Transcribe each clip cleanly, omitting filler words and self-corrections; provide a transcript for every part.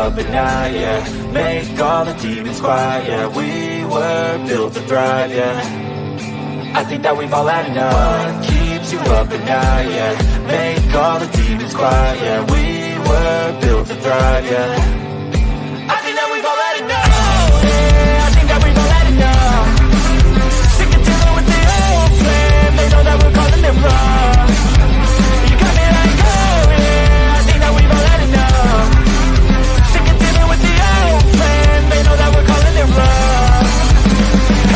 At night, yeah. Make all the demons quiet, yeah. We were built to thrive, yeah. I think that we've all had enough. What keeps you up at night, yeah. Make all the demons quiet, yeah. We were built to thrive, yeah. I think that we've all had enough. Oh, yeah, I think that we've all had enough. Sick of dealing with the old plan. They know that we're calling them wrong. You got me like, oh, yeah, I think that we've all had enough. They know that we're calling it wrong.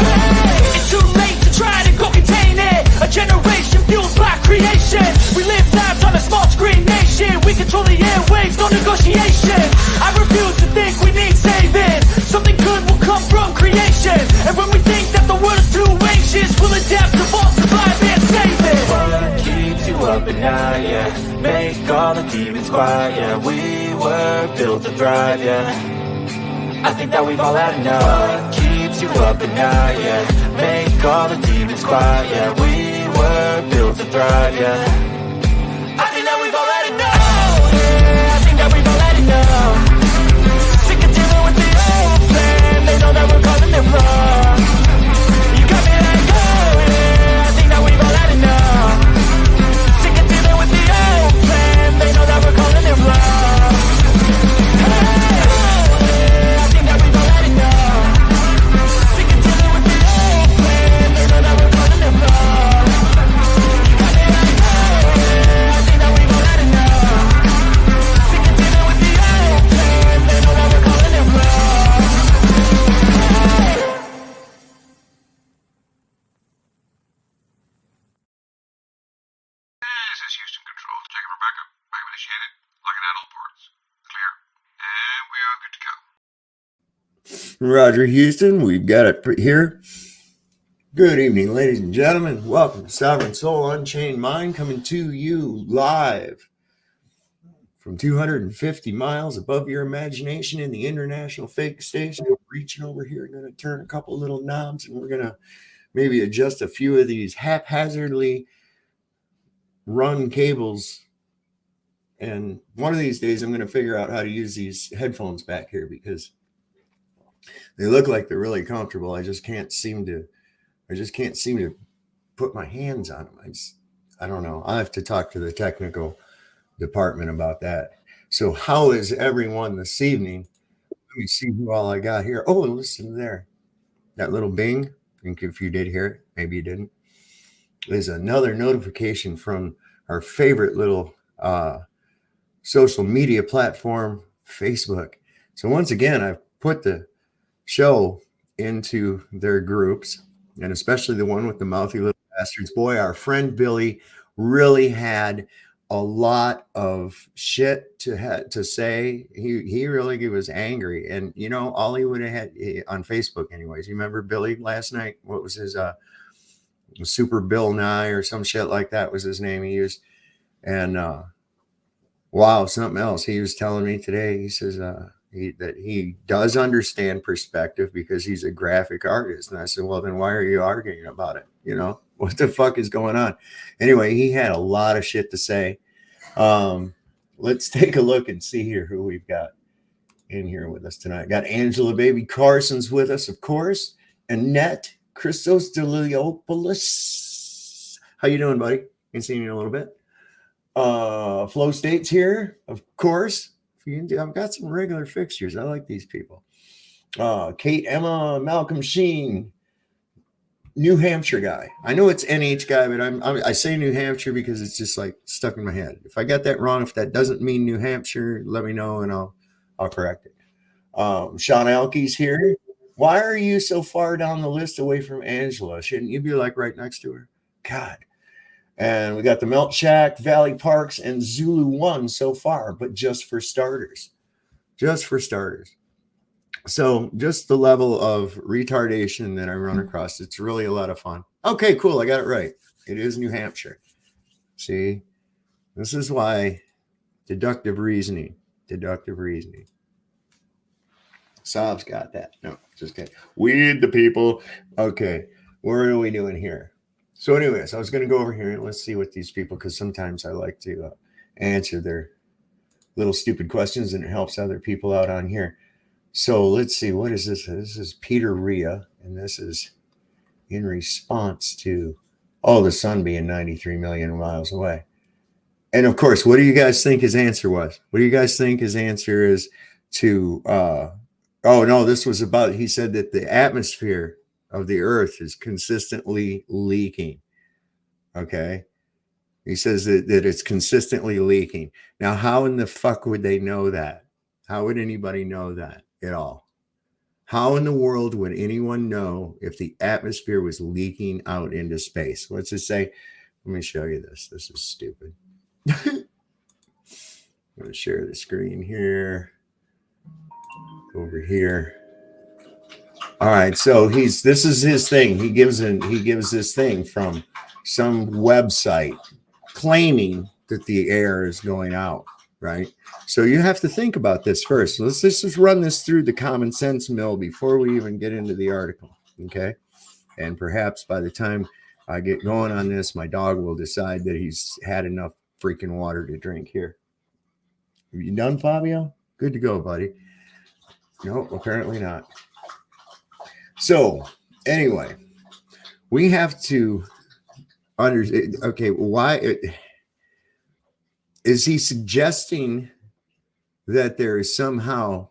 Hey, it's too late to try to go contain it. A generation fueled by creation. We live lives on a small screen nation. We control the airwaves, no negotiation. I refuse to think we need saving. Something good will come from creation. And when we think that the world is too anxious, we'll adapt, evolve, survive, and save it. What keeps you up at night, yeah. Make all the demons quiet, yeah. We were built to thrive, yeah. I think that we've all had enough. What keeps you up at night, yeah. Make all the demons quiet, yeah. We were built to thrive, yeah. I think that we've all had enough. Oh, yeah, I think that we've all had enough. Sick of dealing with the old plan. They know that we're calling them wrong. You got me like, oh, yeah, I think that we've all had enough. Sick of dealing with the old plan. They know that we're calling them wrong. Roger Houston, we've got it here. Good evening, ladies and gentlemen. Welcome to Sovereign Soul Unchained Mind, coming to you live from 250 miles above your imagination in the International Fake Station. We're reaching over here, going to turn a couple little knobs, and we're going to maybe adjust a few of these haphazardly run cables. And one of these days, I'm going to figure out how to use these headphones back here because they look like they're really comfortable. I just can't seem to put my hands on them. I don't know. I have to talk to the technical department about that. So how is everyone this evening? Let me see who all I got here. Oh, listen there. That little bing. I think if you did hear it, maybe you didn't. There's another notification from our favorite little social media platform, Facebook. So once again, I've put the show into their groups, and especially the one with the mouthy little bastards. Boy, our friend Billy really had a lot of shit to say. He really was angry, and you know, all he would have had on Facebook anyways. You remember Billy last night? What was his Super Bill Nye or some shit like that was his name he used. And wow, something else he was telling me today. He says that he does understand perspective because he's a graphic artist. And I said, well, then why are you arguing about it? You know, what the fuck is going on? Anyway, he had a lot of shit to say. Let's take a look and see here who we've got in here with us tonight. Got Angela Baby Carson's with us, of course. Annette Christos Deliopoulos. How you doing, buddy? Been seeing you in a little bit. Flow State's here, of course. I've got some regular fixtures. I like these people. Kate Emma Malcolm Sheen, New Hampshire guy. I know it's NH guy, but I say New Hampshire because it's just like stuck in my head. If I got that wrong, if that doesn't mean New Hampshire, let me know and I'll correct it. Sean Alkey's here. Why are you so far down the list away from Angela? Shouldn't you be like right next to her? God. And we got the Melt Shack, Valley Parks, and Zulu 1 so far, but just for starters. Just for starters. So just the level of retardation that I run across, it's really a lot of fun. Okay, cool. I got it right. It is New Hampshire. See, this is why deductive reasoning. Sav's got that. No, just kidding. Weed the people. Okay, what are we doing here? So anyways, I was going to go over here and let's see what these people, because sometimes I like to answer their little stupid questions and it helps other people out on here. So let's see, what is this? This is Peter Rhea, and this is in response to, the sun being 93 million miles away. And of course, what do you guys think his answer was? What do you guys think his answer is to, this was about, he said that the atmosphere of the earth is consistently leaking. Okay. He says that it's consistently leaking. Now, how in the fuck would they know that? How would anybody know that at all? How in the world would anyone know if the atmosphere was leaking out into space? What's it say? Let me show you this. This is stupid. I'm going to share the screen here. Over here. All right, so this is his thing. He gives this thing from some website claiming that the air is going out, right? So you have to think about this first. Let's just run this through the common sense mill before we even get into the article, okay? And perhaps by the time I get going on this, my dog will decide that he's had enough freaking water to drink here. Have you done, Fabio? Good to go, buddy. No, apparently not. So anyway, we have to understand, okay, why is he suggesting that there is somehow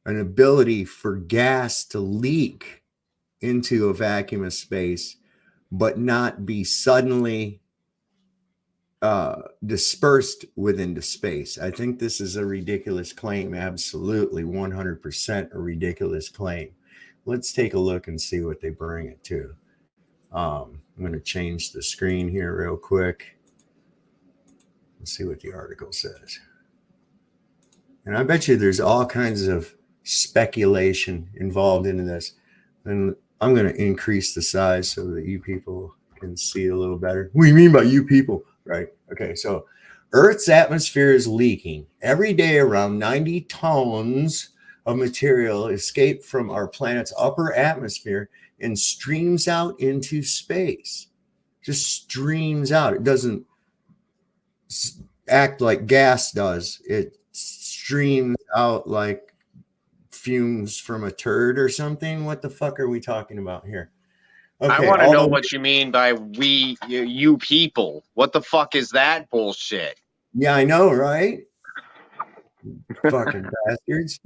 an ability for gas to leak into a vacuum of space, but not be suddenly dispersed within space? I think this is a ridiculous claim. Absolutely 100% a ridiculous claim. Let's take a look and see what they bring it to. I'm going to change the screen here real quick. Let's see what the article says. And I bet you there's all kinds of speculation involved in this. And I'm going to increase the size so that you people can see a little better. What do you mean by you people? Right. Okay. So Earth's atmosphere is leaking. Every day around 90 tons of material escape from our planet's upper atmosphere and streams out into space. Just streams out. It doesn't act like gas does. It streams out like fumes from a turd or something. What the fuck are we talking about here? Okay, I want to know what you mean by you people. What the fuck is that bullshit? Yeah, I know, right? Fucking bastards.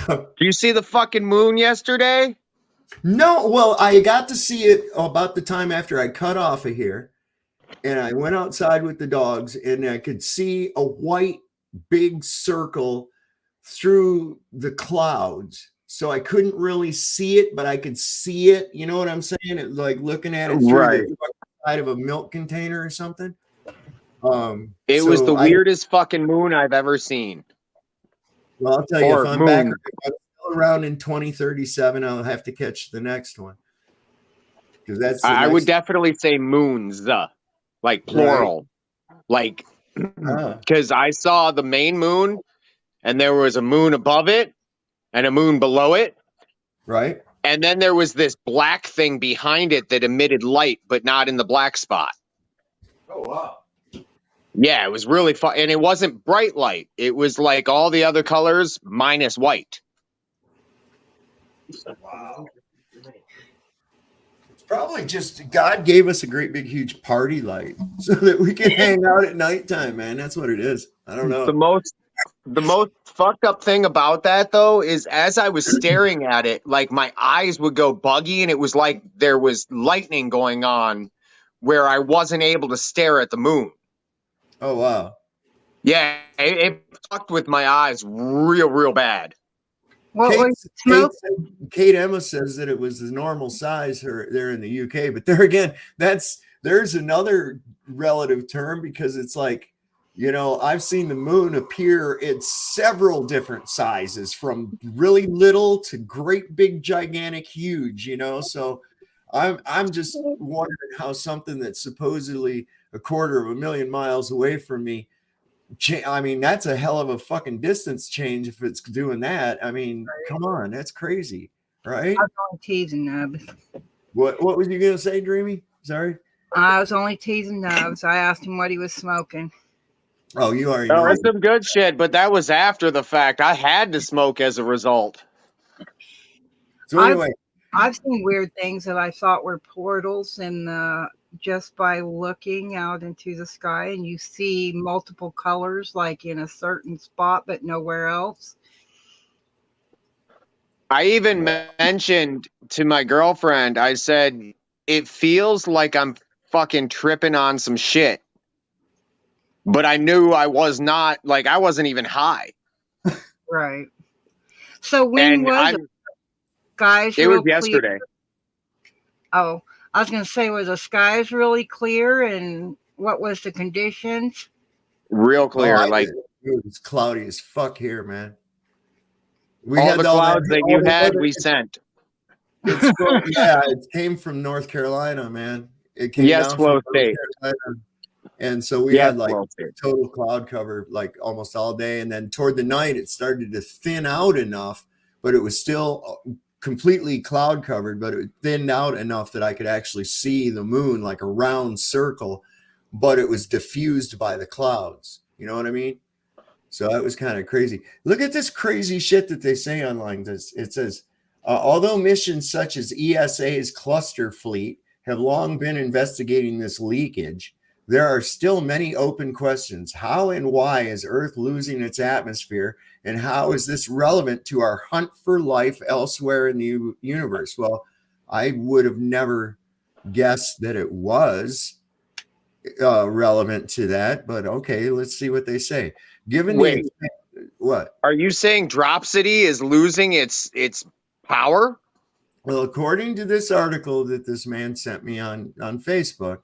Do you see the fucking moon yesterday? No, well, I got to see it about the time after I cut off of here. And I went outside with the dogs and I could see a white big circle through the clouds. So I couldn't really see it, but I could see it. You know what I'm saying? It, like looking at it through the side of a milk container or something. It was the weirdest fucking moon I've ever seen. Well, I'll tell you, if I'm back around in 2037, I'll have to catch the next one. Because that's I would definitely say moons, like plural. Right. Like, because I saw the main moon and there was a moon above it and a moon below it. Right. And then there was this black thing behind it that emitted light, but not in the black spot. Oh, wow. Yeah, it was really fun. And it wasn't bright light. It was like all the other colors minus white. Wow. It's probably just God gave us a great big huge party light so that we can hang out at nighttime, man. That's what it is. I don't know. The most fucked up thing about that, though, is as I was staring at it, like my eyes would go buggy and it was like there was lightning going on where I wasn't able to stare at the moon. Oh, wow. Yeah, it fucked with my eyes real bad. What Kate, was smoke? Kate Emma says that it was the normal size there in the UK, but there again, there's another relative term because it's like, you know, I've seen the moon appear in several different sizes, from really little to great big, gigantic, huge. You know, so I'm just wondering how something that's supposedly a quarter of a million miles away from me. I mean, that's a hell of a fucking distance change if it's doing that. I mean, come on, that's crazy, right? I was only teasing Nubs. What was you gonna say, Dreamy? Sorry. I was only teasing Nubs. I asked him what he was smoking. Oh, you already That know. was some good shit, but that was after the fact. I had to smoke as a result. So anyway, I've seen weird things that I thought were portals, and just by looking out into the sky, and you see multiple colors, like in a certain spot, but nowhere else. I even mentioned to my girlfriend, I said, it feels like I'm fucking tripping on some shit. But I knew I was not, like, I wasn't even high. Right. So when And was it? Skies it real was yesterday. clear? Oh, I was going to say, was the skies really clear, and what was the conditions? Real clear. it was cloudy as fuck here, man. We all had the clouds that you had, we sent. Yeah, it came from North Carolina, man. It came down from North Carolina. And so we had like total cloud cover like almost all day. And then toward the night, it started to thin out enough, but it was still completely cloud covered, but it thinned out enough that I could actually see the moon like a round circle, but it was diffused by the clouds. You know what I mean? So that was kind of crazy. Look at this crazy shit that they say online. It says, although missions such as ESA's cluster fleet have long been investigating this leakage, there are still many open questions. How and why is Earth losing its atmosphere? And how is this relevant to our hunt for life elsewhere in the universe? Well, I would have never guessed that it was relevant to that, but okay, let's see what they say. What? Are you saying Dropsity is losing its power? Well, according to this article that this man sent me on Facebook,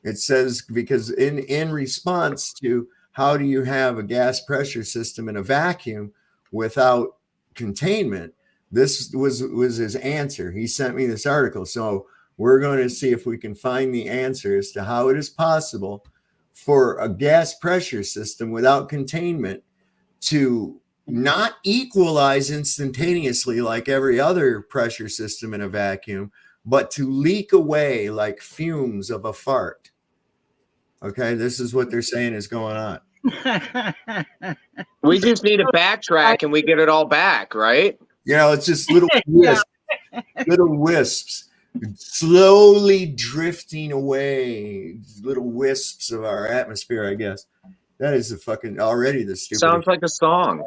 it says, because in response to how do you have a gas pressure system in a vacuum without containment, this was his answer. He sent me this article. So we're going to see if we can find the answer as to how it is possible for a gas pressure system without containment to not equalize instantaneously like every other pressure system in a vacuum, but to leak away like fumes of a fart. Okay, this is what they're saying is going on. We just need to backtrack and we get it all back, right? You know, it's just little wisps, little wisps slowly drifting away, little wisps of our atmosphere, I guess. That is already the stupid. Sounds like a song.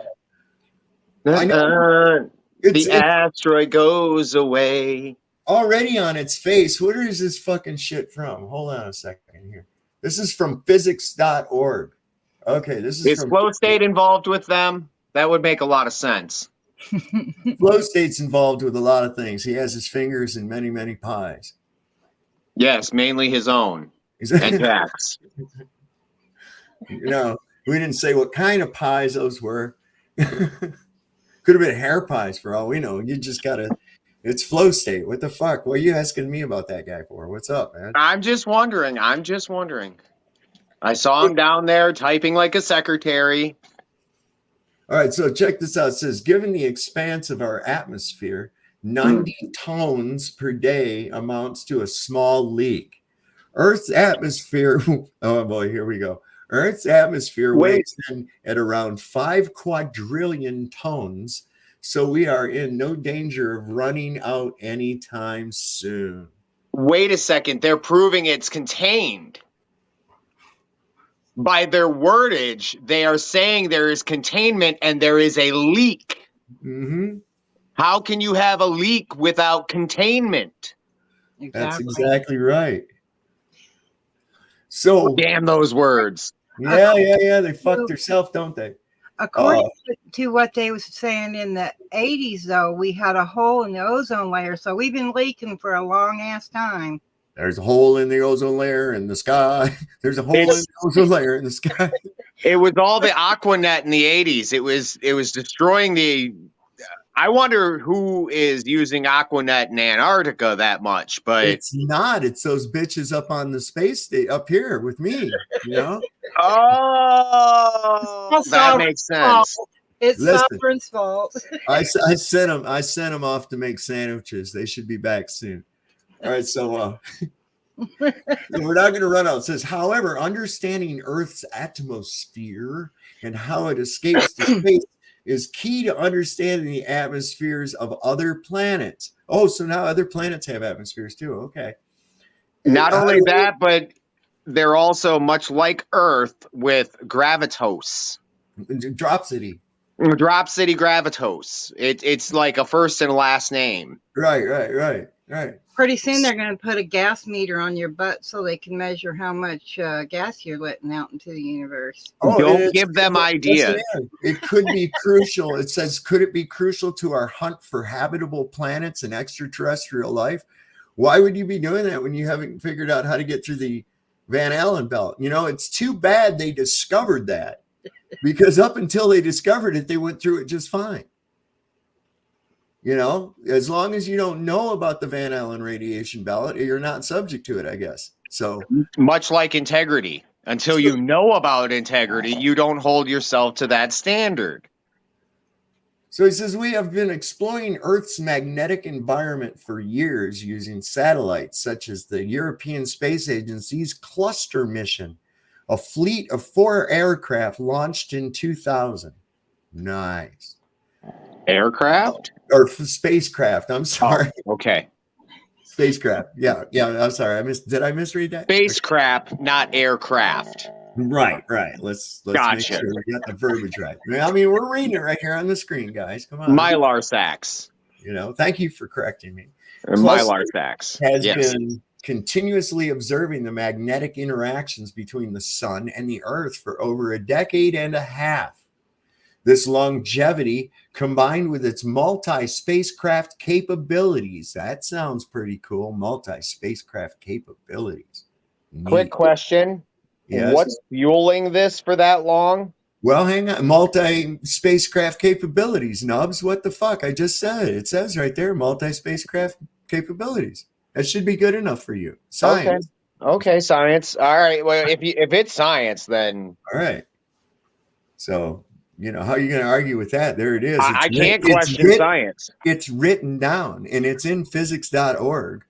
I know. The asteroid goes away. Already on its face. Where is this fucking shit from? Hold on a second here. This is from physics.org. Okay, this is from Flow State involved with them? That would make a lot of sense. Flow State's involved with a lot of things. He has his fingers in many, many pies. Yes, mainly his own. And Jack's. You know, we didn't say what kind of pies those were. Could have been hair pies for all we know. You just gotta. It's Flow State. What the fuck? What are you asking me about that guy for? What's up, man? I'm just wondering. I saw him down there typing like a secretary. All right, so check this out. It says, given the expanse of our atmosphere, 90 tons per day amounts to a small leak. Earth's atmosphere, oh boy, here we go. Earth's atmosphere weighs in at around 5 quadrillion tons, so we are in no danger of running out anytime soon. Wait a second, they're proving it's contained. By their wordage, they are saying there is containment and there is a leak. Mm-hmm. How can you have a leak without containment? Exactly. That's exactly right. So damn those words. Yeah. They fuck themselves, don't they? According to what they was saying in the 80s, though, we had a hole in the ozone layer, so we've been leaking for a long ass time. There's a hole in the ozone layer in the sky. There's a hole in the ozone layer in the sky. It was all the Aquanet in the 80s. It was destroying the. I wonder who is using Aquanet in Antarctica that much, but It's not. It's those bitches up on the space up here with me. You know. Oh, that makes sense. It's Listen. Sovereign's fault. I sent them. I sent them off to make sandwiches. They should be back soon. All right, so we're not going to run out. It says, however, understanding Earth's atmosphere and how it escapes to space is key to understanding the atmospheres of other planets. Oh, so now other planets have atmospheres too. Okay. Not only that, but they're also much like Earth with gravitos. Dropsity. Dropsity gravitos. It's like a first and last name. Right. Pretty soon they're going to put a gas meter on your butt so they can measure how much gas you're letting out into the universe. Oh, don't give them ideas. It could be crucial. It says, could it be crucial to our hunt for habitable planets and extraterrestrial life? Why would you be doing that when you haven't figured out how to get through the Van Allen belt? You know, it's too bad they discovered that, because up until they discovered it, they went through it just fine. You know, as long as you don't know about the Van Allen radiation belt, you're not subject to it, I guess. So much like integrity, until you know about integrity, you don't hold yourself to that standard. So he says, we have been exploring Earth's magnetic environment for years using satellites such as the European Space Agency's Cluster mission, a fleet of 4 aircraft launched in 2000. Nice. Aircraft? Or spacecraft. I'm sorry. Oh, okay. Spacecraft. Yeah. I'm sorry. Did I misread that? Spacecraft, not aircraft. Right. Let's Gotcha. make sure we got the verbiage right. I mean, we're reading it right here on the screen, guys. Come on. Mylar sacs. You know, thank you for correcting me. Mylar sacs. Has been continuously observing the magnetic interactions between the sun and the earth for over a decade and a half. This longevity, combined with its multi-spacecraft capabilities, that sounds pretty cool. Multi-spacecraft capabilities. Neat. Quick question. Yes. What's fueling this for that long? Well, hang on. Multi-spacecraft capabilities, Nubs. What the fuck? I just said it. It says right there, multi-spacecraft capabilities. That should be good enough for you. Science. Okay, science. All right. Well, if it's science, then all right. So, you know, how are you going to argue with that? There it is. I can't question science. It's written down, and it's in physics.org.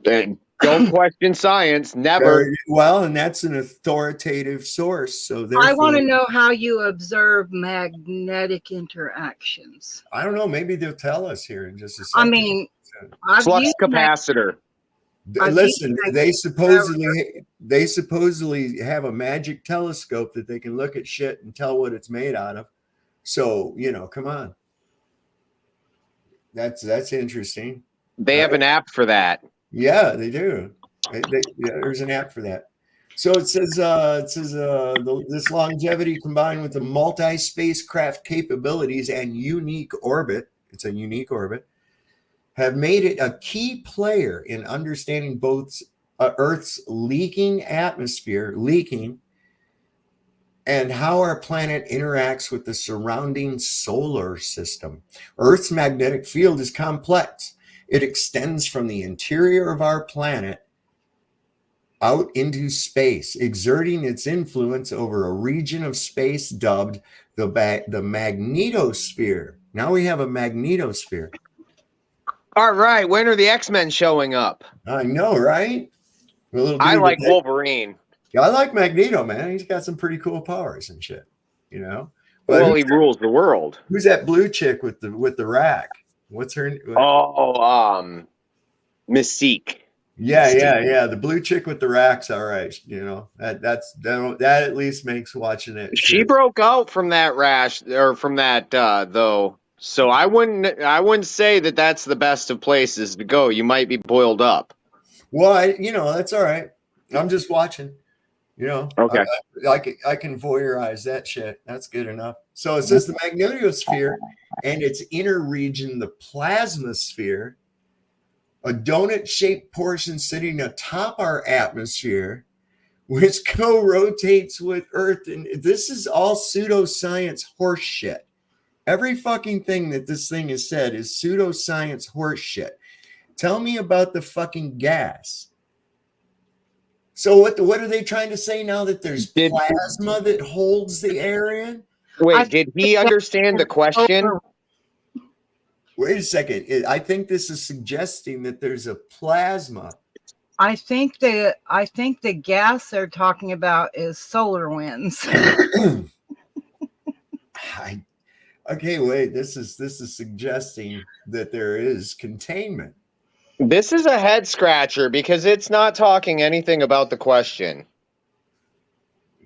Don't question science. Never. Well, and that's an authoritative source. So I want to know how you observe magnetic interactions. I don't know. Maybe they'll tell us here in just a second. I mean, flux capacitor. Listen, they supposedly have a magic telescope that they can look at shit and tell what it's made out of. So, you know, come on. That's interesting. They have an app for that. Yeah, they do. There's an app for that. So it says this longevity combined with the multi-spacecraft capabilities and unique orbit. It's a unique orbit. Have made it a key player in understanding both Earth's leaking atmosphere, and how our planet interacts with the surrounding solar system. Earth's magnetic field is complex. It extends from the interior of our planet out into space, exerting its influence over a region of space dubbed the magnetosphere. Now we have a magnetosphere. All right. When are the X-Men showing up? I know, right? I like Wolverine. Yeah, I like Magneto, man. He's got some pretty cool powers and shit, you know. But well, he rules the world. Who's that blue chick with the rack? What's her name? Mystique. Yeah. The blue chick with the rack's all right. You know, that at least makes watching it. She broke out from that rash or from that though. So I wouldn't say that that's the best of places to go. You might be boiled up. Well, that's all right. I'm just watching. You know, Okay. I can voyeurize that shit. That's good enough. So it says the magnetosphere and its inner region, the plasmasphere, a donut-shaped portion sitting atop our atmosphere, which co-rotates with Earth. And this is all pseudoscience horse shit. Every fucking thing that this thing has said is pseudoscience horse shit. Tell me about the fucking gas. So what are they trying to say now, that there's plasma that holds the air in? Wait, did he understand the question? Wait a second. I think this is suggesting that there's a plasma. I think the gas they're talking about is solar winds. Okay, wait. This is suggesting that there is containment. This is a head scratcher because it's not talking anything about the question.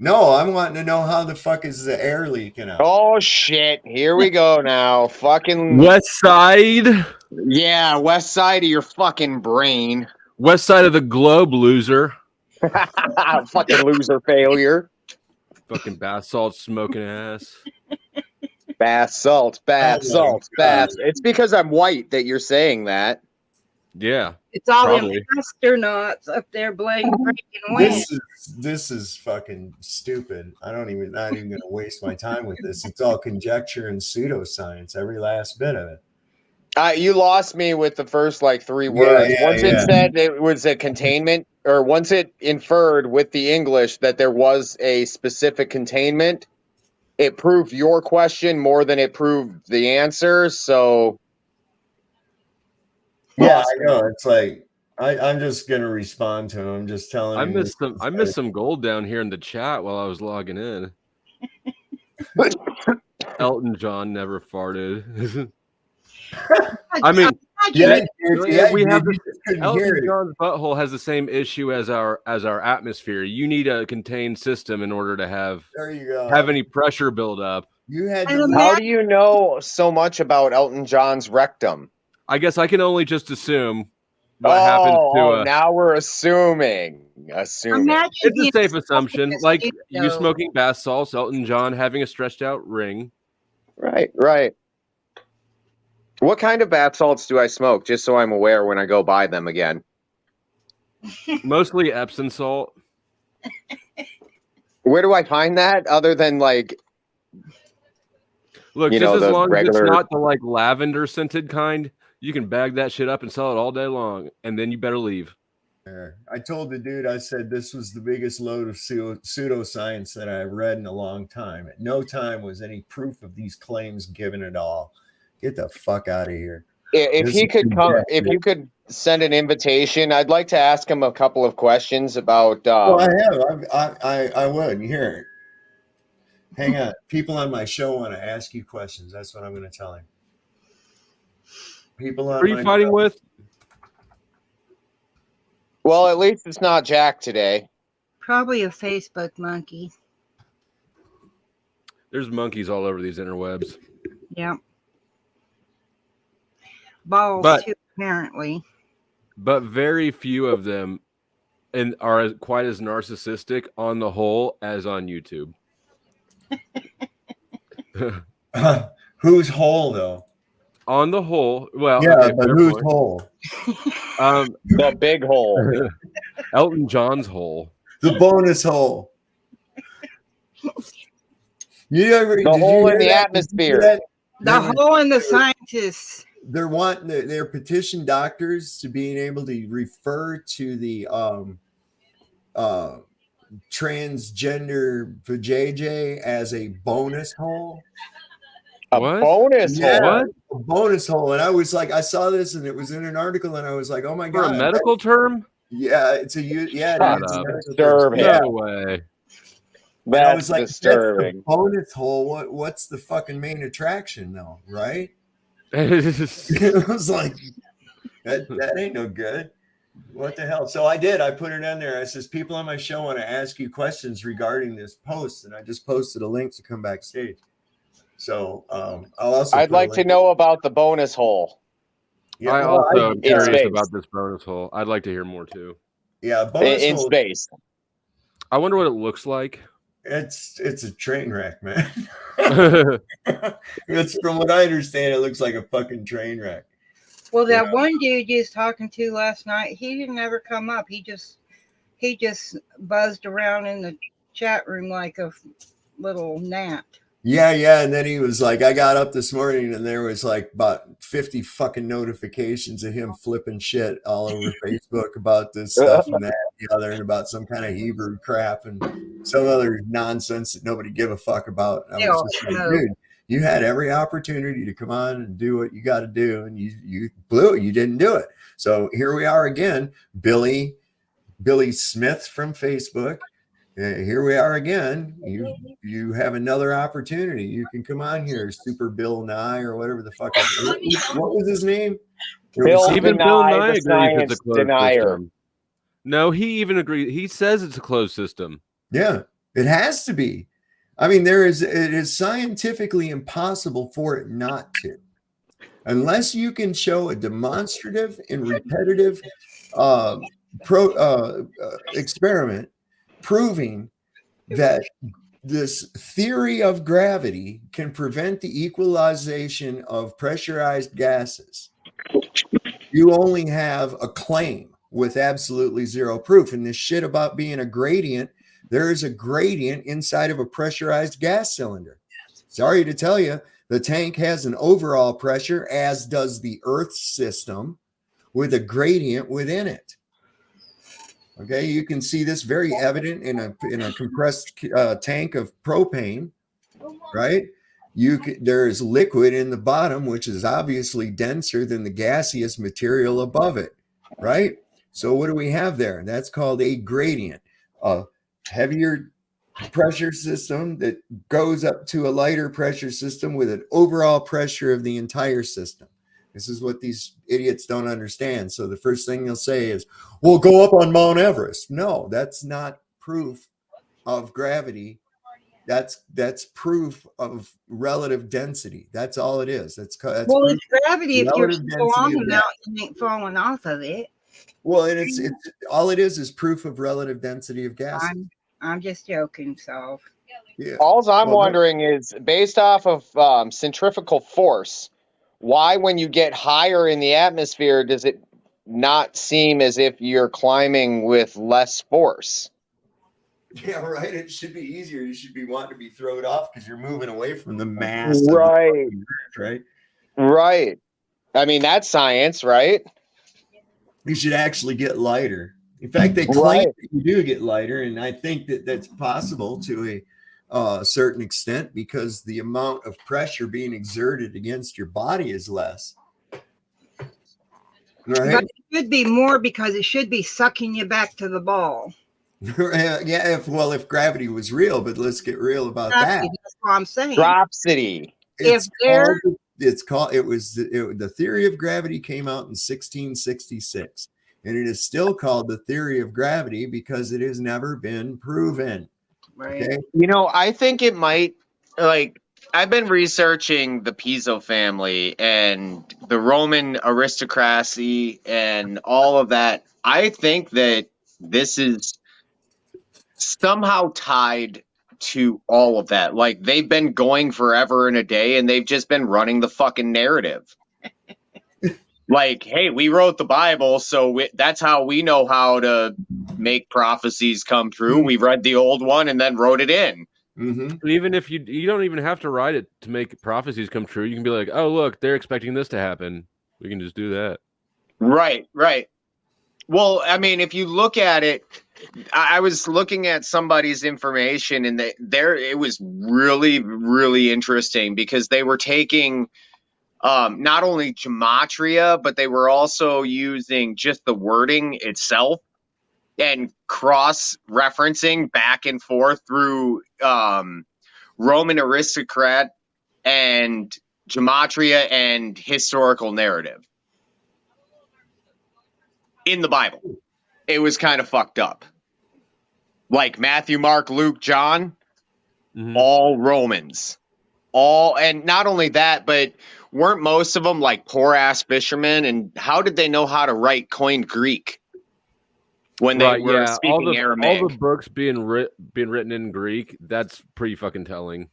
No, I'm wanting to know how the fuck is the air leaking out. Oh shit! Here we go now. Fucking West side. yeah, west side of your fucking brain. West side of the globe, loser. Fucking loser failure. Fucking bath salt smoking ass. Bath salts, bath salts, bath. It's because I'm white that you're saying that. Yeah. It's all probably. them astronauts up there breaking wind. This is fucking stupid. Not even gonna waste my time with this. It's all conjecture and pseudoscience, every last bit of it. You lost me with the first like 3 words. Once it said it was a containment, or once it inferred with the English that there was a specific containment, it proved your question more than it proved the answer. So yeah, I know. It's like I'm just gonna respond to him. I'm just telling him. I missed some gold down here in the chat while I was logging in. Elton John never farted. I mean, we have Elton John's butthole has the same issue as our atmosphere. You need a contained system in order to have any pressure build up. How do you know so much about Elton John's rectum? I guess I can only just assume what happens to now we're assuming. It's a safe assumption. Like you smoking bath salts, Elton John having a stretched out ring. Right. What kind of bath salts do I smoke, just so I'm aware when I go buy them again? Mostly Epsom salt. Where do I find that other than like... Look, just as long as it's not the like lavender scented kind, you can bag that shit up and sell it all day long, and then you better leave. I told the dude, I said this was the biggest load of pseudoscience that I've read in a long time. At no time was any proof of these claims given at all. Get the fuck out of here. If you could send an invitation, I'd like to ask him a couple of questions about. Well, I have. I would. Here. Hang on. People on my show want to ask you questions. That's what I'm going to tell him. People on. Who are you fighting with? Well, at least it's not Jack today. Probably a Facebook monkey. There's monkeys all over these interwebs. Yeah. Balls too, apparently. But very few of them are quite as narcissistic on the whole as on YouTube. Who's whole though? On the whole, well, yeah, okay, but who's whole? The big hole. Elton John's hole. The bonus hole. The hole in the atmosphere. The hole in the scientists. They're petition doctors to being able to refer to the transgender vajayjay as a bonus hole. Bonus hole? What? A bonus hole. And I was like, I saw this and it was in an article and I was like, oh my God. For a medical term? Yeah, it's disturbing. No way. That's disturbing. That's the bonus hole. What's the fucking main attraction though, right? It was like that ain't no good. What the hell? So I put it on there. I says, people on my show want to ask you questions regarding this post, and I just posted a link to come backstage. So I'd like to know about the bonus hole. Yeah, I also am curious about this bonus hole. I'd like to hear more too. Yeah, bonus in hole, space. I wonder what it looks like. It's a train wreck, man. That's from what I understand. It looks like a fucking train wreck. Well, that one dude you was talking to last night, he didn't ever come up. He just buzzed around in the chat room like a little gnat. Yeah. And then he was like, I got up this morning and there was like about 50 fucking notifications of him flipping shit all over Facebook about this stuff and that and the other, and about some kind of Hebrew crap and some other nonsense that nobody give a fuck about. I was just like, dude, you had every opportunity to come on and do what you got to do, and you blew it. You didn't do it. So here we are again, Billy Smith from Facebook. Here we are again. You have another opportunity. You can come on here, Super Bill Nye or whatever the fuck. What was his name? Even Bill Nye agrees it's a closed denier. System. No, he even agrees. He says it's a closed system. Yeah, it has to be. I mean, it is scientifically impossible for it not to, unless you can show a demonstrative and repetitive experiment proving that this theory of gravity can prevent the equalization of pressurized gases. You only have a claim with absolutely zero proof. And this shit about being a gradient, there is a gradient inside of a pressurized gas cylinder. Sorry to tell you, the tank has an overall pressure, as does the Earth system, with a gradient within it. Okay, you can see this very evident in a compressed tank of propane, right? There is liquid in the bottom, which is obviously denser than the gaseous material above it, right? So what do we have there? That's called a gradient, a heavier pressure system that goes up to a lighter pressure system with an overall pressure of the entire system. This is what these idiots don't understand. So the first thing they'll say is, we'll go up on Mount Everest. No, that's not proof of gravity. That's proof of relative density. That's all it is. That's well, it's gravity. If you're still on the mountain, you ain't falling off of it. Well, and it's all it is proof of relative density of gas. I'm just joking. So yeah. All I'm wondering is, based off of centrifugal force, why, when you get higher in the atmosphere, does it not seem as if you're climbing with less force? Yeah, right. It should be easier. You should be wanting to be thrown off because you're moving away from the mass. Right. Of the Earth, right. Right. I mean, that's science, right? You should actually get lighter. In fact, they claim that you do get lighter, and I think that that's possible to a certain extent because the amount of pressure being exerted against your body is less. Right? But it should be more because it should be sucking you back to the ball. Yeah, if gravity was real, but let's get real about that. That's what I'm saying. Dropsity. The theory of gravity came out in 1666, and it is still called the theory of gravity because it has never been proven. Right. Okay? You know, I think it might, I've been researching the Piso family and the Roman aristocracy and all of that. I think that this is somehow tied to all of that. Like, they've been going forever and a day, and they've just been running the fucking narrative. Like, hey, we wrote the Bible, so that's how we know how to make prophecies come true. We read the old one and then wrote it in. Mm-hmm. Even if you don't even have to write it to make prophecies come true. You can be like, oh, look, they're expecting this to happen. We can just do that. Right. Well, I mean, if you look at it, I was looking at somebody's information, and it was really, really interesting because they were taking not only gematria, but they were also using just the wording itself and cross-referencing back and forth through Roman aristocrat and gematria and historical narrative in the Bible. It was kind of fucked up. Like Matthew, Mark, Luke, John, all Romans. And not only that, but weren't most of them like poor ass fishermen? And how did they know how to write coined Greek? when they were speaking Aramaic. All the books being written in Greek, that's pretty fucking telling.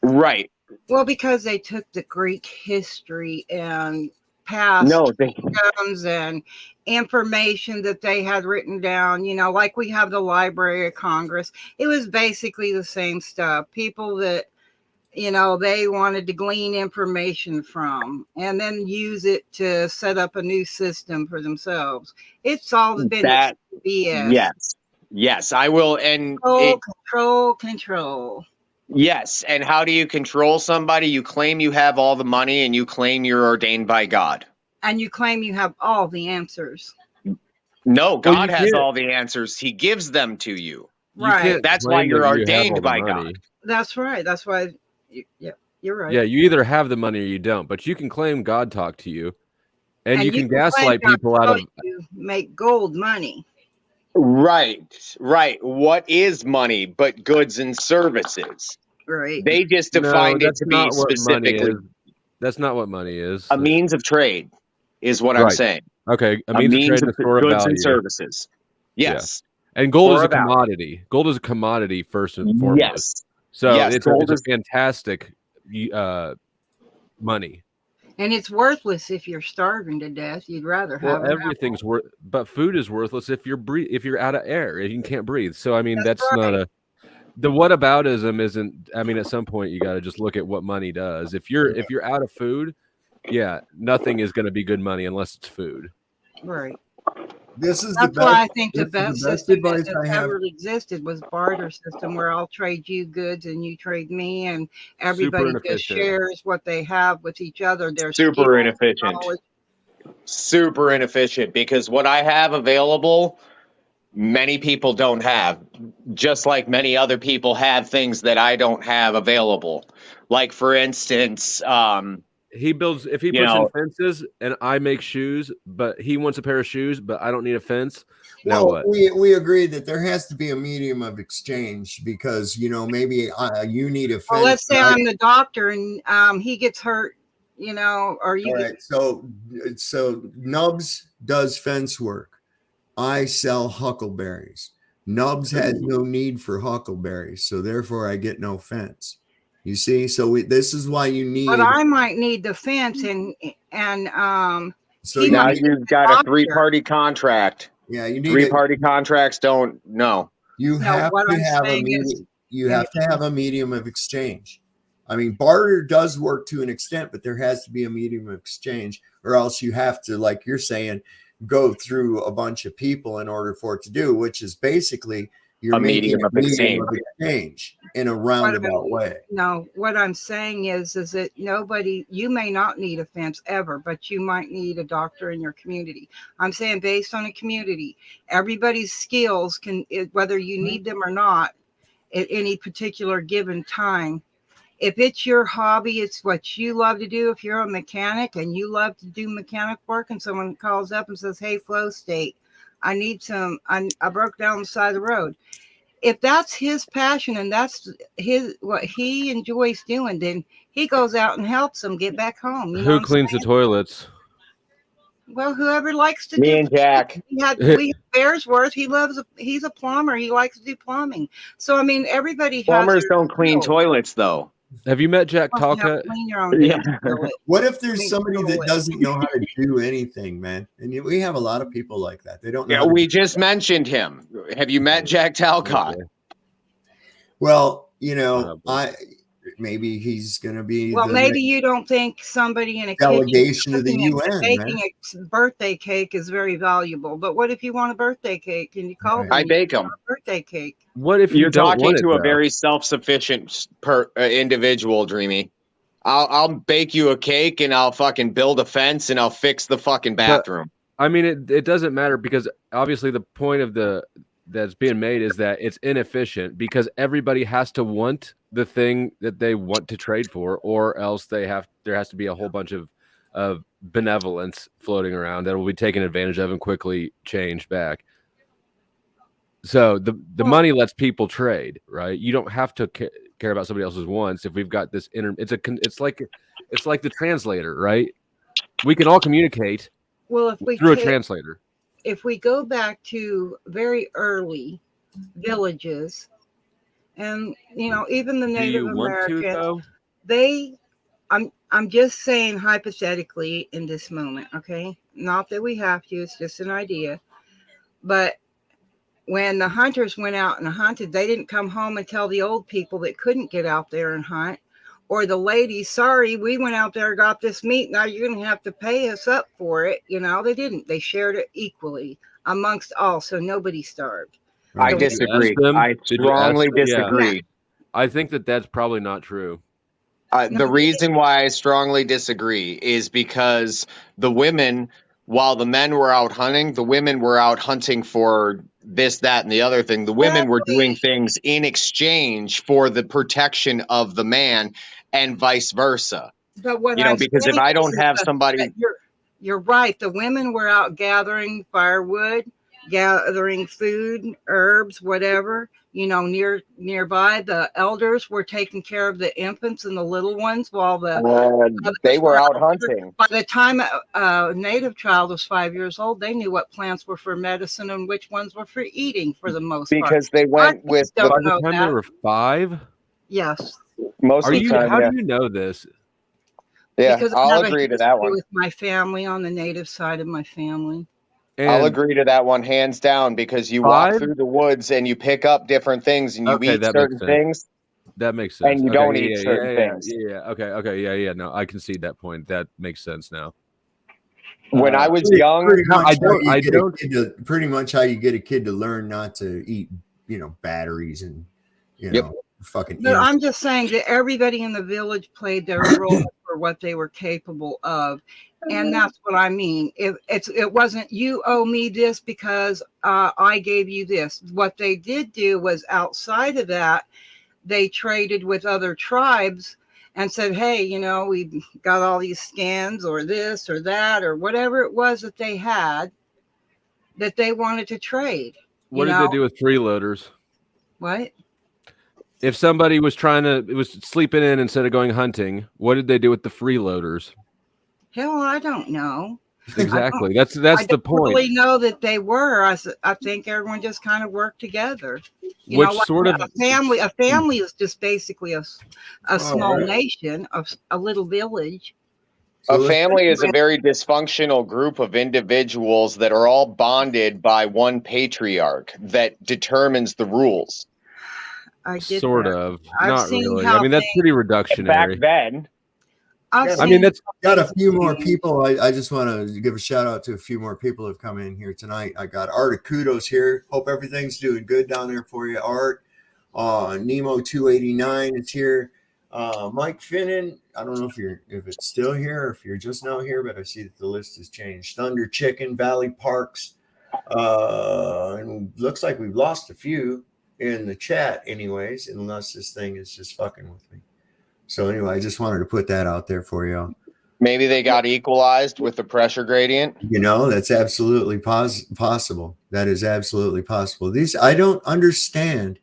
Right. Well, because they took the Greek history and past kingdoms and information that they had written down, like we have the Library of Congress. It was basically the same stuff. People that, they wanted to glean information from and then use it to set up a new system for themselves. It's all been that BS. Yes, I will. And control. Yes. And how do you control somebody? You claim you have all the money and you claim you're ordained by God. And you claim you have all the answers. No, God has all the answers. He gives them to you. Right. That's why you're ordained by God. That's right. That's why. You're right. Yeah, you either have the money or you don't, but you can claim God talked to you, and you can gaslight people out of make gold money. Right. What is money but goods and services? Right. They just defined it to be specifically. That's not what money is. A means of trade is what I'm saying. Okay, a means of trade for goods and services. Yes. Yeah. And gold is a commodity. Gold is a commodity first and foremost. Yes. So it's a fantastic money. And it's worthless if you're starving to death. You'd rather have everything's worth, but food is worthless if you're out of air, if you can't breathe. So I mean, that's not the whataboutism isn't. I mean, at some point you got to just look at what money does. If you're out of food, nothing is going to be good money unless it's food. Right. That's why I think the best system that ever existed was barter system, where I'll trade you goods and you trade me, and everybody just shares what they have with each other. They're super inefficient. Super inefficient, because what I have available, many people don't have. Just like many other people have things that I don't have available. Like, for instance, he puts in fences and I make shoes, but he wants a pair of shoes, but I don't need a fence. Now what? We agree that there has to be a medium of exchange, because maybe you need a fence. Well, let's say I'm the doctor and he gets hurt, or you. All right, so Nubs does fence work. I sell huckleberries. Nubs has no need for huckleberries, so therefore I get no fence. You see, so this is why you need. But I might need the fence, and so now you've got a 3-party contract. Yeah, you need 3-party contracts. Don't no. You have to have a medium. You have to have a medium of exchange. I mean, barter does work to an extent, but there has to be a medium of exchange, or else you have to, like you're saying, go through a bunch of people in order for it to do, which is basically. You're making a medium of exchange in a roundabout way. No, what I'm saying is that you may not need a fence ever, but you might need a doctor in your community. I'm saying based on a community, everybody's skills can, whether you need them or not, at any particular given time. If it's your hobby, it's what you love to do. If you're a mechanic and you love to do mechanic work, and someone calls up and says, "Hey, Flow State, I need some, I broke down the side of the road." If that's his passion and that's what he enjoys doing, then he goes out and helps them get back home. Who cleans the toilets? Well, whoever likes to Me and Jack. We have Bearsworth. He's a plumber. He likes to do plumbing. So I mean, everybody. Plumbers don't clean toilets, though. Have you met Jack Talcott? What if there's somebody that doesn't know how to do anything, man? And we have a lot of people like that. They don't know. Yeah, we just mentioned him. Have you met Jack Talcott? Well, maybe he's going to be. Well, maybe you don't think somebody in a delegation of the UN making a birthday cake is very valuable. But what if you want a birthday cake and you call them? I bake them. Birthday cake. What if you're talking to a very self-sufficient individual, Dreamy? I'll bake you a cake and I'll fucking build a fence and I'll fix the fucking bathroom. But, I mean, it doesn't matter, because obviously the point of that's being made is that it's inefficient, because everybody has to want the thing that they want to trade for, or else there has to be a whole bunch of benevolence floating around that will be taken advantage of and quickly changed back. So the money lets people trade, right? You don't have to care about somebody else's wants. If we've got this it's like the translator, right? We can all communicate through a translator. if we go back to very early villages, and even the Do Native you want to Americans, though? they I'm just saying hypothetically in this moment, okay? Not that we have to, it's just an idea. But when the hunters went out and hunted, they didn't come home and tell the old people that couldn't get out there and hunt, or the ladies, sorry, we went out there, got this meat, now you're going to have to pay us up for it. They didn't. They shared it equally amongst all, so nobody starved. I So disagree. them? I Did you ask strongly them? Yeah. disagree. I think that's probably not true. The reason why I strongly disagree is because the women, while the men were out hunting, the women were out hunting for this, that, and the other thing. The women were doing things in exchange for the protection of the man, and vice versa. But what Because if I don't have somebody, you're right. The women were out gathering firewood, gathering food, herbs, whatever. Nearby. The elders were taking care of the infants and the little ones, while the they were out hunting. By the time a native child was 5 years old, they knew what plants were for medicine and which ones were for eating, for the most part. Because they went with By the time they were 5. Yes. Most of the time. How do you know this? Yeah, Because I'll agree to that one. With my family, on the native side of my family. I'll agree to that one hands down, because you walk through the woods and you pick up different things and you eat certain things. That makes sense. And you don't eat certain things. Yeah. Okay. No, I can see that point. That makes sense now. When I was young, pretty much how you get a kid to learn not to eat, batteries and fucking. No, I'm just saying that everybody in the village played their role for what they were capable of. And that's what I mean. It wasn't you owe me this because I gave you this. What they did do was, outside of that, they traded with other tribes and said, hey, we got all these scans or this or that or whatever it was that they had that they wanted to trade. What did they do with freeloaders? What? If somebody was sleeping in instead of going hunting, what did they do with the freeloaders? Hell, I don't know. Exactly. That's the point. I really know that they were. I think everyone just kind of worked together. A family is just basically a small nation, a little village. A family is a very dysfunctional group of individuals that are all bonded by one patriarch that determines the rules. Sort of. Not really. I mean, that's pretty reductionary. Back then. That's got a few more people. I just want to give a shout out to a few more people who have come in here tonight. I got Art Kudos here. Hope everything's doing good down there for you, Art. Nemo 289 is here. Mike Finnan. I don't know if it's still here or if you're just now here, but I see that the list has changed. Thunder Chicken, Valley Parks. And looks like we've lost a few in the chat, anyways, unless this thing is just fucking with me. So anyway, I just wanted to put that out there for you. Maybe they got equalized with the pressure gradient. That's absolutely possible. That is absolutely possible. I don't understand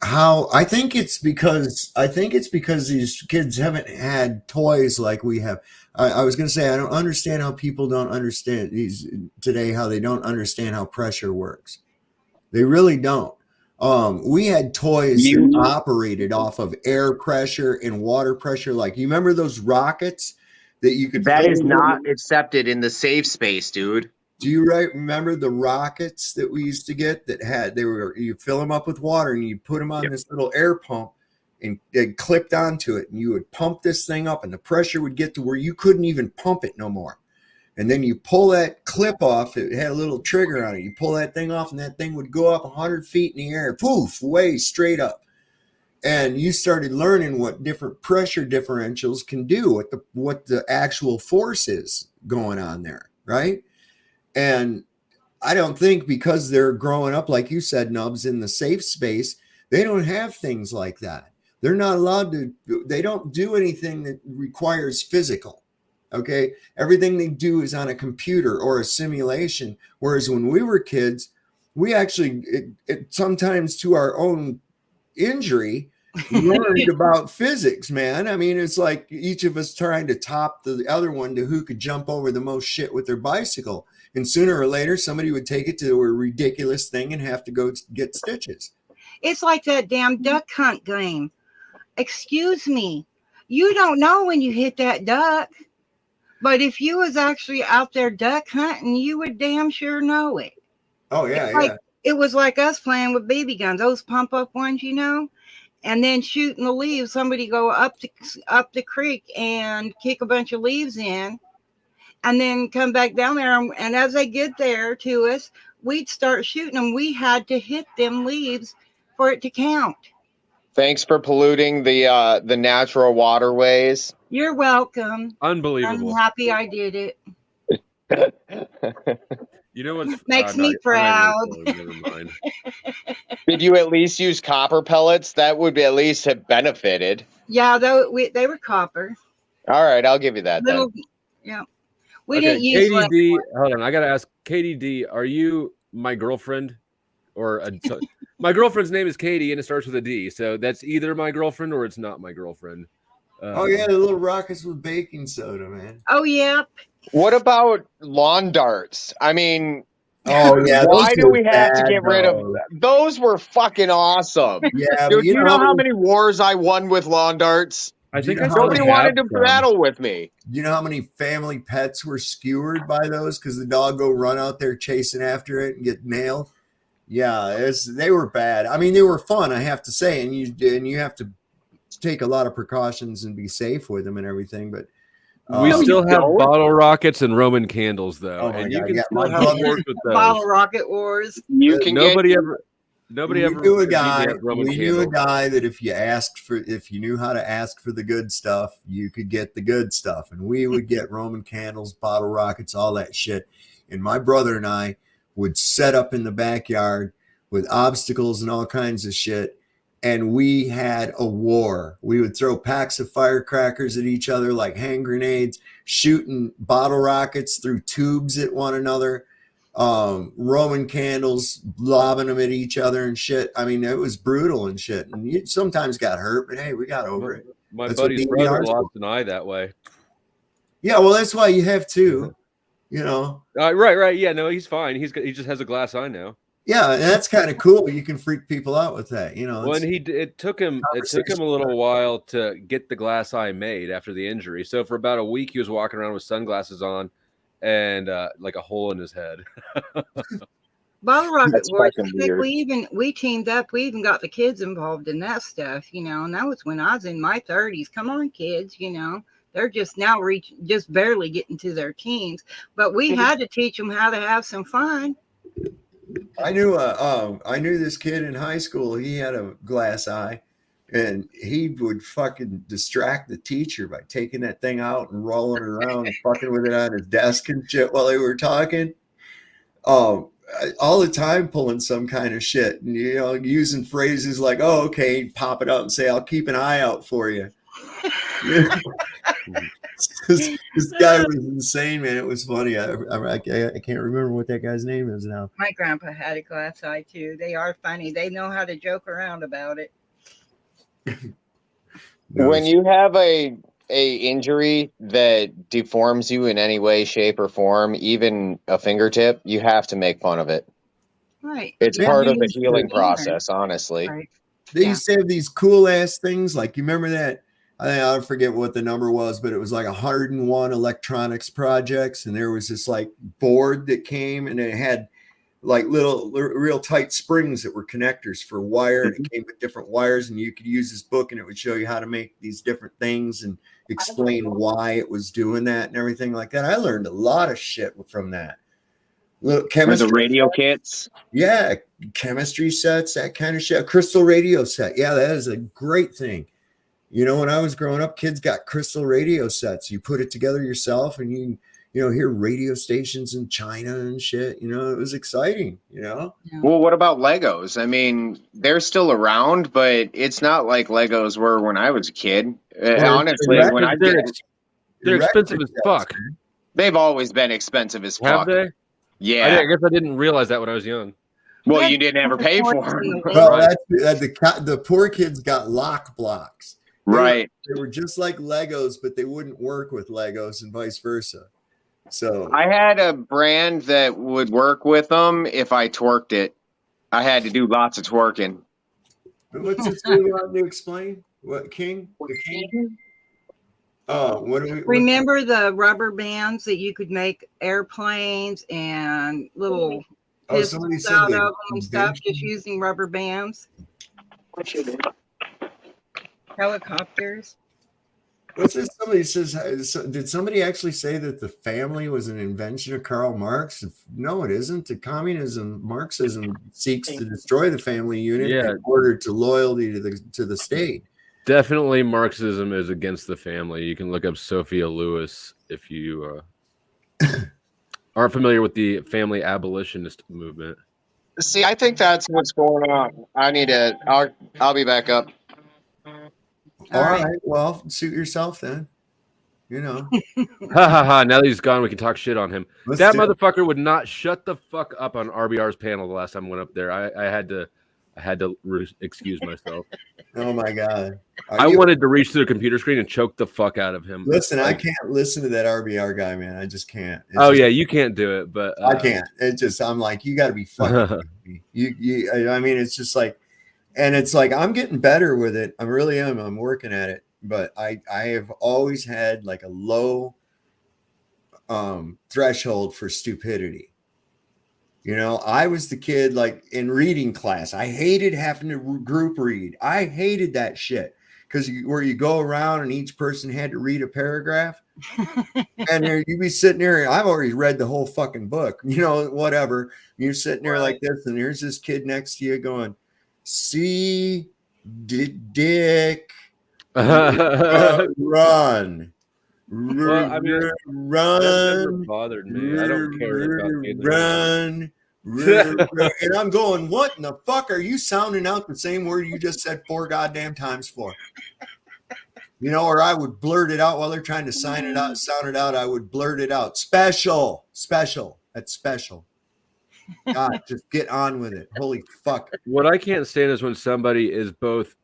how. I think it's because these kids haven't had toys like we have. I was going to say, I don't understand how people don't understand these today, how they don't understand how pressure works. They really don't. We had toys that operated off of air pressure and water pressure. Like, you remember those rockets that you could? That is not accepted in the safe space, dude. Do you remember the rockets that we used to get you fill them up with water and you put them on this little air pump and they clipped onto it, and you would pump this thing up and the pressure would get to where you couldn't even pump it no more. And then you pull that clip off. It had a little trigger on it. You pull that thing off, and that thing would go up 100 feet in the air, poof, way straight up. And you started learning what different pressure differentials can do, what the actual force is going on there, right? And I don't think, because they're growing up, like you said, Nubs, in the safe space, they don't have things like that. They're not allowed to. They don't do anything that requires physical. Okay, everything they do is on a computer or a simulation. Whereas when we were kids, we actually, sometimes to our own injury, learned about physics, man. I mean, it's like each of us trying to top the other one to who could jump over the most shit with their bicycle. And sooner or later, somebody would take it to a ridiculous thing and have to go get stitches. It's like that damn duck hunt game. Excuse me. You don't know when you hit that duck. But if you was actually out there duck hunting, you would damn sure know it. Oh, yeah, yeah. It was like us playing with BB guns, those pump up ones, you know, and then shooting the leaves. Somebody go up the creek and kick a bunch of leaves in, and then come back down there. And as they get there to us, we'd start shooting them. We had to hit them leaves for it to count. Thanks for polluting the natural waterways. You're welcome. Unbelievable. I'm happy I did it. You know what makes me proud. Never mind. Did you at least use copper pellets? That would at least have benefited. Yeah, they were copper. All right, I'll give you that. Little, then. Yeah. We didn't use KDD. Hold on, I gotta ask KDD. Are you my girlfriend, or my girlfriend's name is Katie and it starts with a D, so that's either my girlfriend or it's not my girlfriend. Oh yeah, the little rockets with baking soda, man. Oh yeah. What about lawn darts? I mean, oh yeah, why do we have to get rid of them? Those? Were fucking awesome. Yeah, dude, you know how many wars I won with lawn darts? I think nobody wanted to battle with me. You know how many family pets were skewered by those because the dog go run out there chasing after it and get nailed? Yeah, they were bad. I mean, they were fun, I have to say, and you have to take a lot of precautions and be safe with them and everything. But we still have bottle rockets and Roman candles, though, oh and God, you can still have wars with those. Bottle rocket wars. You can nobody ever. We knew a guy that if you knew how to ask for the good stuff, you could get the good stuff. And we would get Roman candles, bottle rockets, all that shit. And my brother and I would set up in the backyard with obstacles and all kinds of shit. And we had a war. We would throw packs of firecrackers at each other like hand grenades, shooting bottle rockets through tubes at one another. Roman candles, lobbing them at each other and shit. I mean, it was brutal and shit. And you sometimes got hurt, but hey, we got over it. My buddy's brother lost an eye that way. Yeah, well, that's why you have to, you know. Right. Yeah, no, he's fine. He just has a glass eye now. Yeah, and that's kind of cool. You can freak people out with that, you know. When it took him a little while to get the glass eye made after the injury. So for about a week, he was walking around with sunglasses on and like a hole in his head. Bottle rocket wars. We teamed up. We even got the kids involved in that stuff, you know. And that was when I was in my 30s. Come on, kids, you know. They're just now just barely getting to their teens, but we had to teach them how to have some fun. I knew this kid in high school. He had a glass eye, and he would fucking distract the teacher by taking that thing out and rolling it around and fucking with it on his desk and shit while they were talking. All the time pulling some kind of shit and, you know, using phrases like, "Oh, okay," pop it out and say, "I'll keep an eye out for you." This guy was insane, man. It was funny. I can't remember what that guy's name is now. My grandpa had a glass eye too. They are funny. They know how to joke around about it. When you have a injury that deforms you in any way, shape, or form, even a fingertip, you have to make fun of it. Right. It's part of the healing process, honestly. Right. They used to have these cool ass things. Like, you remember that? I forget what the number was, but it was like 101 electronics projects. And there was this like board that came and it had like little real tight springs that were connectors for wire. And it came with different wires, and you could use this book and it would show you how to make these different things and explain why it was doing that and everything like that. I learned a lot of shit from that. Little chemistry, the radio kits. Yeah. Chemistry sets, that kind of shit. A crystal radio set. Yeah. That is a great thing. You know, when I was growing up, kids got crystal radio sets. You put it together yourself and you hear radio stations in China and shit. You know, it was exciting, you know? Well, what about Legos? I mean, they're still around, but it's not like Legos were when I was a kid. Honestly, when I did it, they're expensive as fuck. They've always been expensive as fuck. Have they? Yeah. I guess I didn't realize that when I was young. Well, you didn't ever pay for them. Well, the poor kids got lock blocks. Right. They were just like Legos, but they wouldn't work with Legos and vice versa. So I had a brand that would work with them if I twerked it. I had to do lots of twerking. what's this you want to explain? What King? The King? Oh, what do we Remember the rubber bands that you could make airplanes and little somebody pistols said out the of them and stuff invention. just using rubber bands? Helicopters. What's this? Somebody says, did somebody actually say that the family was an invention of Karl Marx? No, it isn't. The Marxism seeks to destroy the family unit in order to loyalty to the state. Definitely Marxism is against the family. You can look up Sophia Lewis if you aren't familiar with the family abolitionist movement. See, I think that's what's going on. I'll be back up. All right. Well, suit yourself then. You know. Ha ha ha. Now that he's gone, we can talk shit on him. That motherfucker would not shut the fuck up on RBR's panel the last time I went up there. I had to excuse myself. Oh my God. I wanted to reach to the computer screen and choke the fuck out of him. Listen, I can't listen to that RBR guy, man. I just can't. Yeah, you can't do it, but I can't. I'm like, you got to be fucking me. I mean, it's just like, and it's like, I'm getting better with it. I really am. I'm working at it. But I have always had like a low threshold for stupidity. You know, I was the kid like in reading class. I hated having to group read. I hated that shit because where you go around and each person had to read a paragraph. And there you'd be sitting there. And I've already read the whole fucking book, you know, whatever. You're sitting there like this, and there's this kid next to you going, "See, dick, run." Well, I mean, run. That never bothered me. I don't care about run. And I'm going, what in the fuck are you sounding out the same word you just said 4 goddamn times for? You know, or I would blurt it out while they're trying to sound it out. I would blurt it out. Special. That's special. God, just get on with it. Holy fuck. What I can't stand is when somebody is both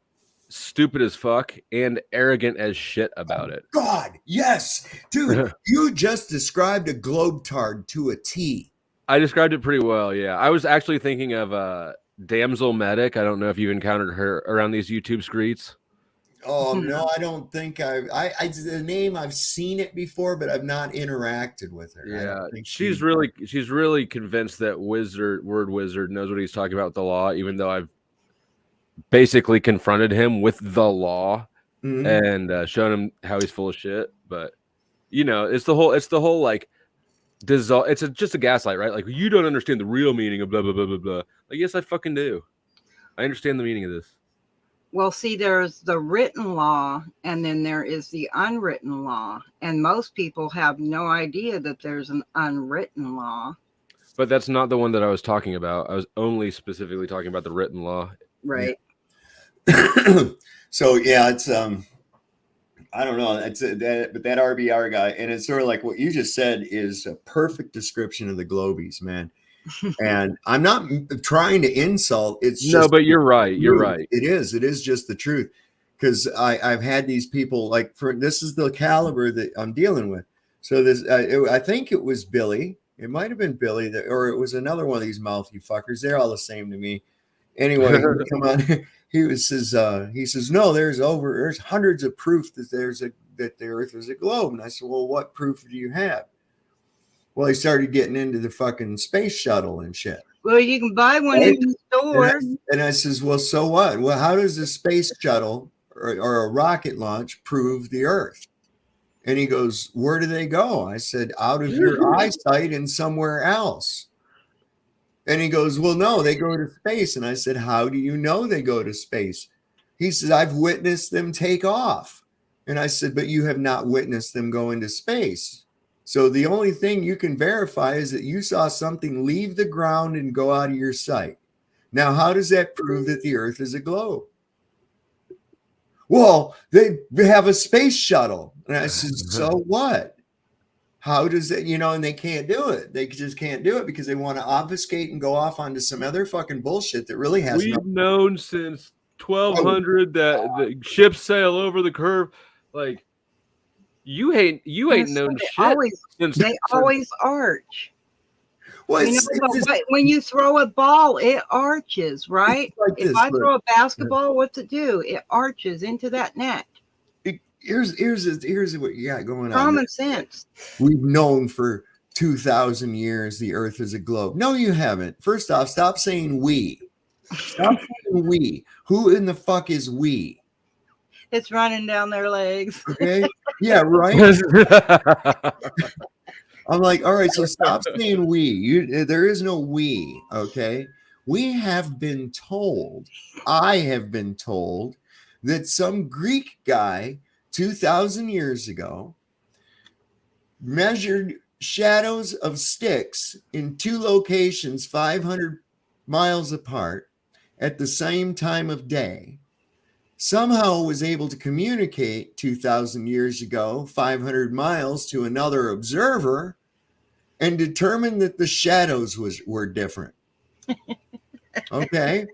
stupid as fuck and arrogant as shit about it. God, yes. Dude, you just described a globetard to a T. I described it pretty well, yeah. I was actually thinking of Damsel Medic. I don't know if you've encountered her around these YouTube streets. Oh, no, I don't think the name, I've seen it before, but I've not interacted with her. Yeah, she's really convinced that word wizard knows what he's talking about with the law, even though I've basically confronted him with the law and shown him how he's full of shit. But you know, it's the whole like dissolve. It's just a gaslight, right? Like, you don't understand the real meaning of blah blah blah blah blah. Like, yes, I fucking do. I understand the meaning of this. Well, see, there's the written law, and then there is the unwritten law, and most people have no idea that there's an unwritten law. But that's not the one that I was talking about. I was only specifically talking about the written law. Right. Yeah. So yeah, it's I don't know. But that RBR guy, and it's sort of like what you just said is a perfect description of the globies, man. And I'm not trying to insult. It's just, no, but you're right. You're right. It is just the truth. Because I've had these people like this is the caliber that I'm dealing with. So this, I think it was Billy. It might have been Billy, or it was another one of these mouthy fuckers. They're all the same to me. Anyway, come on. He says, no, there's hundreds of proof that that the Earth is a globe. And I said, well, what proof do you have? Well, he started getting into the fucking space shuttle and shit. Well, you can buy one in the store. And I says, well, so what? Well, how does a space shuttle or a rocket launch prove the Earth? And he goes, where do they go? I said, out of your eyesight and somewhere else. And he goes, well, no, they go to space. And I said, how do you know they go to space? He says, I've witnessed them take off. And I said, but you have not witnessed them go into space. So the only thing you can verify is that you saw something leave the ground and go out of your sight. Now, how does that prove that the Earth is a globe? Well, they have a space shuttle. And I said, so what? How does it, and they can't do it. They just can't do it because they want to obfuscate and go off onto some other fucking bullshit that really has We've known since 1200 that the ships sail over the curve. Like, You ain't known shit since they always arch. Well, You know, when you throw a ball, it arches, right? like if this, I throw a basketball, what's it do? It arches into that net. Here's what you got going on. Common sense. We've known for 2,000 years the Earth is a globe. No, you haven't. First off, stop saying we. Stop saying we. Who in the fuck is we? It's running down their legs. Okay. Yeah, right. I'm like, all right, so stop saying we. There is no we. Okay. We have been told, I have been told, that some Greek guy 2,000 years ago measured shadows of sticks in two locations 500 miles apart at the same time of day. Somehow was able to communicate 2,000 years ago, 500 miles to another observer, and determine that the shadows were different. Okay.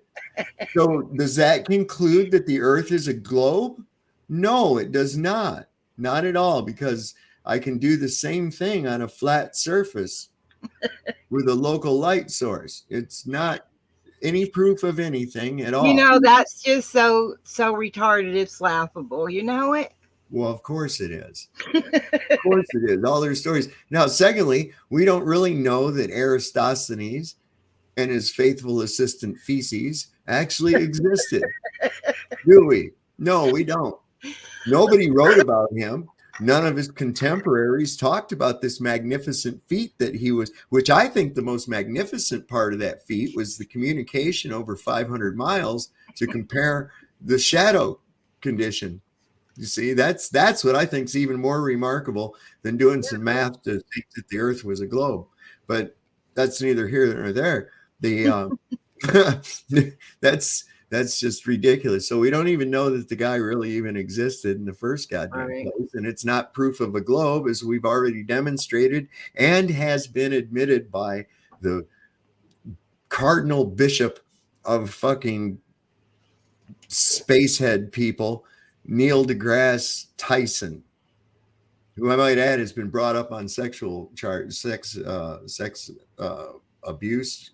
So does that conclude that the Earth is a globe? No, it does not. Not at all, because I can do the same thing on a flat surface with a local light source. It's not any proof of anything at all. You know, that's just so retarded, it's laughable. You know it? Well, of course it is. Of course it is. All their stories. Now, secondly, we don't really know that Eratosthenes and his faithful assistant Feces actually existed. Do we? No, we don't. Nobody wrote about him. None of his contemporaries talked about this magnificent feat that he was, which I think the most magnificent part of that feat was the communication over 500 miles to compare the shadow condition. You see, that's what I think is even more remarkable than doing some math to think that the Earth was a globe. But that's neither here nor there. The that's just ridiculous. So we don't even know that the guy really even existed in the first goddamn place, and it's not proof of a globe, as we've already demonstrated, and has been admitted by the cardinal bishop of fucking spacehead people, Neil deGrasse Tyson, who I might add has been brought up on sexual charges, sex abuse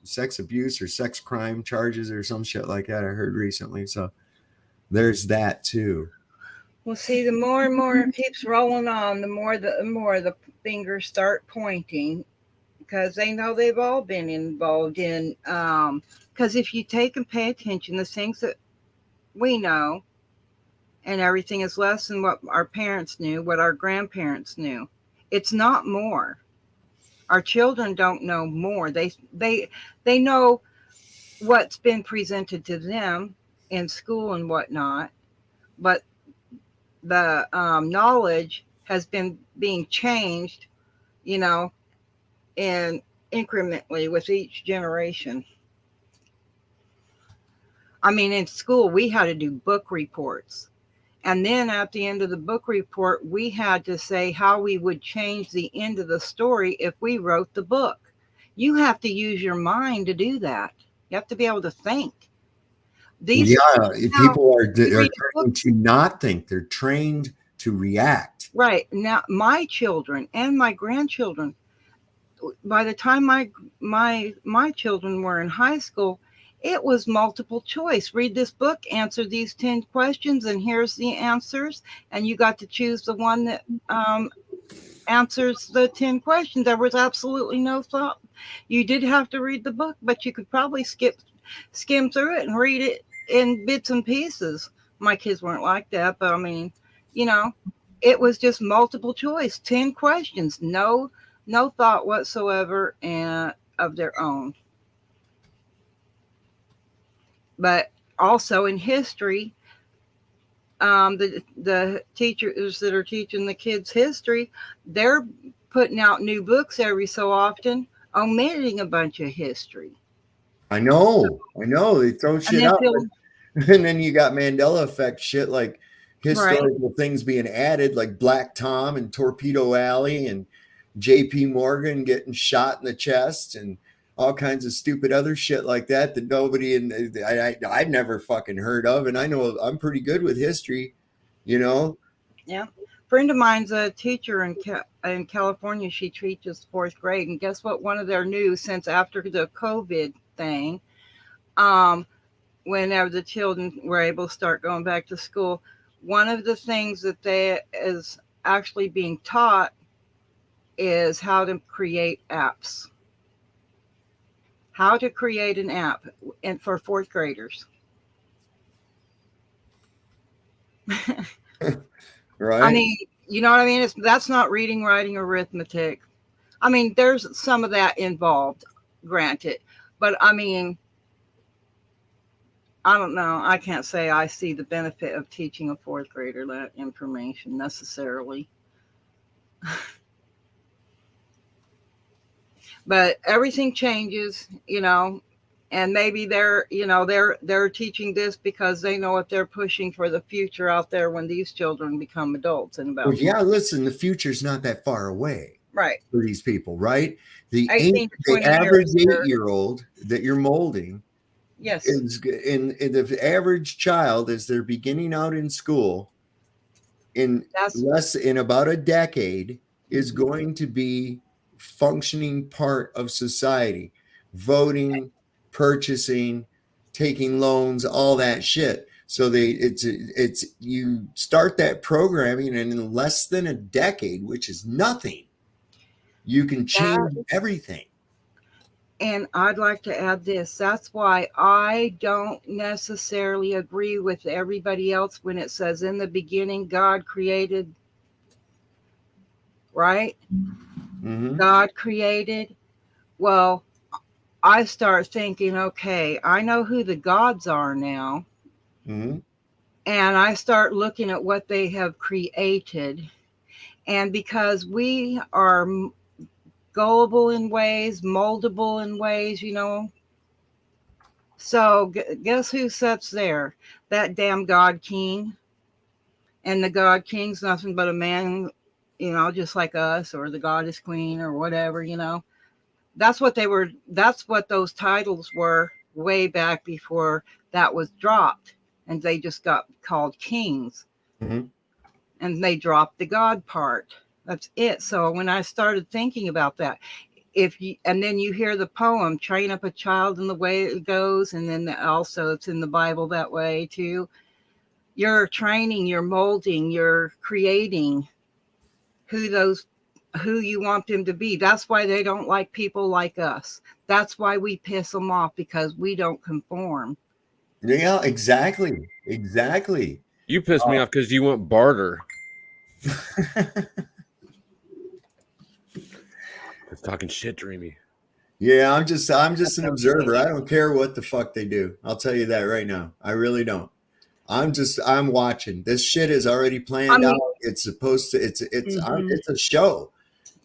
or sex crime charges or some shit like that I heard recently. So there's that too. Well, see, the more and more it keeps rolling on, the more the fingers start pointing, because they know they've all been involved in. Because if you take and pay attention, the things that we know, and everything is less than what our parents knew, what our grandparents knew. It's not more. Our children don't know more. They know what's been presented to them in school and whatnot, but the knowledge has been being changed, you know, and incrementally with each generation. I mean, in school, we had to do book reports. And then at the end of the book report, we had to say how we would change the end of the story if we wrote the book. You have to use your mind to do that. You have to be able to think. People are trained to not think. They're trained to react. Right. Now, my children and my grandchildren, by the time my children were in high school, it was multiple choice. Read this book, answer these 10 questions, and here's the answers. And you got to choose the one that answers the 10 questions. There was absolutely no thought. You did have to read the book, but you could probably skim through it and read it in bits and pieces. My kids weren't like that, but I mean, you know, it was just multiple choice, 10 questions, no thought whatsoever and of their own. But also in history, the teachers that are teaching the kids history, they're putting out new books every so often, omitting a bunch of history. I know. They throw shit out. And then you got Mandela effect shit, like historical things being added, like Black Tom and Torpedo Alley and JP Morgan getting shot in the chest and all kinds of stupid other shit like that nobody I'd never fucking heard of. And I know I'm pretty good with history, you know? Yeah. friend of mine's a teacher in California. She teaches 4th grade, and guess what? One of their new, since after the COVID thing, whenever the children were able to start going back to school, one of the things that they is actually being taught is how to create apps. How to create an app and for 4th graders. Right. I mean, you know what I mean? That's not reading, writing, arithmetic. I mean, there's some of that involved, granted. But I mean, I don't know. I can't say I see the benefit of teaching a 4th grader that information necessarily. But everything changes, you know, and maybe they're teaching this because they know what they're pushing for the future out there when these children become adults in about. Well, yeah, listen, the future's not that far away. Right. For these people, right? The 18 to 20 average years, 8-year-old that you're molding, yes, is in the average child as they're beginning out in school in about a decade is going to be functioning part of society, voting, purchasing, taking loans, all that shit. So it's you start that programming, and in less than a decade, which is nothing, you can change everything. And I'd like to add this. That's why I don't necessarily agree with everybody else when it says in the beginning God created, right? Mm-hmm. God created. Well, I start thinking, okay, I know who the gods are now. Mm-hmm. And I start looking at what they have created. And because we are gullible in ways, moldable in ways, you know. So guess who sits there? That damn God King. And the God King's nothing but a man, you know, just like us, or the Goddess Queen, or whatever, you know. That's what they were. That's what those titles were way back before that was dropped. And they just got called kings. Mm-hmm. And they dropped the God part. That's it. So when I started thinking about that, and then you hear the poem, train up a child in the way it goes, and then also it's in the Bible that way too. You're training, you're molding, you're creating who you want them to be. That's why they don't like people like us. That's why we piss them off, because we don't conform. Yeah, exactly. You pissed me off because you want barter. It's talking shit, Dreamy. Yeah, I'm just an observer. I don't care what the fuck they do. I'll tell you that right now. I really don't. I'm watching. This shit is already planned out. It's supposed to. It's a show,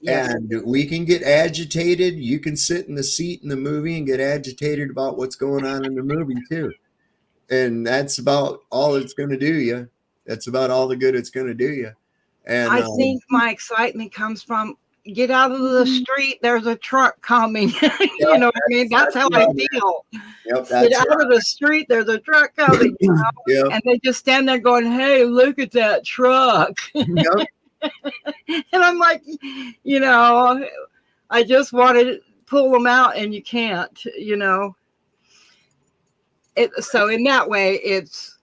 yes. And we can get agitated. You can sit in the seat in the movie and get agitated about what's going on in the movie too. And that's about all it's going to do you. That's about all the good it's going to do you. And I think my excitement comes from get out of the street. There's a truck coming. You know what I mean? That's how I feel. Yep, get out of the street. There's a truck coming. You know? Yep. And they just stand there going, "Hey, look at that truck." Yep. And I'm like, you know, I just want to pull them out, and you can't. You know. So in that way, it's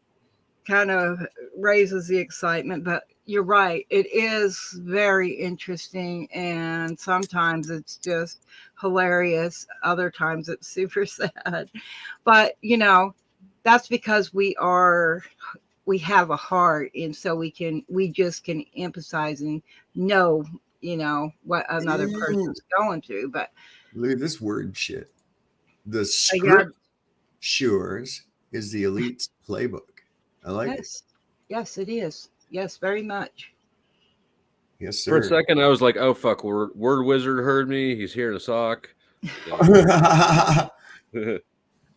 kind of raises the excitement, but you're right. It is very interesting, and sometimes it's just hilarious. Other times it's super sad. But, you know, that's because we have a heart, and so we just can empathize and know, you know, what another person's going through. But look at this word shit. The script is the elite's playbook. I like it. Yes, it is. Yes, very much. Yes, sir. For a second, I was like, "Oh fuck, word wizard heard me. He's here in a sock."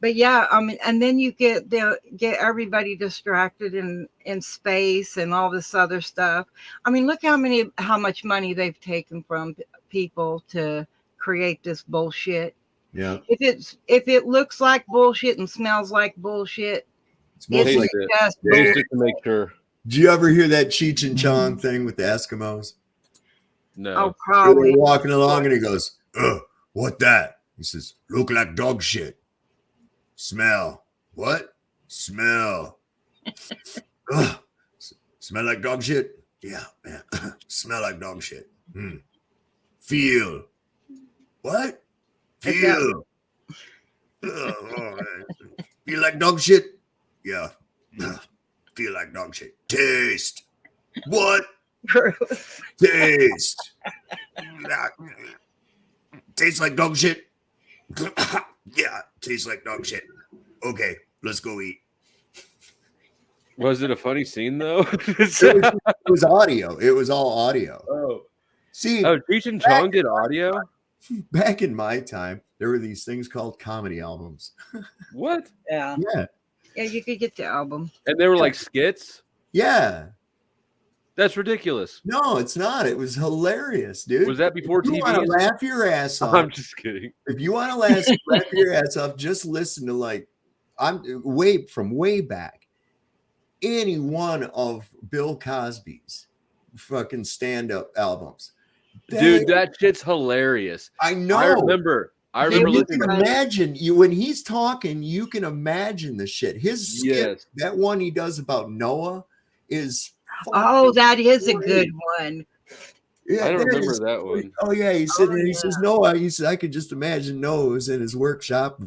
But yeah, I mean, and then you get everybody distracted in space and all this other stuff. I mean, look how much money they've taken from people to create this bullshit. Yeah. If it looks like bullshit and smells like bullshit, it's just to make sure. Did you ever hear that Cheech and Chong thing with the Eskimos? No. Oh, They probably. were walking along and he goes, what that? He says, look like dog shit. Smell. What? Smell. Ugh. Smell like dog shit? Yeah, man. Smell like dog shit. Feel. What? Feel. Feel like dog shit? Yeah. Feel like dog shit. Taste. What? Taste. Tastes like dog shit? Yeah, tastes like dog shit. Okay, let's go eat. Was it a funny scene though? It was audio. It was all audio. Oh. See, Cheech and Chong did audio? back in my time, there were these things called comedy albums. What? Yeah. Yeah. Yeah, you could get the album. And they were like skits? Yeah. That's ridiculous. No, it's not. It was hilarious, dude. Was that before If you TV? want to laugh your ass off. I'm just kidding. If you want to laugh your ass off, just listen to I'm way back. Any one of Bill Cosby's fucking stand-up albums. Dude, that shit's hilarious. I know. I remember You listening can to imagine when he's talking, you can imagine the shit. His skit, that one he does about Noah is that is a good one. Yeah, I don't remember that one. Oh yeah, he's sitting there. He says Noah. He says I could just imagine Noah was in his workshop,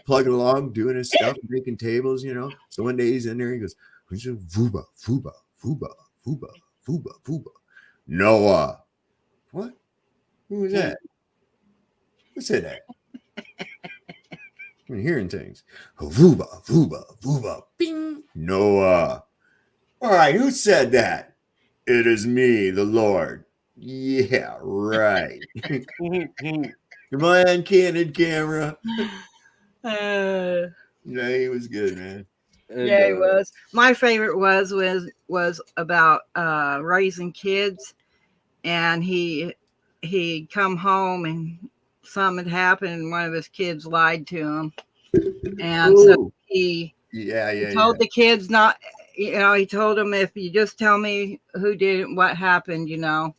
plugging along, doing his stuff, making tables. So one day he's in there. He goes, "Vuba, vuba, vuba, vuba, vuba, vuba." Noah, what? Who was that? Who said that? I'm hearing things. Vuba, vuba, vuba, bing. Noah. All right, who said that? It is me, the Lord. Yeah, right. Come on, candid camera. Yeah, He was good, man. And, he was. My favorite was about raising kids, and he come home and something had happened, and one of his kids lied to him, and so he told the kids not. He told them, if you just tell me who did it, what happened, about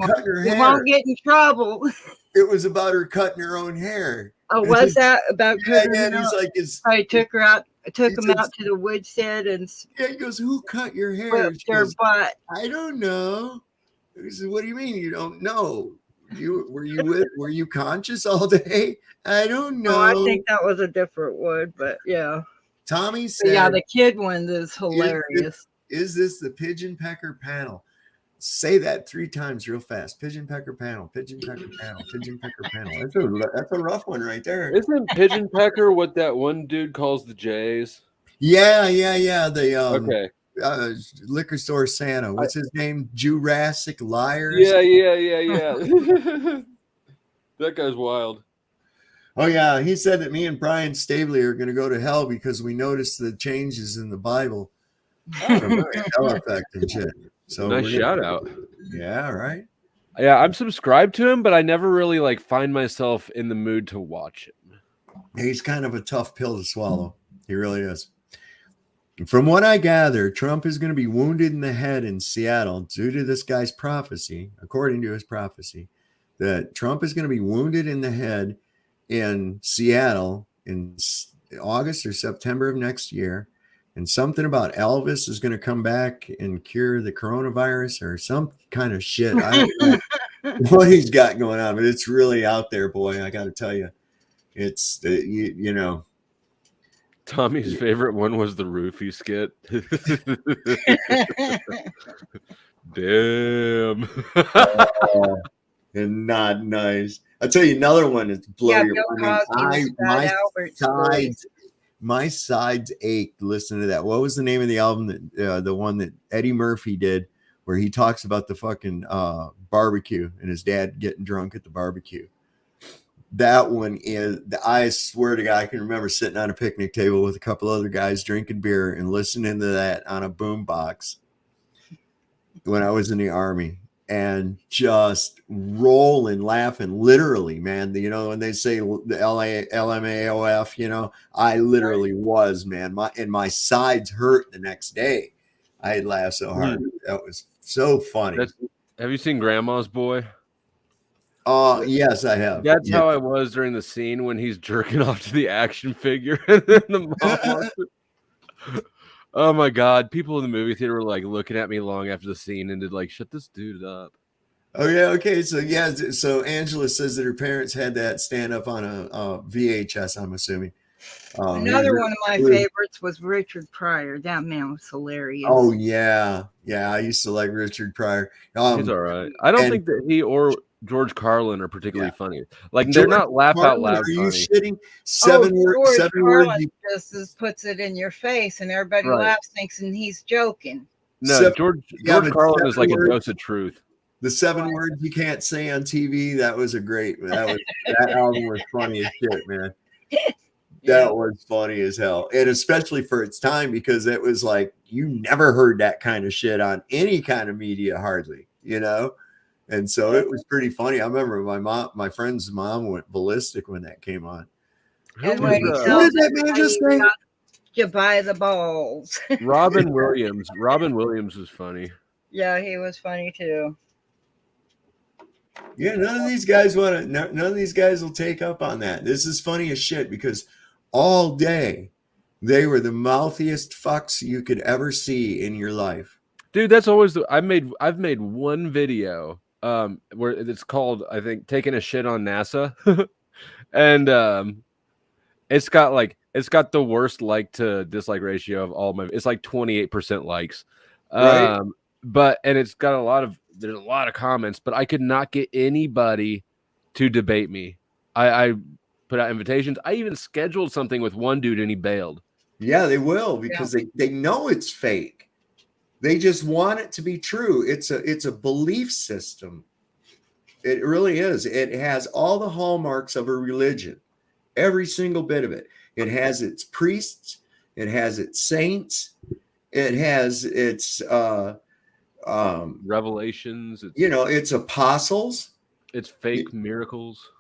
cutting her hair. You won't get in trouble. It was about her cutting her own hair. Oh, was that about cutting her hair? He's like, I took him out to the woodshed and he goes, "Who cut your hair?" whipped her butt. I don't know. He says, "What do you mean you don't know? Were you conscious all day? I don't know." No, I think that was a different one, but yeah. Tommy said, "Yeah, the kid one is hilarious." Is this the pigeon pecker panel? Say that 3 times real fast. Pigeon pecker panel. Pigeon pecker panel. Pigeon pecker panel. That's a rough one right there. Isn't pigeon pecker what that one dude calls the Jays? Yeah. The okay. Liquor store Santa. What's his name? Jurassic Liar. Yeah. That guy's wild. Oh yeah, he said that me and Brian Stabley are going to go to hell because we noticed the changes in the Bible. Hell effect and shit. So nice shout out. Yeah, right. Yeah, I'm subscribed to him, but I never really find myself in the mood to watch him. He's kind of a tough pill to swallow. He really is. From what I gather, Trump is going to be wounded in the head in Seattle due to this guy's prophecy, according to his prophecy, that Trump is going to be wounded in the head in Seattle in August or September of next year. And something about Elvis is going to come back and cure the coronavirus or some kind of shit. I don't know what he's got going on, but it's really out there, boy. I got to tell you, it's, Tommy's favorite one was the roofie skit. Damn. And not nice. I'll tell you another one that's blow your mind. My sides ached listening to that. What was the name of the album that the one that Eddie Murphy did where he talks about the fucking barbecue and his dad getting drunk at the barbecue? That one is, I swear to God, I can remember sitting on a picnic table with a couple other guys drinking beer and listening to that on a boombox when I was in the Army. And just rolling, laughing, literally, man. When they say the LMAOF, I literally was, man. My sides hurt the next day I laughed so hard. That was so funny. Have you seen Grandma's Boy? Yes, I have. That's yeah. how I was during the scene when he's jerking off to the action figure, and then the mom walks in. Oh my god! People in the movie theater were like looking at me long after the scene and did like, "Shut this dude up." Oh yeah, okay. So yeah, so Angela says that her parents had that stand up on a VHS. I'm assuming. Another one of my favorites was Richard Pryor. That man was hilarious. Oh yeah, I used to like Richard Pryor. He's all right. I don't think that he or George Carlin are particularly funny. Like they're not laugh out loud. Are you funny. shitting? Seven words. Just puts it in your face, and everybody laughs, thinks, and he's joking. No, George Carlin is like a dose of truth. The 7 words you can't say on TV. That was that album was funny as shit, man. That was funny as hell, and especially for its time, because it was like you never heard that kind of shit on any kind of media, hardly, and so it was pretty funny. I remember my friend's mom went ballistic when that came on. What did that man just say? You buy the balls. Robin Williams. Robin Williams was funny. Yeah, he was funny too. Yeah, none of these guys will take up on that. This is funny as shit because all day they were the mouthiest fucks you could ever see in your life. Dude, that's always I've made one video where it's called, I think, Taking a Shit on NASA. And it's got the worst like to dislike ratio of all my, it's like 28% likes. Right. And it's got there's a lot of comments, but I could not get anybody to debate me. I put out invitations. I even scheduled something with one dude and he bailed. Yeah, they will, because they know it's fake. They just want it to be true. It's a belief system. It really is. It has all the hallmarks of a religion. Every single bit of it. It has its priests. It has its saints. It has its revelations. It's apostles. It's fake miracles.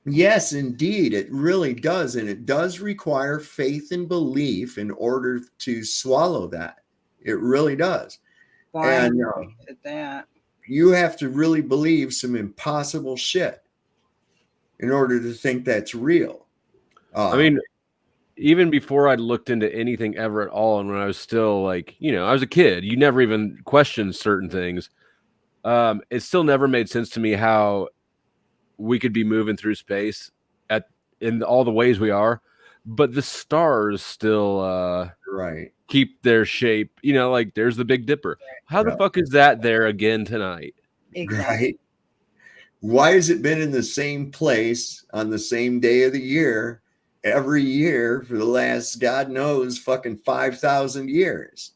Yes, indeed. It really does. And it does require faith and belief in order to swallow that. It really does. And you have to really believe some impossible shit in order to think that's real. I mean, even before I'd looked into anything ever at all, and when I was still like, I was a kid, you never even questioned certain things. It still never made sense to me how we could be moving through space in all the ways we are, but the stars still keep their shape. Like there's the Big Dipper. How the fuck is that there again tonight? Exactly. Right. Why has it been in the same place on the same day of the year every year for the last, God knows, fucking 5,000 years?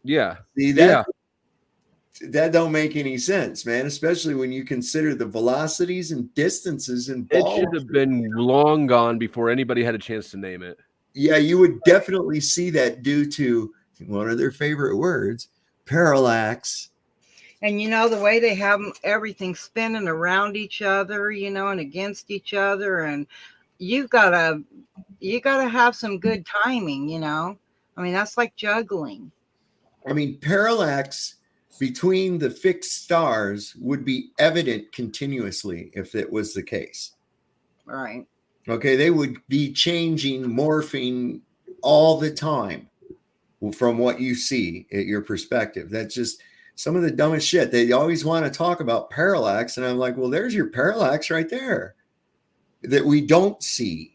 Yeah. See, that don't make any sense, man, especially when you consider the velocities and distances involved. It should have been long gone before anybody had a chance to name it. Yeah, you would definitely see that due to one of their favorite words, parallax. And the way they have everything spinning around each other, and against each other, and you gotta have some good timing, I mean, that's like juggling. I mean, parallax between the fixed stars would be evident continuously if it was the case. Right. Okay, they would be changing, morphing all the time from what you see at your perspective. That's just some of the dumbest shit. They always want to talk about parallax, and I'm like, well, there's your parallax right there that we don't see.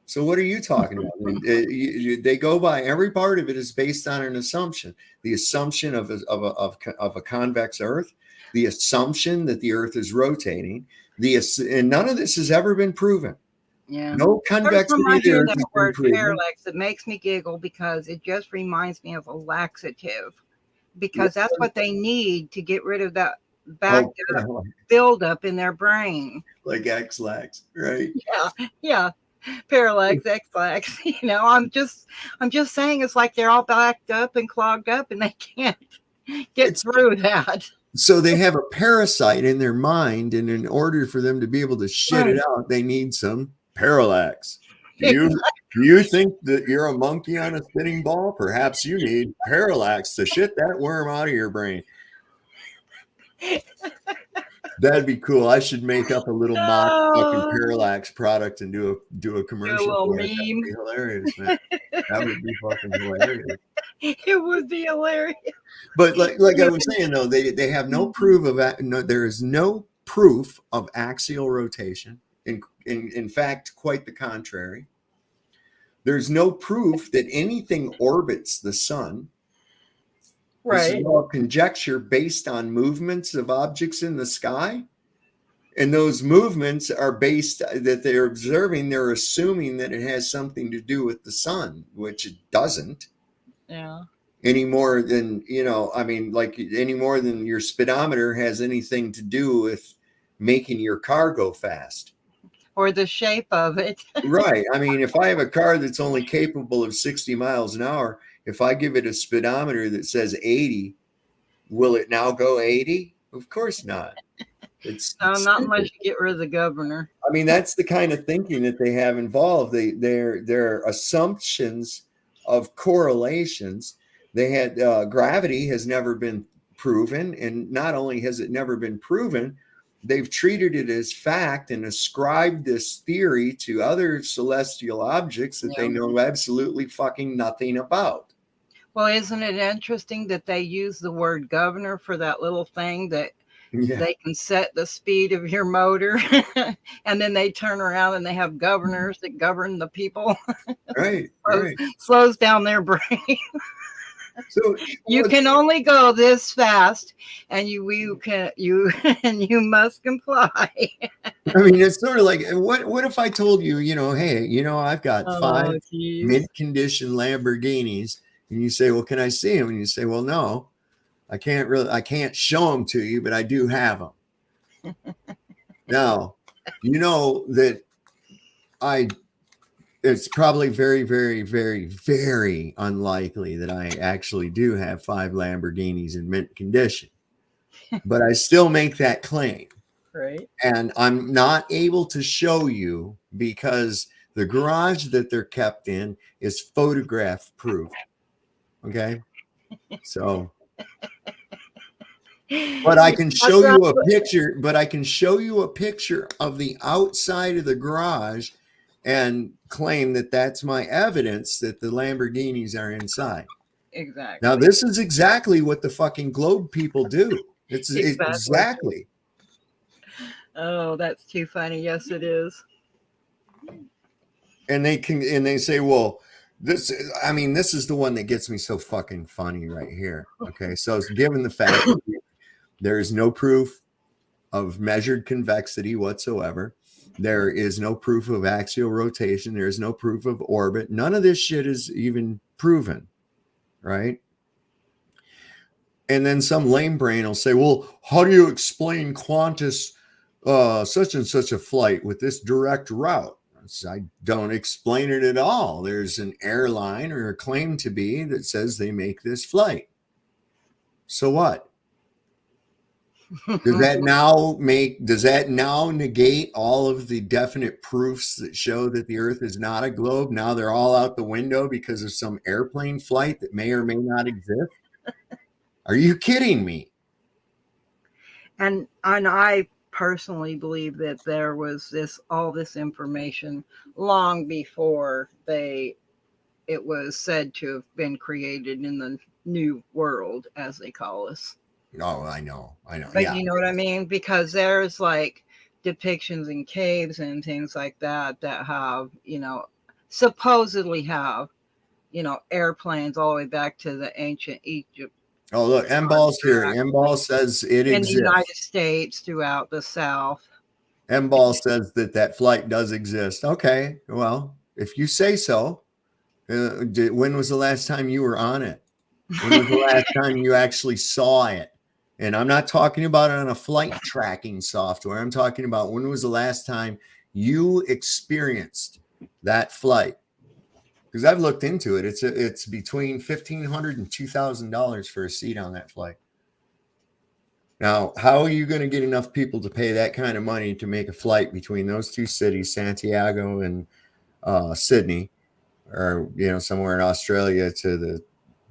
So what are you talking about? They go by every part of it is based on an assumption. The assumption of a convex Earth, the assumption that the Earth is rotating, and none of this has ever been proven. Yeah. No convexity of the Earth has been word proven. Parallax, it makes me giggle because it just reminds me of a laxative, because that's what they need to get rid of that backed up buildup in their brain. Like X-lax, right? Yeah. Parallax, X-lax. I'm just saying it's like they're all backed up and clogged up and they can't get through that. So they have a parasite in their mind, and in order for them to be able to shit it out, they need some parallax. you think that you're a monkey on a spinning ball? Perhaps you need parallax to shit that worm out of your brain. That'd be cool. I should make up a little mock fucking parallax product and do a commercial for it. That'd be hilarious, man. That would be fucking hilarious. It would be hilarious. But like I was saying though, they have no proof of there is no proof of axial rotation. In fact, quite the contrary. There's no proof that anything orbits the sun. This is all conjecture based on movements of objects in the sky. And those movements are based that they're observing. They're assuming that it has something to do with the sun, which it doesn't. Yeah. Any more than, like any more than your speedometer has anything to do with making your car go fast. Or the shape of it. Right. I mean, if I have a car that's only capable of 60 miles an hour, if I give it a speedometer that says 80, will it now go 80? Of course not. It's not unless you get rid of the governor. I mean, that's the kind of thinking that they have involved. Their assumptions of correlations. They had gravity has never been proven, and not only has it never been proven, they've treated it as fact and ascribed this theory to other celestial objects that they know absolutely fucking nothing about. Well, isn't it interesting that they use the word governor for that little thing that they can set the speed of your motor, and then they turn around and they have governors that govern the people. Right. Slows down their brain. So you can only go this fast, and you must comply. I mean, it's sort of like what if I told you, hey, I've got 5 mint-condition Lamborghinis, and you say, well, can I see them? And you say, well, no, I can't show them to you, but I do have them. Now, you know that it's probably very, very, very, very unlikely that I actually do have 5 Lamborghinis in mint condition, but I still make that claim. Right. And I'm not able to show you because the garage that they're kept in is photograph proof. Okay. So, but I can show you a picture, of the outside of the garage and claim that that's my evidence that the Lamborghinis are inside. Exactly. Now, this is exactly what the fucking globe people do. It's exactly. Oh, that's too funny. Yes, it is. And they say, well, this is the one that gets me so fucking funny right here. Okay. So given the fact that there is no proof of measured convexity whatsoever, there is no proof of axial rotation. There is no proof of orbit. None of this shit is even proven, right? And then some lame brain will say, well, how do you explain Qantas such and such a flight with this direct route? I don't explain it at all. There's an airline or a claim to be that says they make this flight. So what? Does that now negate all of the definite proofs that show that the Earth is not a globe? Now they're all out the window because of some airplane flight that may or may not exist. Are you kidding me? And I personally believe that there was all this information long before it was said to have been created in the new world, as they call us. Oh, I know. But yeah. You know what I mean? Because there's like depictions in caves and things like that have, supposedly have, airplanes all the way back to the ancient Egypt. Oh, look, M-Ball's here. M-Ball says it exists. In the United States, throughout the South. M-Ball says that flight does exist. Okay, well, if you say so, when was the last time you were on it? When was the last time you actually saw it? And I'm not talking about it on a flight tracking software. I'm talking about when was the last time you experienced that flight? Because I've looked into it. It's between $1,500 and $2,000 for a seat on that flight. Now, how are you going to get enough people to pay that kind of money to make a flight between those two cities, Santiago and Sydney, or somewhere in Australia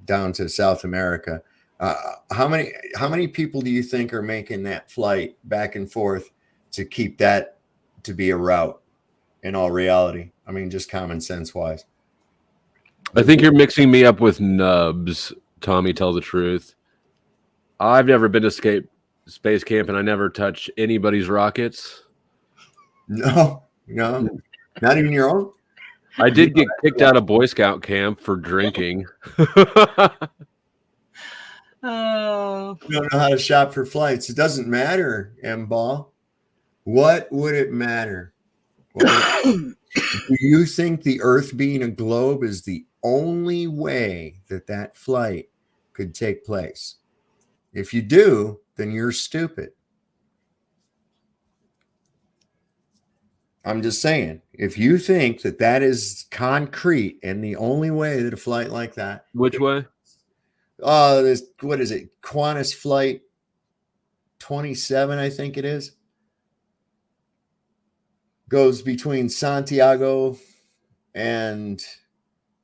down to South America. How many people do you think are making that flight back and forth to keep that to be a route? In all reality, I mean, just common sense wise. I think you're mixing me up with Nubs. Tommy, tell the truth. I've never been to space camp, and I never touch anybody's rockets. No, not even your own. I did get kicked out of Boy Scout camp for drinking. Oh. You don't know how to shop for flights. It doesn't matter, M-Ball. What would it matter? Do you think the Earth being a globe is the only way that flight could take place? If you do, then you're stupid. I'm just saying, if you think that is concrete and the only way that a flight like that. Which way? What is it? Qantas Flight 27, I think it is. Goes between Santiago and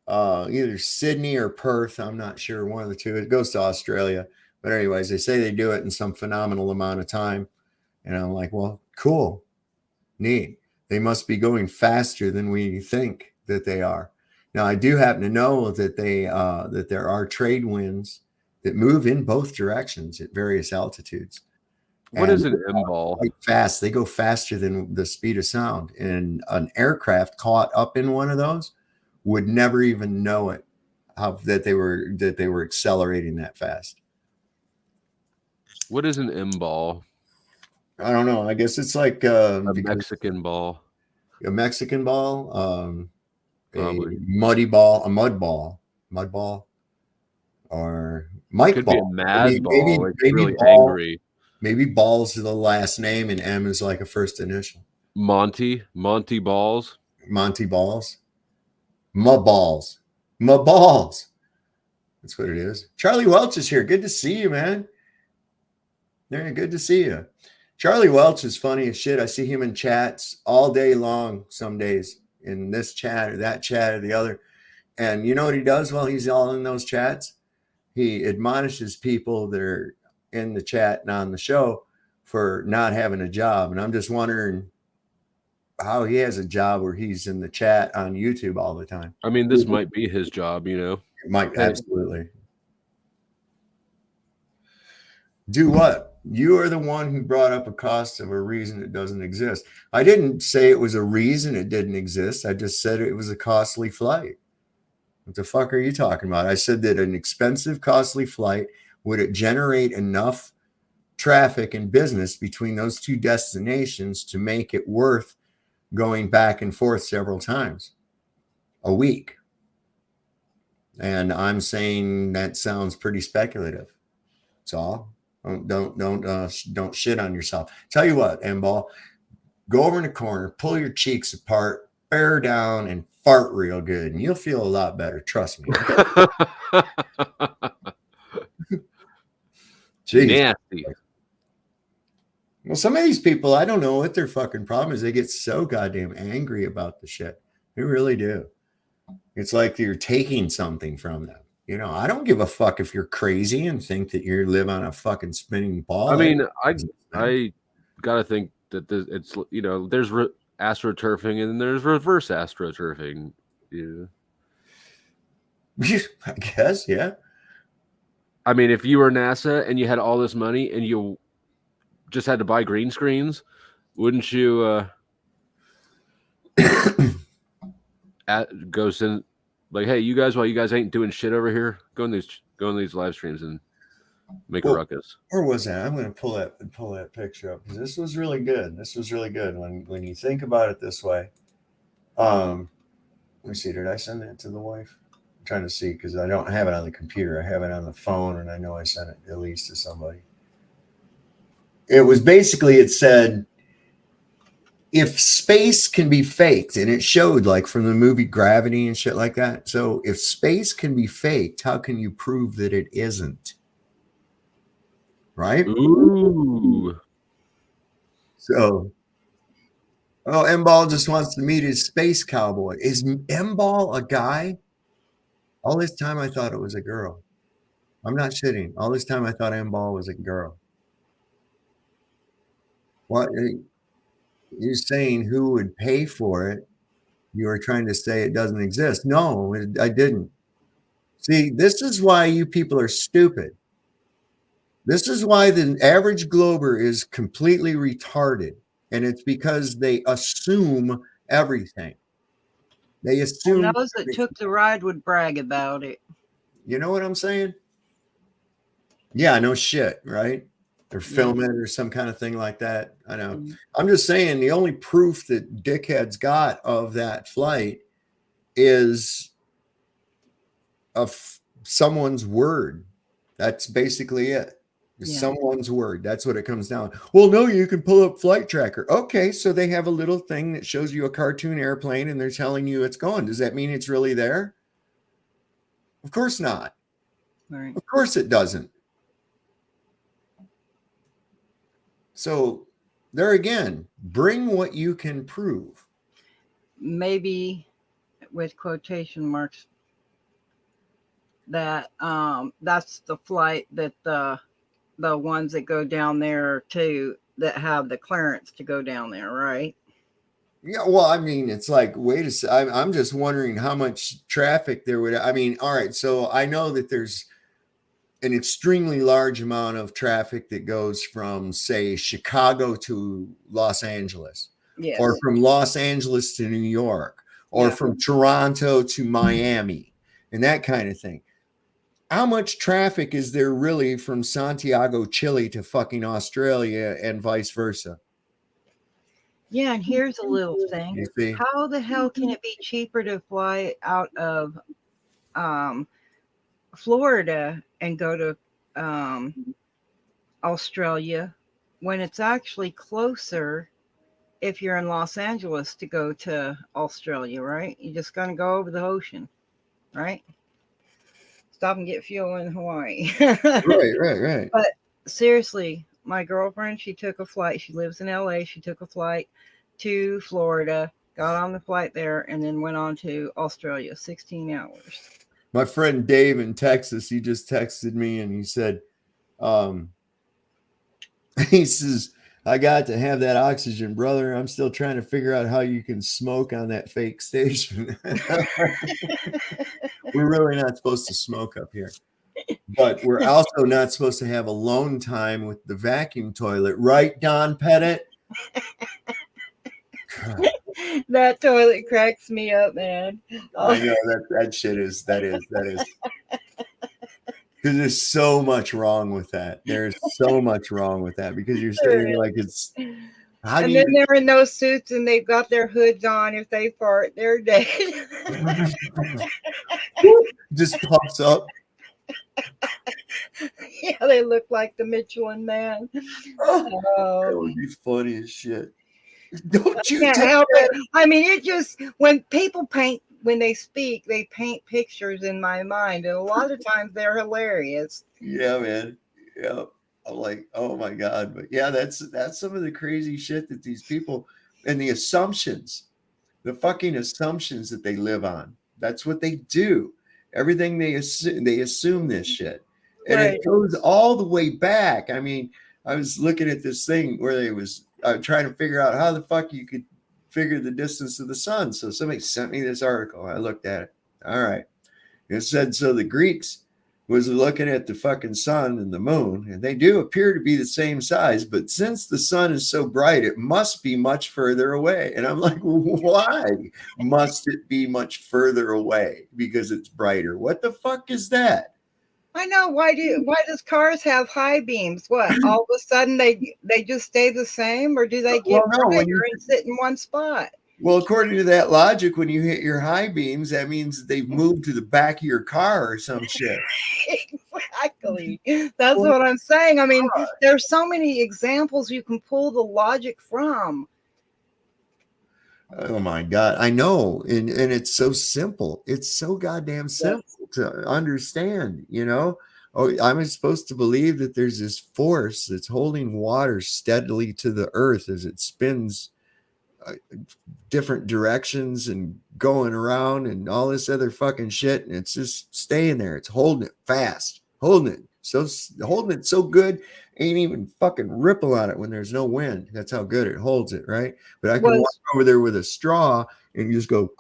either Sydney or Perth. I'm not sure, one of the two. It goes to Australia. But anyways, they say they do it in some phenomenal amount of time. And I'm like, well, cool. Neat. They must be going faster than we think that they are. Now, I do happen to know that that there are trade winds that move in both directions at various altitudes. What is an M-ball? Quite fast. They go faster than the speed of sound. And an aircraft caught up in one of those would never even know it, that they were accelerating that fast. What is an M-ball? I don't know. I guess it's like a Mexican ball. A Mexican ball, probably. A mud ball, or Mike Could ball. Be a mad ball. Maybe really ball, angry. Maybe balls is the last name and M is like a first initial. Monty balls. Monty balls. Ma balls. That's what it is. Charlie Welch is here. Good to see you, man. Very good to see you. Charlie Welch is funny as shit. I see him in chats all day long some days, in this chat or that chat or the other. And you know what he does while he's all in those chats? He admonishes people that are in the chat and on the show for not having a job. And I'm just wondering how he has a job where he's in the chat on YouTube all the time. I mean, this might be his job, It might, absolutely. Do what? You are the one who brought up a cost of a reason it doesn't exist. I didn't say it was a reason it didn't exist. I just said it was a costly flight. What the fuck are you talking about? I said that an expensive, costly flight, would it generate enough traffic and business between those two destinations to make it worth going back and forth several times a week? And I'm saying that sounds pretty speculative. That's all. Don't shit on yourself. Tell you what, M-Ball, go over in the corner, pull your cheeks apart, bear down, and fart real good, and you'll feel a lot better. Trust me. Jeez. Nasty. Well, some of these people, I don't know what their fucking problem is. They get so goddamn angry about the shit. They really do. It's like you're taking something from them. I don't give a fuck if you're crazy and think that you live on a fucking spinning ball. I mean, I gotta think that it's there's astroturfing and there's reverse astroturfing. Yeah. I guess, yeah. I mean, if you were NASA and you had all this money and you just had to buy green screens, wouldn't you go send like, hey, you guys, while you guys ain't doing shit over here, go in these live streams and make a ruckus. Where was that? I'm going to pull that picture up because this was really good. This was really good when you think about it this way. Let me see. Did I send that to the wife? I'm trying to see because I don't have it on the computer. I have it on the phone, and I know I sent it at least to somebody. It was basically, it said, if space can be faked, and it showed like from the movie Gravity and shit like that. So if space can be faked, how can you prove that it isn't? Right? Ooh. So, Oh, M-Ball just wants to meet his space cowboy. Is M-Ball a guy? All this time I thought it was a girl. I'm not shitting. All this time I thought M-Ball was a girl. What you're saying? Who would pay for it? You were trying to say it doesn't exist. No, I didn't. See, this is why you people are stupid. This is why the average Glober is completely retarded. And it's because they assume everything. They assume. And those that took the ride would brag about it. You know what I'm saying? Yeah, no shit, right? They're filming it or some kind of thing like that. I know. Mm-hmm. I'm just saying the only proof that dickheads got of that flight is of someone's word. That's basically it. Someone's word. That's what it comes down. Well, no, you can pull up Flight Tracker. Okay, so they have a little thing that shows you a cartoon airplane and they're telling you it's going. Does that mean it's really there? Of course not. Right. Of course it doesn't. So there again, bring what you can prove. Maybe with quotation marks that that's the flight that the ones that go down there too, that have the clearance to go down there, right? Yeah, well, I mean, it's like, wait a second. I'm just wondering how much traffic there would. I mean, all right, so I know that there's an extremely large amount of traffic that goes from, say, Chicago to Los Angeles, or from Los Angeles to New York, or from Toronto to Miami, and that kind of thing. How much traffic is there really from Santiago, Chile to fucking Australia and vice versa? Yeah, and here's a little thing. How the hell can it be cheaper to fly out of Florida and go to Australia when it's actually closer if you're in Los Angeles to go to Australia, right? You're just going to go over the ocean, right? Stop and get fuel in Hawaii. Right. But seriously, my girlfriend, she took a flight. She lives in LA. She took a flight to Florida, got on the flight there, and then went on to Australia, 16 hours. My friend Dave in Texas, he just texted me and he said, he says, I got to have that oxygen, brother. I'm still trying to figure out how you can smoke on that fake station. We're really not supposed to smoke up here. But we're also not supposed to have alone time with the vacuum toilet. Right, Don Pettit? That toilet cracks me up, man. I know that shit is. Because there's so much wrong with that. There's so much wrong with that because you're saying like it's. And then they're in those suits and they've got their hoods on. If they fart, they're dead. Just pops up. Yeah, they look like the Michelin Man. That would be funny as shit. Don't you can't help it. I mean, it just when people paint, when they speak, they paint pictures in my mind, and a lot of times they're hilarious. Yeah, man. Yeah. I'm like, oh my God. But yeah, that's some of the crazy shit that these people and the assumptions, the fucking assumptions that they live on. That's what they do. Everything they assume this shit. And it goes all the way back. I mean, I was looking at this thing where I was trying to figure out how the fuck you could figure the distance of the sun. So somebody sent me this article. I looked at it. All right. It said, so the Greeks was looking at the fucking sun and the moon, and they do appear to be the same size, but since the sun is so bright, it must be much further away. And I'm like, why must it be much further away? Because it's brighter. What the fuck is that? I know. Why does cars have high beams? What, all of a sudden they just stay the same, or do they get brighter and sit in one spot? Well, according to that logic, when you hit your high beams, that means they've moved to the back of your car or some shit. Exactly. That's what I'm saying. I mean, there's so many examples you can pull the logic from. Oh my God. I know. And it's so simple. It's so goddamn simple to understand, you know? Oh, I'm supposed to believe that there's this force that's holding water steadily to the earth as it spins different directions and going around and all this other fucking shit, and it's just staying there. It's holding it fast, holding it so good, ain't even fucking ripple on it when there's no wind. That's how good it holds it, right? But I can walk over there with a straw and you just go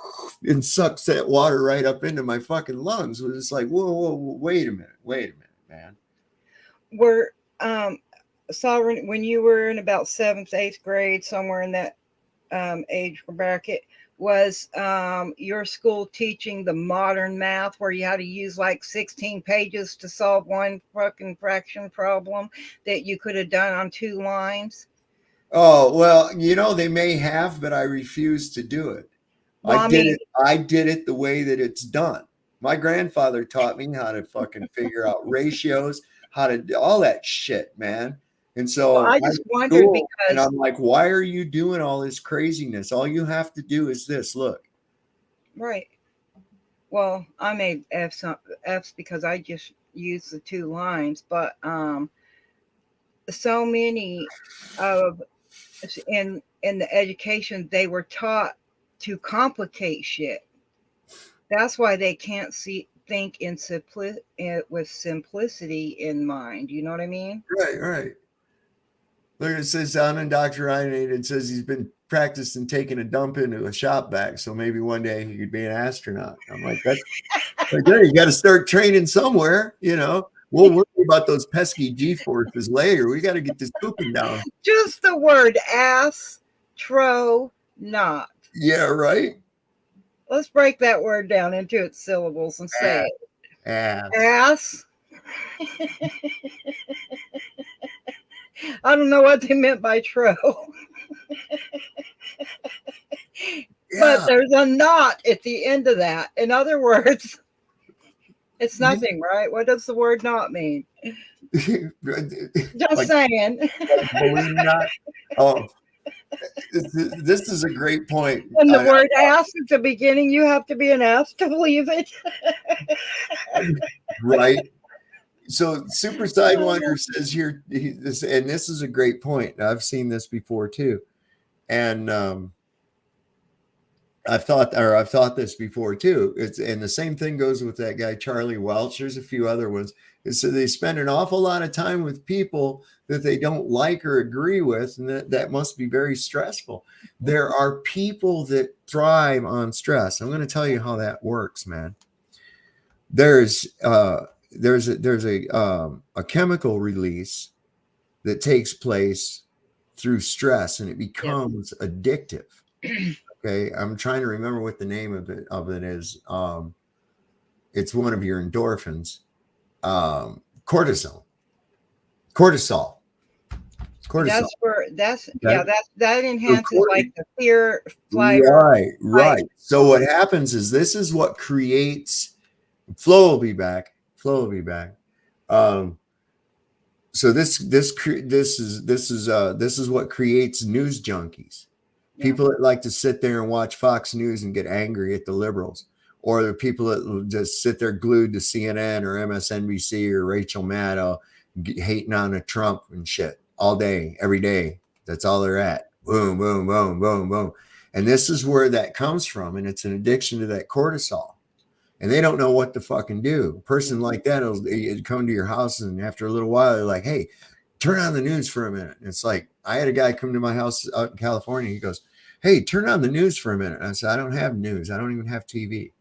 and sucks that water right up into my fucking lungs. It's like, whoa, wait a minute, man. We're Sovereign, when you were in about 7th, 8th grade, somewhere in that age bracket, was your school teaching the modern math where you had to use like 16 pages to solve one fucking fraction problem that you could have done on 2 lines? Oh, well, they may have, but I refuse to do it. Well, I did it the way that it's done. My grandfather taught me how to fucking figure out ratios, how to do all that shit, man. And so I just wondered because, and I'm like, why are you doing all this craziness? All you have to do is this. Look. Right. Well, I made F's because I just used the 2 lines, but so many of in the education, they were taught to complicate shit. That's why they can't think with simplicity in mind. You know what I mean? Right. Look, it says on Indoctrinated, it says he's been practicing taking a dump into a shop vac, so maybe one day he could be an astronaut. I'm like, that's right there. You got to start training somewhere, We'll worry about those pesky G-forces later. We got to get this pooping down. Just the word not. Yeah, right. Let's break that word down into its syllables and say it. Ass. I don't know what they meant by tro. But there's a not at the end of that. In other words, it's nothing, right? What does the word not mean? Just saying. Not. Oh, this is a great point. And the word ass at the beginning, you have to be an ass to believe it. Right. So Super Sidewinder says here, and this is a great point. I've seen this before too. And I've thought this before too. And the same thing goes with that guy, Charlie Welch. There's a few other ones. So they spend an awful lot of time with people that they don't like or agree with, and that must be very stressful. There are people that thrive on stress. I'm going to tell you how that works, man. There's a chemical release that takes place through stress, and it becomes addictive. Okay, I'm trying to remember what the name of it is. It's one of your endorphins. Cortisol. That enhances like the fear flight. Right. So what happens is this is what creates. Flo will be back. So this is what creates news junkies. People that like to sit there and watch Fox News and get angry at the liberals, or the people that will just sit there glued to CNN or MSNBC or Rachel Maddow, hating on a Trump and shit all day, every day. That's all they're at. Boom, boom, boom, boom, boom. And this is where that comes from. And it's an addiction to that cortisol. And they don't know what to fucking do. A person like that will come to your house, and after a little while, they're like, hey, turn on the news for a minute. And it's like, I had a guy come to my house out in California. He goes, hey, turn on the news for a minute. And I said, I don't have news. I don't even have TV.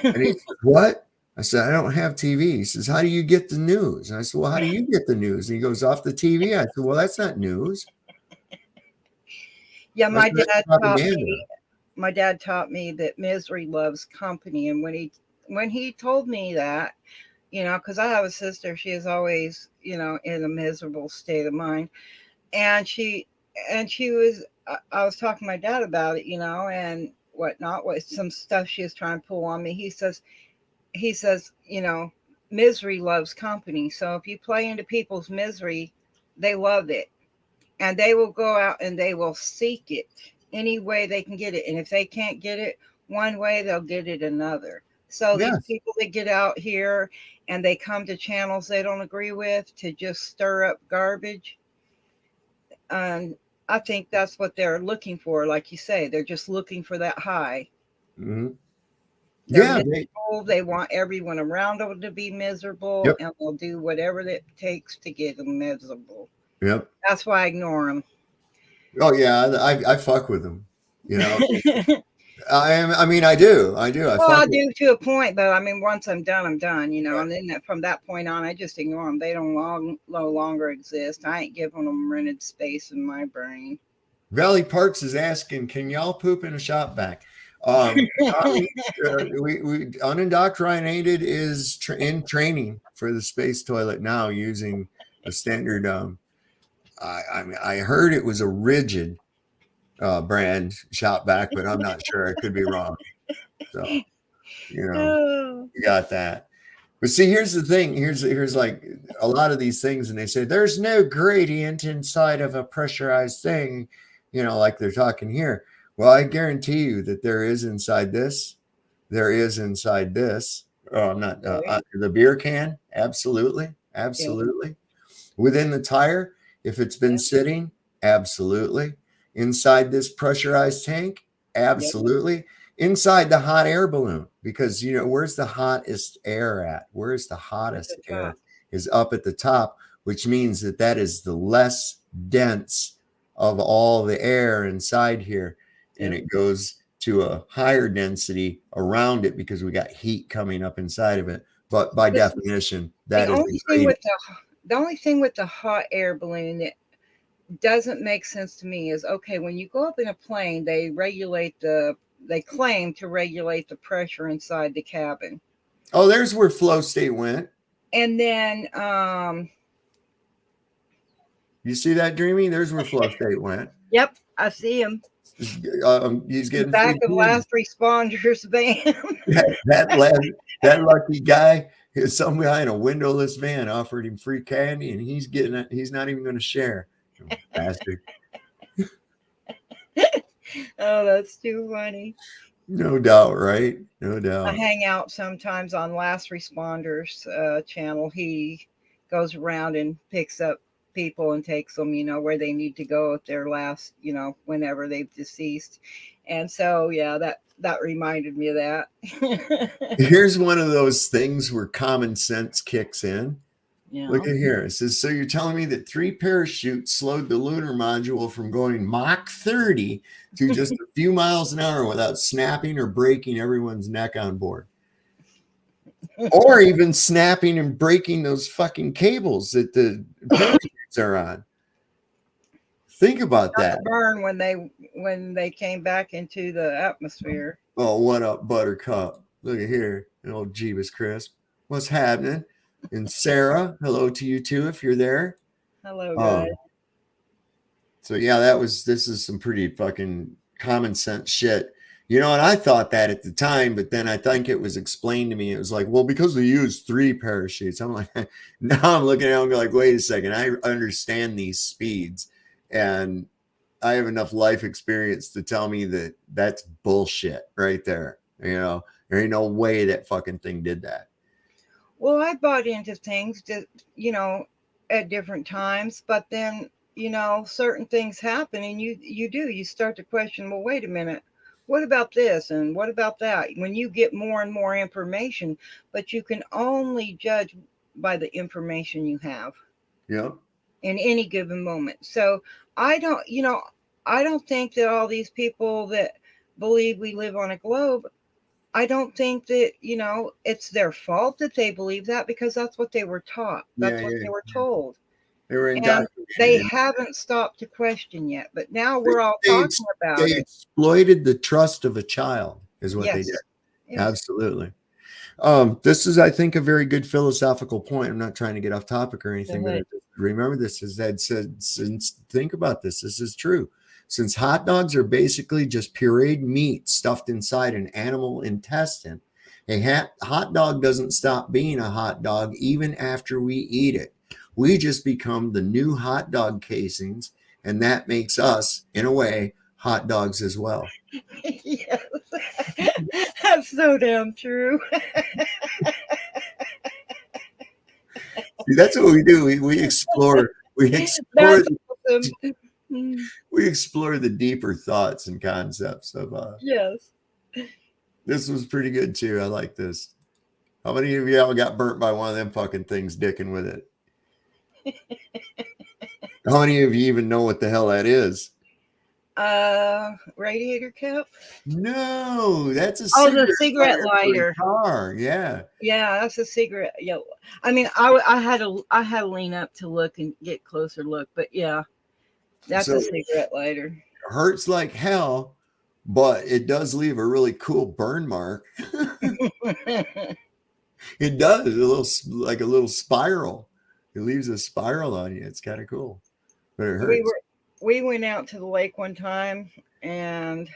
And he said, what? I said, I don't have TV. He says, how do you get the news? And I said, well, how do you get the news? And he goes, off the TV. I said, well, that's not news. Yeah, my dad taught me that misery loves company. And when he told me that, because I have a sister, she is always, in a miserable state of mind. And I was talking to my dad about it, and whatnot, with some stuff she was trying to pull on me. He says, misery loves company. So if you play into people's misery, they love it. And they will go out and they will seek it any way they can get it. And if they can't get it one way, they'll get it another. So these people that get out here and they come to channels they don't agree with to just stir up garbage. And I think that's what they're looking for. Like you say, they're just looking for that high. Mm-hmm. They're Yeah. miserable. They want everyone around them to be miserable, Yep. and they'll do whatever it takes to get them miserable. Yep. That's why I ignore them. Oh yeah, I fuck with them. You know, I mean, I do. I Well, I do to a point, but I mean, once I'm done, I'm done. You know, Right. and then from that point on, I just ignore them. They don't no longer exist. I ain't giving them rented space in my brain. Valley Parks is asking, can y'all poop in a shop vac? We unindoctrinated is in training for the space toilet now using a standard. I mean, I heard it was a rigid brand shop vac, but I'm not sure. I could be wrong. So, you know, Oh. we got that. But see, here's the thing. Here's like a lot of these things, and they say there's no gradient inside of a pressurized thing, you know, like they're talking here. Well, I guarantee you that there is inside this. There is inside this. Oh, I'm not the beer can. Absolutely, absolutely. Within the tire, if it's been sitting, absolutely. Inside this pressurized tank, absolutely. Inside the hot air balloon, because you know where's the hottest air at? Where's the hottest air? Is up at the top, which means that is the less dense of all the air inside here, and it goes to a higher density around it because we got heat coming up inside of it. But by definition, that is the only thing with the hot air balloon that doesn't make sense to me is, okay, when you go up in a plane, they claim to regulate the pressure inside the cabin. Oh, there's where flow state went. And then you see that, Dreamy? There's where flow state went. Yep, I see him. He's getting back of last responders van. that lucky guy. Some guy in a windowless van offered him free candy, and he's not even going to share. Bastard. Oh, that's too funny. No doubt, right? No doubt. I hang out sometimes on Last Responders channel. He goes around and picks up people and takes them, you know, where they need to go at their last, you know, whenever they've deceased. And so, yeah, that reminded me of that. Here's one of those things where common sense kicks in. Yeah. Look at here. It says, so you're telling me that 3 parachutes slowed the lunar module from going Mach 30 to just a few miles an hour without snapping or breaking everyone's neck on board? Or even snapping and breaking those fucking cables that the parachutes are on. Think about that. Burn when they came back into the atmosphere. Oh, what up, Buttercup? Look at here, an old Jeebus Crisp. What's happening? And Sarah, hello to you too if you're there. Hello, guys. So yeah, this is some pretty fucking common sense shit. You know, and I thought that at the time, but then I think it was explained to me. It was like, well, because they used 3 parachutes. I'm like, now I'm looking at it and like, wait a second, I understand these speeds. And I have enough life experience to tell me that that's bullshit right there. You know, there ain't no way that fucking thing did that. Well, I bought into things that, you know, at different times, but then, you know, certain things happen and you start to question, well, wait a minute, what about this? And what about that? When you get more and more information, but you can only judge by the information you have. Yeah. In any given moment. So I don't think that all these people that believe we live on a globe, I don't think that, you know, it's their fault that they believe that, because that's what they were taught. That's what they were told. They were and they haven't stopped to question yet. But now we're all talking about it. They exploited the trust of a child is what they did. Yes. Absolutely. This is, I think, a very good philosophical point. I'm not trying to get off topic or anything, but remember this, as Ed said, think about this. This is true. Since hot dogs are basically just pureed meat stuffed inside an animal intestine, a hot dog doesn't stop being a hot dog even after we eat it. We just become the new hot dog casings, and that makes us, in a way, hot dogs as well. Yes, that's so damn true. See, that's what we do. We explore. We explore. That's awesome. We explore the deeper thoughts and concepts of Yes. This was pretty good too. I like this. How many of y'all got burnt by one of them fucking things dicking with it? How many of you even know what the hell that is? Radiator cap? No, that's a the cigarette lighter. Car. Yeah. Yeah, that's a cigarette. Yeah. I mean, I had to lean up to look and get closer look, but yeah, that's a cigarette lighter. Hurts like hell, but it does leave a really cool burn mark. It does like a little spiral. It leaves a spiral on you. It's kind of cool, but it hurts. We went out to the lake one time, and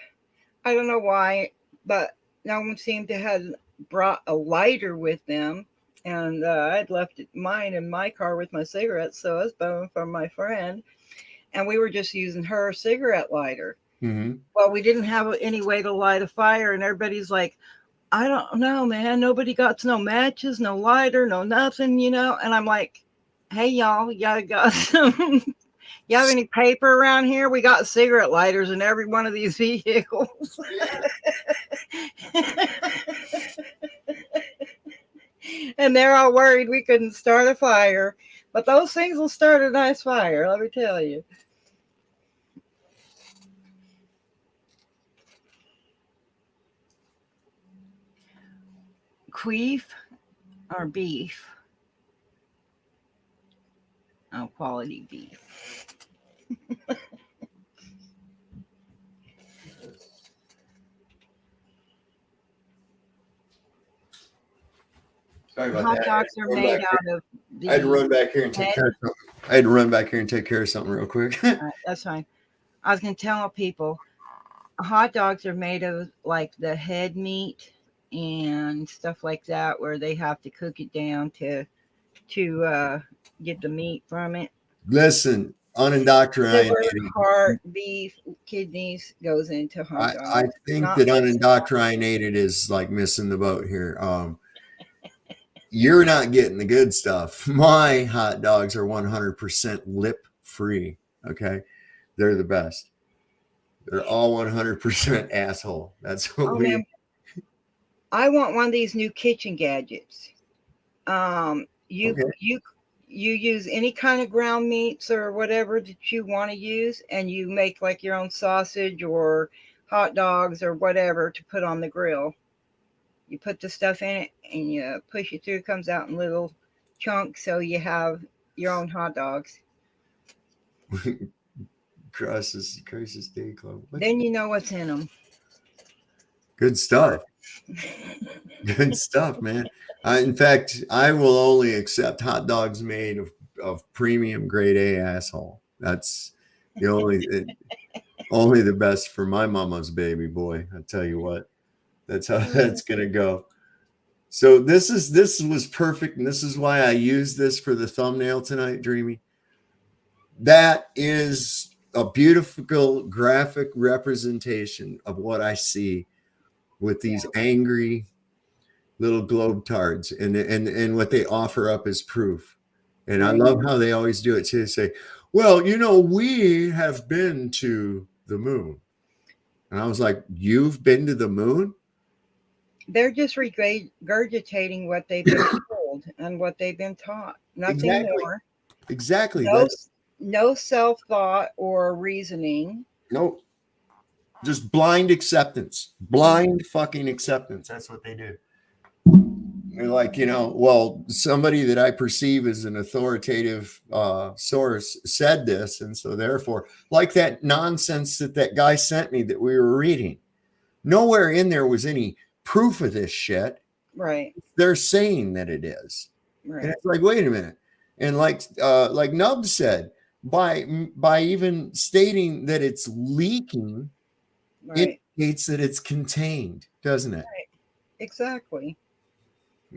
I don't know why, but no one seemed to have brought a lighter with them. And I'd left mine in my car with my cigarettes, so I was borrowing from my friend, and we were just using her cigarette lighter. Mm-hmm. Well, we didn't have any way to light a fire, and everybody's like, I don't know, man. Nobody got no matches, no lighter, no nothing, you know. And I'm like, hey, y'all got some. You have any paper around here? We got cigarette lighters in every one of these vehicles. And they're all worried we couldn't start a fire. But those things will start a nice fire, let me tell you. Queef or beef? Oh, quality beef. Sorry about Hot that. dogs are made out of. I had to run back here and take care of something. I had to run back here and take care of something real quick. All right, that's fine. I was going to tell people, hot dogs are made of like the head meat and stuff like that, where they have to cook it down to get the meat from it. Listen, unindoctrinated. Liver, heart, beef, kidneys goes into hot dogs. I think that unindoctrinated is like missing the boat here. You're not getting the good stuff. My hot dogs are 100% lip free. Okay. They're the best. They're all 100% asshole. That's what we. Man. I want one of these new kitchen gadgets. You use any kind of ground meats or whatever that you want to use, and you make like your own sausage or hot dogs or whatever to put on the grill. You put the stuff in it and you push it through. It comes out in little chunks, so you have your own hot dogs. Crisis Day Club. Then you know what's in them. Good stuff. Good stuff, man. In fact, I will only accept hot dogs made of premium grade A asshole. That's the only the best for my mama's baby boy. I tell you what, that's how that's gonna go. So this was perfect, and this is why I used this for the thumbnail tonight, Dreamy. That is a beautiful graphic representation of what I see with these angry little globetards and what they offer up as proof. And I love how they always do it too. They say, well, you know, we have been to the moon. And I was like, you've been to the moon? They're just regurgitating what they've been told and what they've been taught. Nothing more. Exactly. No self-thought or reasoning. Nope. Just blind acceptance. Blind fucking acceptance. That's what they do. They're like, you know, well, somebody that I perceive as an authoritative source said this. And so therefore, like that nonsense that guy sent me that we were reading, nowhere in there was any proof of this shit. Right. They're saying that it is. Right. And it's like, wait a minute. And like Nub said, by even stating that it's leaking, right, indicates that it's contained, doesn't it? Right. Exactly.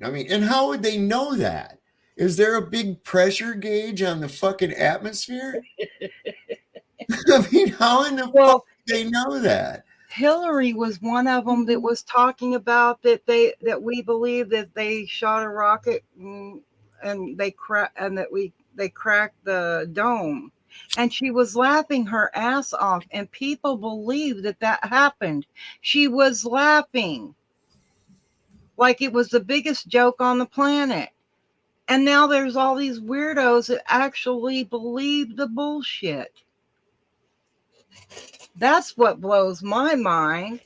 I mean, and how would they know that? Is there a big pressure gauge on the fucking atmosphere? I mean, how in the fuck do they know that? Hillary was one of them that was talking about that we believe that they shot a rocket and they cracked the dome. And she was laughing her ass off, and people believed that that happened. She was laughing like it was the biggest joke on the planet. And now there's all these weirdos that actually believe the bullshit. That's what blows my mind.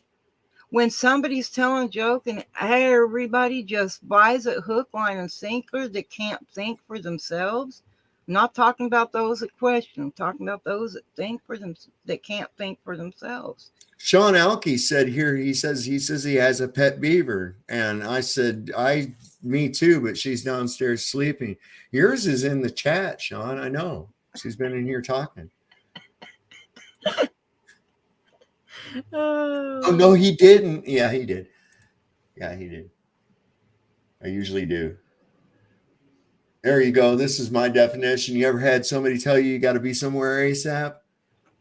When somebody's telling a joke and everybody just buys it hook, line, and sinker that can't think for themselves. I'm not talking about those that question. I'm talking about those that think for them, that can't think for themselves. Sean Alke said here, he says he has a pet beaver. And I said, me too, but she's downstairs sleeping. Yours is in the chat, Sean. I know. She's been in here talking. Oh, no, he didn't. Yeah, he did. Yeah, he did. I usually do. There you go. This is my definition. You ever had somebody tell you got to be somewhere ASAP?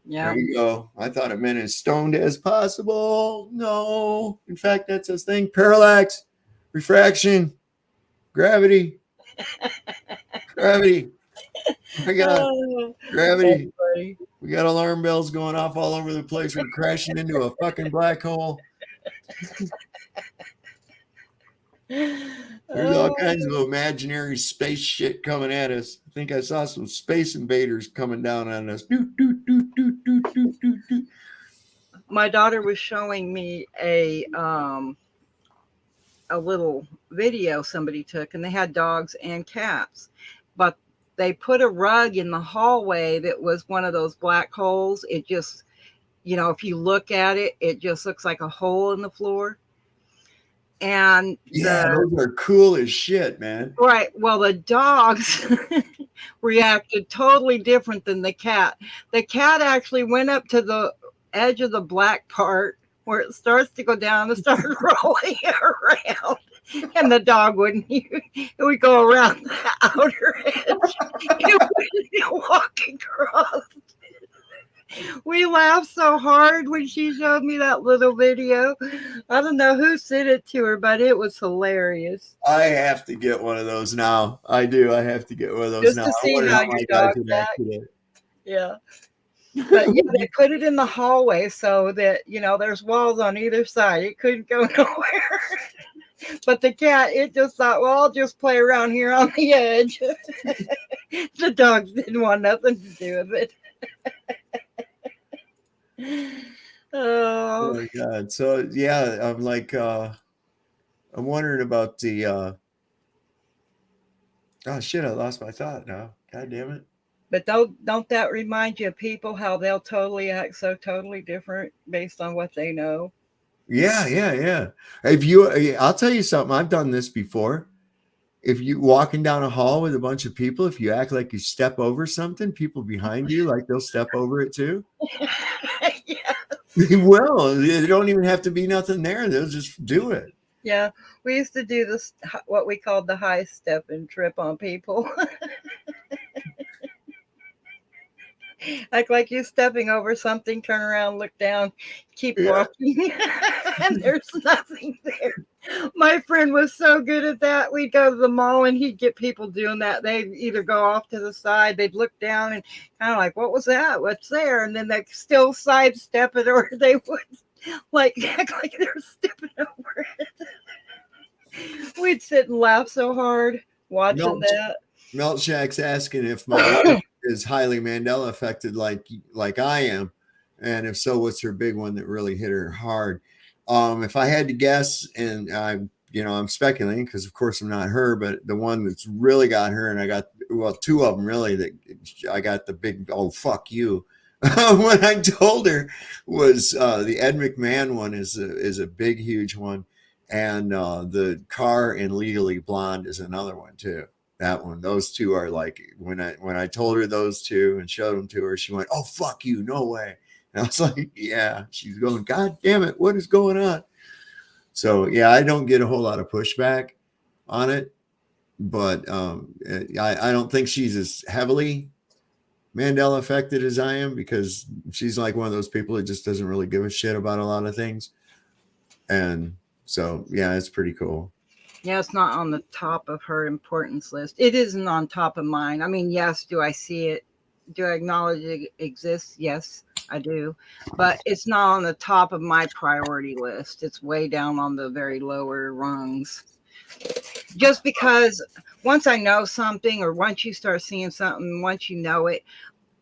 Yeah. There you go. I thought it meant as stoned as possible. No. In fact, that's a thing. Parallax, refraction, gravity. Gravity. My God. Gravity. We got alarm bells going off all over the place. We're crashing into a fucking black hole. There's all kinds of imaginary space shit coming at us. I think I saw some space invaders coming down on us. My daughter was showing me a little video somebody took, and they had dogs and cats, but they put a rug in the hallway that was one of those black holes. It just, if you look at it, it just looks like a hole in the floor. And those are cool as shit, man. Right. Well, the dogs reacted totally different than the cat. The cat actually went up to the edge of the black part where it starts to go down and started rolling around. And the dog wouldn't. It would go around the outer edge. It wouldn't walk across. We laughed so hard when she showed me that little video. I don't know who sent it to her, but it was hilarious. I have to get one of those now. I do. I have to get one of those just now. To see how your dog's acting. Yeah. But yeah, they put it in the hallway so that, there's walls on either side. It couldn't go nowhere. But the cat, it just thought, well, I'll just play around here on the edge. The dogs didn't want nothing to do with it. Oh my God. So yeah, I'm like I'm wondering about the oh shit, I lost my thought now. God damn it. But don't that remind you of people how they'll totally act so totally different based on what they know? Yeah. I'll tell you something, I've done this before. If you walking down a hall with a bunch of people, if you act like you step over something, people behind you, like they'll step over it too. Yeah. They will. They don't even have to be nothing there. They'll just do it. Yeah. We used to do this, what we called the high step and trip on people. Act like you're stepping over something, turn around, look down, keep walking, and there's nothing there. My friend was so good at that. We'd go to the mall and he'd get people doing that. They'd either go off to the side, they'd look down and kind of like, what was that? What's there? And then they'd still sidestep it, or they would act like they were stepping over it. We'd sit and laugh so hard watching that. Melt Shack's asking if my wife is highly Mandela affected like I am, and if so, what's her big one that really hit her hard? If I had to guess, and I'm speculating because of course I'm not her, but the one that's really got her, and I got two of them really that I got the big oh fuck you when I told her was the Ed McMahon one is a big huge one, and the Car in Legally Blonde is another one too. That one, those two are like when I told her those two and showed them to her, she went, "Oh fuck you, no way." And I was like, "Yeah." She's going, "God damn it, what is going on?" So yeah, I don't get a whole lot of pushback on it, but I don't think she's as heavily Mandela affected as I am, because she's like one of those people that just doesn't really give a shit about a lot of things, and so yeah, it's pretty cool. Yeah, it's not on the top of her importance list. It isn't on top of mine. I mean, yes, do I see it do I acknowledge it exists? Yes, I do. But it's not on the top of my priority list. It's way down on the very lower rungs. Just because once I know something, or once you start seeing something, once you know it,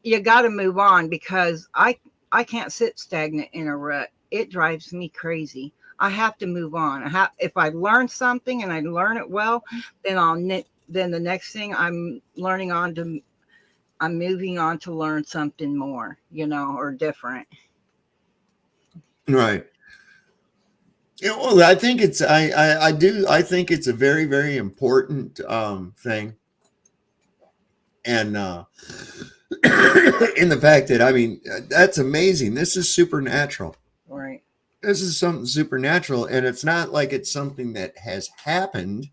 you got to move on, because I can't sit stagnant in a rut. It drives me crazy. I have to move on. If I learn something and I learn it well, then the next thing I'm moving on to learn something more, or different. Right. Well, I think it's I think it's a very, very important thing. And in the fact that, I mean, that's amazing. This is supernatural. Right. This is something supernatural, and it's not like it's something that has happened,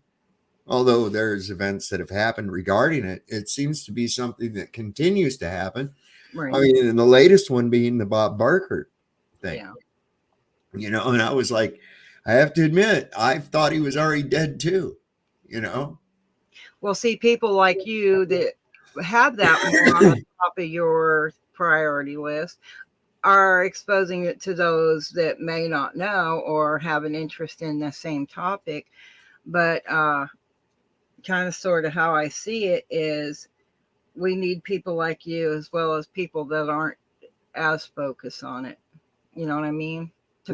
although there's events that have happened regarding it. It seems to be something that continues to happen. Right. I mean, and the latest one being the Bob Barker thing. Yeah. And I was like, I have to admit, I thought he was already dead too, Well, see, people like you that have that more on the top of your priority list are exposing it to those that may not know or have an interest in the same topic. But kind of sort of how I see it is, we need people like you, as well as people that aren't as focused on it. You know what I mean? To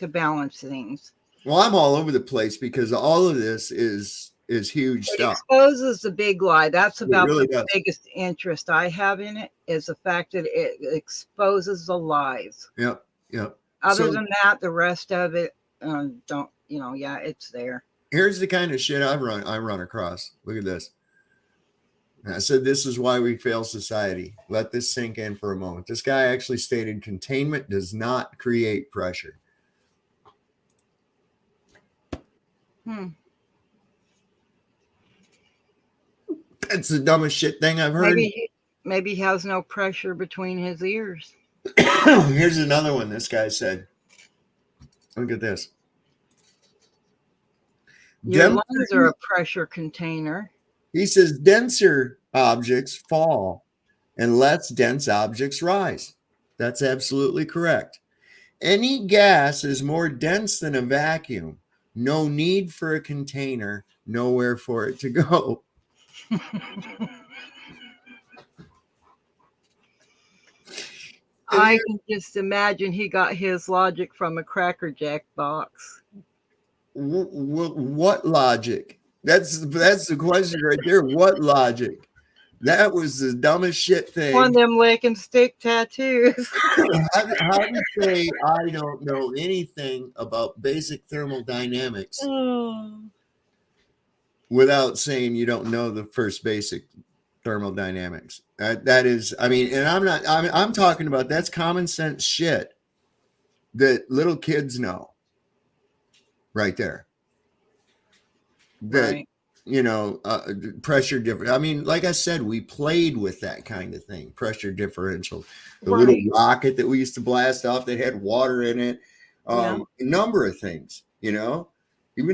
balance things. Well, I'm all over the place because all of this is huge stuff. It exposes the big lie. That's about really the biggest interest I have in it, is the fact that it exposes the lies. Yep. Other than that, the rest of it, don't, it's there. Here's the kind of shit I run across. Look at this. And I said, this is why we fail society. Let this sink in for a moment. This guy actually stated containment does not create pressure. That's the dumbest shit thing I've heard. Maybe he has no pressure between his ears. Here's another one this guy said. Look at this. Your lungs are a pressure container. He says denser objects fall and less dense objects rise. That's absolutely correct. Any gas is more dense than a vacuum. No need for a container, nowhere for it to go. I can just imagine he got his logic from a Cracker Jack box. What logic? That's the question right there. What logic? That was the dumbest shit thing. One of them lick and stick tattoos. How do you say I don't know anything about basic thermodynamics without saying you don't know the first basic thermodynamics? That is, I mean, and I'm talking about, that's common sense shit that little kids know right there. That, right. Pressure difference. I mean, like I said, we played with that kind of thing. Pressure differential, the right. little rocket that we used to blast off that had water in it. A number of things, even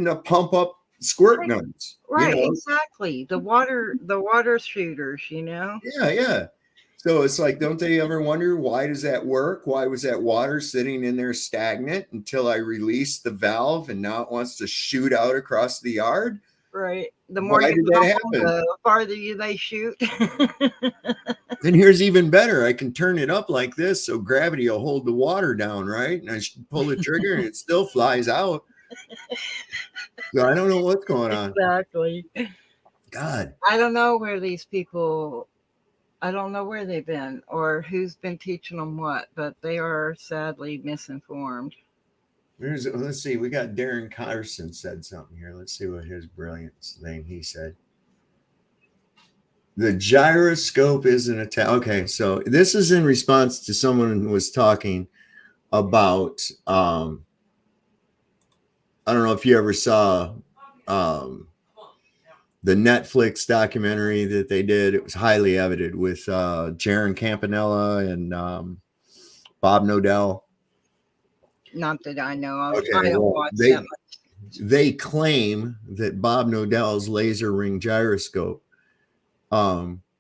to pump up squirt guns. Right, exactly. The water shooters, Yeah. So it's like, don't they ever wonder, why does that work? Why was that water sitting in there stagnant until I released the valve and now it wants to shoot out across the yard? Right. The more you pump them, the farther they shoot. And here's even better. I can turn it up like this so gravity will hold the water down, right? And I pull the trigger and it still flies out. So I don't know what's going on. Exactly. God. I don't know where these people, I don't know where they've been or who's been teaching them what, but they are sadly misinformed. Let's see. We got Darren Carson said something here. Let's see what his brilliance thing he said. The gyroscope isn't okay, so this is in response to someone who was talking about I don't know if you ever saw the Netflix documentary that they did. It was highly edited with Jaron Campanella and Bob Nodell. Not that I know of. Okay, I don't watch that much. They claim that Bob Nodell's laser ring gyroscope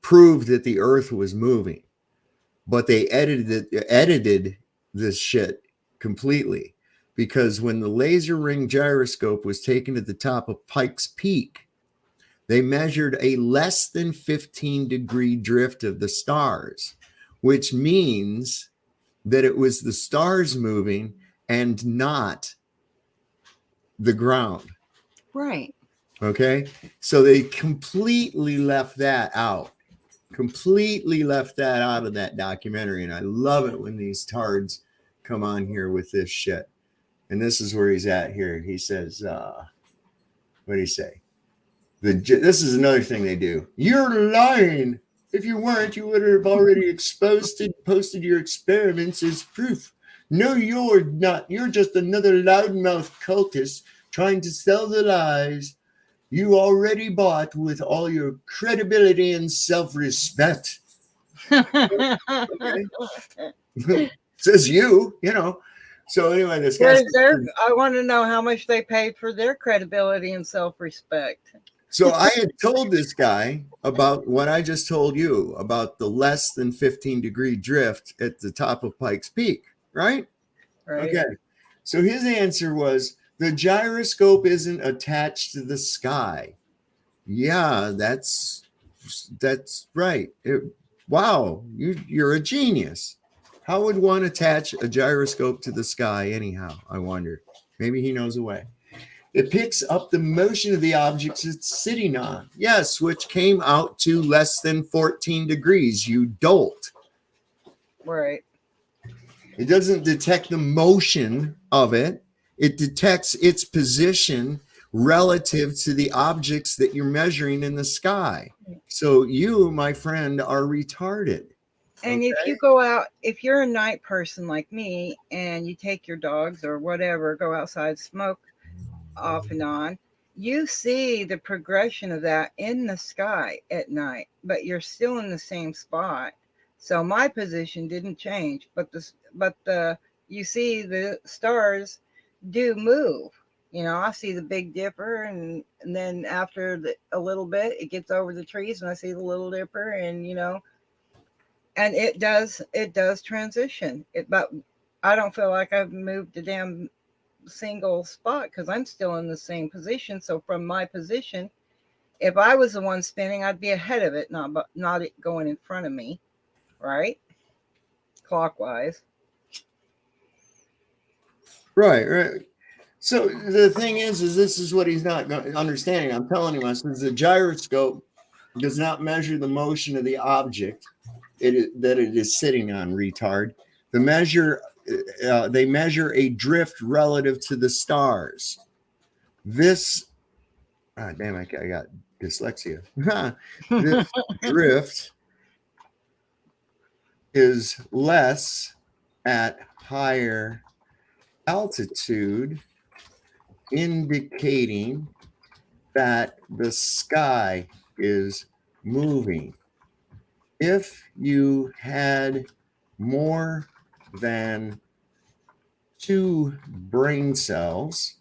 proved that the Earth was moving, but they edited this shit completely, because when the laser ring gyroscope was taken to the top of Pikes Peak, they measured a less than 15-degree drift of the stars, which means that it was the stars moving and not the ground. Right. Okay. So they completely left that out. Completely left that out of that documentary. And I love it when these tards come on here with this shit. And this is where he's at here. He says, what do you say? This is another thing they do. You're lying. If you weren't, you would have already posted your experiments as proof. No, you're not. You're just another loudmouth cultist trying to sell the lies you already bought with all your credibility and self-respect. Says you know. So anyway, this guy. I want to know how much they paid for their credibility and self-respect. So I had told this guy about what I just told you about the less than 15-degree drift at the top of Pikes Peak, right? Right. Okay. So his answer was, the gyroscope isn't attached to the sky. Yeah, that's right. Wow, you're a genius. How would one attach a gyroscope to the sky anyhow? I wonder. Maybe he knows a way. It picks up the motion of the objects it's sitting on. Yes, which came out to less than 14 degrees, you dolt. Right. It doesn't detect the motion of it. It detects its position relative to the objects that you're measuring in the sky. So you, my friend, are retarded. And if you go out, if you're a night person like me and you take your dogs or whatever, go outside, smoke off and on, you see the progression of that in the sky at night, but you're still in the same spot. So my position didn't change, but you see the stars do move. You know, I see the Big Dipper, and then after a little bit, it gets over the trees, and I see the Little Dipper, and you know, and it does transition. But I don't feel like I've moved a damn single spot because I'm still in the same position. So from my position, if I was the one spinning, I'd be ahead of it, not it going in front of me, right? Clockwise. Right. So the thing is this is what he's not understanding. I'm telling him, I says the gyroscope does not measure the motion of the object that it is sitting on, retard. They measure a drift relative to the stars. This, damn, I got dyslexia. This drift is less at higher altitude, indicating that the sky is moving. If you had more than 2 brain cells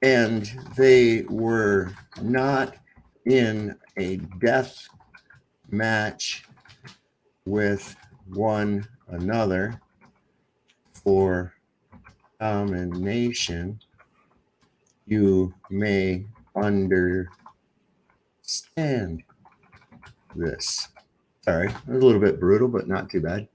and they were not in a death match with one another for domination, you may understand this. Sorry, it was a little bit brutal, but not too bad.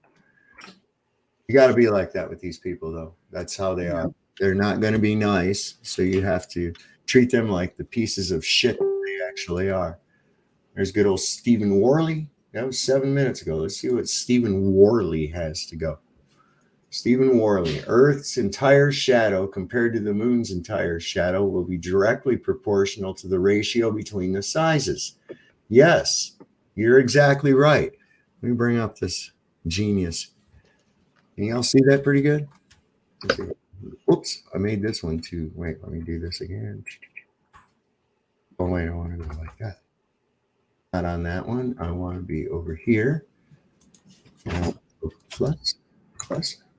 You got to be like that with these people, though. That's how they are. They're not going to be nice, so you have to treat them like the pieces of shit they actually are. There's good old Stephen Worley. That was 7 minutes ago. Let's see what Stephen Worley has to go. Stephen Worley, Earth's entire shadow compared to the moon's entire shadow will be directly proportional to the ratio between the sizes. Yes, you're exactly right. Let me bring up this genius. Can y'all see that pretty good? Oops, I made this one too. Wait, let me do this again. Oh, wait, I want to go like that. Not on that one. I want to be over here. Plus.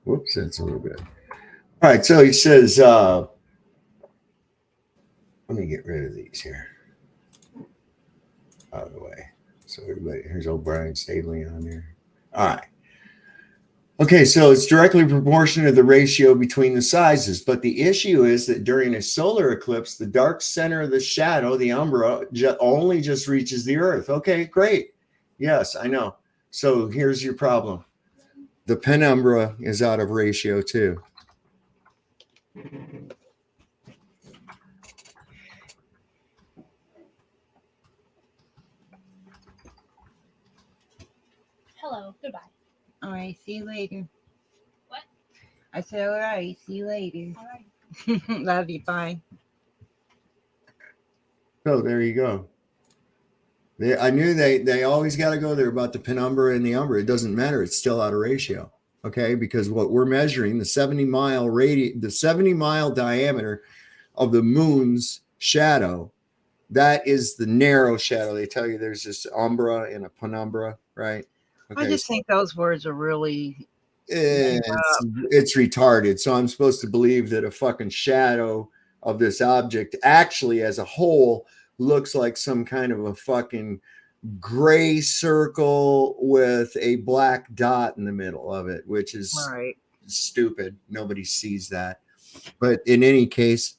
Whoops, that's a little bit. All right, so he says, let me get rid of these here. out of the way. So everybody, here's old Brian Staley on there. All right. Okay, so it's directly proportional to the ratio between the sizes, but the issue is that during a solar eclipse, the dark center of the shadow, the umbra, only just reaches the Earth. Okay, great. Yes, I know. So here's your problem. The penumbra is out of ratio too. Hello, goodbye. All right, see you later. What? I said, all right, see you later. All right. Love you, bye. So there you go. I knew they always got to go there about the penumbra and the umbra. It doesn't matter. It's still out of ratio. Okay, because what we're measuring, the 70-mile diameter of the moon's shadow, that is the narrow shadow. They tell you there's this umbra and a penumbra, right? Okay. I just think those words are really it's retarded. So I'm supposed to believe that a fucking shadow of this object actually as a whole looks like some kind of a fucking gray circle with a black dot in the middle of it, which is right. Stupid. Nobody sees that. But in any case,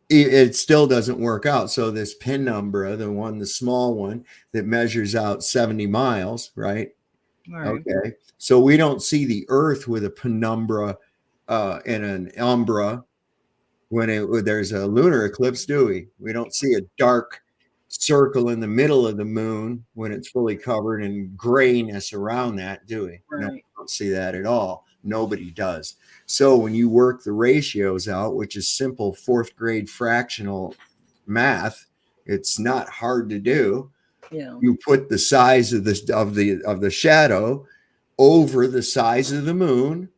it still doesn't work out. So this penumbra, the small one that measures out 70 miles, right? Okay. So we don't see the Earth with a penumbra and an umbra when there's a lunar eclipse, do we? We don't see a dark circle in the middle of the moon when it's fully covered and grayness around that, do we? Right. No, we don't see that at all. Nobody does. So when you work the ratios out, which is simple fourth grade fractional math, it's not hard to do. Yeah. You put the size of the shadow over the size of the moon.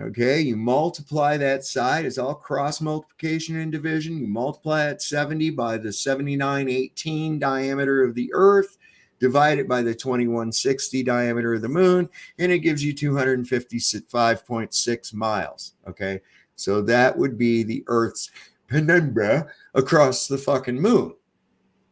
Okay, you multiply that side. It's all cross multiplication and division. You multiply it 70 by the 7918 diameter of the Earth, divide it by the 2160 diameter of the moon, and it gives you 255.6 miles. Okay, so that would be the Earth's penumbra across the fucking moon.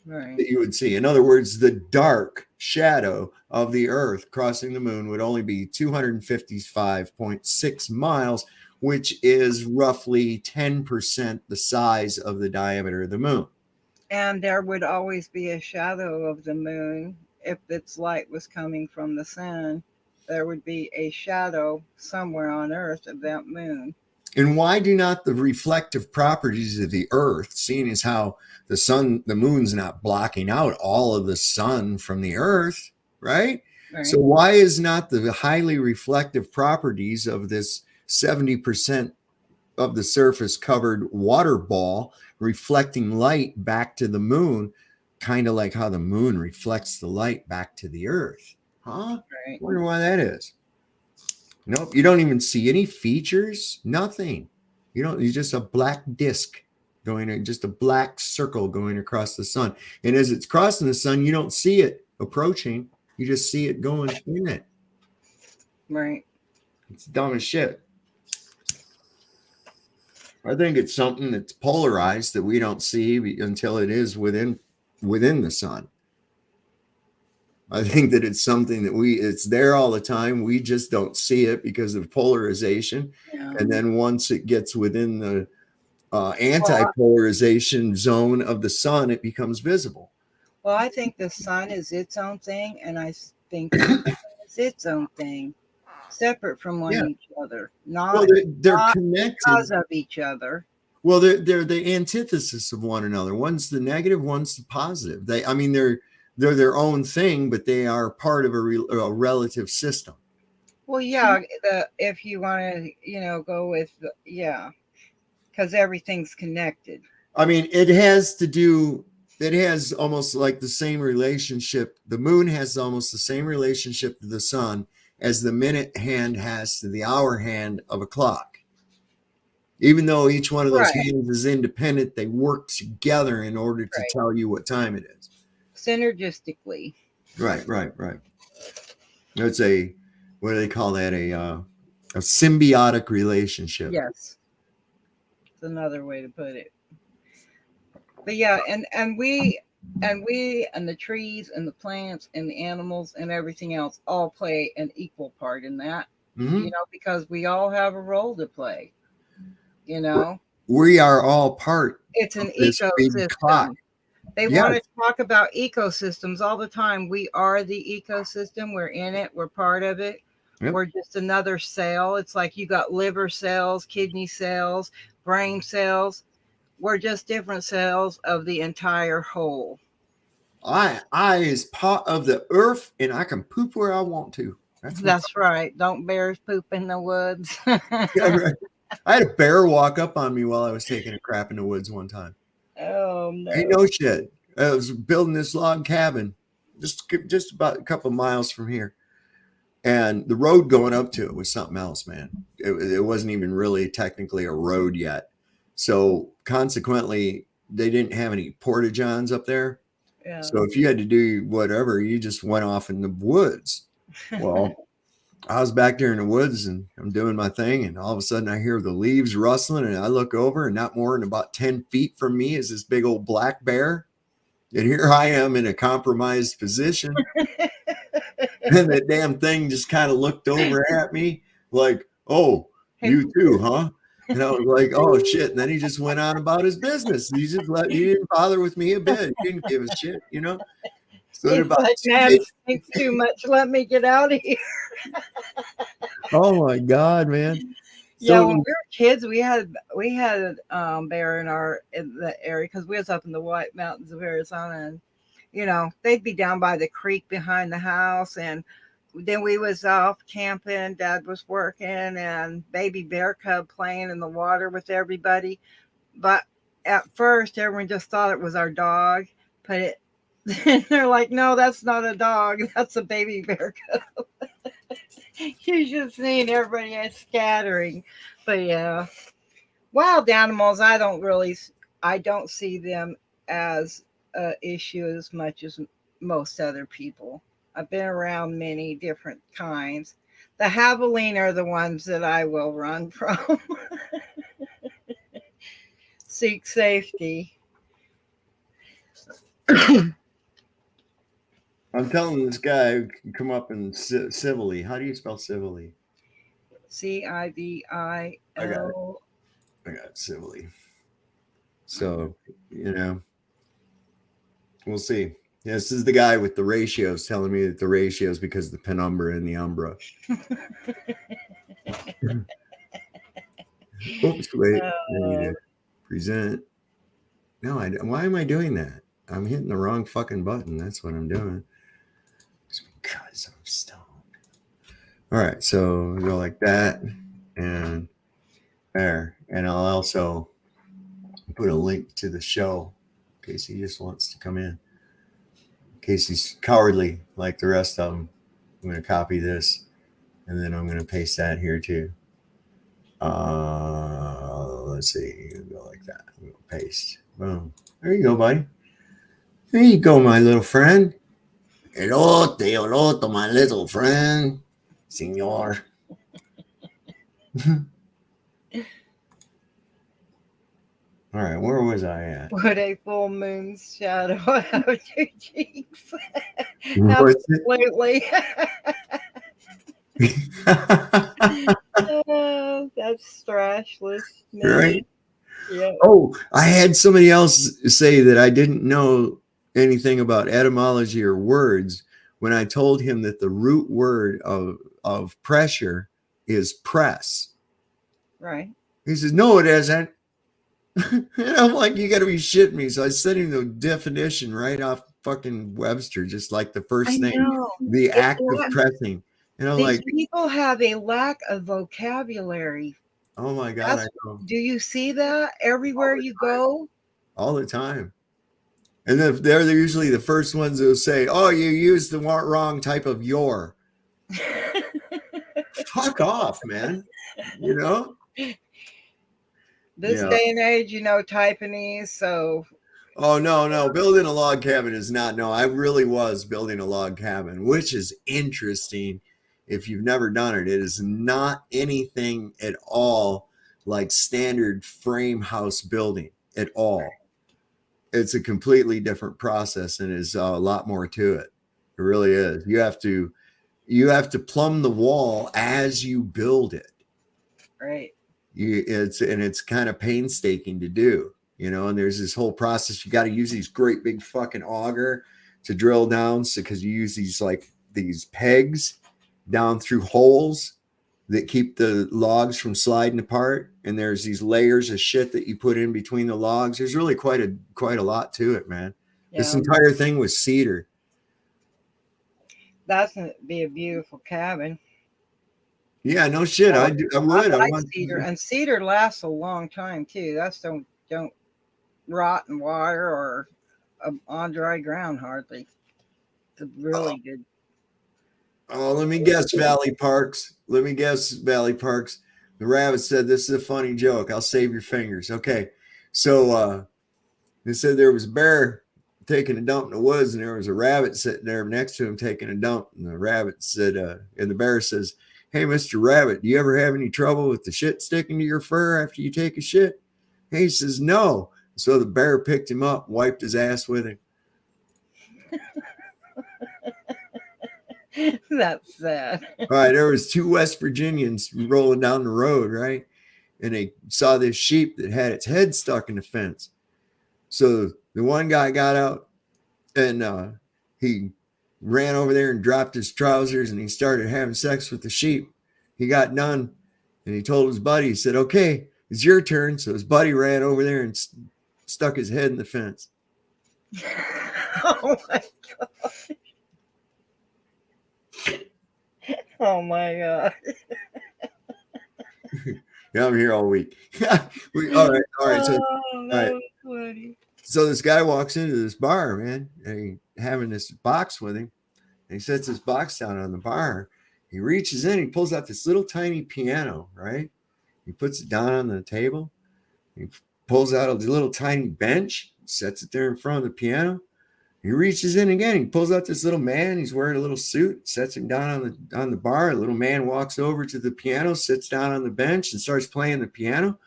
Right. That you would see. In other words, the dark shadow of the Earth crossing the moon would only be 255.6 miles, which is roughly 10% the size of the diameter of the moon. And there would always be a shadow of the moon if its light was coming from the sun. There would be a shadow somewhere on Earth of that moon. And why do not the reflective properties of the Earth, seeing as how the moon's not blocking out all of the sun from the Earth, right? So why is not the highly reflective properties of this 70% of the surface covered water ball reflecting light back to the moon, kind of like how the moon reflects the light back to the Earth? Huh? Right. Wonder why that is. Nope, you don't even see any features, nothing. You're just a black disc just a black circle going across the sun. And as it's crossing the sun, you don't see it approaching. You just see it going in it. Right. It's dumb as shit. I think it's something that's polarized that we don't see until it is within the sun. I think that it's something that it's there all the time. We just don't see it because of polarization. Yeah. And then once it gets within the anti-polarization zone of the sun, it becomes visible. Well, I think the sun is its own thing, and I think the moon is its own thing, separate from each other. Not, they're not connected because of each other. Well, they're the antithesis of one another. One's the negative, one's the positive. They're their own thing, but they are part of a relative system. Well, yeah, if you want to, go with, because everything's connected. I mean, it has almost like the same relationship. The moon has almost the same relationship to the sun as the minute hand has to the hour hand of a clock. Even though each one of those hands is independent, they work together in order to tell you what time it is. Synergistically. Right. It's what do they call that? A symbiotic relationship. Yes. It's another way to put it. But yeah, and we and the trees and the plants and the animals and everything else all play an equal part in that. Mhm. You know, because we all have a role to play. You know, We are all part it's of an this big clock. ecosystem. They want Yes. to talk about ecosystems all the time. We are the ecosystem. We're in it. We're part of it. Yep. We're just another cell. It's like you got liver cells, kidney cells, brain cells. We're just different cells of the entire whole. I is part of the earth, and I can poop where I want to. That's right. Don't bears poop in the woods. Yeah, right. I had a bear walk up on me while I was taking a crap in the woods one time. Oh Ain't no. no shit. I was building this log cabin just about a couple miles from here. And the road going up to it was something else, man. It wasn't even really technically a road yet. So consequently, they didn't have any porta-johns up there. Yeah. So if you had to do whatever, you just went off in the woods. Well, I was back there in the woods and I'm doing my thing. And all of a sudden I hear the leaves rustling and I look over and not more than about 10 feet from me is this big old black bear. And here I am in a compromised position. And that damn thing just kind of looked over at me like, oh, you too, huh? And I was like, oh shit. And then he just went on about his business. He didn't bother with me a bit. He didn't give a shit, you know? So It's about like, man, thinks too much. Let me get out of here. oh my God, man. Yeah, So when we were kids, we had bear in the area because we was up in the White Mountains of Arizona, and you know they'd be down by the creek behind the house, and then we was off camping. Dad was working, and baby bear cub playing in the water with everybody. But at first, everyone just thought it was our dog, but they're like, no, that's not a dog. That's a baby bear cub. You should see everybody is scattering. But yeah, wild animals, I don't see them as a issue as much as most other people. I've been around many different kinds. The javelina are the ones that I will run from. Seek safety. I'm telling this guy who can come up and civilly. How do you spell civilly? CIVIL. I got it civilly. So, you know, we'll see. Yeah, this is the guy with the ratios telling me that the ratios because of the penumbra and the umbra. Oops, wait. I need to present. No, why am I doing that? I'm hitting the wrong fucking button. That's what I'm doing. It's because I'm stoned. All right, so we'll go like that and there. And I'll also put a link to the show in case he just wants to come in. In case he's cowardly like the rest of them. I'm going to copy this and then I'm going to paste that here too. Let's see. Go like that. We'll paste. Boom. There you go, buddy. There you go, my little friend. Hello to my little friend, senor. All right, where was I at? Put a full moon's shadow out your cheeks. Absolutely. That's trashless. Right? Yeah. Oh, I had somebody else say that I didn't know anything about etymology or words when I told him that the root word of pressure is press. Right. He says, no, it isn't. And I'm like, you got to be shitting me. So I sent him the definition right off fucking Webster, just like the first thing, the act of pressing. And I'm like, people have a lack of vocabulary. oh my God. I know. Do you see that everywhere you go? All the time. And then they're usually the first ones who say, oh, you used the wrong type of your. Fuck off, man. You know? This day and age, you know, Taiwanese, so. Oh, no. Building a log cabin is not. No, I really was building a log cabin, which is interesting. If you've never done it, it is not anything at all like standard frame house building at all. it's a completely different process, and there's a lot more to it. It really is. You have to plumb the wall as you build it. Right. It's kind of painstaking to do, and there's this whole process. You got to use these great big fucking auger to drill down, because you use these pegs down through holes that keep the logs from sliding apart, and there's these layers of shit that you put in between the logs. There's really quite a lot to it, man. Yeah. This entire thing was cedar. That's gonna be a beautiful cabin. Yeah, no shit. I would. I like cedar, and cedar lasts a long time too. That's don't rot in water or on dry ground hardly. It's really good. Oh, let me guess, Valley Parks. The rabbit said, "This is a funny joke. I'll save your fingers." Okay, so they said there was a bear taking a dump in the woods, and there was a rabbit sitting there next to him taking a dump. And the rabbit said, and the bear says, "Hey, Mr. Rabbit, do you ever have any trouble with the shit sticking to your fur after you take a shit?" He says, "No." So the bear picked him up, wiped his ass with him. That's sad. All right, there was 2 West Virginians rolling down the road, right? And they saw this sheep that had its head stuck in the fence. So the one guy got out and he ran over there and dropped his trousers and he started having sex with the sheep. He got done and he told his buddy, he said, "Okay, it's your turn." So his buddy ran over there and stuck his head in the fence. Oh my god. Oh my god. Yeah, I'm here all week. All right. So, all right. So this guy walks into this bar, man, and he's having this box with him. And he sets his box down on the bar. He reaches in, he pulls out this little tiny piano, right? He puts it down on the table. He pulls out a little tiny bench, sets it there in front of the piano. He reaches in again. He pulls out this little man. He's wearing a little suit, sets him down on the bar. The little man walks over to the piano, sits down on the bench, and starts playing the piano.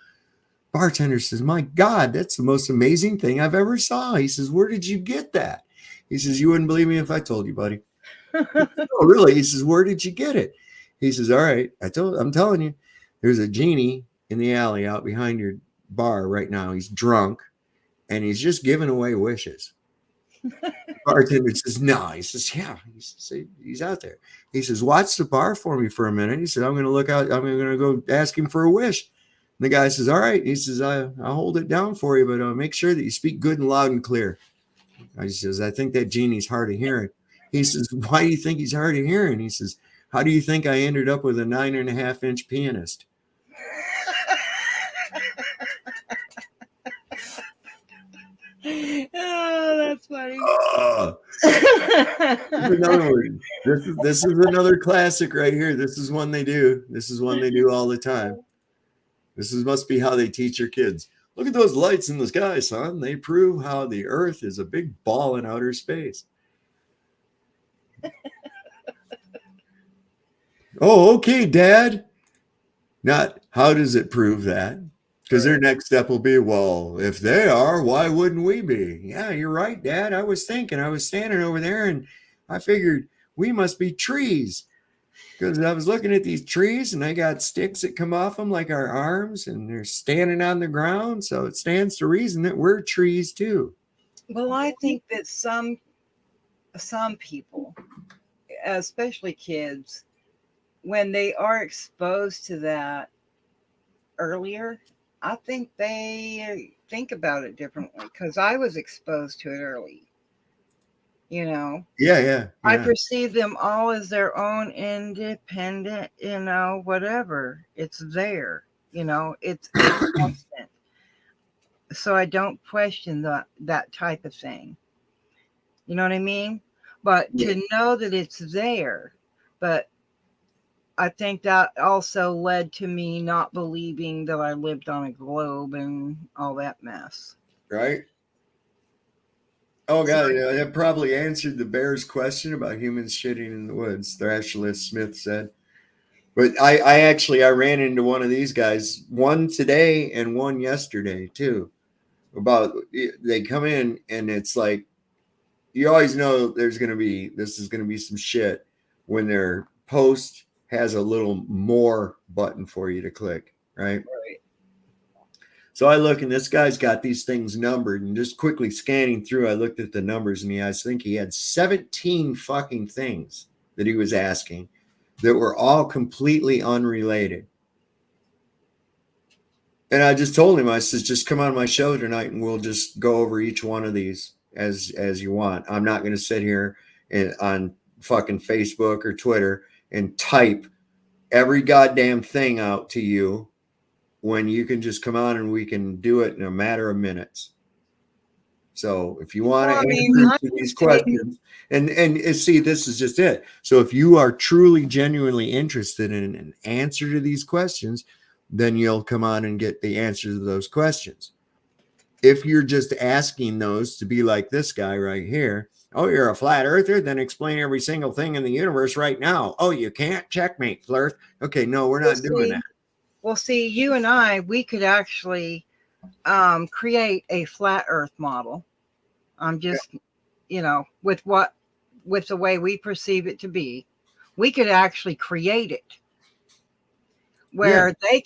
Bartender says, "My God, that's the most amazing thing I've ever saw." He says, "Where did you get that?" He says, "You wouldn't believe me if I told you, buddy." "Oh, really?" He says, "Where did you get it?" He says, "All right, I'm telling you, there's a genie in the alley out behind your bar right now. He's drunk, and he's just giving away wishes." Bartender says, "No." He says, "Yeah." He says, "He's out there." He says, "Watch the bar for me for a minute." He said, "I'm going to look out. I'm going to go ask him for a wish." And the guy says, "All right." He says, I'll hold it down for you, but make sure that you speak good and loud and clear." He says, "I think that genie's hard of hearing." He says, "Why do you think he's hard of hearing?" He says, "How do you think I ended up with a 9.5-inch pianist?" Oh, that's funny. Another one. This is another classic right here. This is one they do. This is one they do all the time. Must be how they teach your kids. "Look at those lights in the sky, son. They prove how the earth is a big ball in outer space." "Oh, okay, Dad." Not, "How does it prove that?" Because their next step will be, "Well, if they are, why wouldn't we be?" "Yeah, you're right, Dad. I was standing over there and I figured we must be trees. Because I was looking at these trees and they got sticks that come off them like our arms and they're standing on the ground. So it stands to reason that we're trees too." Well, I think that some people, especially kids, when they are exposed to that earlier, I think they think about it differently, because I was exposed to it early. Yeah. I perceive them all as their own independent, whatever. It's there, it's constant. So I don't question that type of thing. You know what I mean? But to know that it's there, but I think that also led to me not believing that I lived on a globe and all that mess. Right? Oh, God, that probably answered the bear's question about humans shitting in the woods, Thrashless Smith said. But I ran into one of these guys, one today and one yesterday, too. about they come in and it's like you always know this is going to be some shit when their post has a little more button for you to click, right? Right. So I look and this guy's got these things numbered, and just quickly scanning through, I looked at the numbers and I think he had 17 fucking things that he was asking that were all completely unrelated. And I just told him, I says, just come on my show tonight and we'll just go over each one of these as you want. I'm not going to sit here on fucking Facebook or Twitter and type every goddamn thing out to you when you can just come on and we can do it in a matter of minutes. So if you want to answer these questions, and see, this is just it. So if you are truly, genuinely interested in an answer to these questions, then you'll come on and get the answers to those questions. If you're just asking those to be like this guy right here, oh, you're a flat earther, then explain every single thing in the universe right now. Oh, you can't? Checkmate, Flirth. Okay, no, we're not doing that. Well, see, you and I, we could actually create a flat earth model. I'm just, with the way we perceive it to be, we could actually create it where they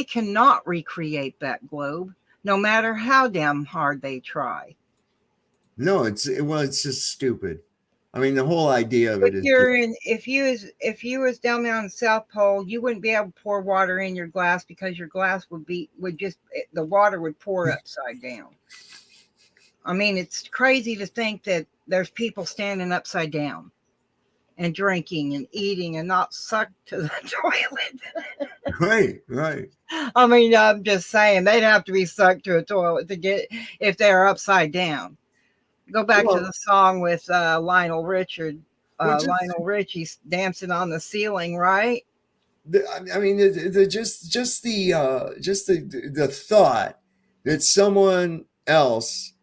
cannot recreate that globe, no matter how damn hard they try. No, it's just stupid. I mean, the whole idea of it is if you was down there on the South Pole, you wouldn't be able to pour water in your glass because your glass the water would pour upside down. I mean, it's crazy to think that there's people standing upside down and drinking and eating and not sucked to the toilet. Right. I mean, I'm just saying they'd have to be sucked to a toilet to get if they're upside down. Go back to the song with Lionel Richie dancing on the ceiling, right? I mean, the thought that someone else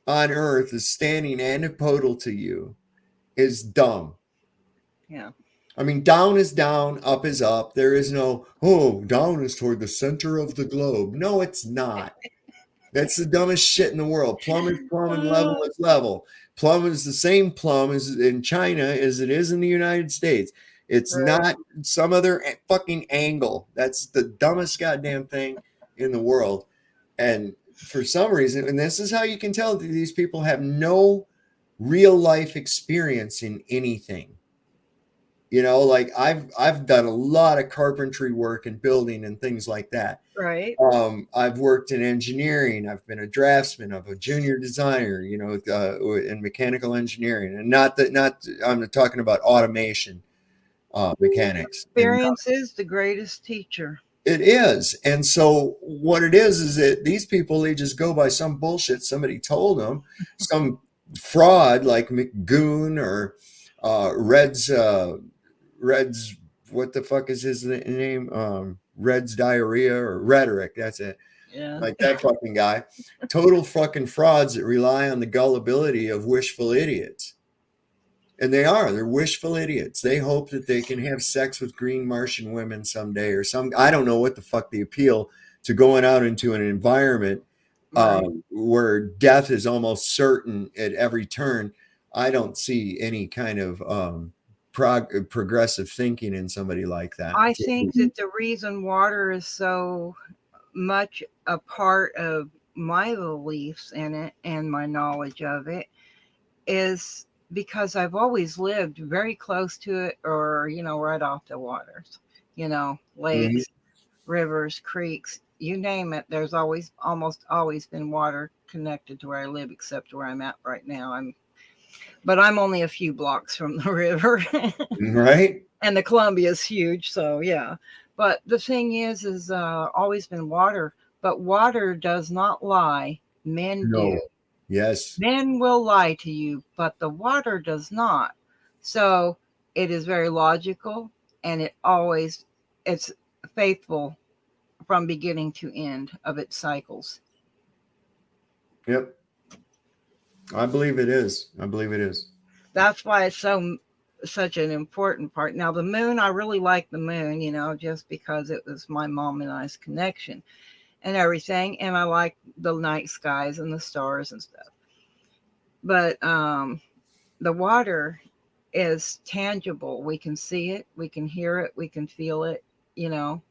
on Earth is standing antipodal to you is dumb. Yeah. I mean, down is down, up is up. There is no, down is toward the center of the globe. No, it's not. That's the dumbest shit in the world. Plumb is plumb and level is level. Plumb is the same plumb as in China as it is in the United States. It's not some other fucking angle. That's the dumbest goddamn thing in the world. And for some reason, and this is how you can tell that these people have no real life experience in anything. Like I've done a lot of carpentry work and building and things like that. Right. I've worked in engineering. I've been a draftsman. I'm a junior designer, in mechanical engineering, and I'm talking about automation, mechanics. Experience is the greatest teacher. It is. And so what it is that these people, they just go by some bullshit somebody told them, some fraud like McGoon or Red's, what the fuck is his name? Red's Diarrhea or Rhetoric. That's it. Yeah. Like that fucking guy. Total fucking frauds that rely on the gullibility of wishful idiots. And they're wishful idiots. They hope that they can have sex with green Martian women someday I don't know what the fuck the appeal to going out into an environment where death is almost certain at every turn. I don't see any kind of progressive thinking in somebody like that. I think that the reason water is so much a part of my beliefs in it and my knowledge of it is because I've always lived very close to it, or right off the waters, lakes, rivers, creeks, you name it. There's almost always been water connected to where I live, except where I'm at right now. But I'm only a few blocks from the river. Right. And the Columbia is huge. So, yeah. But the thing is always been water. But water does not lie. Men do. Yes. Men will lie to you, but the water does not. So it is very logical, and it's faithful from beginning to end of its cycles. Yep. I believe it is. That's why it's such an important part. Now, the moon, I really like the moon, just because it was my mom and I's connection. and everything. And I like the night skies and the stars and stuff. But the water is tangible. We can see it, we can hear it, we can feel it, you know.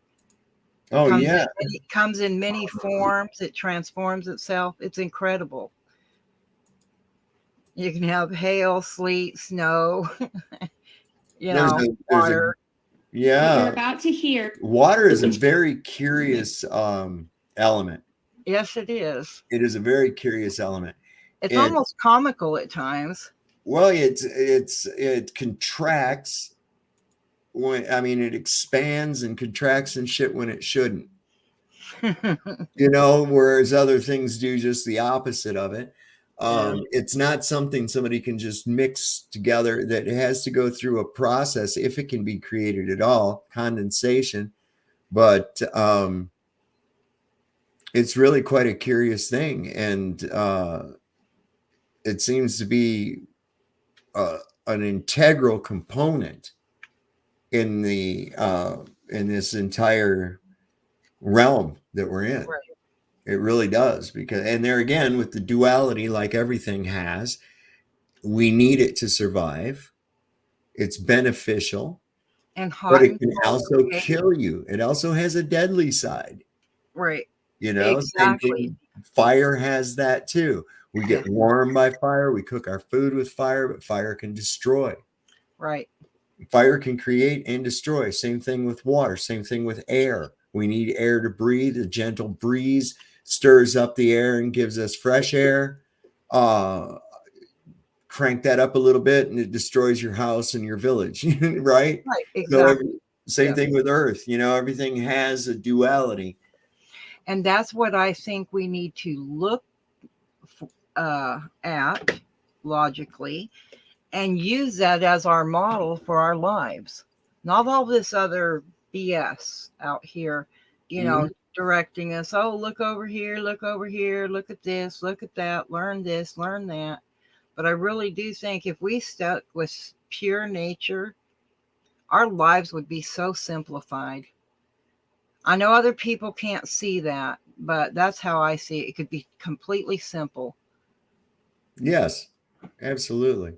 It Oh comes yeah. it comes in many forms, it transforms itself. It's incredible. You can have hail, sleet, snow, There's a water. What you're yeah. about to hear. Water is a very curious element. Yes, it is. It is a very curious element. It's It almost comical at times. well, it contracts when it expands and contracts and shit when it shouldn't. Whereas other things do just the opposite of it. It's not something somebody can just mix together, that it has to go through a process, if it can be created at all, condensation. But it's really quite a curious thing. And it seems to be an integral component in this entire realm that we're in. Right. It really does, because, and there again, with the duality, like everything has, we need it to survive. It's beneficial, And hot but it and can cold. also Okay. kill you. It also has a deadly side. Right. Same Exactly. thing. Fire has that too. We get warm by fire. We cook our food with fire, but fire can destroy. Right. Fire can create and destroy. Same thing with water. Same thing with air. We need air to breathe. A gentle breeze stirs up the air and gives us fresh air. Crank that up a little bit and it destroys your house and your village, right? Right. Exactly. Same thing with Earth. Everything has a duality. And that's what I think we need to look at logically and use that as our model for our lives. Not all this other BS out here, directing us. Oh, look over here, look at this, look at that, learn this, learn that. But I really do think if we stuck with pure nature, our lives would be so simplified. I know other people can't see that, but that's how I see it. It could be completely simple. Yes, absolutely.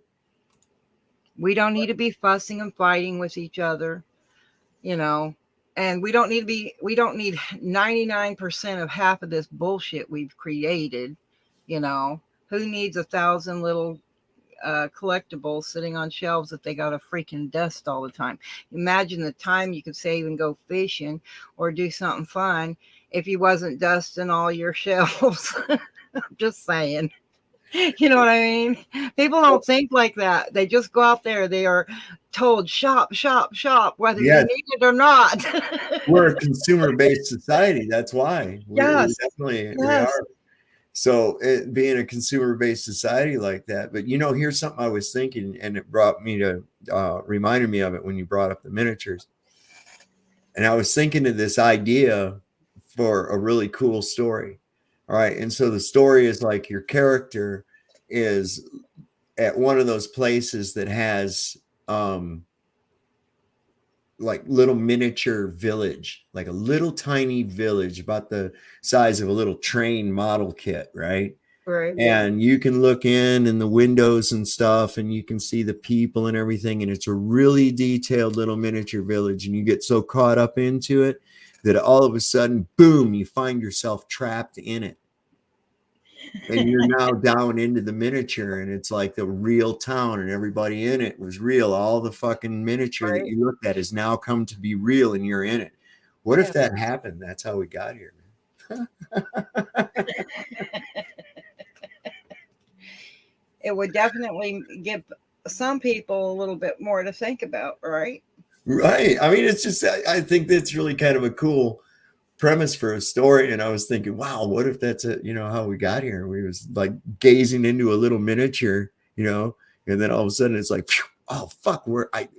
We don't need to be fussing and fighting with each other, and we don't need 99% of half of this bullshit we've created. Who needs 1,000 little collectibles sitting on shelves if they got a freaking dust all the time? Imagine the time you could save and go fishing or do something fun if you wasn't dusting all your shelves. Just saying. You know what I mean? People don't think like that. They just go out there. They are told shop, shop, shop, whether you need it or not. We're a consumer-based society. That's why. Yes. We are. So being a consumer-based society like that, but here's something I was thinking, and it brought me to reminded me of it when you brought up the miniatures. And I was thinking of this idea for a really cool story. All right. And so the story is like your character is at one of those places that has like little miniature village, like a little tiny village about the size of a little train model kit, right? Right. And you can look in the windows and stuff, and you can see the people and everything. And it's a really detailed little miniature village. And you get so caught up into it that all of a sudden, boom, you find yourself trapped in it. And you're now down into the miniature, and it's like the real town, and everybody in it was real. All the fucking miniature that you looked at has now come to be real, and you're in it. What if that happened? That's how we got here, man. It would definitely give some people a little bit more to think about, right? Right. I mean, it's just, I think that's really kind of a cool premise for a story. And I was thinking, wow, what if that's how we got here? We was like gazing into a little miniature, and then all of a sudden it's like, phew, oh fuck,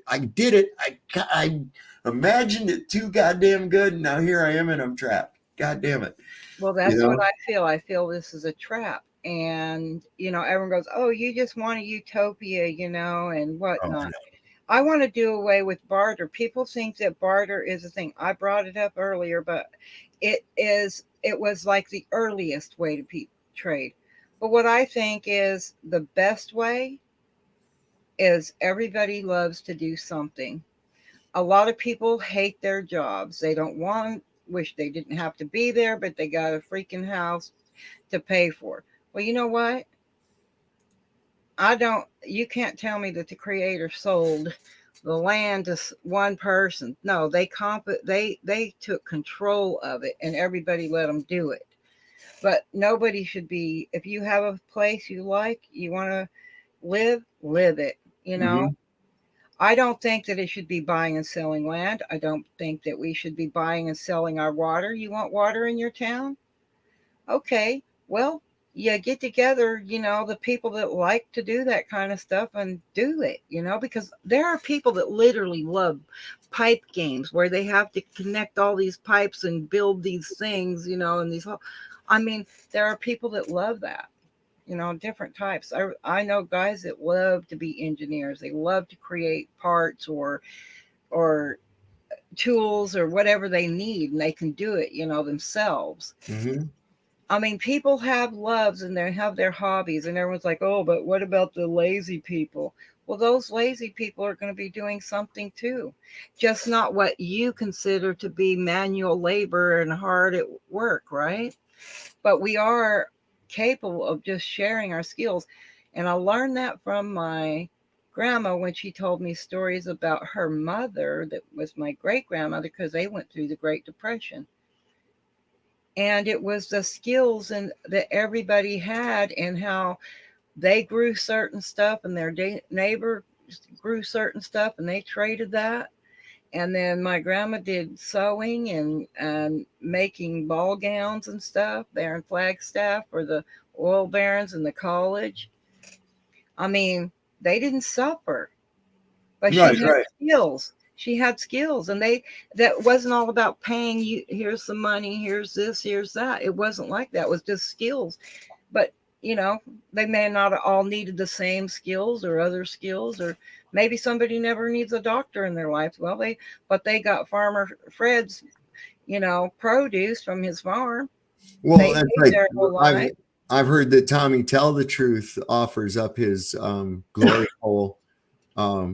I did it. I imagined it too goddamn good, and now here I am and I'm trapped. God damn it. Well, that's what I feel. I feel this is a trap. And everyone goes, oh, you just want a utopia, and whatnot. Oh, I want to do away with barter. People think that barter is a thing. I brought it up earlier, but it is it was like the earliest way to trade. But what I think is the best way is everybody loves to do something. A lot of people hate their jobs. They don't want, wish they didn't have to be there, but they got a freaking house to pay for. Well, you know what? You can't tell me that the creator sold the land to one person. No, they took control of it and everybody let them do it. But nobody should be, if you have a place you like, you want to live it, you know? Mhm. I don't think that it should be buying and selling land. I don't think that we should be buying and selling our water. You want water in your town? Okay, well, you get together, the people that like to do that kind of stuff and do it, because there are people that literally love pipe games where they have to connect all these pipes and build these things, and I mean, there are people that love that, different types. I know guys that love to be engineers. They love to create parts or tools or whatever they need, and they can do it, themselves. Mm-hmm. I mean, people have loves and they have their hobbies, and everyone's like, oh, but what about the lazy people? Well, those lazy people are going to be doing something too, just not what you consider to be manual labor and hard at work, right? But we are capable of just sharing our skills. And I learned that from my grandma when she told me stories about her mother that was my great grandmother, because they went through the Great Depression. And it was the skills that everybody had, and how they grew certain stuff and their neighbor grew certain stuff and they traded that. And then my grandma did sewing and making ball gowns and stuff there in Flagstaff for the oil barons and the college. I mean, they didn't suffer, but she Right, had right. skills. She had skills, and that wasn't all about paying you. Here's some money. Here's this. Here's that. It wasn't like that. It was just skills. But they may not all needed the same skills or other skills, or maybe somebody never needs a doctor in their life. Well, they got Farmer Fred's, produce from his farm. Well, They that's ate like their whole life. I've heard that Tommy Tell the Truth offers up his glory hole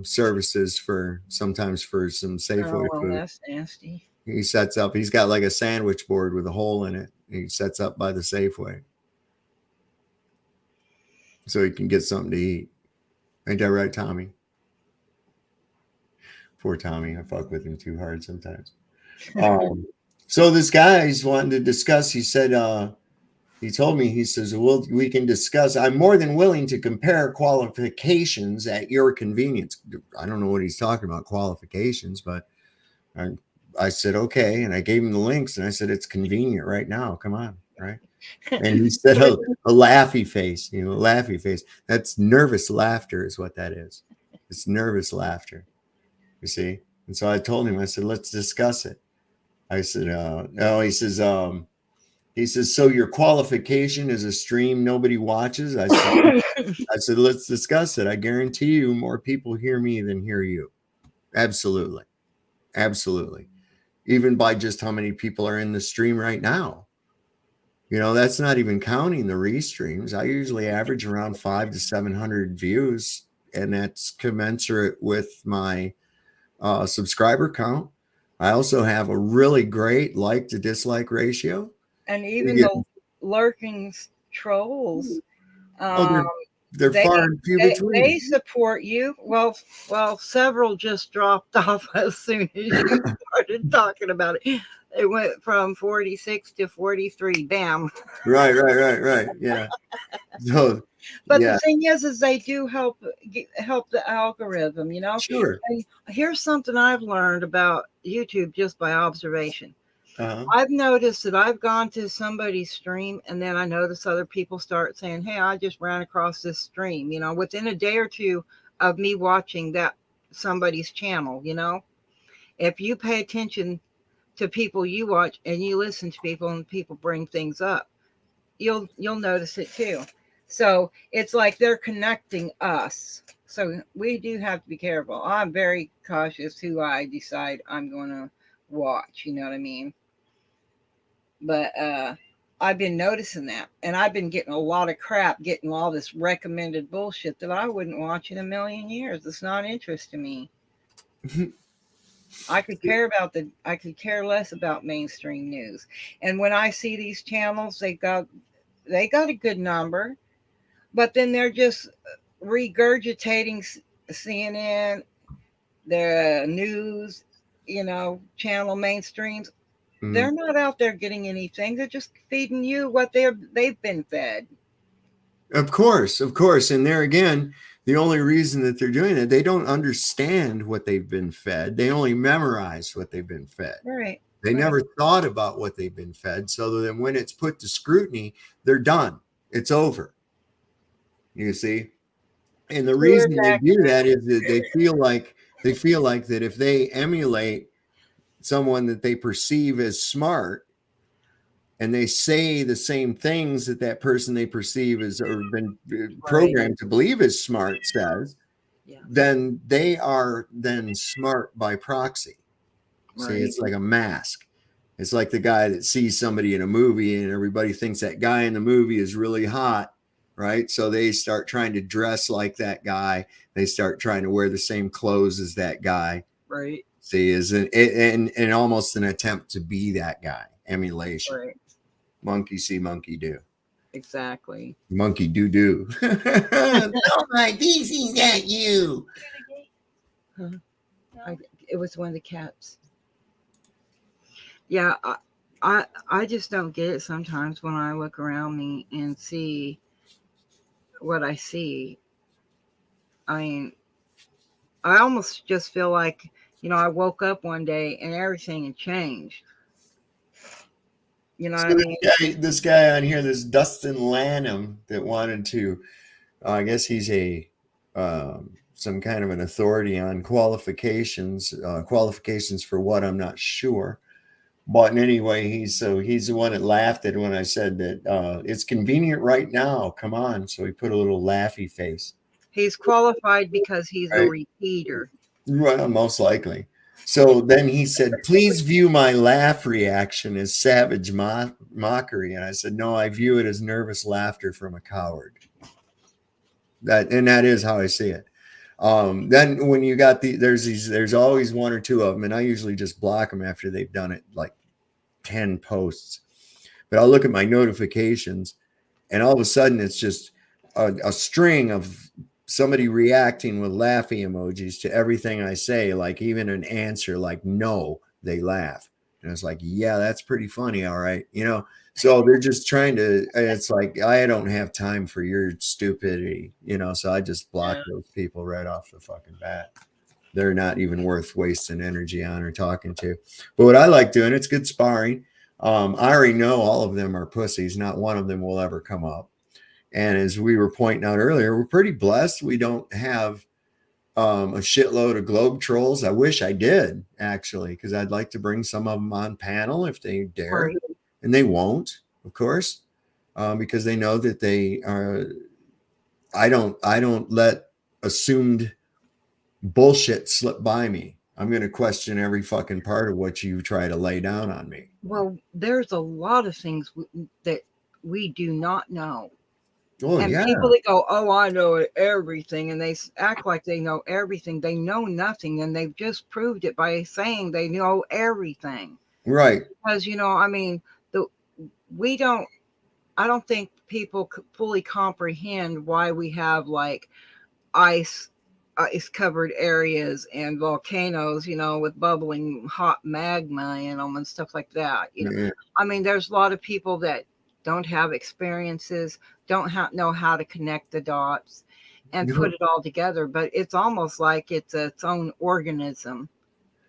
services sometimes for some Oh, Safeway well, food. that's nasty. He's got like a sandwich board with a hole in it. He sets up by the Safeway so he can get something to eat. Ain't that right, Tommy? Poor Tommy. I fuck with him too hard sometimes. So this guy's wanting to discuss. He said, he told me, he says, well, we can discuss. I'm more than willing to compare qualifications at your convenience. I don't know what he's talking about, qualifications, but I said, okay. And I gave him the links and I said, it's convenient right now. Come on. Right. And he said, a laughy face, laughy face. That's nervous laughter is what that is. It's nervous laughter. You see? And so I told him, I said, let's discuss it. I said, no, he says, so your qualification is a stream nobody watches? I said, let's discuss it. I guarantee you more people hear me than hear you. Absolutely. Absolutely. Even by just how many people are in the stream right now. That's not even counting the restreams. I usually average around 500 to 700 views, and that's commensurate with my subscriber count. I also have a really great like to dislike ratio. And even the lurking trolls, they're far and few between. They support you. Well, several just dropped off as soon as you started talking about it. It went from 46 to 43. Bam. Right. Yeah. So, but the thing is they do help the algorithm, Sure. And here's something I've learned about YouTube just by observation. I've noticed that I've gone to somebody's stream, and then I notice other people start saying, hey, I just ran across this stream, within a day or two of me watching that somebody's channel. If you pay attention to people you watch and you listen to people and people bring things up, you'll notice it too. So it's like they're connecting us. So we do have to be careful. I'm very cautious who I decide I'm going to watch. You know what I mean? But I've been noticing that, and I've been getting a lot of crap, getting all this recommended bullshit that I wouldn't watch in a million years. It's not interesting me. I could care less about mainstream news. And when I see these channels, they got a good number, but then they're just regurgitating CNN, the news, channel mainstreams. They're not out there getting anything. They're just feeding you what they've been fed. Of course. And there again, the only reason that they're doing it, they don't understand what they've been fed. They only memorize what they've been fed. Right. They never thought about what they've been fed. So then when it's put to scrutiny, they're done. It's over. You see? And the reason they do that is that they feel like that if they emulate someone that they perceive as smart, and they say the same things that person they perceive as or been programmed to believe is smart says, then they are then smart by proxy. Right. See, it's like a mask. It's like the guy that sees somebody in a movie and everybody thinks that guy in the movie is really hot, right? So they start trying to dress like that guy. They start trying to wear the same clothes as that guy. Right. See, is and almost an attempt to be that guy. Emulation. Right. Monkey see, monkey do. Exactly. Monkey do. No, my DC's at you. Huh? No. It was one of the cats. Yeah, I just don't get it sometimes when I look around me and see what I see. I mean, I almost just feel like, I woke up one day and everything had changed. You know what I mean? This guy on here, this Dustin Lanham, that wanted to, I guess he's a some kind of an authority on qualifications for what, I'm not sure. But anyway, he's the one that laughed at when I said that it's convenient right now. Come on. So he put a little laughy face. He's qualified because he's a repeater. Well, most likely. So then he said, please view my laugh reaction as savage mockery. And I said, no, I view it as nervous laughter from a coward. That is how I see it. Then when you got there's always one or two of them, and I usually just block them after they've done it like 10 posts. But I'll look at my notifications, and all of a sudden it's just a string of somebody reacting with laughy emojis to everything I say, like even an answer like no, they laugh. And it's like, yeah, that's pretty funny. All right. So they're just trying to, it's like, I don't have time for your stupidity, so I just block those people right off the fucking bat. They're not even worth wasting energy on or talking to. But what I like doing, it's good sparring. I already know all of them are pussies. Not one of them will ever come up. And as we were pointing out earlier, we're pretty blessed. We don't have a shitload of globe trolls. I wish I did, actually, because I'd like to bring some of them on panel if they dare. Right. And they won't, of course, because they know that they are. I don't let assumed bullshit slip by me. I'm going to question every fucking part of what you try to lay down on me. Well, there's a lot of things that we do not know. Oh, and people that go, oh, I know everything, and they act like they know everything. They know nothing, and they've just proved it by saying they know everything. Right. Because, I mean, I don't think people fully comprehend why we have like ice covered areas and volcanoes, with bubbling hot magma in them and stuff like that. I mean, there's a lot of people that don't have experiences, don't know how to connect the dots and put it all together. But it's almost like it's its own organism.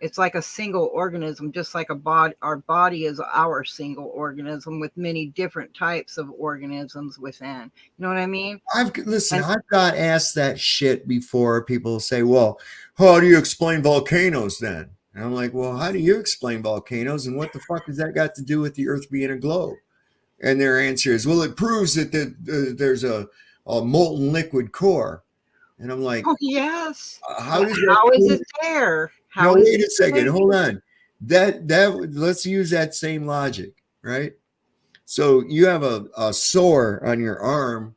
It's like a single organism, just like our body is our single organism with many different types of organisms within. You know what I mean? I've got asked that shit before. People say, well, how do you explain volcanoes then? And I'm like, well, how do you explain volcanoes? And what the fuck has that got to do with the earth being a globe? And their answer is, well, it proves that there's a molten liquid core. And I'm like, oh, yes. How is it there? Wait a second. Hold on. That let's use that same logic, right? So you have a sore on your arm.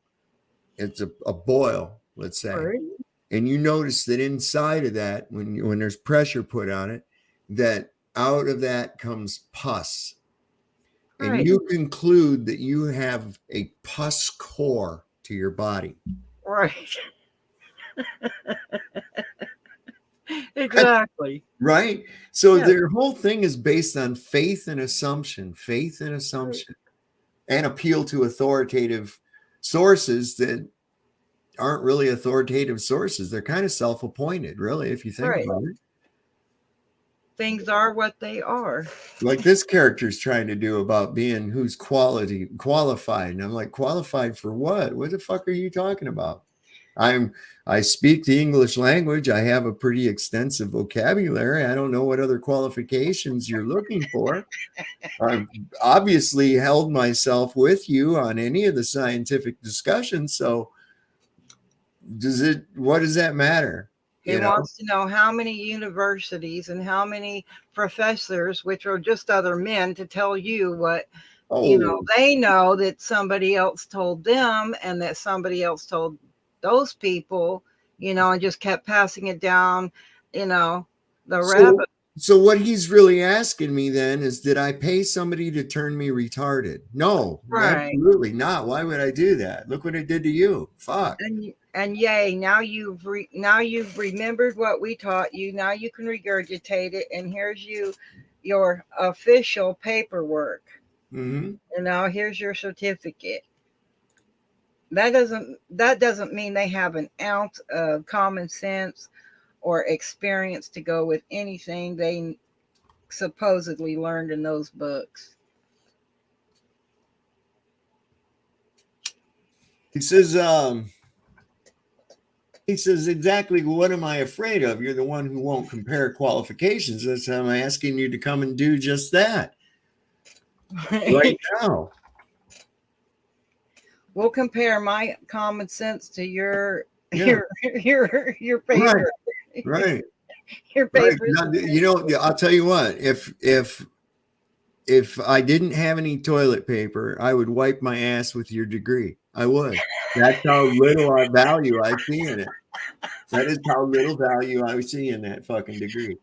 It's a boil, let's say. Right. And you notice that inside of that, when there's pressure put on it, that out of that comes pus. And Right. you conclude that you have a pus core to your body. Right. Exactly. Right? So Yeah. their whole thing is based on faith and assumption, and appeal to authoritative sources that aren't really authoritative sources. They're kind of self-appointed, really, if you think Right. about it. Things are what they are. Like this character's trying to do about being who's qualified. And I'm like, qualified for what? What the fuck are you talking about? I speak the English language. I have a pretty extensive vocabulary. I don't know what other qualifications you're looking for. I've obviously held myself with you on any of the scientific discussions. So what does that matter? He wants to know how many universities and how many professors, which are just other men, to tell you what they know that somebody else told them, and that somebody else told those people, and just kept passing it down, the rabbit. So what he's really asking me then is, did I pay somebody to turn me retarded? No, right. Absolutely not. Why would I do that? Look what I did to you. Fuck. And yay, now you've remembered what we taught you. Now you can regurgitate it, and here's your official paperwork. Mm-hmm. And now here's your certificate. That doesn't mean they have an ounce of common sense or experience to go with anything they supposedly learned in those books. He says, exactly what am I afraid of? You're the one who won't compare qualifications. That's why I'm asking you to come and do just that right now. We'll compare my common sense to your paper. Right. Your paper. Right. I'll tell you what, if I didn't have any toilet paper, I would wipe my ass with your degree. I would. That's how little value I see in it. That is how little value I see in that fucking degree.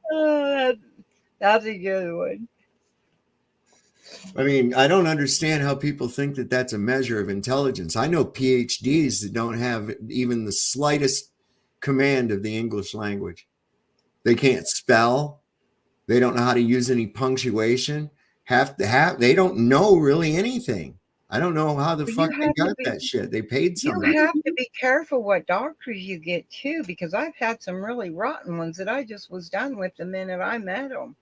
That's a good one. I mean, I don't understand how people think that that's a measure of intelligence. I know PhDs that don't have even the slightest command of the English language. They can't spell. They don't know how to use any punctuation. They don't know really anything. I don't know how the fuck they got that shit. They paid somebody. You have to be careful what doctors you get too, because I've had some really rotten ones that I just was done with the minute I met them.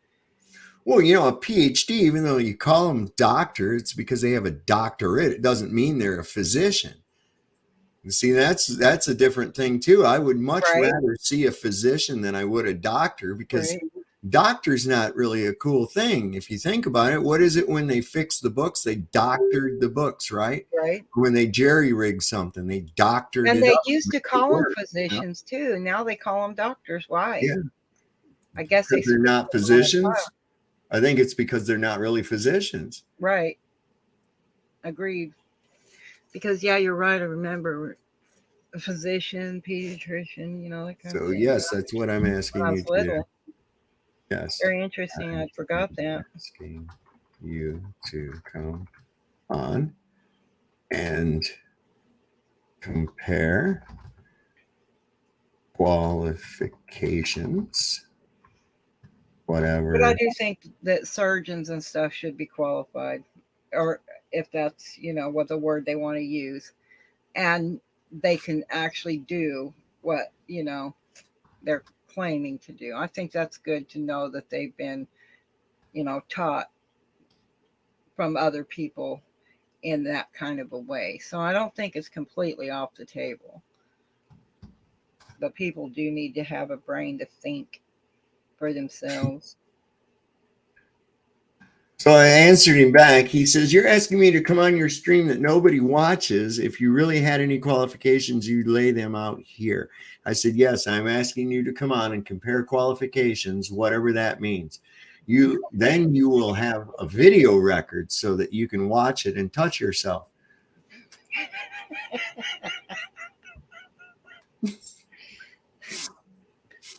Well, a PhD, even though you call them doctor, it's because they have a doctorate. It doesn't mean they're a physician. You see, that's a different thing too. I would much rather see a physician than I would a doctor, because doctor's not really a cool thing. If you think about it, what is it when they fix the books? They doctored the books, right? Right. When they jerry-rig something, they doctored and it. And they up used to call them physicians too, and now they call them doctors. Why? Yeah. I guess they're not physicians. I think it's because they're not really physicians. Right. Agreed. Because you're right. I remember a physician, pediatrician, that kind of thing. Yes, that's what I'm asking you to do. Yes. Very interesting. I forgot that. Asking you to come on and compare qualifications. Whatever. But I do think that surgeons and stuff should be qualified, or if that's, what the word they want to use, and they can actually do what, they're claiming to do. I think that's good to know that they've been, taught from other people in that kind of a way. So I don't think it's completely off the table. But people do need to have a brain to think for themselves. So I answered him back. He says, you're asking me to come on your stream that nobody watches. If you really had any qualifications, you'd lay them out here. I said, yes, I'm asking you to come on and compare qualifications, whatever that means. then you will have a video record so that you can watch it and touch yourself.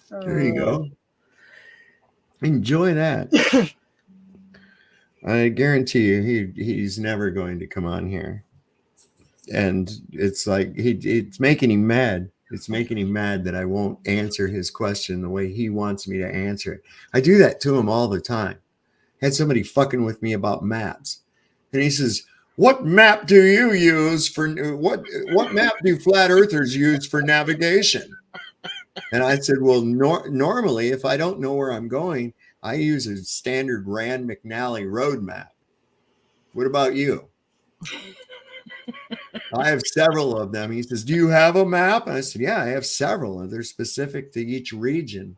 There you go. Enjoy that. I guarantee you he's never going to come on here. And it's like it's making him mad. It's making him mad that I won't answer his question the way he wants me to answer it. I do that to him all the time. Had somebody fucking with me about maps. And he says, "What map do you use for what map do flat earthers use for navigation?" And I said, "Well, normally if I don't know where I'm going, I use a standard Rand McNally road map. What about you?" I have several of them. He says, "Do you have a map?" And I said, "Yeah, I have several. And they're specific to each region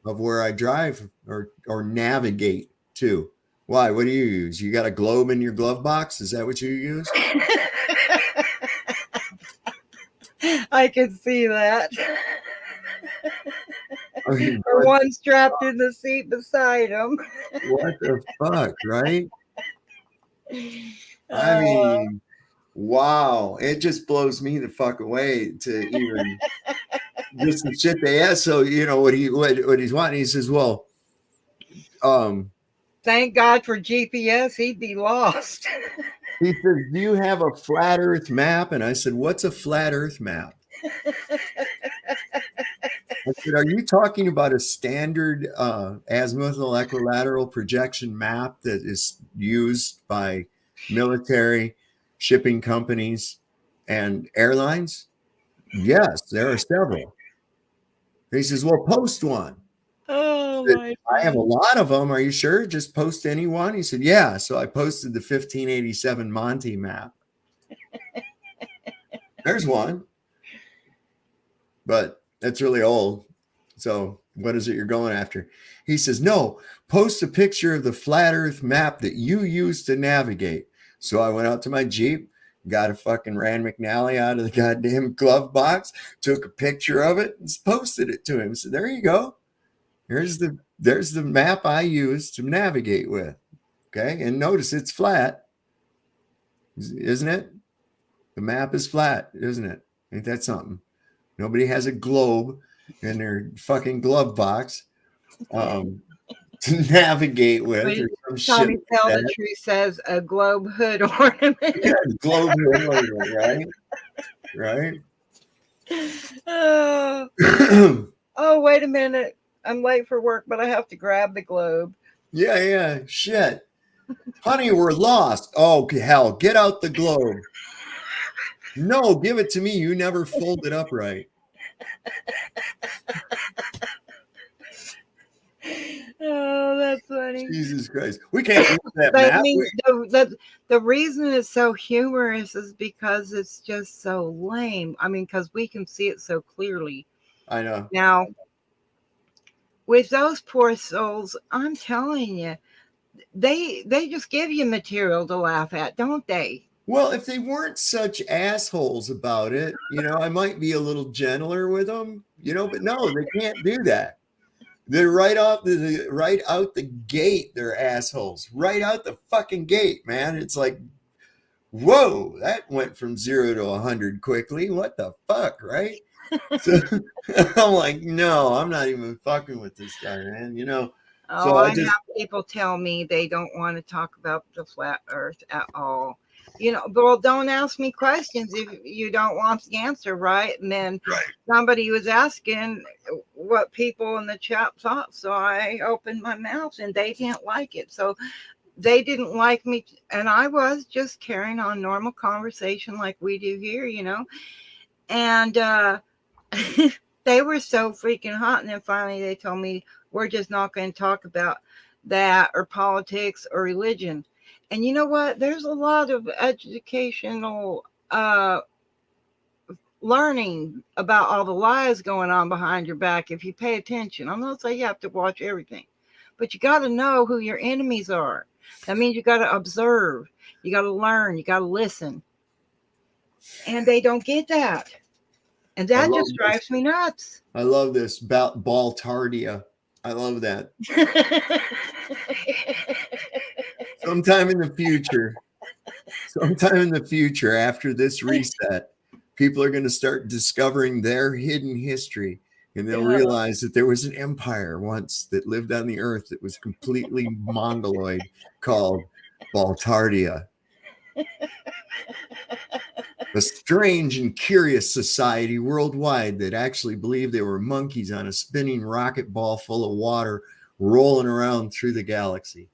of where I drive or navigate to." Why? What do you use? You got a globe in your glove box? Is that what you use? I can see that. I mean, Or one strapped in the seat beside him. What the fuck, right? I mean, wow. It just blows me the fuck away to even just the shit they ask. So, you know, what he's wanting, he says, "Well, thank God for GPS, he'd be lost." He says, "Do you have a flat earth map?" And I said, "What's a flat earth map?" I said, "Are you talking about a standard azimuthal equilateral projection map that is used by military, shipping companies, and airlines?" "Yes, there are several." He says, "Well, post one." Oh, I have a lot of them. "Are you sure? Just post any one." He said, "Yeah." So I posted the 1587 Monty map. There's one. But that's really old. So what is it you're going after? He says, "No, post a picture of the flat earth map that you use to navigate." So I went out to my Jeep, got a fucking Rand McNally out of the goddamn glove box, took a picture of it, and posted it to him. So there you go. There's the map I use to navigate with. Okay. And notice it's flat, isn't it? The map is flat, isn't it? Ain't that something? Nobody has a globe in their fucking glove box to navigate with. Or some Tommy shit Tell like the that. Truth says a globe hood ornament. Yeah, globe ornament, right? Right? Oh, wait a minute. I'm late for work, but I have to grab the globe. Yeah. Shit. Honey, we're lost. Oh, hell. Get out the globe. No, give it to me. You never fold it up right. Oh, that's funny. Jesus Christ. We can't use that But map. I mean, the reason it's so humorous is because it's just so lame. I mean, because we can see it so clearly. I know. Now, with those poor souls, I'm telling you, they just give you material to laugh at, don't they? Well, if they weren't such assholes about it, you know, I might be a little gentler with them, you know, but no, they can't do that. They're right out the gate. They're assholes right out the fucking gate, man. It's like, whoa, that went from 0 to 100 quickly. What the fuck, right? So I'm like, no, I'm not even fucking with this guy, man. You know. Oh, So I have people tell me they don't want to talk about the flat earth at all. You know, well, don't ask me questions if you don't want the answer, right? And then somebody was asking what people in the chat thought, so I opened my mouth and they didn't like it. So they didn't like me, and I was just carrying on normal conversation like we do here, you know. And they were so freaking hot, and then finally they told me, "We're just not going to talk about that or politics or religion." And you know what? There's a lot of educational learning about all the lies going on behind your back if you pay attention. I'm not saying you have to watch everything, but you got to know who your enemies are. That means you got to observe, you got to learn, you got to listen. And they don't get that. And that just drives me nuts. I love this Baltardia. I love that. Sometime in the future, after this reset, people are going to start discovering their hidden history, and they'll realize that there was an empire once that lived on the earth that was completely mongoloid called Baltardia. A strange and curious society worldwide that actually believed they were monkeys on a spinning rocket ball full of water rolling around through the galaxy.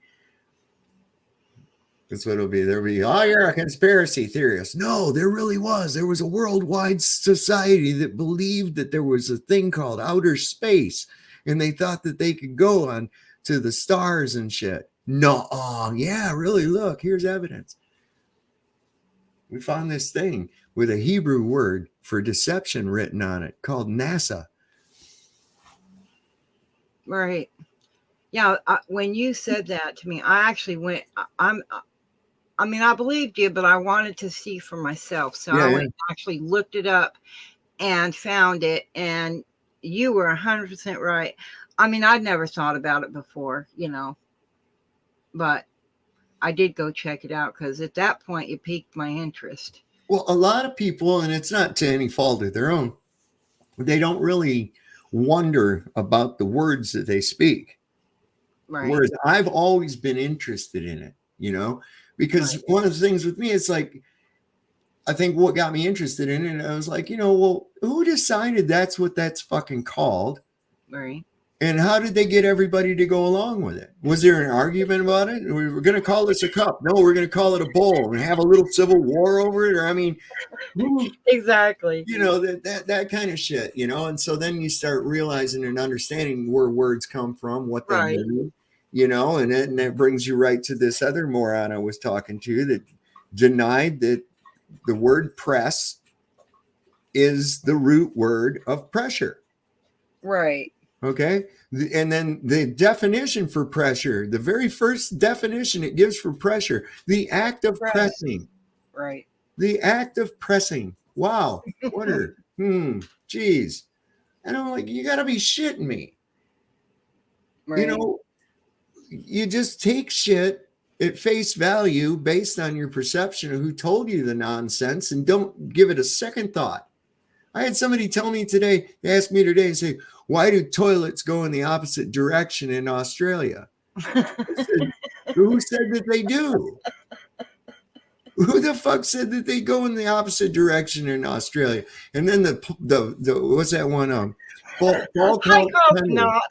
That's what it'll be. There'll be, oh, you're a conspiracy theorist. No, there really was. There was a worldwide society that believed that there was a thing called outer space, and they thought that they could go on to the stars and shit. No, yeah, really, look, here's evidence. We found this thing with a Hebrew word for deception written on it called NASA. Right. Yeah. When you said that to me, I actually went, I believed you, but I wanted to see for myself. So I went and actually looked it up and found it. And you were 100% right. I mean, I'd never thought about it before, but I did go check it out because at that point it piqued my interest. Well, a lot of people, and it's not to any fault of their own, they don't really wonder about the words that they speak. Right. Whereas I've always been interested in it, because one of the things with me, it's like, I think what got me interested in it, I was like, well, who decided that's what that's fucking called? Right. And how did they get everybody to go along with it? Was there an argument about it? We were going to call this a cup. No, we're going to call it a bowl and have a little civil war over it. Or, I mean, exactly. That kind of shit, And so then you start realizing and understanding where words come from, what they mean, and that brings you right to this other moron I was talking to that denied that the word press is the root word of pressure. Right. Okay. And then the definition for pressure, the very first definition it gives for pressure, the act of pressing. Right. The act of pressing. Wow. Wonder. Geez. And I'm like, you got to be shitting me. Right. You just take shit at face value based on your perception of who told you the nonsense and don't give it a second thought. I had somebody tell me today, they asked me today and say, why do toilets go in the opposite direction in Australia? I said, who said that they do? Who the fuck said that they go in the opposite direction in Australia? And then the what's that one? I hope not.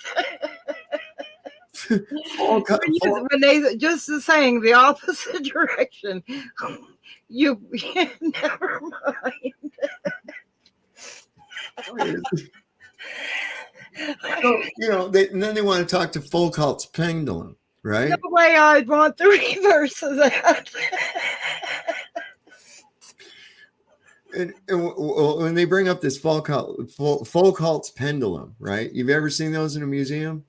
When they just saying the opposite direction, you never mind. So, and then they want to talk to Foucault's pendulum, right? No way I'd want the reverse of that. And when they bring up this Foucault's pendulum, right? You've ever seen those in a museum?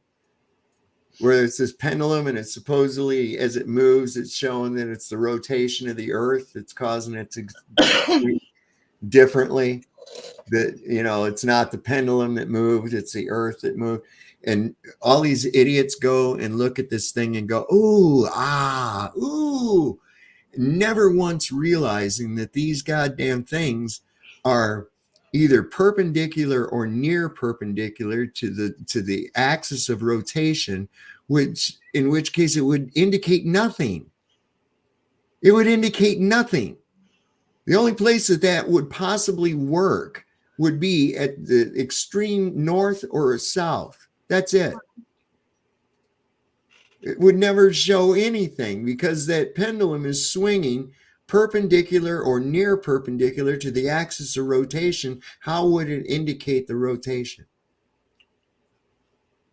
Where it's this pendulum and it's supposedly, as it moves, it's showing that it's the rotation of the earth that's causing it to differently. That it's not the pendulum that moved, it's the earth that moved. And all these idiots go and look at this thing and go, ooh, never once realizing that these goddamn things are either perpendicular or near perpendicular to the axis of rotation, in which case it would indicate nothing. It would indicate nothing. The only place that would possibly work would be at the extreme north or south. That's it. It would never show anything because that pendulum is swinging perpendicular or near perpendicular to the axis of rotation. How would it indicate the rotation?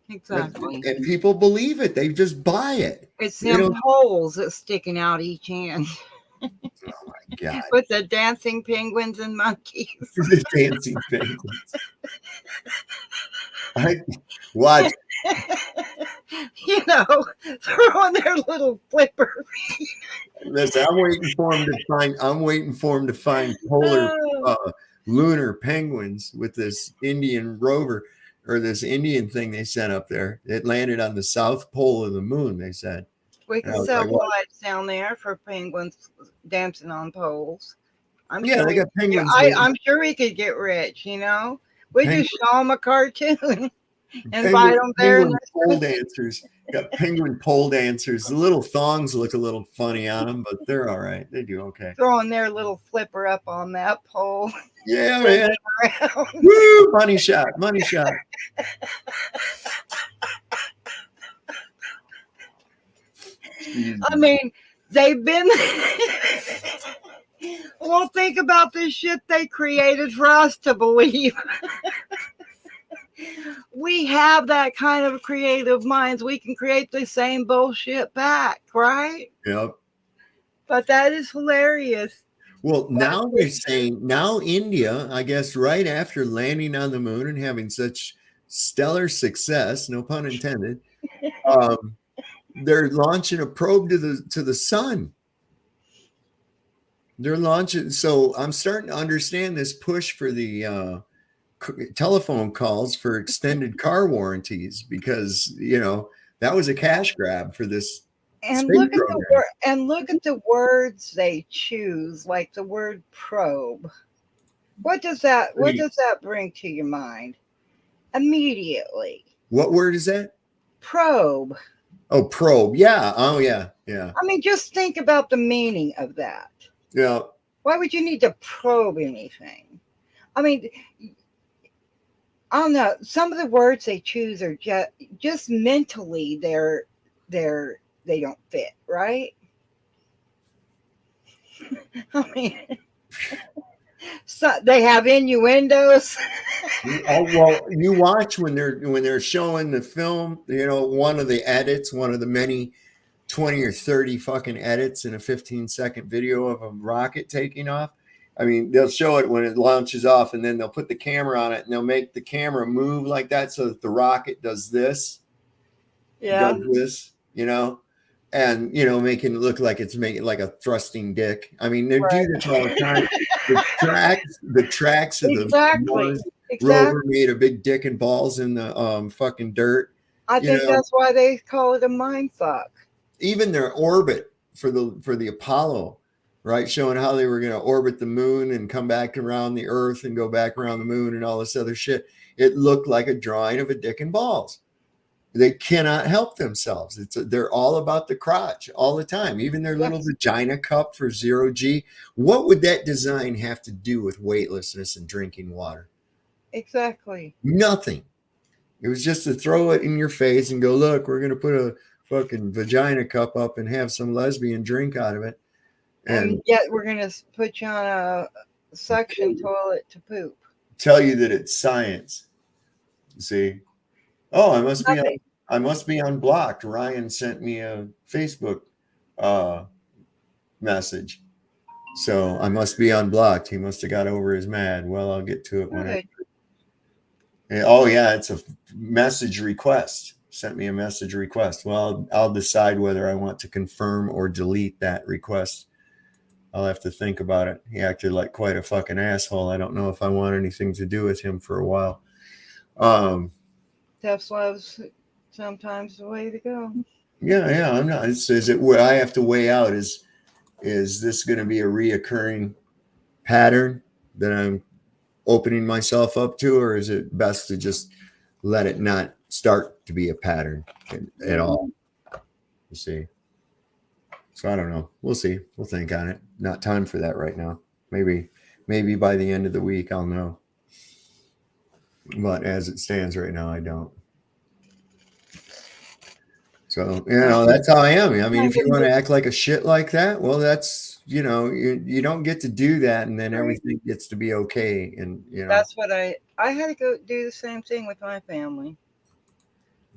Exactly. And people believe it. They just buy it. It's them poles that's sticking out each hand. Oh my God. With the dancing penguins and monkeys. The dancing penguins. Watch. Throwing their little flippers. Listen, I'm waiting for him to find polar lunar penguins with this Indian rover or this Indian thing they sent up there. It landed on the south pole of the moon, they said. We And I can was sell like, what? lights down there for penguins dancing on poles. I'm Yeah, sure they got penguins. I'm sure we could get rich, you know. We Penguin- just show them a cartoon. Invite them there. Penguin pole dancers. Got penguin pole dancers. The little thongs look a little funny on them, but they're all right. They do okay. Throwing their little flipper up on that pole. Yeah, man. Woo! Money shot. Money shot. I mean, they've been. Well, think about this shit they created for us to believe. We have that kind of creative minds. We can create the same bullshit back, right? Yep. But that is hilarious. Well, now they're saying, now India, I guess, right after landing on the moon and having such stellar success, no pun intended, they're launching a probe to the sun. They're launching. So I'm starting to understand this push for the telephone calls for extended car warranties, because, you know, that was a cash grab for this. And look at the words they choose, like the word probe. What does that bring to your mind immediately? What word is that? Probe. Oh, probe. Yeah. Oh, yeah. Yeah. I mean, just think about the meaning of that. Yeah. Why would you need to probe anything? I mean, I don't know. Some of the words they choose are just mentally they don't fit, right? I mean, so they have innuendos. Oh, well, you watch when they're showing the film, you know, one of the many 20 or 30 fucking edits in a 15-second video of a rocket taking off. I mean, they'll show it when it launches off, and then they'll put the camera on it, and they'll make the camera move like that so that the rocket does this. Yeah. Does this, you know, and, you know, making it look like it's making like a thrusting dick. I mean, they do this all the time. The tracks of the rover made a big dick and balls in the fucking dirt. I think that's why they call it a mind fuck. Even their orbit for the Apollo, right, showing how they were going to orbit the moon and come back around the Earth and go back around the moon and all this other shit. It looked like a drawing of a dick and balls. They cannot help themselves. They're all about the crotch all the time. Even their little vagina cup for 0G. What would that design have to do with weightlessness and drinking water? Exactly. Nothing. It was just to throw it in your face and go, look, we're going to put a fucking vagina cup up and have some lesbian drink out of it. And yet we're going to put you on a suction toilet to poop. Tell you that it's science. See? Oh, I must be unblocked. Ryan sent me a Facebook message. So I must be unblocked. He must have got over his mad. Well, I'll get to it when oh yeah, it's a message request. Sent me a message request. Well, I'll decide whether I want to confirm or delete that request. I'll have to think about it. He acted like quite a fucking asshole. I don't know if I want anything to do with him for a while. Tough love's sometimes the way to go. Yeah. I'm not. Is it where I have to weigh out? Is this going to be a reoccurring pattern that I'm opening myself up to, or is it best to just let it not start to be a pattern at all? You see. So I don't know. We'll see. We'll think on it. Not time for that right now. Maybe by the end of the week I'll know. But as it stands right now, I don't. So, you know, that's how I am. I mean, if you want to act like a shit like that, well, that's, you know, you don't get to do that, and then everything gets to be okay. And, you know, that's what I had to go do the same thing with my family.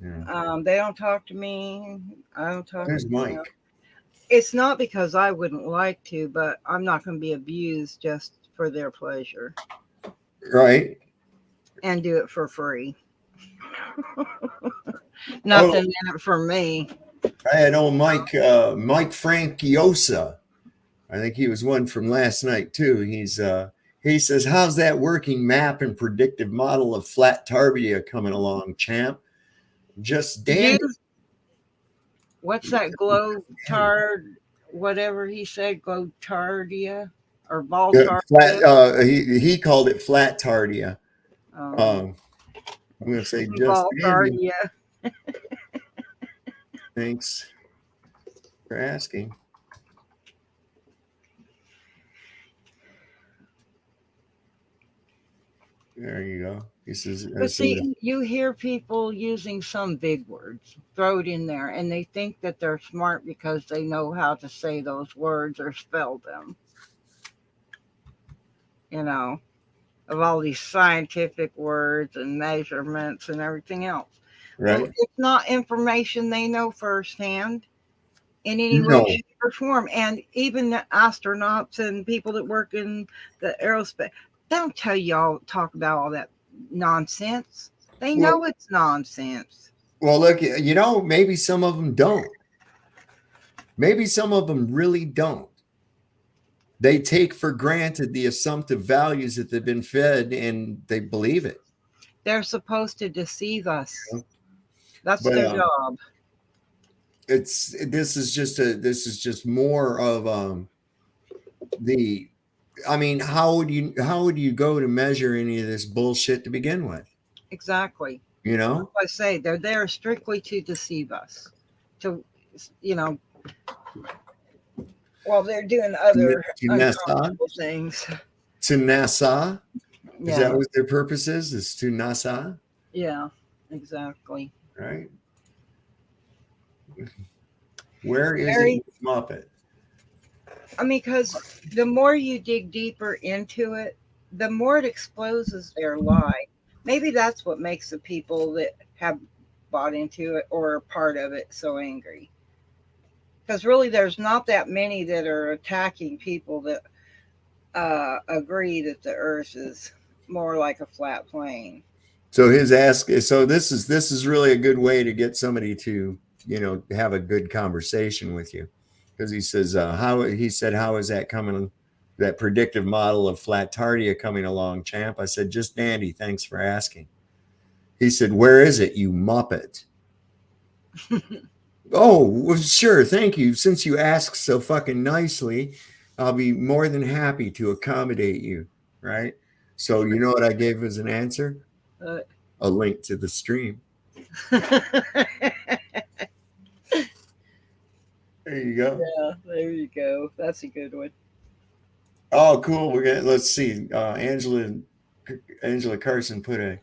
Yeah. They don't talk to me. I don't talk to them. There's Mike. It's not because I wouldn't like to, but I'm not going to be abused just for their pleasure. Right. And do it for free. Nothing in it for me. I had old Mike Franciosa. I think he was one from last night too. He's He says, how's that working map and predictive model of flat tardia coming along, champ? Just dandy. What's that glotard, whatever he said, glotardia or Voltardia? He called it flat tardia. I'm going to say just dandy. Voltardia. Thanks for asking. There you go. He says, But see, you hear people using some big words, throw it in there, and they think that they're smart because they know how to say those words or spell them. You know, of all these scientific words and measurements and everything else. right. Well, it's not information they know firsthand in any way, shape, or form. And even the astronauts and people that work in the aerospace, they don't tell y'all, talk about all that nonsense. They know it's nonsense. Well, look, maybe some of them don't. Maybe some of them really don't. They take for granted the assumptive values that they've been fed, and they believe it. They're supposed to deceive us. That's their job. This is just more of how would you go to measure any of this bullshit to begin with? Exactly. Like I say, they're there strictly to deceive us. While they're doing other uncomfortable things. To NASA? Yeah. Is that what their purpose is? Is to NASA? Yeah, exactly. Right. Where is it Muppet? Because the more you dig deeper into it, the more it exposes their lie. Maybe that's what makes the people that have bought into it or are part of it so angry. Because really, there's not that many that are attacking people that agree that the Earth is more like a flat plane. So this is really a good way to get somebody to have a good conversation with you, because he says how is that coming? That predictive model of flat tardia coming along, champ? I said, just dandy. Thanks for asking. He said, where is it, you muppet? Oh, well, sure. Thank you. Since you asked so fucking nicely, I'll be more than happy to accommodate you. Right. So you know what I gave as an answer? A link to the stream. There you go. Yeah, there you go. That's a good one. Oh, cool. Let's see. Angela Carson put a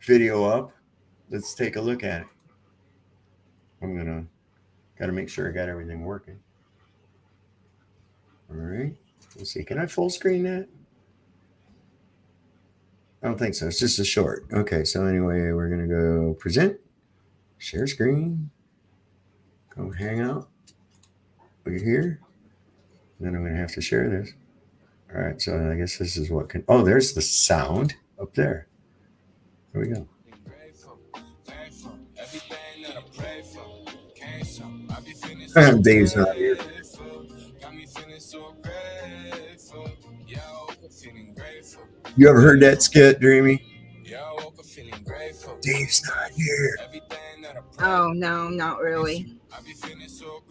video up. Let's take a look at it. Gotta make sure I got everything working. All right. Let's see. Can I full screen that? I don't think so. It's just a short. Okay. So anyway, we're going to go present, share screen, go hangout. We're here. Then I'm going to have to share this. All right. So I guess this is what there's the sound up there. There we go. Dave's not here. You ever heard that skit, Dreamy? Dave's not here. Oh, no, not really.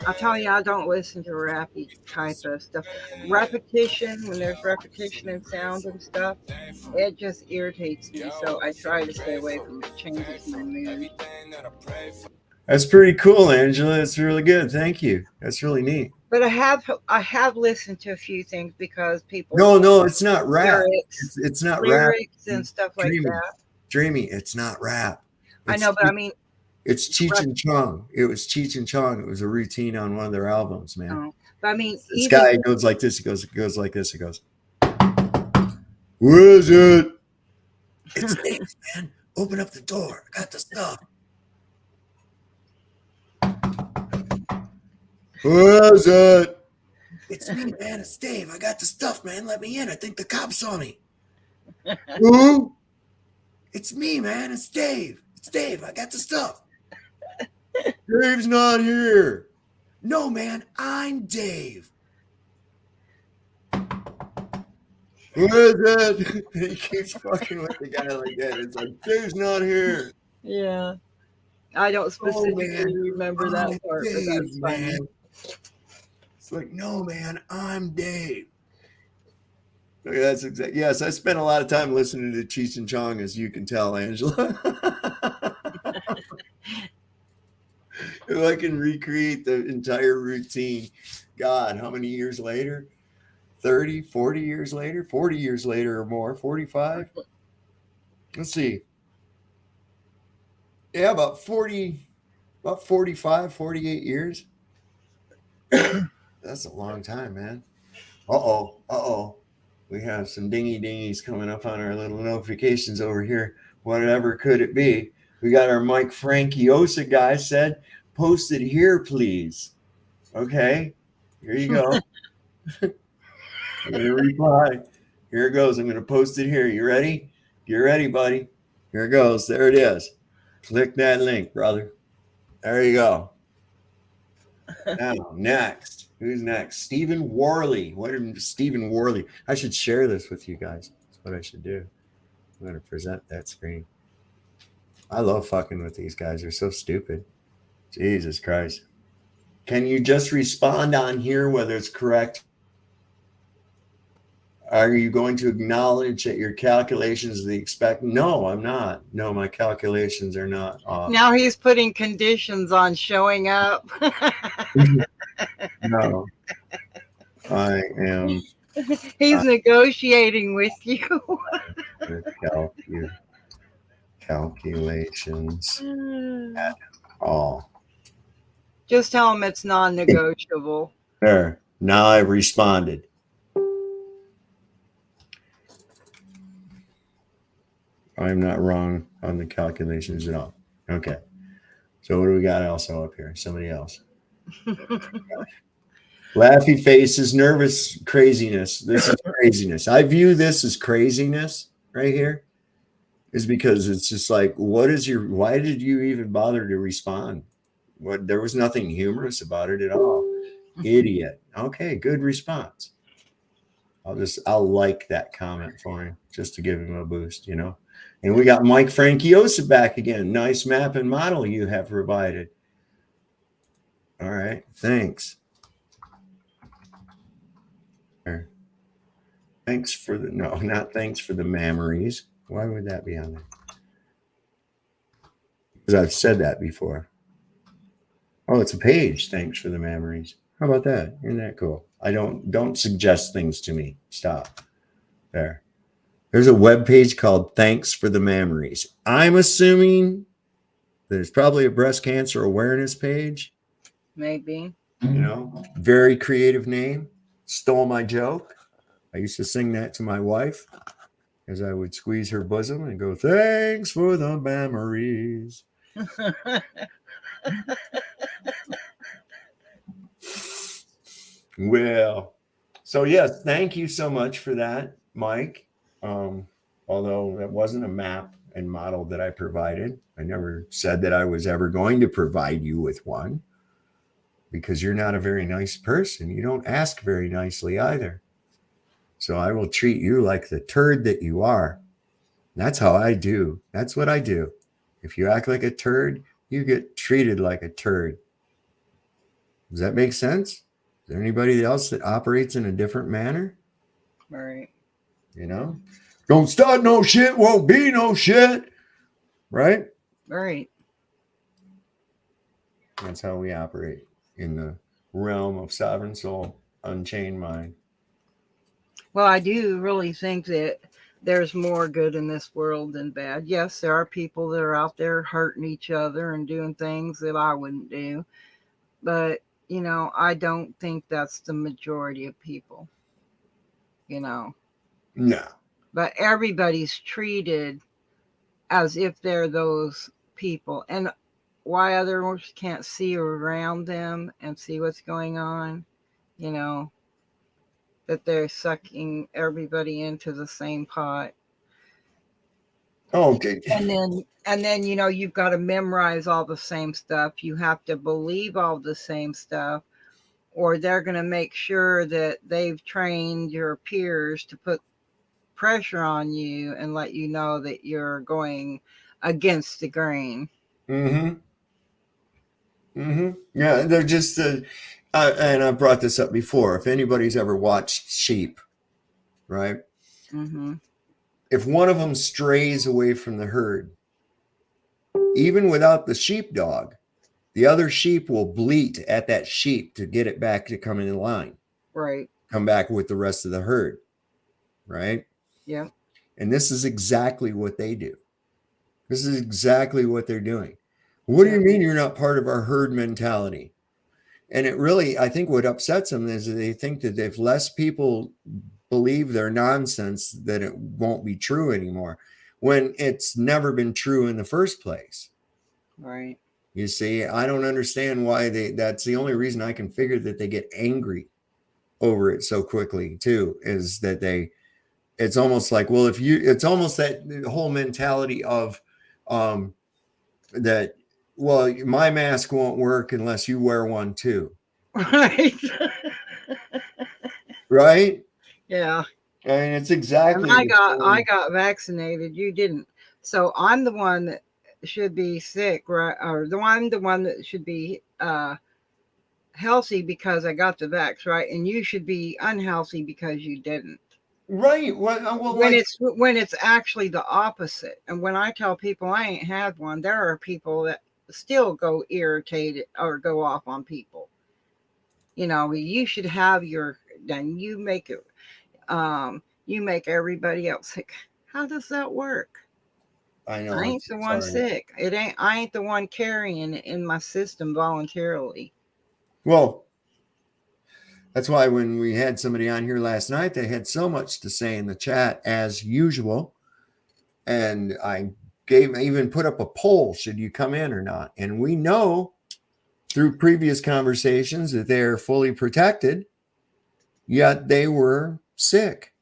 I'll tell you, I don't listen to rappy type of stuff. Repetition, when there's repetition in sound and stuff, it just irritates me. So I try to stay away from it. Changes my mood. That's pretty cool, Angela. That's really good. Thank you. That's really neat. But I have listened to a few things because people. No, it's not rap. It's not lyrics rap. And stuff like that. Dreamy, it's not rap. I know, but I mean. It's Cheech and Chong. It was Cheech and Chong. It was a routine on one of their albums, man. Oh, but I mean, this guy goes like this. He goes like this. He goes, "Where is it? It's Dave, man. Open up the door. I got the stuff. Where is it? It's me, man. It's Dave. I got the stuff, man. Let me in. I think the cops saw me. Who? It's me, man. It's Dave. It's Dave. I got the stuff. Dave's not here. No, man. I'm Dave. Where is it? He keeps fucking with the guy like that. It's like, Dave's not here. Yeah. I don't Oh, specifically man. remember that I'm part, but Dave, that's funny. man. It's like, no, man, I'm Dave. Okay, that's exactly. Yes, I spent a lot of time listening to Cheech and Chong, as you can tell, Angela. If I can recreate the entire routine, God, how many years later? 30, 40 years later, 40 years later or more, 45. Let's see. Yeah, about 45, 48 years. That's a long time, man. Uh-oh. We have some dingy dingies coming up on our little notifications over here. Whatever could it be? We got our Mike Frankiosa guy said, post it here, please. Okay, here you go. I'm going to reply. Here it goes. I'm going to post it here. You ready? Get ready, buddy. Here it goes. There it is. Click that link, brother. There you go. Now, next. Who's next? Stephen Worley. What is Stephen Worley? I should share this with you guys. That's what I should do. I'm going to present that screen. I love fucking with these guys. They're so stupid. Jesus Christ. Can you just respond on here whether it's correct? Are you going to acknowledge that your calculations are the expect? No, I'm not. No, my calculations are not off. Now he's putting conditions on showing up. No, I am. He's negotiating with you. The calculations at all. Just tell him it's non-negotiable. There. Now I've responded. I'm not wrong on the calculations at all. Okay. So what do we got also up here? Somebody else. Laughy faces, nervous craziness. This is craziness. I view this as craziness right here. Is because it's just like, why did you even bother to respond? There was nothing humorous about it at all. Idiot. Okay, good response. I'll like that comment for him just to give him a boost, you know. And we got Mike Frankiosa back again. Nice map and model you have provided. All right, thanks. Thanks for the not thanks for the memories. Why would that be on there? Because I've said that before. Oh, it's a page. Thanks for the memories. How about that? Isn't that cool? I don't suggest things to me. Stop. There. There's a web page called Thanks for the Memories. I'm assuming there's probably a breast cancer awareness page. Maybe. You know, very creative name. Stole my joke. I used to sing that to my wife as I would squeeze her bosom and go, thanks for the memories. Well, so yes, thank you so much for that, Mike. Although that wasn't a map and model that I provided. I never said that I was ever going to provide you with one because you're not a very nice person. You don't ask very nicely either. So I will treat you like the turd that you are. That's how I do. That's what I do. If you act like a turd, you get treated like a turd. Does that make sense? Is there anybody else that operates in a different manner? Right. You know? Don't start no shit, won't be no shit. Right? Right. That's how we operate in the realm of sovereign soul, unchained mind. Well, I do really think that there's more good in this world than bad. Yes, there are people that are out there hurting each other and doing things that I wouldn't do. But, you know, I don't think that's the majority of people, you know. No. But everybody's treated as if they're those people. And why others can't see around them and see what's going on, you know, that they're sucking everybody into the same pot. Oh, okay. And then, you know, you've got to memorize all the same stuff. You have to believe all the same stuff, or they're going to make sure that they've trained your peers to put pressure on you and let you know that you're going against the grain. Mm-hmm. Mm-hmm. Yeah, they're just and I've brought this up before. If anybody's ever watched sheep, right? Mm-hmm. If one of them strays away from the herd, even without the sheepdog, the other sheep will bleat at that sheep to get it back to come in line, Right. come back with the rest of the herd, right? Yeah. And this is exactly what they do. This is exactly what they're doing. What do you mean you're not part of our herd mentality? And it really, I think what upsets them is that they think that if less people believe their nonsense, that it won't be true anymore, when it's never been true in the first place. Right. You see, I don't understand why that's the only reason I can figure that they get angry over it so quickly too, is that it's almost like, well, it's almost that whole mentality of that, well, my mask won't work unless you wear one too. Right. Right? Yeah. And it's exactly And I got vaccinated. You didn't. So I'm the one that should be sick, right? Or I'm the one that should be healthy because I got the vax, right? And you should be unhealthy because you didn't. right. Well, When like, it's actually the opposite. And when I tell people I ain't had one, there are people that still go irritated or go off on people. You know, you should have your, then you make it, you make everybody else sick. How does that work? I know I ain't it's the one hard. sick. I ain't the one carrying it in my system voluntarily. Well, that's why when we had somebody on here last night, they had so much to say in the chat as usual. And I even put up a poll, should you come in or not? And we know through previous conversations that they're fully protected, yet they were sick.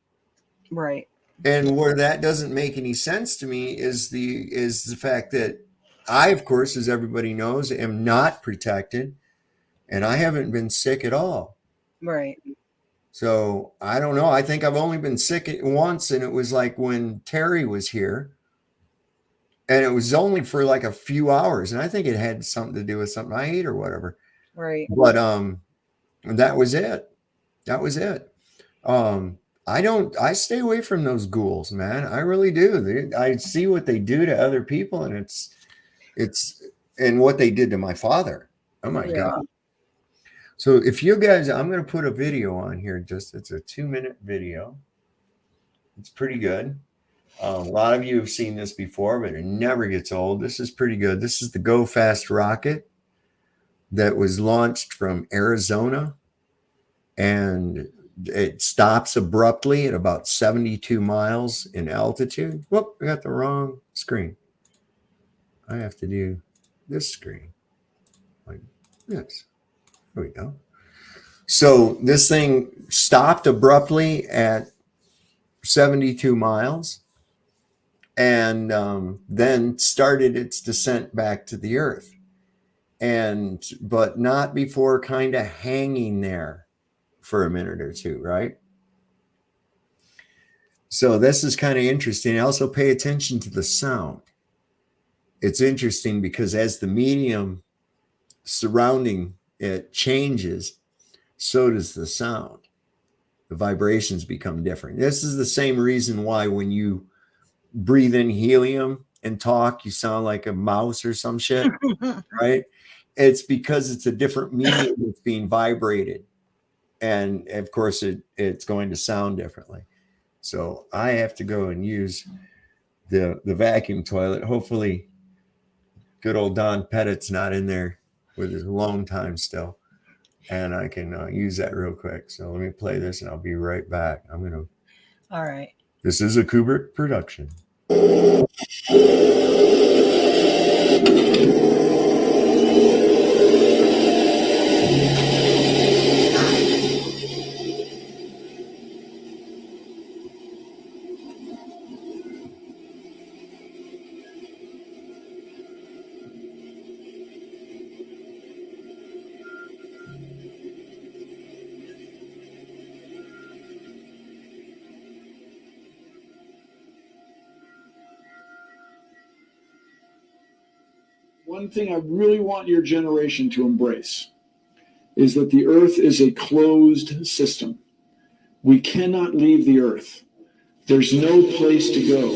Right. And where that doesn't make any sense to me is the fact that I, of course, as everybody knows, am not protected, and I haven't been sick at all. Right. So I don't know. I think I've only been sick once, and it was like when Terry was here, and it was only for like a few hours, and I think it had something to do with something I ate or whatever. Right. But that was it. That was it. I stay away from those ghouls, man. I really do. I see what they do to other people, and it's and what they did to my father. Oh my God. So if you guys, I'm going to put a video on here. It's a 2-minute video. It's pretty good. A lot of you have seen this before, but it never gets old. This is pretty good. This is the Go Fast rocket that was launched from Arizona, and it stops abruptly at about 72 miles in altitude. Whoop, I got the wrong screen. I have to do this screen like this. There we go. So this thing stopped abruptly at 72 miles and then started its descent back to the earth. But not before kind of hanging there for a minute or two, right? So this is kind of interesting. Also pay attention to the sound. It's interesting because as the medium surrounding it changes, so does the sound. The vibrations become different. This is the same reason why when you breathe in helium and talk, you sound like a mouse or some shit, right? It's because it's a different medium that's being vibrated. And of course, it's going to sound differently. So I have to go and use the vacuum toilet. Hopefully, good old Don Pettit's not in there with his alone time still. And I can use that real quick. So let me play this and I'll be right back. All right. This is a Kubrick production. One thing I really want your generation to embrace is that the Earth is a closed system. We cannot leave the Earth. There's no place to go.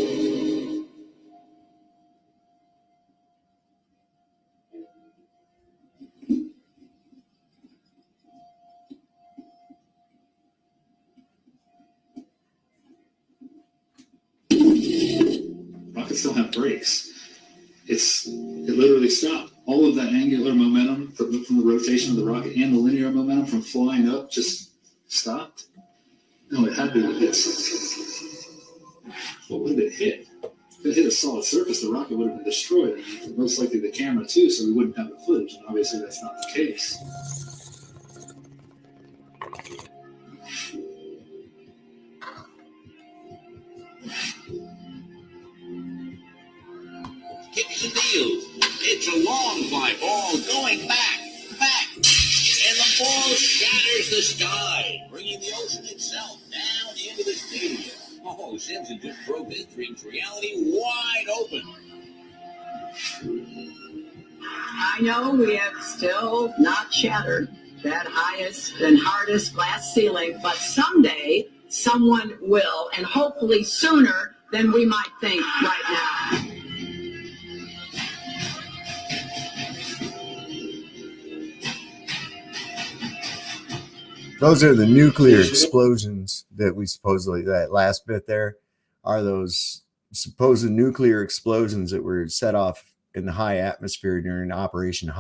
Rockets don't have brakes. It literally stopped. All of that angular momentum from the rotation of the rocket and the linear momentum from flying up just stopped. No, it had to hit something. What would it hit? If it hit a solid surface, the rocket would have been destroyed. And most likely the camera too, so we wouldn't have the footage. And obviously that's not the case. Here's the deal. It's a long fly ball going back, and the ball shatters the sky, bringing the ocean itself down into the stadium. Oh, Simpson just broke his dream's reality wide open. I know we have still not shattered that highest and hardest glass ceiling, but someday someone will, and hopefully sooner than we might think right now. Those are the nuclear explosions that we supposedly, that last bit there, are those supposed nuclear explosions that were set off in the high atmosphere during Operation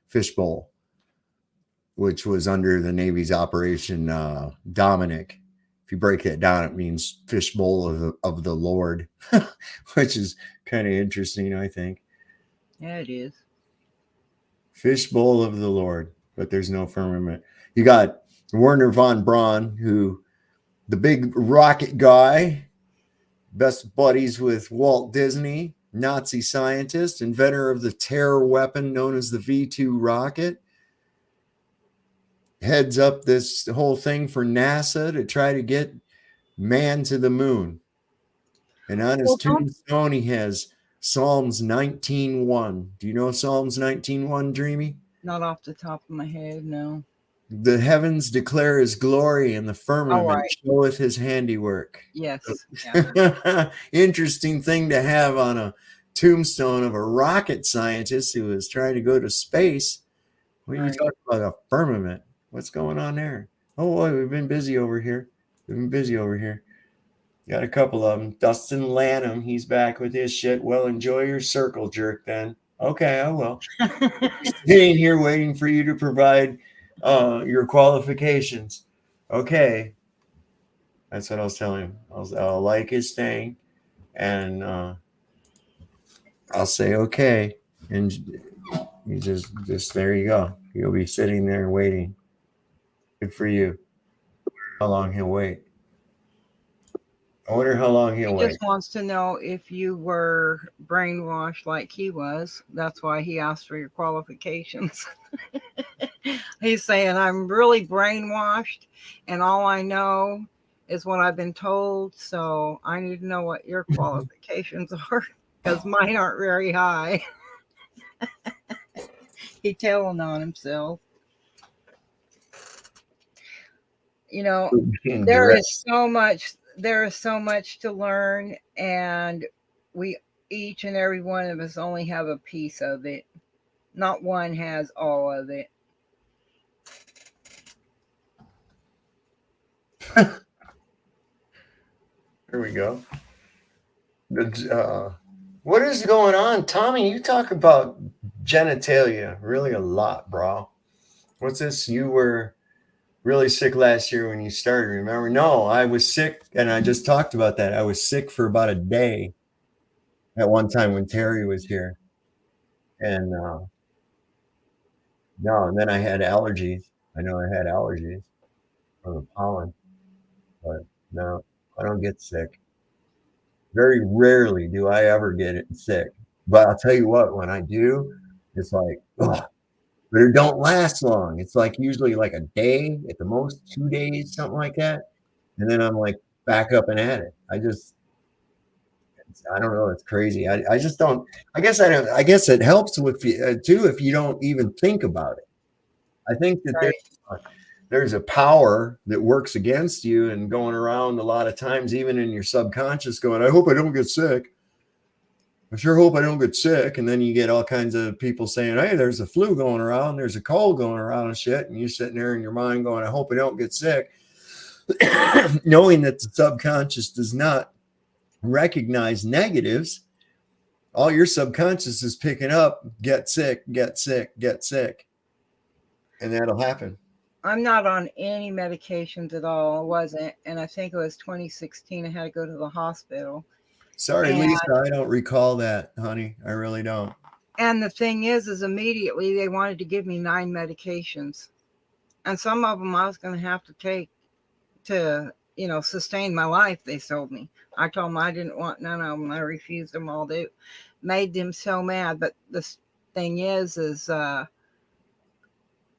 Fishbowl, which was under the Navy's Operation Dominic. If you break that down, it means fishbowl of the Lord, which is kind of interesting, I think. Yeah, it is. Fishbowl of the Lord, but there's no firmament. You got Werner von Braun, who the big rocket guy, best buddies with Walt Disney, Nazi scientist, inventor of the terror weapon known as the V-2 rocket, heads up this whole thing for NASA to try to get man to the moon. And on his tombstone, he has Psalms 19:1. Do you know Psalms 19:1, Dreamy? Not off the top of my head, no. The heavens declare his glory, and the firmament showeth his handiwork. Yes. Yeah. Interesting thing to have on a tombstone of a rocket scientist who is trying to go to space. What are you talking about? A firmament? What's going on there? Oh, boy, we've been busy over here. Got a couple of them. Dustin Lanham, he's back with his shit. Well, enjoy your circle jerk then. Okay, I will. Sitting here waiting for you to provide your qualifications. Okay. That's what I was telling him. I'll like his thing, and I'll say okay. And you just there you go. You'll be sitting there waiting. Good for you. How long he'll wait. I wonder how long he'll wait. He just wants to know if you were brainwashed like he was. That's why he asked for your qualifications. He's saying, I'm really brainwashed, and all I know is what I've been told. So I need to know what your qualifications are, because mine aren't very high. He's telling on himself. You know, there is so much to learn, and we each and every one of us only have a piece of it. Not one has all of it. Here we go. What is going on, Tommy? You talk about genitalia really a lot, bro. What's this? You were really sick last year when you started, remember? No, I was sick, and I just talked about that. I was sick for about a day at one time when Terry was here. And and then I had allergies. I know I had allergies from the pollen, but no, I don't get sick. Very rarely do I ever get it sick. But I'll tell you what, when I do, it's like, ugh. But it don't last long. It's like usually like a day, at the most 2 days, something like that. And then I'm like back up and at it. I don't know. It's crazy. I just don't. I guess I don't. I guess it helps with too if you don't even think about it. I think that there's a power that works against you and going around a lot of times, even in your subconscious, going, "I hope I don't get sick. I sure hope I don't get sick." And then you get all kinds of people saying, "Hey, there's a flu going around. There's a cold going around and shit." And you're sitting there in your mind going, "I hope I don't get sick," knowing that the subconscious does not recognize negatives. All your subconscious is picking up, get sick, get sick, get sick. And that'll happen. I'm not on any medications at all. I wasn't. And I think it was 2016. I had to go to the hospital. Sorry, Lisa, I don't recall that, honey. I really don't. And the thing is immediately they wanted to give me 9 medications. And some of them I was going to have to take to, sustain my life, they told me. I told them I didn't want none of them. I refused them all. They made them so mad. But the thing is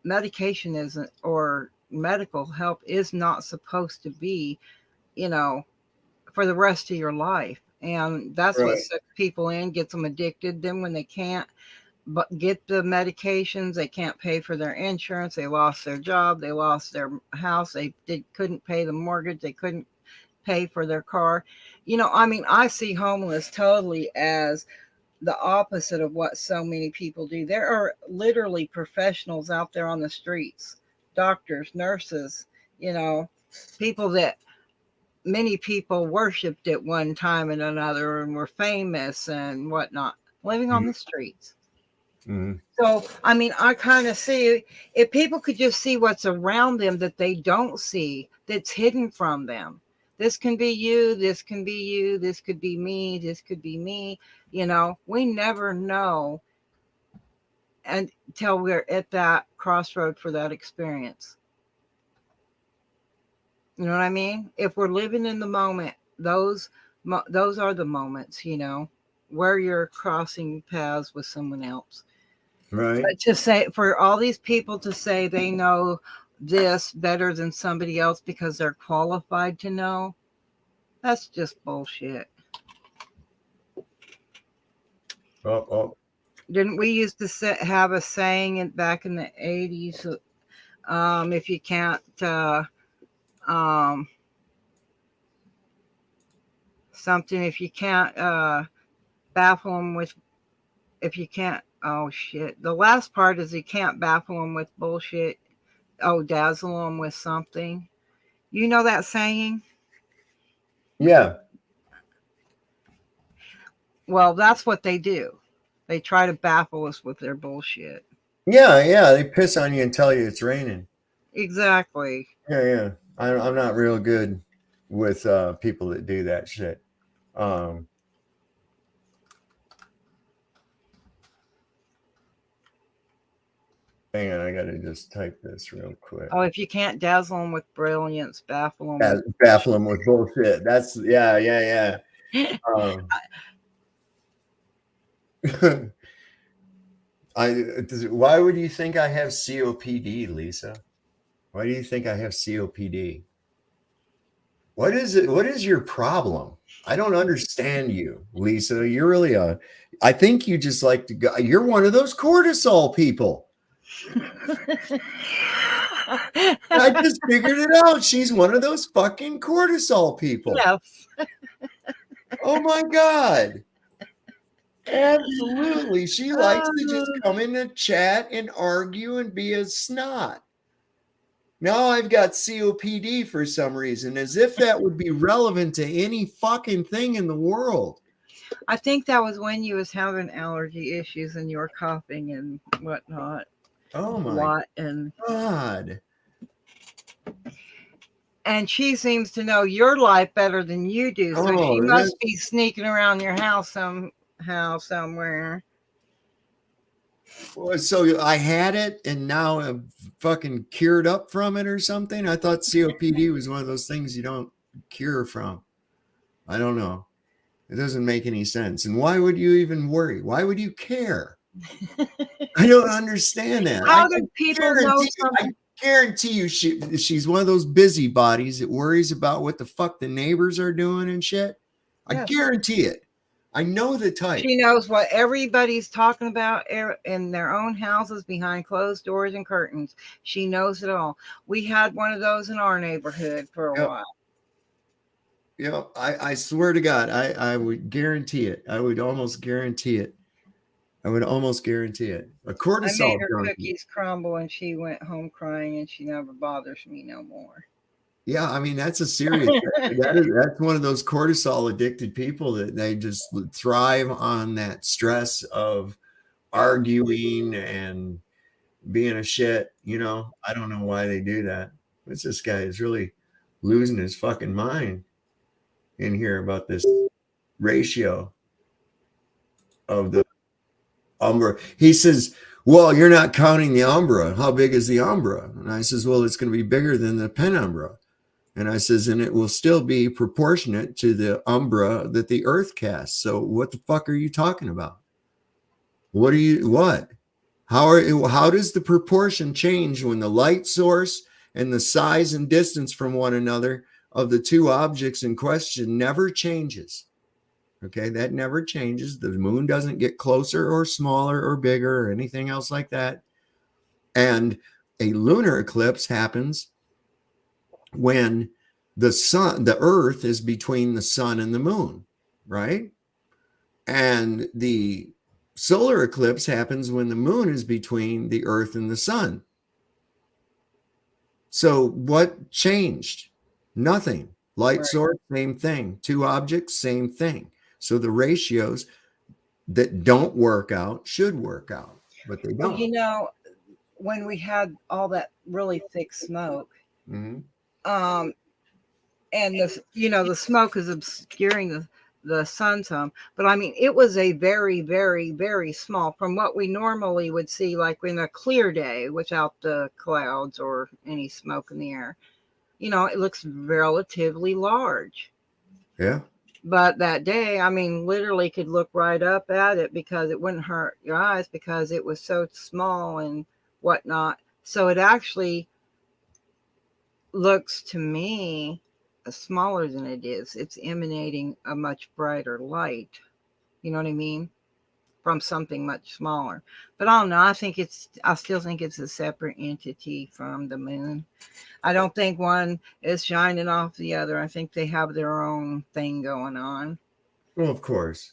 medication isn't, or medical help is not supposed to be, for the rest of your life. And that's what sucks people in, gets them addicted. Then when they can't get the medications, they can't pay for their insurance. They lost their job. They lost their house. They couldn't pay the mortgage. They couldn't pay for their car. I see homeless totally as the opposite of what so many people do. There are literally professionals out there on the streets, doctors, nurses, people that many people worshipped at one time and another and were famous and whatnot, living on the streets. Mm-hmm. So, I kind of see, if people could just see what's around them that they don't see, that's hidden from them. This can be you, this can be you, this could be me, this could be me. We never know until we're at that crossroad for that experience. You know what I mean? If we're living in the moment, those are the moments, where you're crossing paths with someone else. Right. But to say, for all these people to say they know this better than somebody else because they're qualified to know, that's just bullshit. Didn't we used to have a saying back in the 80s, if you can't something, if you can't baffle them with, if you can't, oh shit, the last part is you can't baffle them with bullshit, dazzle them with something. You know that saying? Yeah. Well, that's what they do. They try to baffle us with their bullshit. Yeah. They piss on you and tell you it's raining. Exactly. Yeah. I'm not real good with people that do that shit. Hang on, I gotta just type this real quick. Oh, if you can't dazzle them with brilliance, baffle them. Baffle them with bullshit. That's yeah. Why would you think I have COPD, Lisa? Why do you think I have COPD? What is it? What is your problem? I don't understand you, Lisa. You're really I think you just like to go. You're one of those cortisol people. I just figured it out. She's one of those fucking cortisol people. Yes. Oh my God. Absolutely. She likes to just come in and chat and argue and be a snot. Now I've got COPD for some reason, as if that would be relevant to any fucking thing in the world. I think that was when you was having allergy issues and you were coughing and whatnot. Oh my God. And she seems to know your life better than you do. So she must be sneaking around your house somehow, somewhere. So I had it and now I'm fucking cured up from it or something. I thought COPD was one of those things you don't cure from. I don't know. It doesn't make any sense. And why would you even worry? Why would you care? I don't understand that. How did people know something? I guarantee you she's one of those busybodies that worries about what the fuck the neighbors are doing and shit. I guarantee it. I know the type. She knows what everybody's talking about in their own houses behind closed doors and curtains. She knows it all. We had one of those in our neighborhood for a while. Yeah, I swear to God, I would guarantee it. I would almost guarantee it. A cortisol I made her junkie. cookies crumble and she went home crying and she never bothers me no more. Yeah, I mean, that's a serious that's one of those cortisol addicted people that they just thrive on that stress of arguing and being a shit, you know. I don't know why they do that. But this guy is really losing his fucking mind in here about this ratio of the umbra. He says, well, you're not counting the umbra. How big is the umbra? And I says, well, it's going to be bigger than the penumbra. And I says, and it will still be proportionate to the umbra that the earth casts. So what the fuck are you talking about? What? How does the proportion change when the light source and the size and distance from one another of the two objects in question never changes? Okay, that never changes. The moon doesn't get closer or smaller or bigger or anything else like that. And a lunar eclipse happens when the earth is between the sun and the moon, right? And the solar eclipse happens when the moon is between the earth and the sun. So what changed? Nothing. Light source, same thing. Two objects, same thing. So the ratios that don't work out should work out, but they don't. Well, you know, when we had all that really thick smoke, mm-hmm. And the smoke is obscuring the sun some, but I mean, it was a very, very, very small from what we normally would see, like in a clear day without the clouds or any smoke in the air. You know, it looks relatively large. Yeah. But that day, I mean, literally could look right up at it because it wouldn't hurt your eyes because it was so small and whatnot. So it actually looks to me smaller than it is. It's emanating a much brighter light. You know what I mean? From something much smaller. But I don't know. I still think it's a separate entity from the moon. I don't think one is shining off the other. I think they have their own thing going on. Well, of course,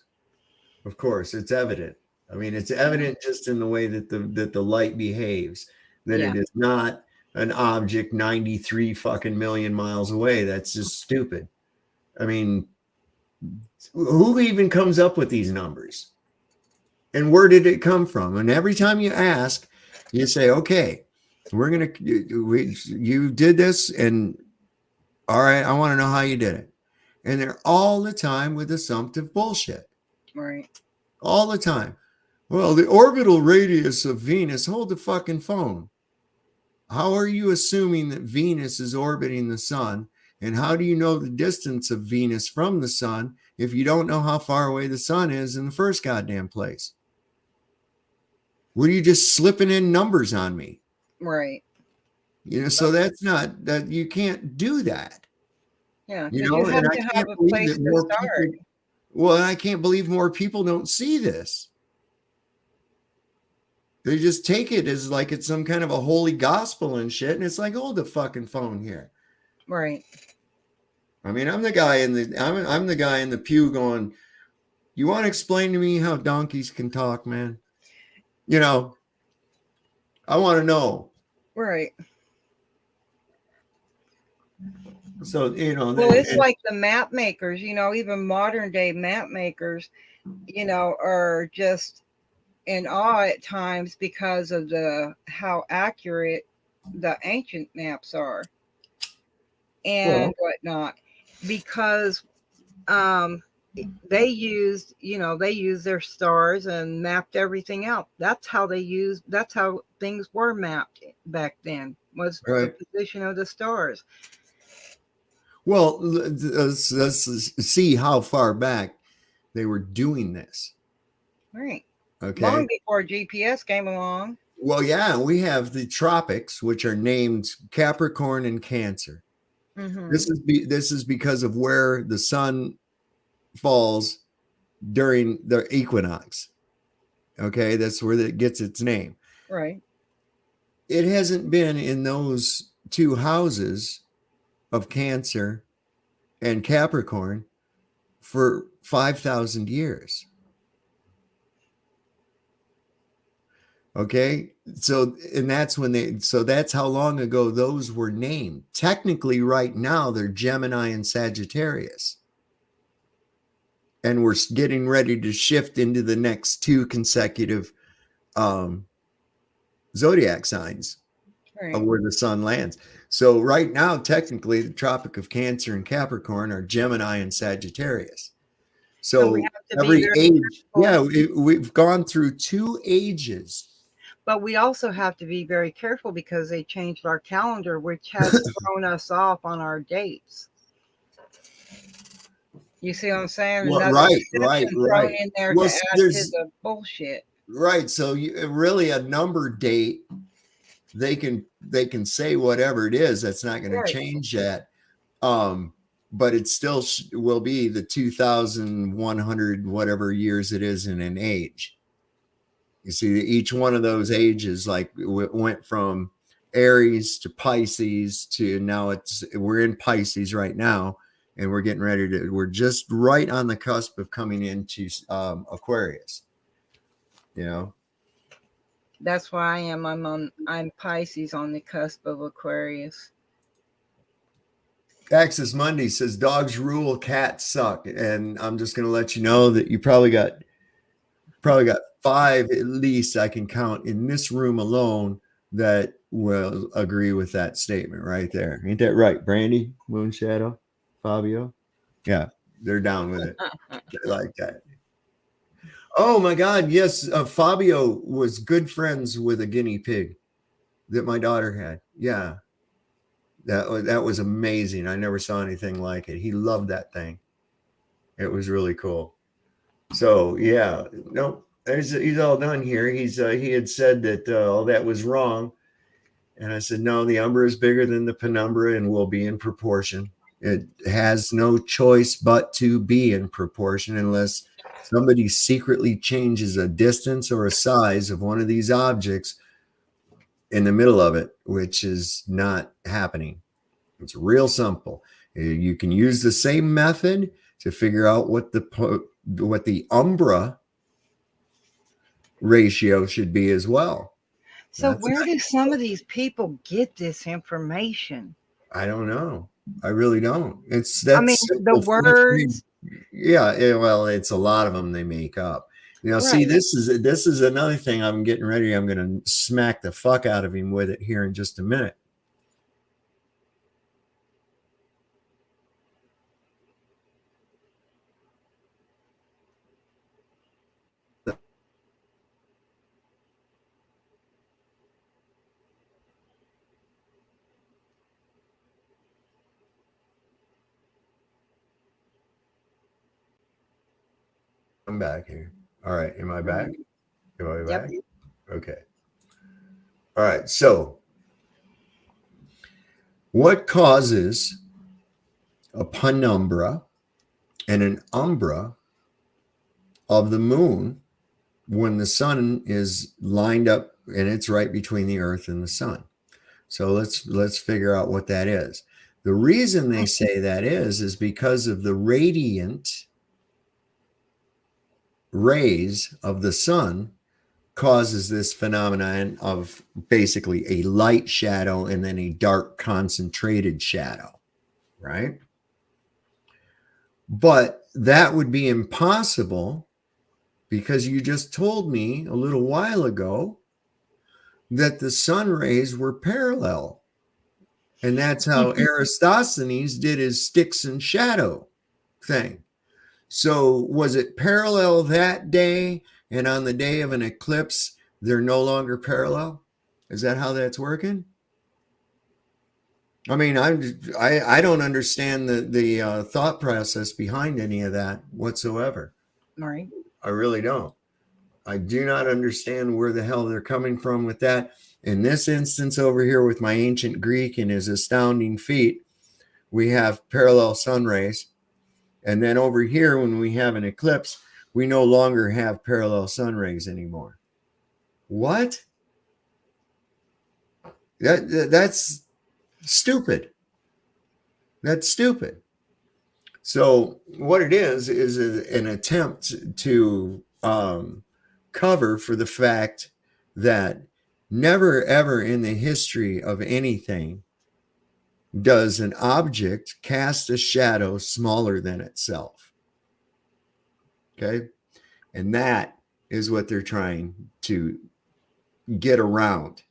it's evident. I mean, it's evident just in the way that the light behaves, that it is not an object 93 fucking million miles away. That's just stupid. I mean, who even comes up with these numbers? And where did it come from? And every time you ask, you say, okay, you did this, and all right, I want to know how you did it. And they're all the time with assumptive bullshit. Right. All the time. Well, the orbital radius of Venus, hold the fucking phone. How are you assuming that Venus is orbiting the sun? And how do you know the distance of Venus from the sun if you don't know how far away the sun is in the first goddamn place? What are you just slipping in numbers on me? Right. You know, so that's not that you can't do that. Yeah, you know, you have to have a place to start. Well, I can't believe more people don't see this. They just take it as like it's some kind of a holy gospel and shit, and it's like, hold the fucking phone here. Right. I mean, I'm the guy in the pew going, you want to explain to me how donkeys can talk, man? You know, I want to know. Right. So, you know, well, it's like the map makers, you know, even modern day map makers, you know, are just in awe at times because of how accurate the ancient maps are and whatnot, because they used their stars and mapped everything out. That's how things were mapped back then, was the position of the stars. Well, let's see how far back they were doing this. Right. Okay. Long before GPS came along. Well, yeah, we have the tropics, which are named Capricorn and Cancer. Mm-hmm. This is because of where the sun falls during the equinox. Okay, that's where it gets its name. Right. It hasn't been in those two houses of Cancer and Capricorn for 5,000 years. Okay, so and that's when that's how long ago those were named. Technically, right now they're Gemini and Sagittarius, and we're getting ready to shift into the next two consecutive zodiac signs of where the sun lands. So right now, technically, the Tropic of Cancer and Capricorn are Gemini and Sagittarius. So we have to every be very age, careful. yeah, we've gone through 2 ages. But we also have to be very careful because they changed our calendar, which has thrown us off on our dates. You see what I'm saying? Well, Another right. thrown in there Well, to add to the bullshit. Right. So really a number date, they can say whatever it is. That's not going to change that. But it still will be the 2,100 whatever years it is in an age. You see, each one of those ages went from Aries to Pisces to now we're in Pisces right now, and we're getting ready we're just right on the cusp of coming into Aquarius. You know, that's why I'm Pisces on the cusp of Aquarius. Axis Monday says dogs rule, cats suck, and I'm just going to let you know that you probably got 5 at least I can count in this room alone that will agree with that statement right there. Ain't that right, Brandy, Moonshadow, Fabio? Yeah, they're down with it. They like that. Oh my God, yes, Fabio was good friends with a guinea pig that my daughter had. Yeah, that was amazing. I never saw anything like it. He loved that thing. It was really cool. So yeah, no. He's all done here. He had said that all that was wrong, and I said no. The umbra is bigger than the penumbra and will be in proportion. It has no choice but to be in proportion unless somebody secretly changes a distance or a size of one of these objects in the middle of it, which is not happening. It's real simple. You can use the same method to figure out what the umbra ratio should be as well. So where do some of these people get this information? I don't know. I really don't. The words. Yeah, well, it's a lot of them they make up. See, this is another thing I'm getting ready. I'm going to smack the fuck out of him with it here in just a minute. I'm back here. All right. Am I back? Am I back? Yep. Okay. All right. So what causes a penumbra and an umbra of the moon when the sun is lined up and it's right between the earth and the sun? So let's figure out what that is. The reason they say that is because of the radiant rays of the sun causes this phenomenon of basically a light shadow and then a dark concentrated shadow, right? But that would be impossible because you just told me a little while ago that the sun rays were parallel. And that's how Eratosthenes did his sticks and shadow thing. So was it parallel that day, and on the day of an eclipse, they're no longer parallel? Is that how that's working? I mean, I don't understand the thought process behind any of that whatsoever. Right. I really don't. I do not understand where the hell they're coming from with that. In this instance over here with my ancient Greek and his astounding feat, we have parallel sun rays. And then over here, when we have an eclipse, we no longer have parallel sun rays anymore. What? That's stupid. That's stupid. So what it is an attempt to cover for the fact that never ever in the history of anything does an object cast a shadow smaller than itself. Okay. And that is what they're trying to get around,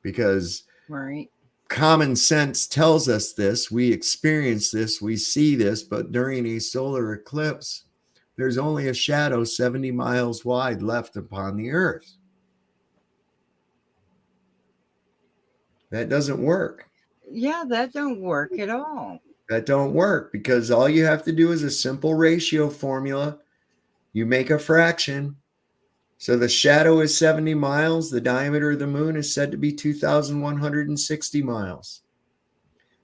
because Right. common sense tells us this. We experience this, we see this, but during a solar eclipse, there's only a shadow 70 miles wide left upon the earth. That doesn't work. Yeah, that don't work at all. That don't work, because all you have to do is a simple ratio formula. You make a fraction. So the shadow is 70 miles. The diameter of the moon is said to be 2,160 miles.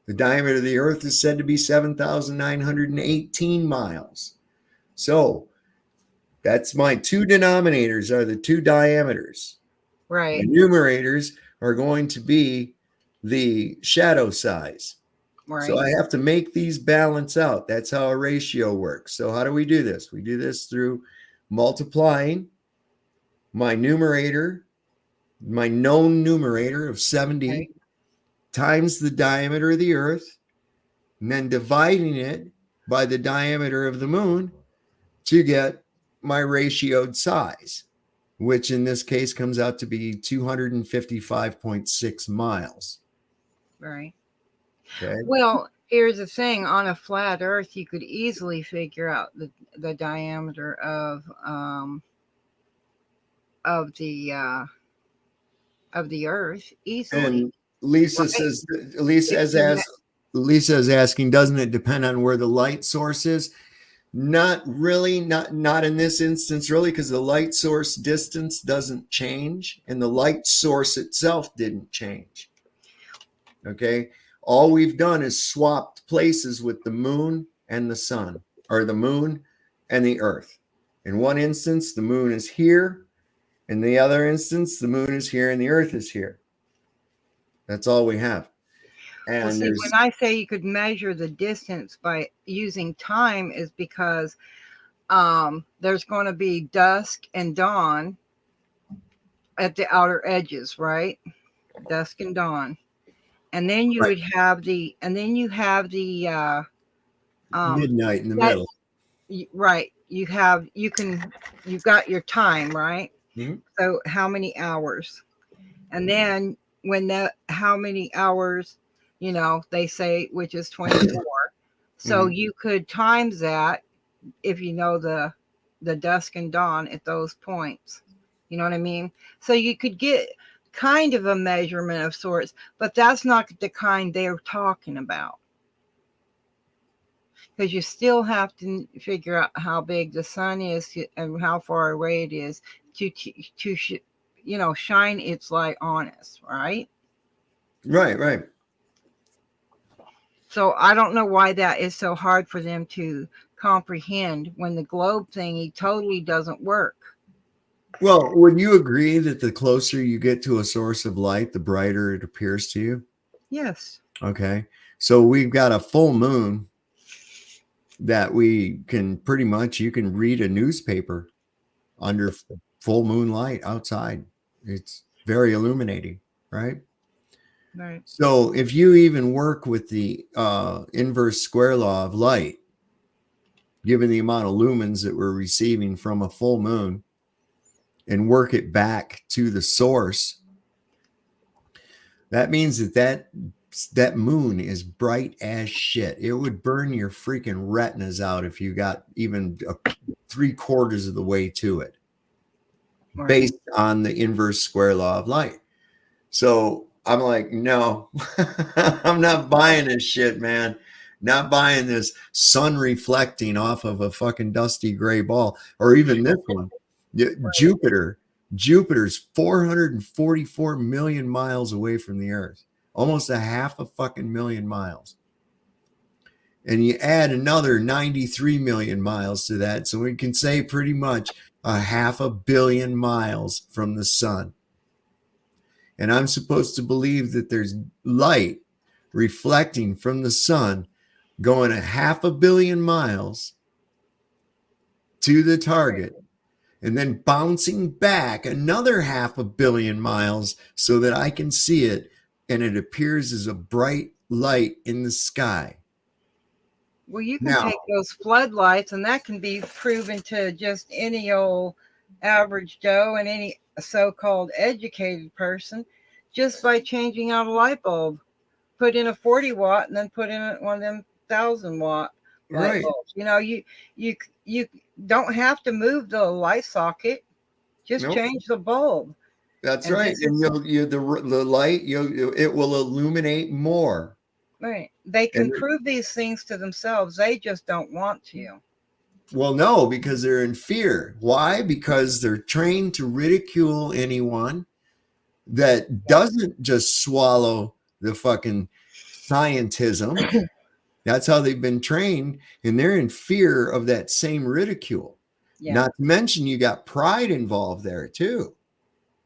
The diameter of the earth is said to be 7,918 miles. So that's my two denominators are the two diameters. Right. The numerators are going to be the shadow size. Right. So I have to make these balance out. That's how a ratio works. So how do we do this? We do this through multiplying my numerator, my known numerator of 70 Okay. times the diameter of the earth, and then dividing it by the diameter of the moon to get my ratioed size, which in this case comes out to be 255.6 miles. Right. Okay. Well, here's the thing: on a flat Earth, you could easily figure out the diameter of the Earth easily. And Lisa Right. says, If Lisa is asking, doesn't it depend on where the light source is? Not really, not in this instance, really, because the light source distance doesn't change, and the light source itself didn't change. Okay. All we've done is swapped places with the moon and the sun, or the moon and the earth. In one instance, the moon is here. In the other instance, the moon is here and the earth is here. That's all we have. And Well, see, when I say you could measure the distance by using time is because there's going to be dusk and dawn at the outer edges, right? Dusk and dawn. And then you would have the midnight in the middle. Right. You've got your time, right? Mm-hmm. So how many hours? And then how many hours, they say, which is 24. So Mm-hmm. you could times that if you know the dusk and dawn at those points. You know what I mean? So you could get kind of a measurement of sorts, but that's not the kind they're talking about. Because you still have to figure out how big the sun is and how far away it is to shine its light on us, right? Right. So I don't know why that is so hard for them to comprehend when the globe thingy totally doesn't work. Well, would you agree that the closer you get to a source of light, the brighter it appears to you? Yes. Okay. So we've got a full moon that we can pretty much, you can read a newspaper under full moonlight outside. It's very illuminating, right? Right. So if you even work with the inverse square law of light, given the amount of lumens that we're receiving from a full moon, and work it back to the source, that means that moon is bright as shit. It would burn your freaking retinas out if you got even 3/4 of the way to it, Right. based on the inverse square law of light. So I'm like, no, I'm not buying this shit, man. Not buying this sun reflecting off of a fucking dusty gray ball, or even this one. Jupiter's 444 million miles away from the Earth, almost a half a fucking million miles. and you add another 93 million miles to that. So we can say pretty much 500 million miles from the sun. And I'm supposed to believe that there's light reflecting from the sun going 500 million miles to the target and then bouncing back another 500 million miles so that I can see it and it appears as a bright light in the sky. Well, you can take those floodlights, and that can be proven to just any old average Joe and any so-called educated person just by changing out a light bulb. Put in a 40 watt and then put in one of them 1,000-watt light bulbs. You know, you don't have to move the light socket. Just change the bulb. That's right. And the light, it will illuminate more. Right. They can prove these things to themselves. They just don't want to. Well, no, because they're in fear. Why? Because they're trained to ridicule anyone that doesn't just swallow the fucking scientism. That's how they've been trained. And they're in fear of that same ridicule. Yeah. Not to mention you got pride involved there too.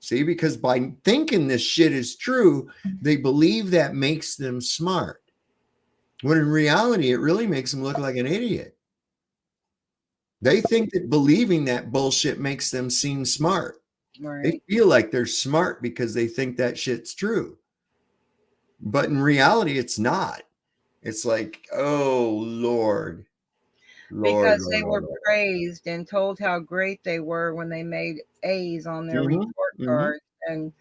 See, because by thinking this shit is true, they believe that makes them smart. When in reality, it really makes them look like an idiot. They think that believing that bullshit makes them seem smart. Right. They feel like they're smart because they think that shit's true. But in reality, it's not. It's like, oh, Lord. Because they were praised and told how great they were when they made A's on their report cards and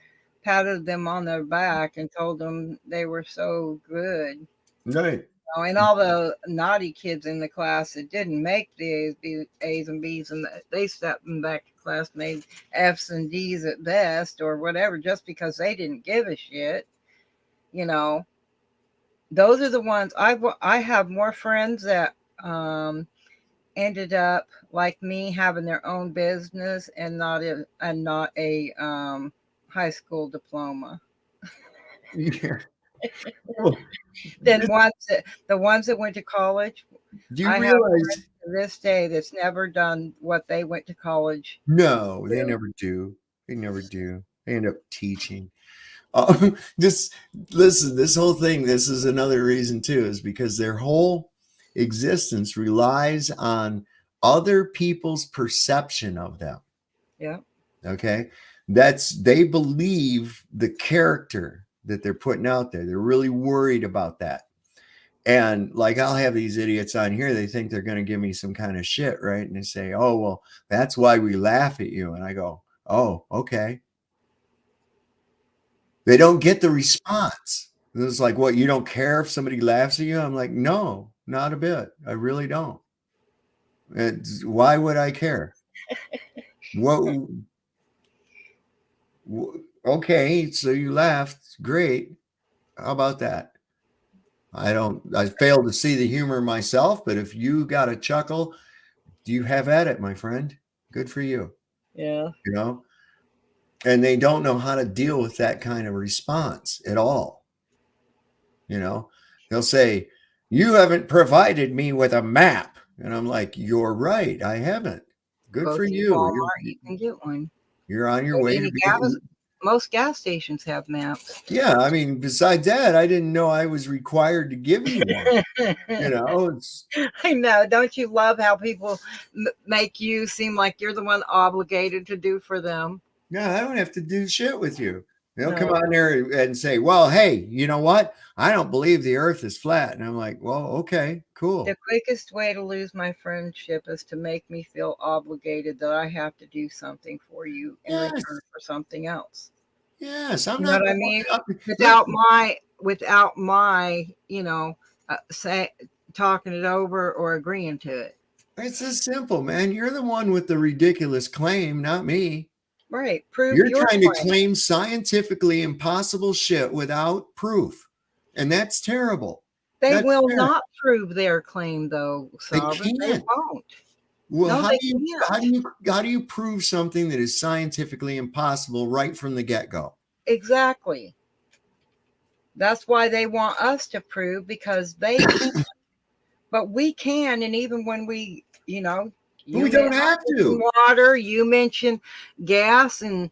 patted them on their back and told them they were so good. Right. And all the naughty kids in the class that didn't make the A's and B's, and they stepped them back to class, made F's and D's at best or whatever, just because they didn't give a shit. You know, those are the ones. I have more friends that ended up like me having their own business and not a high school diploma. Yeah. Then the ones that went to college. Do you realize to this day that's never done what they went to college? No, they never do. They never do. They end up teaching. Just listen, this whole thing, this is another reason too, is because their whole existence relies on other people's perception of them. Yeah. Okay. They believe the character that they're putting out there. They're really worried about that. And like, I'll have these idiots on here. They think they're going to give me some kind of shit. Right. And they say, oh, well, that's why we laugh at you. And I go, oh, okay. They don't get the response. It's like, what, you don't care if somebody laughs at you? I'm like, no, not a bit. I really don't. Why would I care? What? Okay, so you laughed. Great. How about that? I fail to see the humor myself, but if you got a chuckle, you have at it, my friend. Good for you. Yeah. You know? And they don't know how to deal with that kind of response at all. You know, they'll say, you haven't provided me with a map. And I'm like, you're right. I haven't. Good Go for to you. Walmart, you can get one. You're on your way to most gas stations have maps. Yeah. I mean, besides that, I didn't know I was required to give you one. You know, I know. Don't you love how people make you seem like you're the one obligated to do for them? Yeah, I don't have to do shit with you. They'll come on there and say, well, hey, you know what? I don't believe the earth is flat. And I'm like, well, okay, cool. The quickest way to lose my friendship is to make me feel obligated that I have to do something for you in return for something else. Yes, I'm you know not. What I mean? Without my, talking it over or agreeing to it. It's this simple, man. You're the one with the ridiculous claim, not me. Right. Prove You're trying to claim scientifically impossible shit without proof. And that's terrible. They will not prove their claim, though, Sovereign. They won't. Well, how do you prove something that is scientifically impossible right from the get-go? But we can, and even when we, you we don't have to. Water, you mentioned gas, and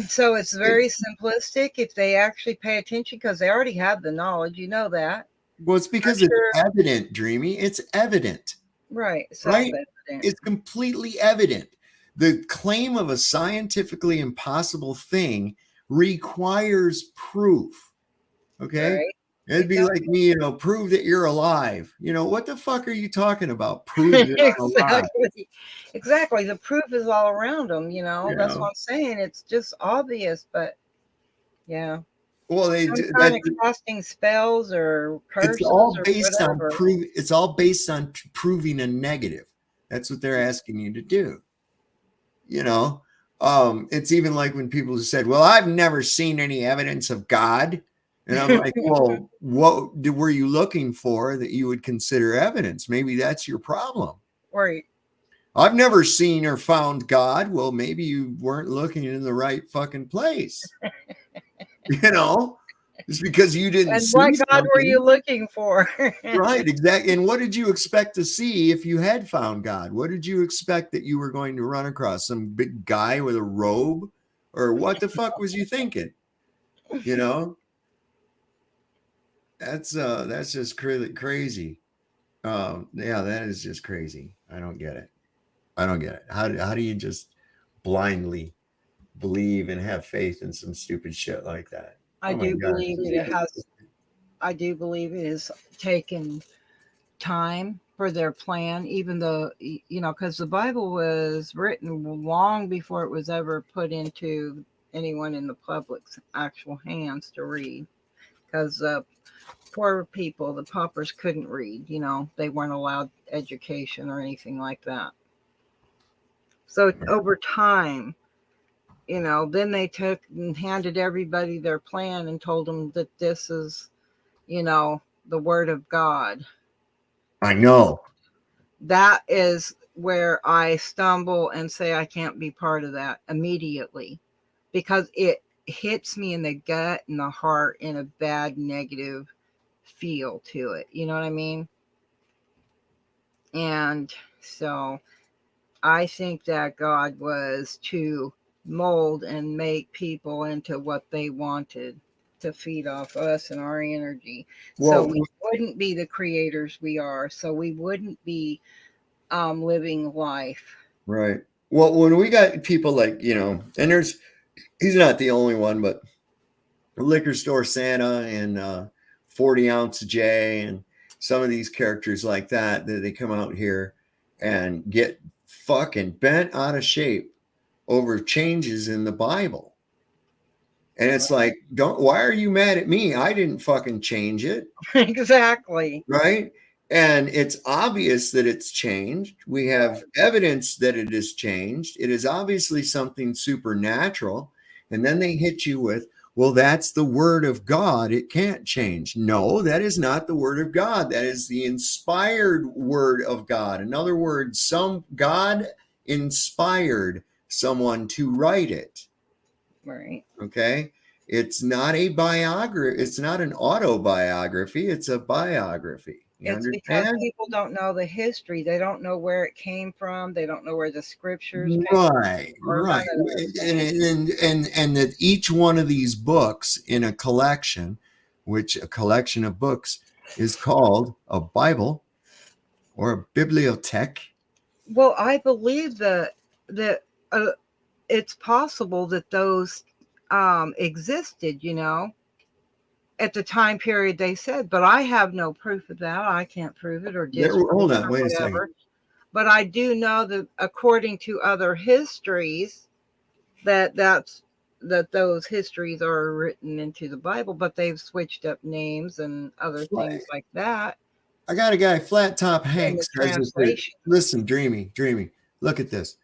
so it's very simplistic if they actually pay attention, because they already have the knowledge. You know that. Well, it's because it's evident, Dreamy. It's evident. Right. Right? It's completely evident. The claim of a scientifically impossible thing requires proof. Okay? Right. It'd be like me, prove that you're alive. What the fuck are you talking about? Prove that I'm alive. Exactly. The proof is all around them, That's what I'm saying. It's just obvious, but yeah. Well, they do kind of casting spells or curses. It's all based on It's all based on proving a negative. That's what they're asking you to do. It's even like when people said, "Well, I've never seen any evidence of God," and I'm like, "Well, what were you looking for that you would consider evidence? Maybe that's your problem." Right. I've never seen or found God. Well, maybe you weren't looking in the right fucking place. It's because you didn't and see what God something. were you looking for? Right, exactly. And what did you expect to see if you had found God? What did you expect that you were going to run across? Some big guy with a robe? Or what the fuck was you thinking? That's just crazy. Yeah, that is just crazy. I don't get it. How do you just blindly believe and have faith in some stupid shit like that? I do believe it has taken time for their plan, even though, because the Bible was written long before it was ever put into anyone in the public's actual hands to read, because poor people, the paupers, couldn't read. They weren't allowed education or anything like that. So over time, then they took and handed everybody their plan and told them that this is, the word of God. I know. That is where I stumble and say I can't be part of that immediately, because it hits me in the gut and the heart in a bad negative feel to it. You know what I mean? And so I think that God was to mold and make people into what they wanted to feed off us and our energy. So we wouldn't be the creators we are. So we wouldn't be living life. Right. Well, when we got people like, and he's not the only one, but Liquor Store Santa and 40 Ounce J and some of these characters like that they come out here and get fucking bent out of shape over changes in the Bible. And it's like, why are you mad at me? I didn't fucking change it. Exactly. Right. And it's obvious that it's changed. We have evidence that it has changed. It is obviously something supernatural. And then they hit you with, well, that's the word of God. It can't change. No, that is not the word of God. That is the inspired word of God. In other words, some God inspired someone to write it. Right. Okay. It's not a biography. It's not an autobiography. It's a biography. You it's understand? Because people don't know the history. They don't know where it came from. They don't know where the scriptures came right, from. Right. And that each one of these books in a collection, which a collection of books is called a Bible or a bibliothèque. Well, I believe that it's possible that those existed, at the time period they said, but I have no proof of that. I can't prove it or disprove Hold on, it or wait whatever. a second. But I do know that according to other histories, that those histories are written into the Bible, but they've switched up names and other things like that. I got a guy, Flat Top Hank, says, listen, Dreamy, look at this.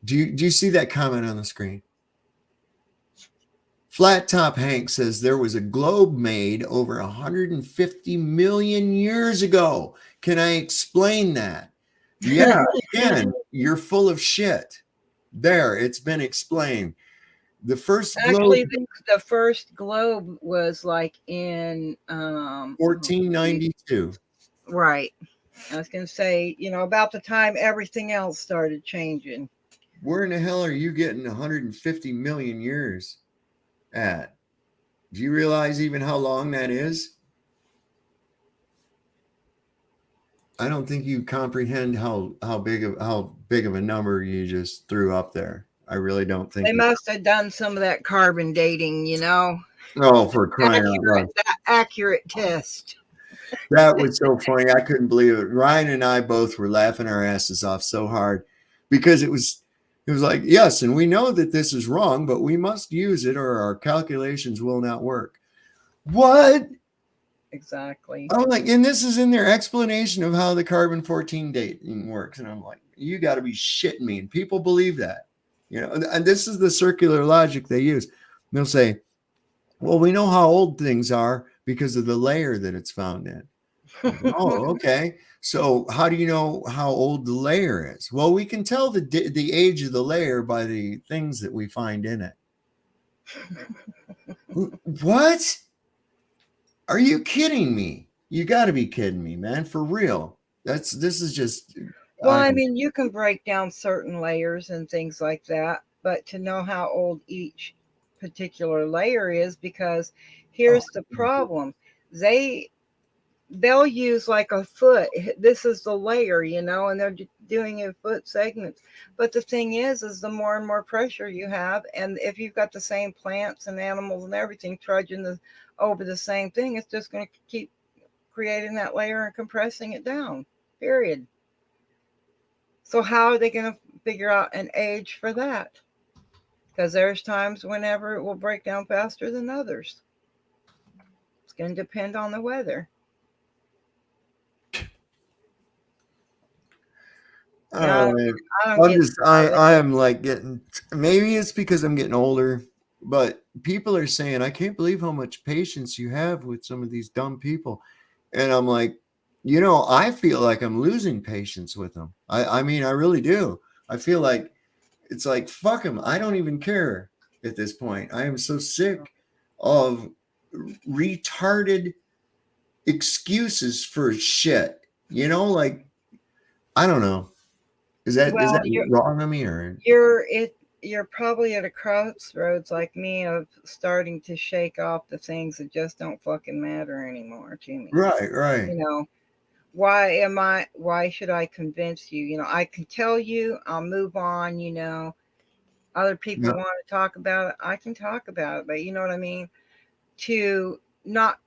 Do you see that comment on the screen? Flat Top Hank says there was a globe made over 150 million years ago. Can I explain that? Yeah, again, you're full of shit. There, it's been explained. The first globe, the first globe was like in 1492. Right. I was going to say, about the time everything else started changing. Where in the hell are you getting 150 million years at? Do you realize even how long that is? I don't think you comprehend how big of a number you just threw up there. I really don't think They must have done some of that carbon dating, Oh, for crying out loud. Accurate test. That was so funny. I couldn't believe it. Ryan and I both were laughing our asses off so hard because it was like, yes, and we know that this is wrong, but we must use it or our calculations will not work. What? Exactly. I'm like, and this is in their explanation of how the carbon-14 dating works. And I'm like, you got to be shitting me. And people believe that, and this is the circular logic they use. They'll say, well, we know how old things are because of the layer that it's found in. Oh, okay. So how do you know how old the layer is? Well, we can tell the age of the layer by the things that we find in it. What? Are you kidding me? You got to be kidding me, man. For real. This is just. Well, I mean, you can break down certain layers and things like that, but to know how old each particular layer is, because here's the problem. They'll use like a foot. This is the layer, and they're doing it foot segments. But the thing is the more and more pressure you have, and if you've got the same plants and animals and everything trudging over the same thing, it's just going to keep creating that layer and compressing it down, period. So how are they going to figure out an age for that? Because there's times whenever it will break down faster than others. It's going to depend on the weather. I am like getting, maybe it's because I'm getting older, but people are saying, I can't believe how much patience you have with some of these dumb people. And I'm like, I feel like I'm losing patience with them. I mean, I really do. I feel like it's like, fuck them. I don't even care at this point. I am so sick of retarded excuses for shit, like, I don't know. Is that wrong of me, or you're probably at a crossroads like me of starting to shake off the things that just don't fucking matter anymore to me. Right. Why should I convince you? I can tell you, I'll move on, other people want to talk about it, I can talk about it, but you know what I mean? To not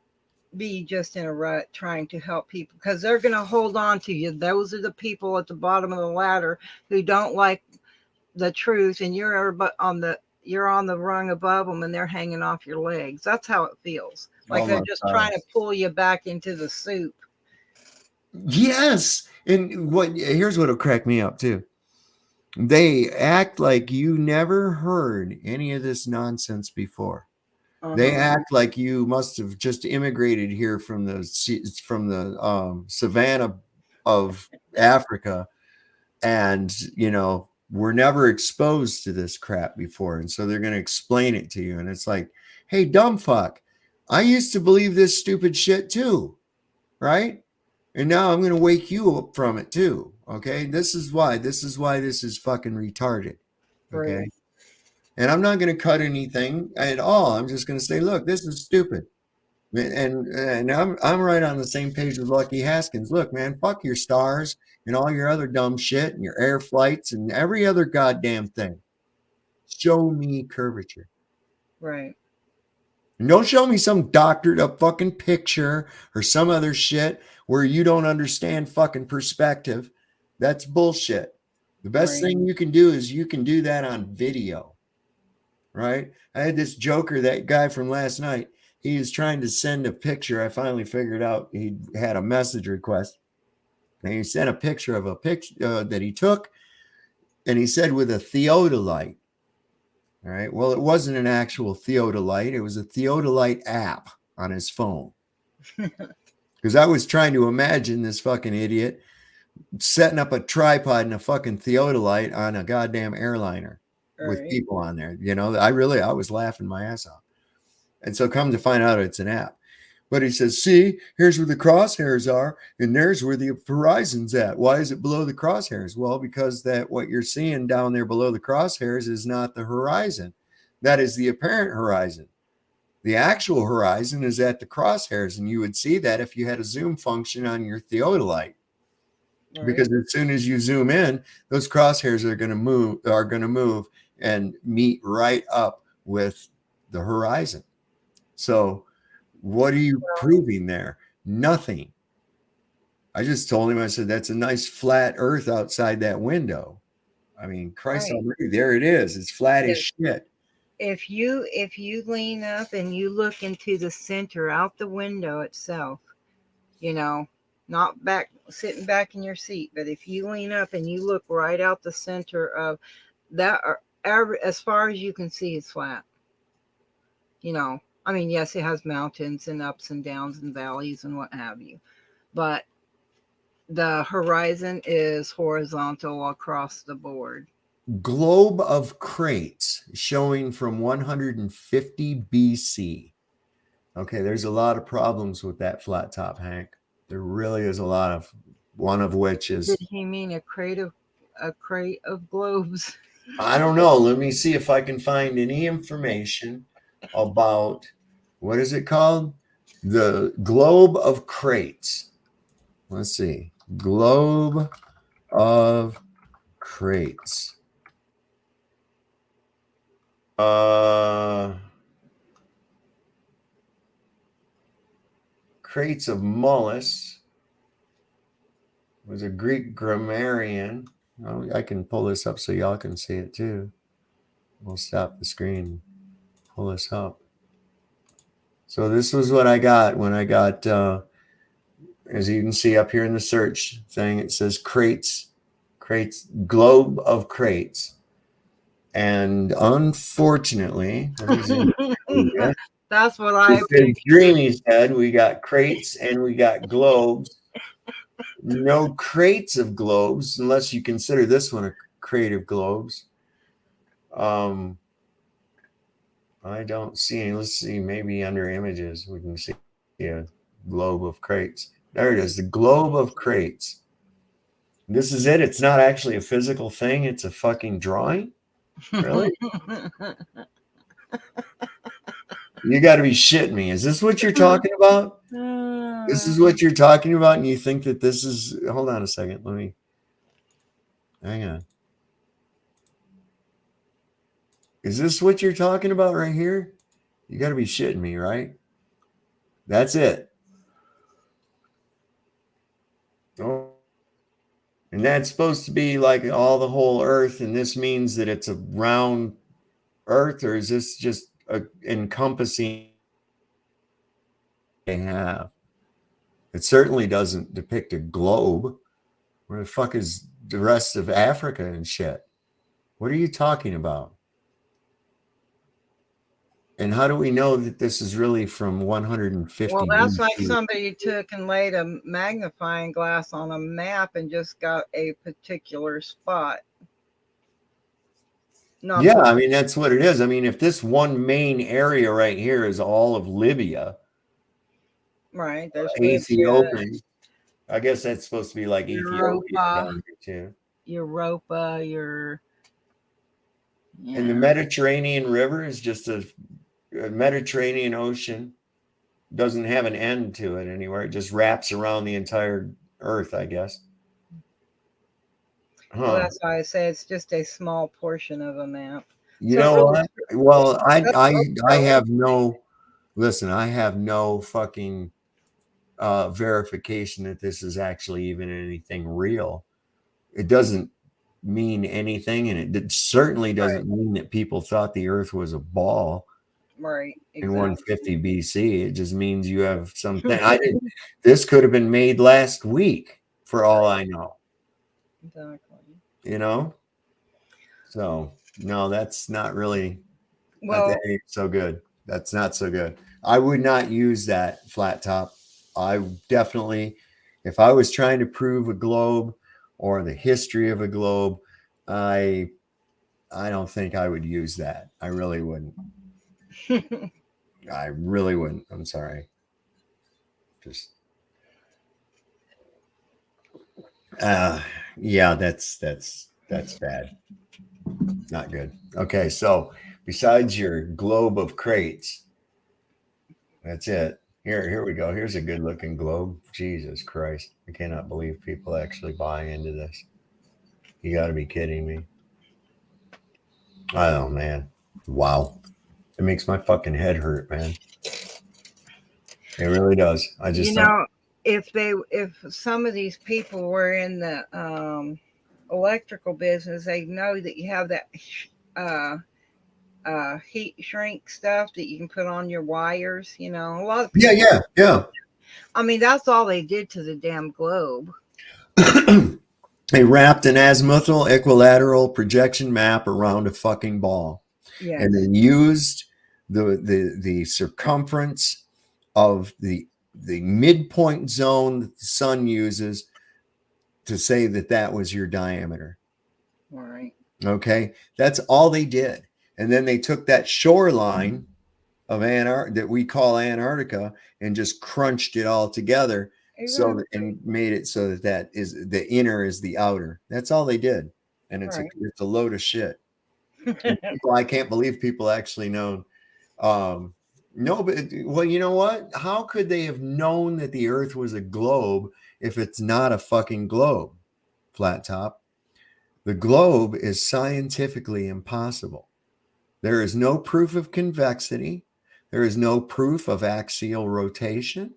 be just in a rut trying to help people, because they're going to hold on to you. Those are the people at the bottom of the ladder who don't like the truth, and you're on the rung above them and they're hanging off your legs. That's how it feels. Like they're just trying to pull you back into the soup. Yes. And here's what'll crack me up too. They act like you never heard any of this nonsense before. They act like you must have just immigrated here from the savannah of Africa, and were never exposed to this crap before, and so they're going to explain it to you, and it's like, hey, dumb fuck, I used to believe this stupid shit too, right? And now I'm going to wake you up from it too. Okay, this is why this is fucking retarded. Okay. Right. And I'm not going to cut anything at all. I'm just going to say, look, this is stupid. And I'm right on the same page with Lucky Haskins. Look, man, fuck your stars and all your other dumb shit and your air flights and every other goddamn thing. Show me curvature. Right. And don't show me some doctored up fucking picture or some other shit where you don't understand fucking perspective. That's bullshit. The best thing you can do is you can do that on video. Right? I had this joker, that guy from last night. He was trying to send a picture. I finally figured out he had a message request. And he sent a picture of a picture that he took. And he said with a theodolite. All right. Well, it wasn't an actual theodolite. It was a theodolite app on his phone. Because I was trying to imagine this fucking idiot setting up a tripod and a fucking theodolite on a goddamn airliner. With people on there, I was laughing my ass off. And so come to find out it's an app. But he says, see, here's where the crosshairs are, and there's where the horizon's at. Why is it below the crosshairs? Well, because that what you're seeing down there below the crosshairs is not the horizon. That is the apparent horizon. The actual horizon is at the crosshairs, and you would see that if you had a zoom function on your theodolite. Right. Because as soon as you zoom in, those crosshairs are going to move and meet right up with the horizon. So what are you proving there? Nothing. I just told him, I said, that's a nice flat earth outside that window. I mean, Christ almighty, there it is. It's flat as shit. If you lean up and you look into the center out the window itself, you know, not back sitting back in your seat, but if you lean up and you look right out the center of that, as far as you can see, it's flat. You know, I mean, yes, it has mountains and ups and downs and valleys and what have you, but the horizon is horizontal across the board. Globe of crates showing from 150 BC. Okay, there's a lot of problems with that flat top, Hank. There really is a lot of, one of which is. Did he mean a crate of globes? I don't know. Let me see if I can find any information about, what is it called? The globe of crates. Let's see. Globe of crates. Crates of mollusks was a Greek grammarian. Oh, I can pull this up so y'all can see it too. We'll stop the screen, pull this up. So this was what I got when I got, as you can see up here in the search thing, it says crates, globe of crates. And unfortunately, that's what I Dreamy said. We got crates and we got globes. No crates of globes, unless you consider this one a crate of globes. I don't see any. Let's see, maybe under images we can see a globe of crates. There it is, the globe of crates. This is it. It's not actually a physical thing. It's a fucking drawing. Really? You got to be shitting me. Is this what you're talking about? This is what you're talking about, and you think that this is... Hold on a second. Let me... Hang on. Is this what you're talking about right here? You got to be shitting me, right? That's it. Oh. And that's supposed to be like all the whole earth, and this means that it's a round earth, or is this just a encompassing they have? It certainly doesn't depict a globe. Where the fuck is the rest of Africa and shit? What are you talking about? And how do we know that this is really from 150? Well, that's like somebody took and laid a magnifying glass on a map and just got a particular spot. Yeah, I mean, that's what it is. I mean, if this one main area right here is all of Libya, right? There's Ethiopia. I guess that's supposed to be like Ethiopia down here too. Europa, and the Mediterranean River is just a Mediterranean Ocean. Doesn't have an end to it anywhere. It just wraps around the entire earth, I guess. Well, that's why I say it's just a small portion of a map. You know what? Well, I have no, listen, I have no fucking verification that this is actually even anything real. It doesn't mean anything, and it certainly doesn't mean that people thought the earth was a ball. Right. Exactly. In 150 BC. It just means you have something. This could have been made last week for all I know. Exactly. You know? So no, that's not really that ain't so good. That's not so good. I would not use that flat top. I definitely, if I was trying to prove a globe or the history of a globe, I don't think I would use that. I really wouldn't. I really wouldn't. I'm sorry. Just yeah, that's bad. Not good. Okay, so besides your globe of crates, that's it. Here we go. Here's a good looking globe. Jesus Christ. I cannot believe people actually buy into this. You got to be kidding me. Oh, man. Wow. It makes my fucking head hurt, man. It really does. I just if some of these people were in the electrical business, they know that you have that heat shrink stuff that you can put on your wires. A lot of people, yeah. I mean, that's all they did to the damn globe. They wrapped an azimuthal equilateral projection map around a fucking ball. Yes. And then used the circumference of the midpoint zone that the sun uses to say that was your diameter. All right. Okay. That's all they did. And then they took that shoreline of that we call Antarctica and just crunched it all togetal and made it so that is the inner is the outer. That's all they did. And it's a load of shit. I can't believe people actually know. No, but well, you know what? How could they have known that the earth was a globe if it's not a fucking globe? Flat top. The globe is scientifically impossible. There is no proof of convexity. There is no proof of axial rotation.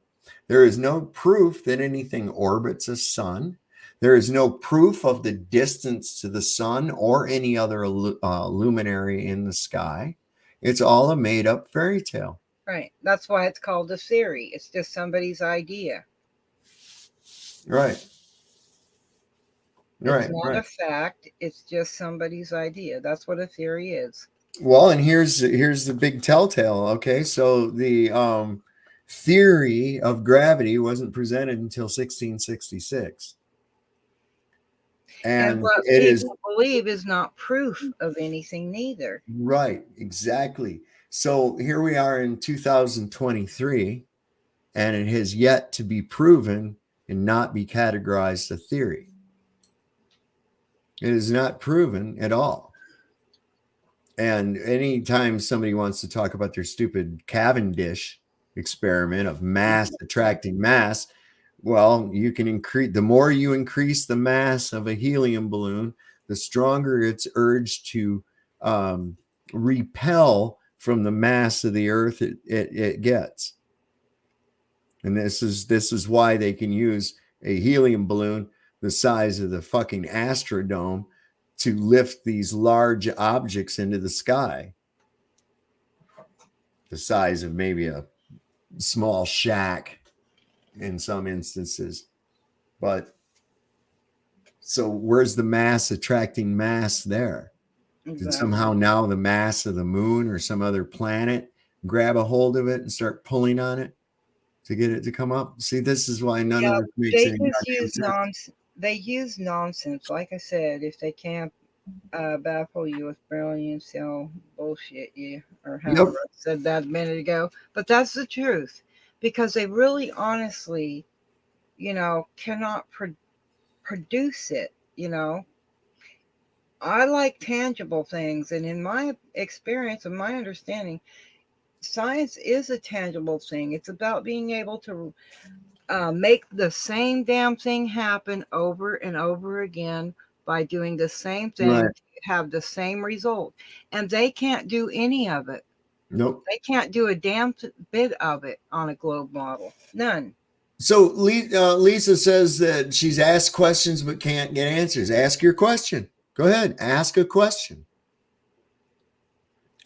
There is no proof that anything orbits a sun. There is no proof of the distance to the sun or any other luminary in the sky. It's all a made-up fairy tale. Right. That's why it's called a theory. It's just somebody's idea. Right. It's not a fact. It's just somebody's idea. That's what a theory is. Well, and here's the big telltale. Okay, so the theory of gravity wasn't presented until 1666, and what it people believe is not proof of anything neither. Right, exactly. So here we are in 2023, and it has yet to be proven and not be categorized a theory. It is not proven at all. And anytime somebody wants to talk about their stupid Cavendish experiment of mass attracting mass, well, you can increase, the more you increase the mass of a helium balloon, the stronger its urge to repel from the mass of the earth it gets. And this is why they can use a helium balloon the size of the fucking Astrodome to lift these large objects into the sky, the size of maybe a small shack in some instances. But so where's the mass attracting mass there? Exactly. Did somehow now the mass of the moon or some other planet grab a hold of it and start pulling on it to get it to come up? See, this is why none of this makes any sense. They use nonsense. Like I said, if they can't baffle you with brilliance, they'll bullshit you, or however I said that a minute ago. But that's the truth, because they really honestly, cannot produce it. I like tangible things, and in my experience and my understanding, science is a tangible thing. It's about being able to make the same damn thing happen over and over again by doing the same thing, to have the same result. And they can't do any of it. Nope. They can't do a damn bit of it on a globe model. None. So Lisa says that she's asked questions but can't get answers. Ask your question. Go ahead. Ask a question.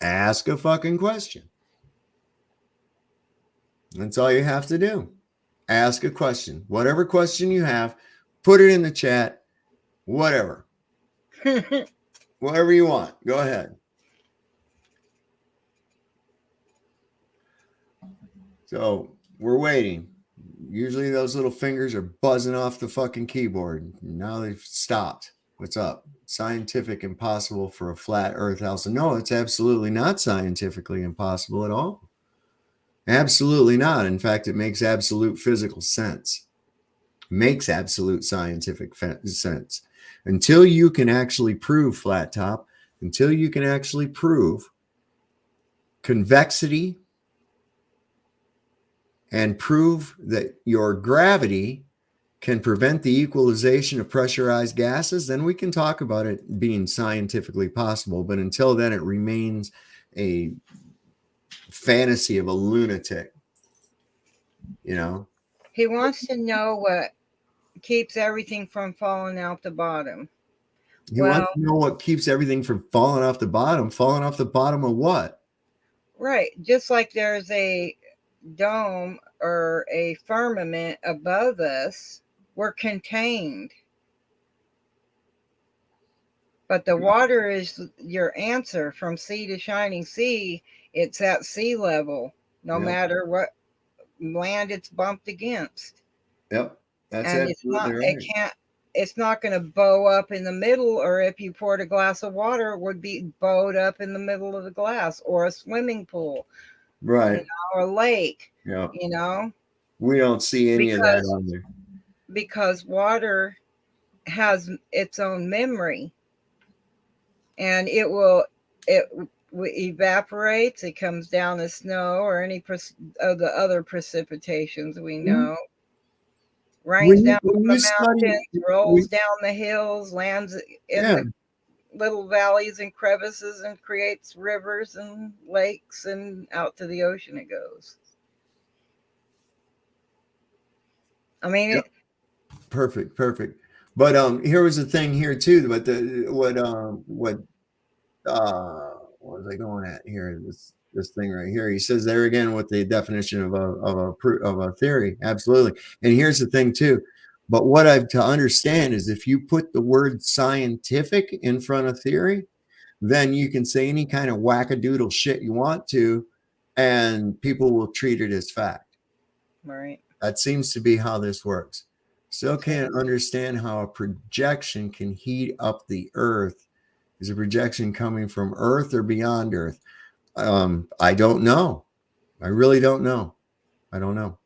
Ask a fucking question. That's all you have to do. Ask a question. Whatever question you have, put it in the chat. Whatever. Whatever you want. Go ahead. So we're waiting. Usually those little fingers are buzzing off the fucking keyboard. Now they've stopped. What's up? Scientific impossible for a flat earth house. No, it's absolutely not scientifically impossible at all. Absolutely not. In fact, it makes absolute physical sense. Makes absolute scientific sense. Until you can actually prove flat top, until you can actually prove convexity and prove that your gravity can prevent the equalization of pressurized gases, then we can talk about it being scientifically possible. But until then, it remains a fantasy of a lunatic, you know? He wants to know what keeps everything from falling out the bottom. He wants to know what keeps everything from falling off the bottom. Falling off the bottom of what? Right. Just like there's a dome or a firmament above us, we're contained. But the water is your answer from sea to shining sea. It's at sea level, no matter what land it's bumped against. Yep. That's and absolutely right. It's not going to bow up in the middle, or if you poured a glass of water, it would be bowed up in the middle of the glass, or a swimming pool, Right. Or a lake, Yeah. We don't see any of that on there. Because water has its own memory, and it evaporates, it comes down as snow or any of the other precipitations we know. Rains down from the mountains, rolls down the hills, lands in the little valleys and crevices, and creates rivers and lakes, and out to the ocean it goes. I mean, perfect. But here was the thing here too. But what was I going at here? This thing right here. He says there again with the definition of a theory. Absolutely. And here's the thing too. But what I've to understand is if you put the word scientific in front of theory, then you can say any kind of wackadoodle shit you want to, and people will treat it as fact. Right. That seems to be how this works. Still can't understand how a projection can heat up the earth. Is a projection coming from Earth or beyond Earth? I don't know. I really don't know. I don't know.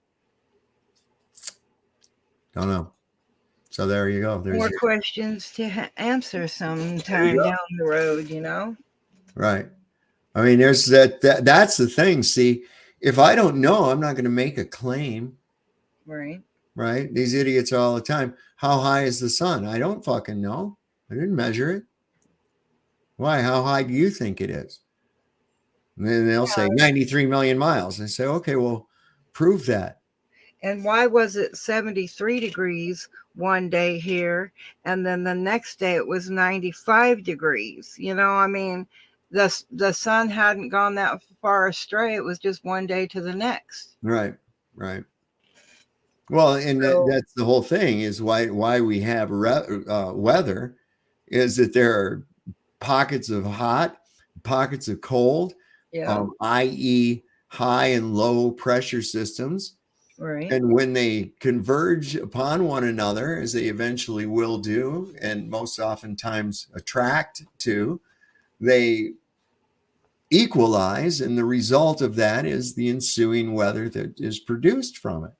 Don't know. So there you go. There's more questions to answer sometime down the road, Right. I mean, there's that's the thing. See, if I don't know, I'm not going to make a claim. Right. Right. These idiots all the time. How high is the sun? I don't fucking know. I didn't measure it. Why? How high do you think it is? And then they'll say 93 million miles. I say, okay, well, prove that. And why was it 73 degrees one day here, and then the next day it was 95 degrees? I mean, the sun hadn't gone that far astray. It was just one day to the next. Right. Well, and that's the whole thing is why we have weather is that there are pockets of hot, pockets of cold, i.e. high and low pressure systems. Right. And when they converge upon one another, as they eventually will do, and most oftentimes attract to, they equalize, and the result of that is the ensuing weather that is produced from it.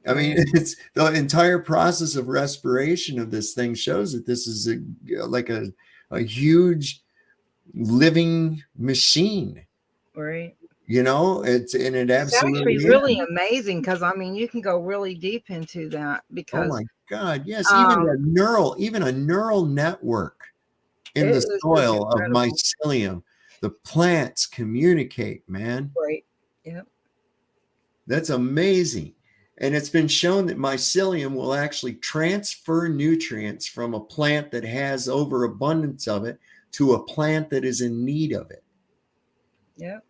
I mean, it's the entire process of respiration of this thing shows that this is like a huge living machine. Right. It's absolutely actually really amazing, because I mean, you can go really deep into that because oh my God, yes, even a neural network in the soil of mycelium. The plants communicate, man. Right. Yep. That's amazing. And it's been shown that mycelium will actually transfer nutrients from a plant that has overabundance of it to a plant that is in need of it. Yep.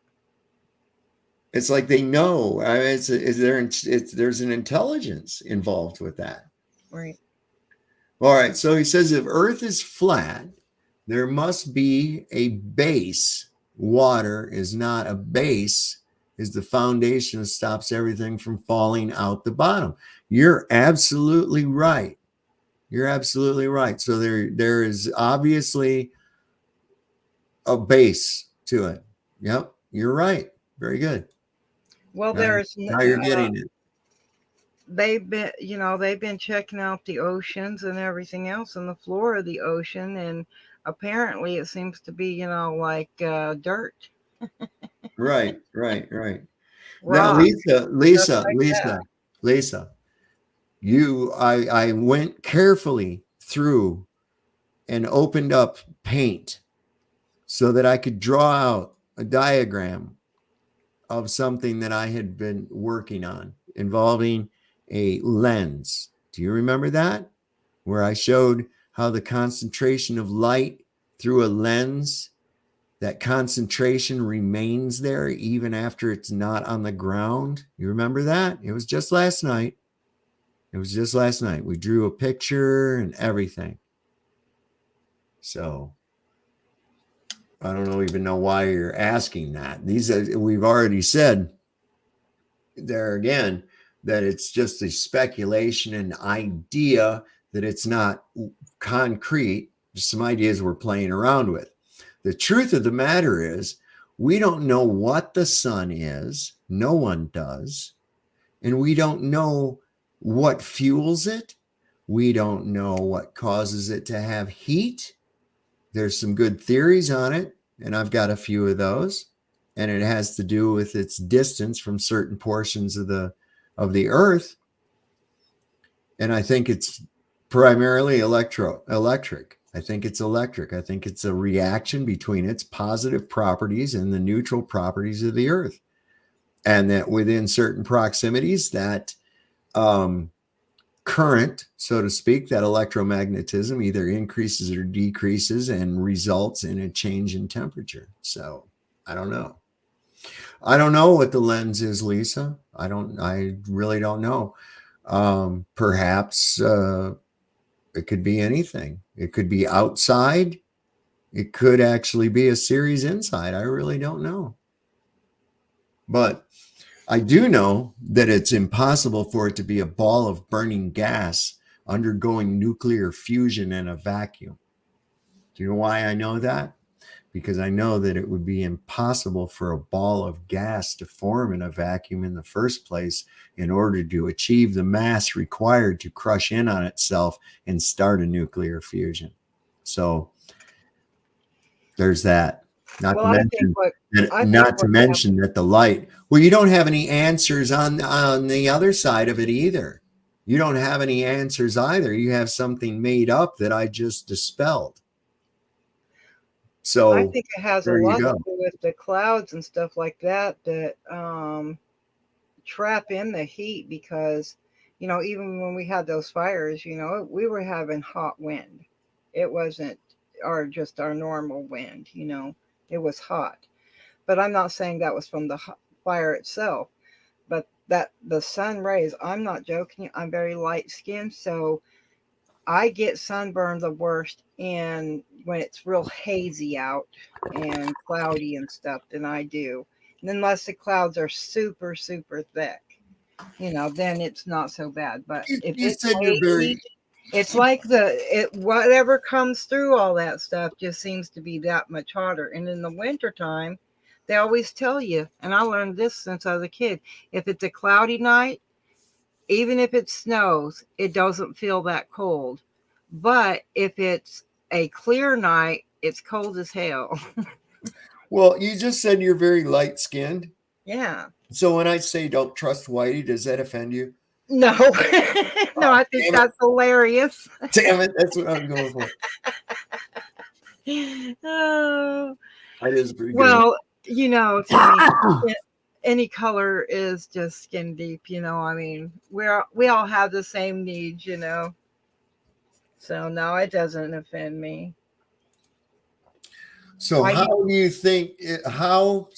It's like they know. I mean, there's an intelligence involved with that. Right. All right. So he says if Earth is flat, there must be a base. Water is not a base. Is the foundation that stops everything from falling out the bottom. You're absolutely right. So there is obviously a base to it. Yep, you're right. Very good. Well, there's Now you're getting it. they've been checking out the oceans and everything else on the floor of the ocean, and apparently it seems to be like dirt. Right. Now, Rock, just like Lisa, I went carefully through and opened up paint so that I could draw out a diagram of something that I had been working on involving a lens. Do you remember that? Where I showed how the concentration of light through a lens, that concentration remains there even after it's not on the ground. You remember that? It was just last night. We drew a picture and everything. So I don't even know why you're asking that. We've already said there again that it's just a speculation and idea, that it's not concrete, just some ideas we're playing around with. The truth of the matter is, we don't know what the sun is. No one does. And we don't know what fuels it. We don't know what causes it to have heat. There's some good theories on it, and I've got a few of those. And it has to do with its distance from certain portions of the earth. And I think it's primarily electric. I think it's electric. I think it's a reaction between its positive properties and the neutral properties of the earth. And that within certain proximities, that current, so to speak, that electromagnetism either increases or decreases and results in a change in temperature. So I don't know. I don't know what the lens is, Lisa. I really don't know. Perhaps it could be anything. It could be outside. It could actually be a series inside. I really don't know. But I do know that it's impossible for it to be a ball of burning gas undergoing nuclear fusion in a vacuum. Do you know why I know that? Because I know that it would be impossible for a ball of gas to form in a vacuum in the first place in order to achieve the mass required to crush in on itself and start a nuclear fusion. So there's that. Not to mention that the light, well, you don't have any answers on the other side of it either. You don't have any answers either. You have something made up that I just dispelled. So I think it has a lot to do with the clouds and stuff like that trap in the heat, because even when we had those fires, we were having hot wind. It wasn't just our normal wind. It was hot. But I'm not saying that was from the fire itself, but that the sun rays, I'm not joking, I'm very light skinned, so I get sunburned the worst when it's real hazy out and cloudy and stuff than I do. And unless the clouds are super, super thick, then it's not so bad. But if it's hazy, it's like whatever comes through all that stuff just seems to be that much hotter. And in the wintertime, they always tell you, and I learned this since I was a kid, if it's a cloudy night, even if it snows, it doesn't feel that cold. But if it's a clear night, it's cold as hell. Well, you just said you're very light-skinned. Yeah. So when I say don't trust Whitey, does that offend you? No. No, I think that's hilarious. Damn it, that's what I'm going for. Oh. That is pretty good. Well, to me, any color is just skin deep, I mean, we all have the same needs, So no, it doesn't offend me. So how do you think how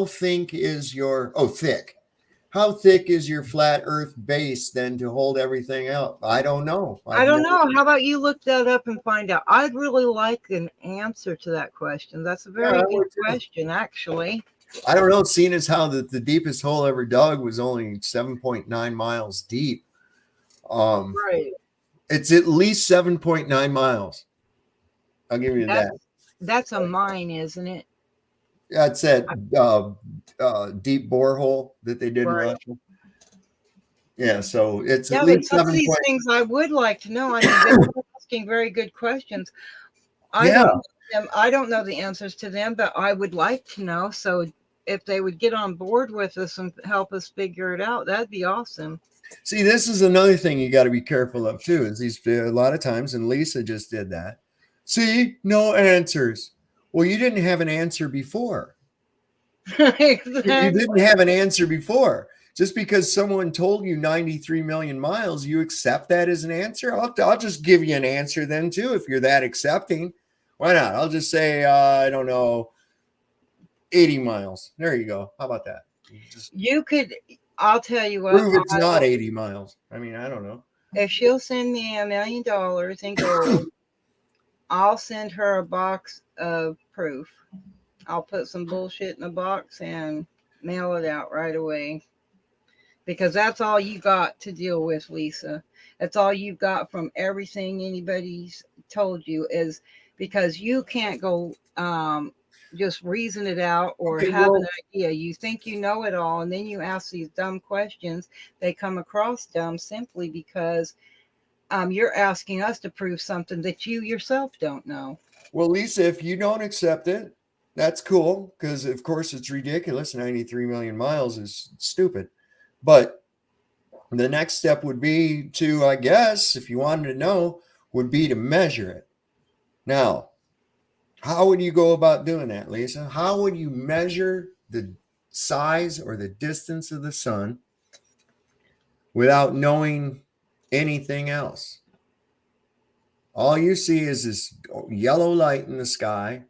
thick is your thick? How thick is your flat earth base then to hold everything out? I don't know. I don't know. How about you look that up and find out? I'd really like an answer to that question. That's a very good question, actually. I don't know, seeing as how the deepest hole ever dug was only 7.9 miles deep. Right. It's at least 7.9 miles. I'll give you that. That's a mine, isn't it? That's that deep borehole that they did in Right. Russia. Yeah, so it's Yeah, at but least some of 7 these point. things I would like to know. I mean, they're asking very good questions. I Yeah. don't know them. I don't know the answers to them, but I would like to know. So if they would get on board with us and help us figure it out, that'd be awesome. See, this is another thing you got to be careful of too. Is these a lot of times, and Lisa just did that. See, no answers. Well, you didn't have an answer before. Exactly. You didn't have an answer before. Just because someone told you 93 million miles, you accept that as an answer? I'll just give you an answer then too if you're that accepting. Why not? I'll just say, I don't know, 80 miles. There you go. How about that? Just You could. I'll tell you what. prove it's not 80 miles. I mean, I don't know. If she'll send me $1 million in gold, I'll send her a box of proof. I'll put some bullshit in a box and mail it out right away. Because that's all you got to deal with, Lisa. That's all you've got from everything anybody's told you, is because you can't go just reason it out or Okay, have well, an idea. You think you know it all, and then you ask these dumb questions. They come across dumb simply because you're asking us to prove something that you yourself don't know. well, Lisa, if you don't accept it, that's cool because, of course, it's ridiculous. 93 million miles is stupid. But the next step would be to, I guess, if you wanted to know, would be to measure it. Now, how would you go about doing that, Lisa? How would you measure the size or the distance of the sun without knowing anything else? All you see is this yellow light in the sky.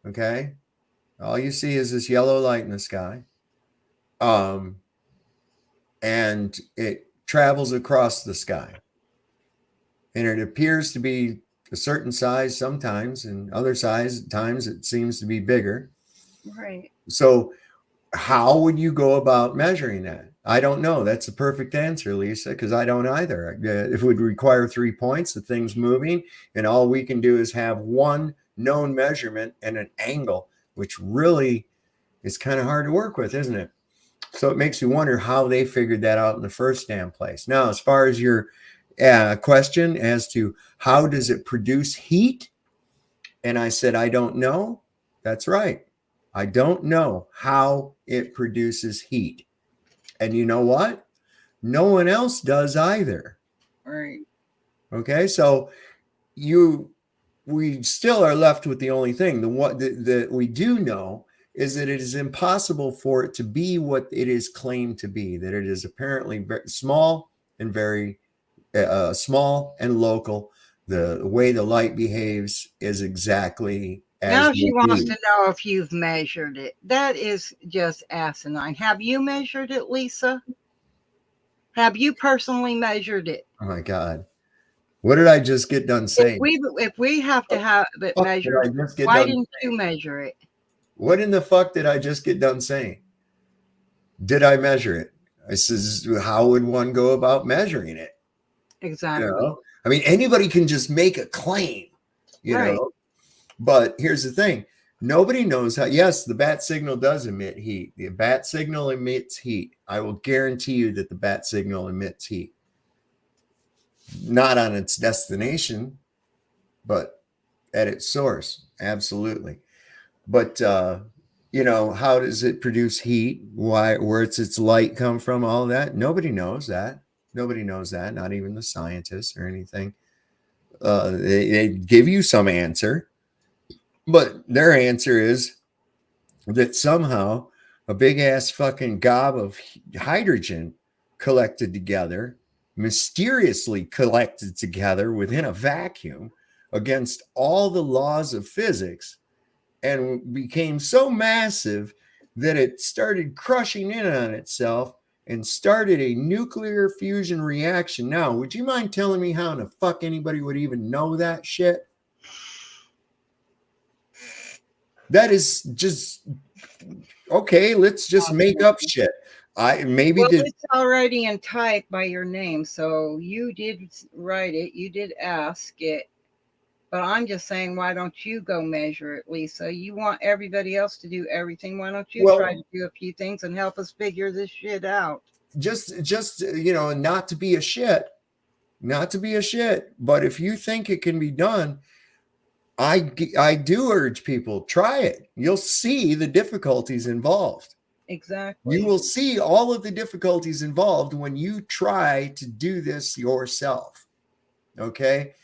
Okay. All you see is this yellow light in the sky. And it travels across the sky. And it appears to be a certain size sometimes, and other times it seems to be bigger. Right. So how would you go about measuring that? I don't know. That's the perfect answer, Lisa, because I don't either. It would require 3 points, the thing's moving, and all we can do is have one known measurement and an angle, which really is kind of hard to work with, isn't it? So it makes you wonder how they figured that out in the first damn place. Now, as far as your question as to how does it produce heat, and I said, I don't know. That's right. I don't know how it produces heat. And you know what? No one else does either. Right. Okay, so we still are left with the only thing. That we do know is that it is impossible for it to be what it is claimed to be, that it is apparently very small and very small and local. The way the light behaves is exactly as Now she wants we to know if you've measured it. That is just asinine. Have you measured it, Lisa? Have you personally measured it? Oh my God. What did I just get done saying? If we have to have it What measured, did I just get why done didn't saying? you measure it? What in the fuck did I just get done saying? Did I measure it? I says, how would one go about measuring it? Exactly. You know, I mean, anybody can just make a claim, Right. know. But here's the thing: nobody knows how. Yes, the bat signal does emit heat. The bat signal emits heat. I will guarantee you that the bat signal emits heat. Not on its destination, but at its source. Absolutely. But how does it produce heat? Where's its light come from? All of that. Nobody knows that. Nobody knows that. Not even the scientists or anything. They give you some answer, but their answer is that somehow a big ass fucking gob of hydrogen collected together, mysteriously collected together within a vacuum against all the laws of physics, and became so massive that it started crushing in on itself and started a nuclear fusion reaction. Now, would you mind telling me how in the fuck anybody would even know that shit? That is just okay. Let's just make up shit. It's already in type by your name, so you did write it. You did ask it. But I'm just saying, why don't you go measure it, Lisa? You want everybody else to do everything. Why don't you try to do a few things and help us figure this shit out? Just not to be a shit, but if you think it can be done, I do urge people, try it. You'll see the difficulties involved. Exactly. You will see all of the difficulties involved when you try to do this yourself. Okay.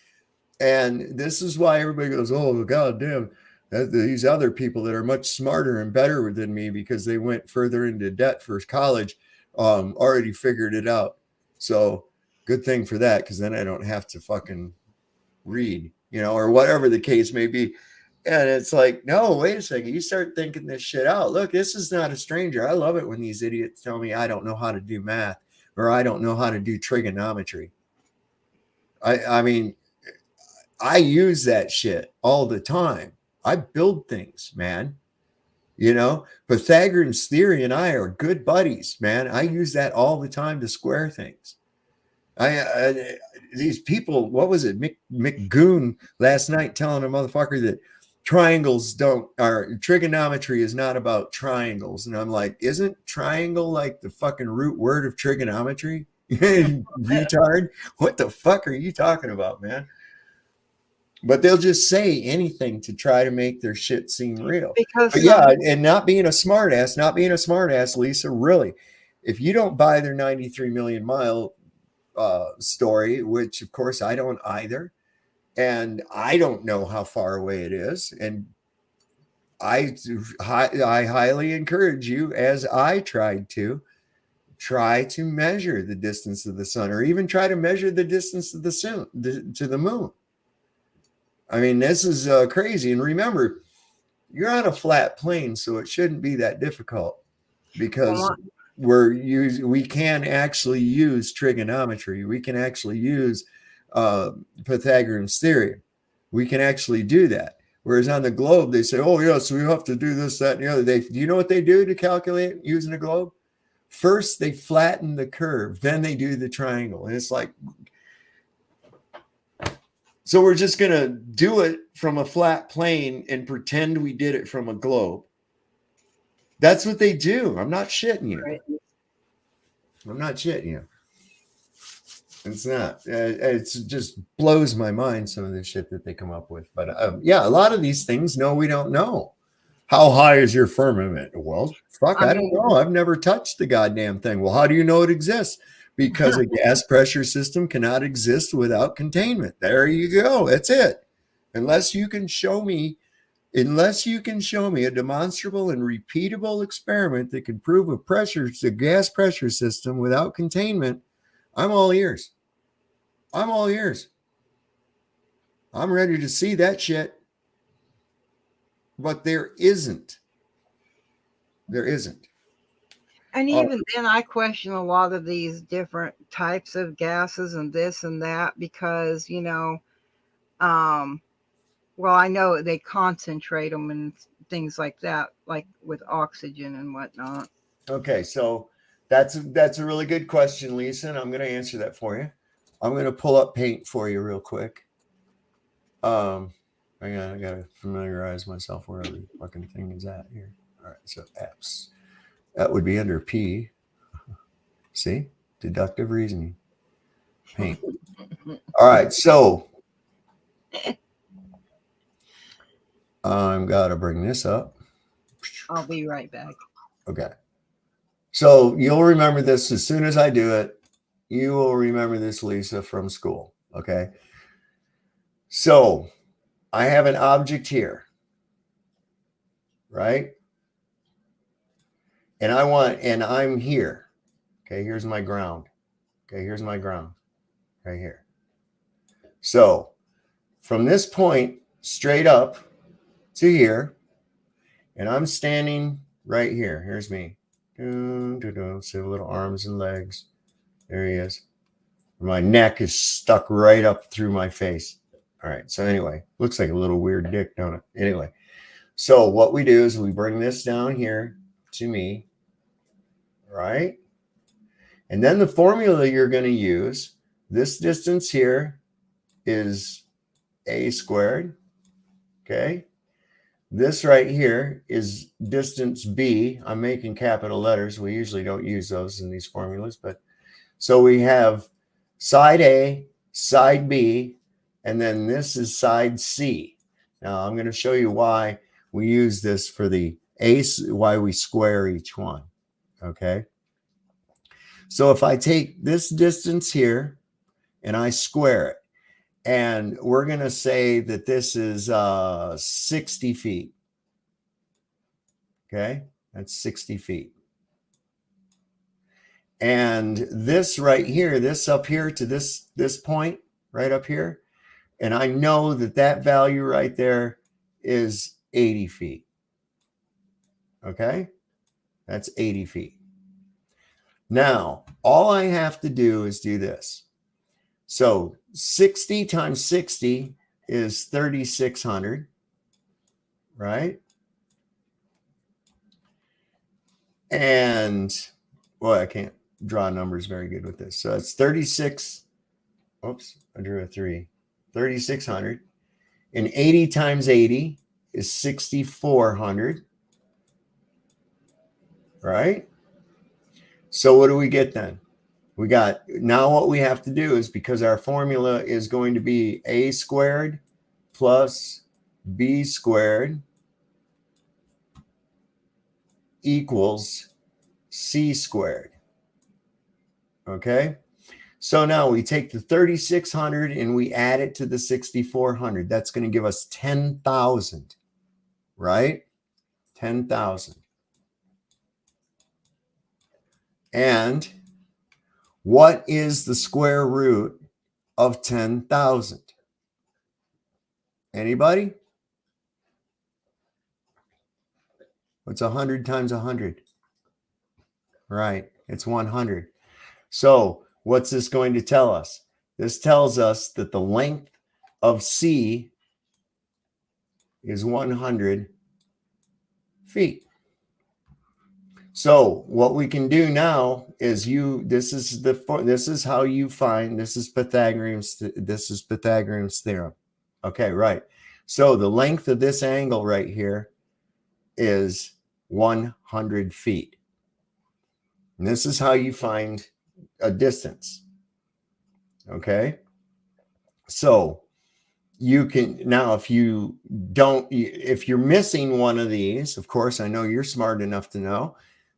And this is why everybody goes, oh, God damn, these other people that are much smarter and better than me because they went further into debt for college already figured it out. So good thing for that, because then I don't have to fucking read, or whatever the case may be. And it's like, no, wait a second. You start thinking this shit out. Look, this is not a stranger. I love it when these idiots tell me I don't know how to do math or I don't know how to do trigonometry. I mean, I use that shit all the time. I build things, man. Pythagorean's theory and I are good buddies, man. I use that all the time to square things. These people, what was it? McGoon last night telling a motherfucker that trigonometry is not about triangles. And I'm like, isn't triangle like the fucking root word of trigonometry? Retard. What the fuck are you talking about, man? But they'll just say anything to try to make their shit seem real. And not being a smartass, Lisa, really, if you don't buy their 93 million mile story, which of course I don't either, and I don't know how far away it is, and I highly encourage you, as I try to measure the distance of the sun, or even try to measure the distance of the sun to the moon. I mean, this is crazy. And remember, you're on a flat plane, so it shouldn't be that difficult, because we can actually use trigonometry. We can actually use Pythagorean's theory. We can actually do that. Whereas on the globe, they say, oh, yeah, so we have to do this, that, and the other. Do you know what they do to calculate using a globe? First, they flatten the curve. Then they do the triangle. And it's like, so we're just going to do it from a flat plane and pretend we did it from a globe. That's what they do. I'm not shitting you. Right. I'm not shitting you. It's not. It just blows my mind, some of the shit that they come up with. But yeah, a lot of these things, no, we don't know. How high is your firmament? Well, fuck, I don't know. I've never touched the goddamn thing. Well, how do you know it exists? Because a gas pressure system cannot exist without containment. There you go. That's it. Unless you can show me a demonstrable and repeatable experiment that can prove a gas pressure system without containment, I'm all ears. I'm ready to see that shit. But there isn't. And even then, I question a lot of these different types of gases and this and that, because, well, I know they concentrate them and things like that, like with oxygen and whatnot. Okay, so that's a really good question, Lisa, and I'm going to answer that for you. I'm going to pull up paint for you real quick. I got to familiarize myself where every fucking thing is at here. All right, so apps. That would be under P. See? Deductive reasoning. Paint. All right, so I've got to bring this up. I'll be right back. Okay. So you'll remember this as soon as I do it. You will remember this, Lisa, from school. Okay. So I have an object here, right? And I'm here. Okay, here's my ground. Here's my ground right here. So from this point straight up to here, and I'm standing right here. Here's me. See the little arms and legs. There he is. My neck is stuck right up through my face. All right. So anyway, looks like a little weird dick, don't it? Anyway, so what we do is we bring this down here to me, right? And then the formula you're going to use, this distance here is A squared. Okay. This right here is distance B. I'm making capital letters. We usually don't use those in these formulas, but so we have side A, side B, and then this is side C. Now I'm going to show you why we use this for the A, why we square each one. Okay. So if I take this distance here and I square it, and we're going to say that this is 60 feet. Okay, that's 60 feet. And this right here, this up here to this point right up here, and I know that that value right there is 80 feet. Okay, that's 80 feet. Now, all I have to do is do this. So 60 times 60 is 3,600, right? And, well, I can't draw numbers very good with this. So it's 36. Oops, I drew a 3. 3,600. And 80 times 80 is 6,400. Right? So what do we get then? We got, now what we have to do is, because our formula is going to be A squared plus B squared equals C squared. Okay? So now we take the 3,600 and we add it to the 6,400. That's going to give us 10,000, right? 10,000. And what is the square root of 10,000? Anybody? What's 100 times 100? Right, it's 100. So what's this going to tell us? This tells us that the length of C is 100 feet. So what we can do now is this is how you find, this is Pythagorean's theorem. Okay, right. So the length of this angle right here is 100 feet. And this is how you find a distance. Okay. So you can now, if you're missing one of these, of course, I know you're smart enough to know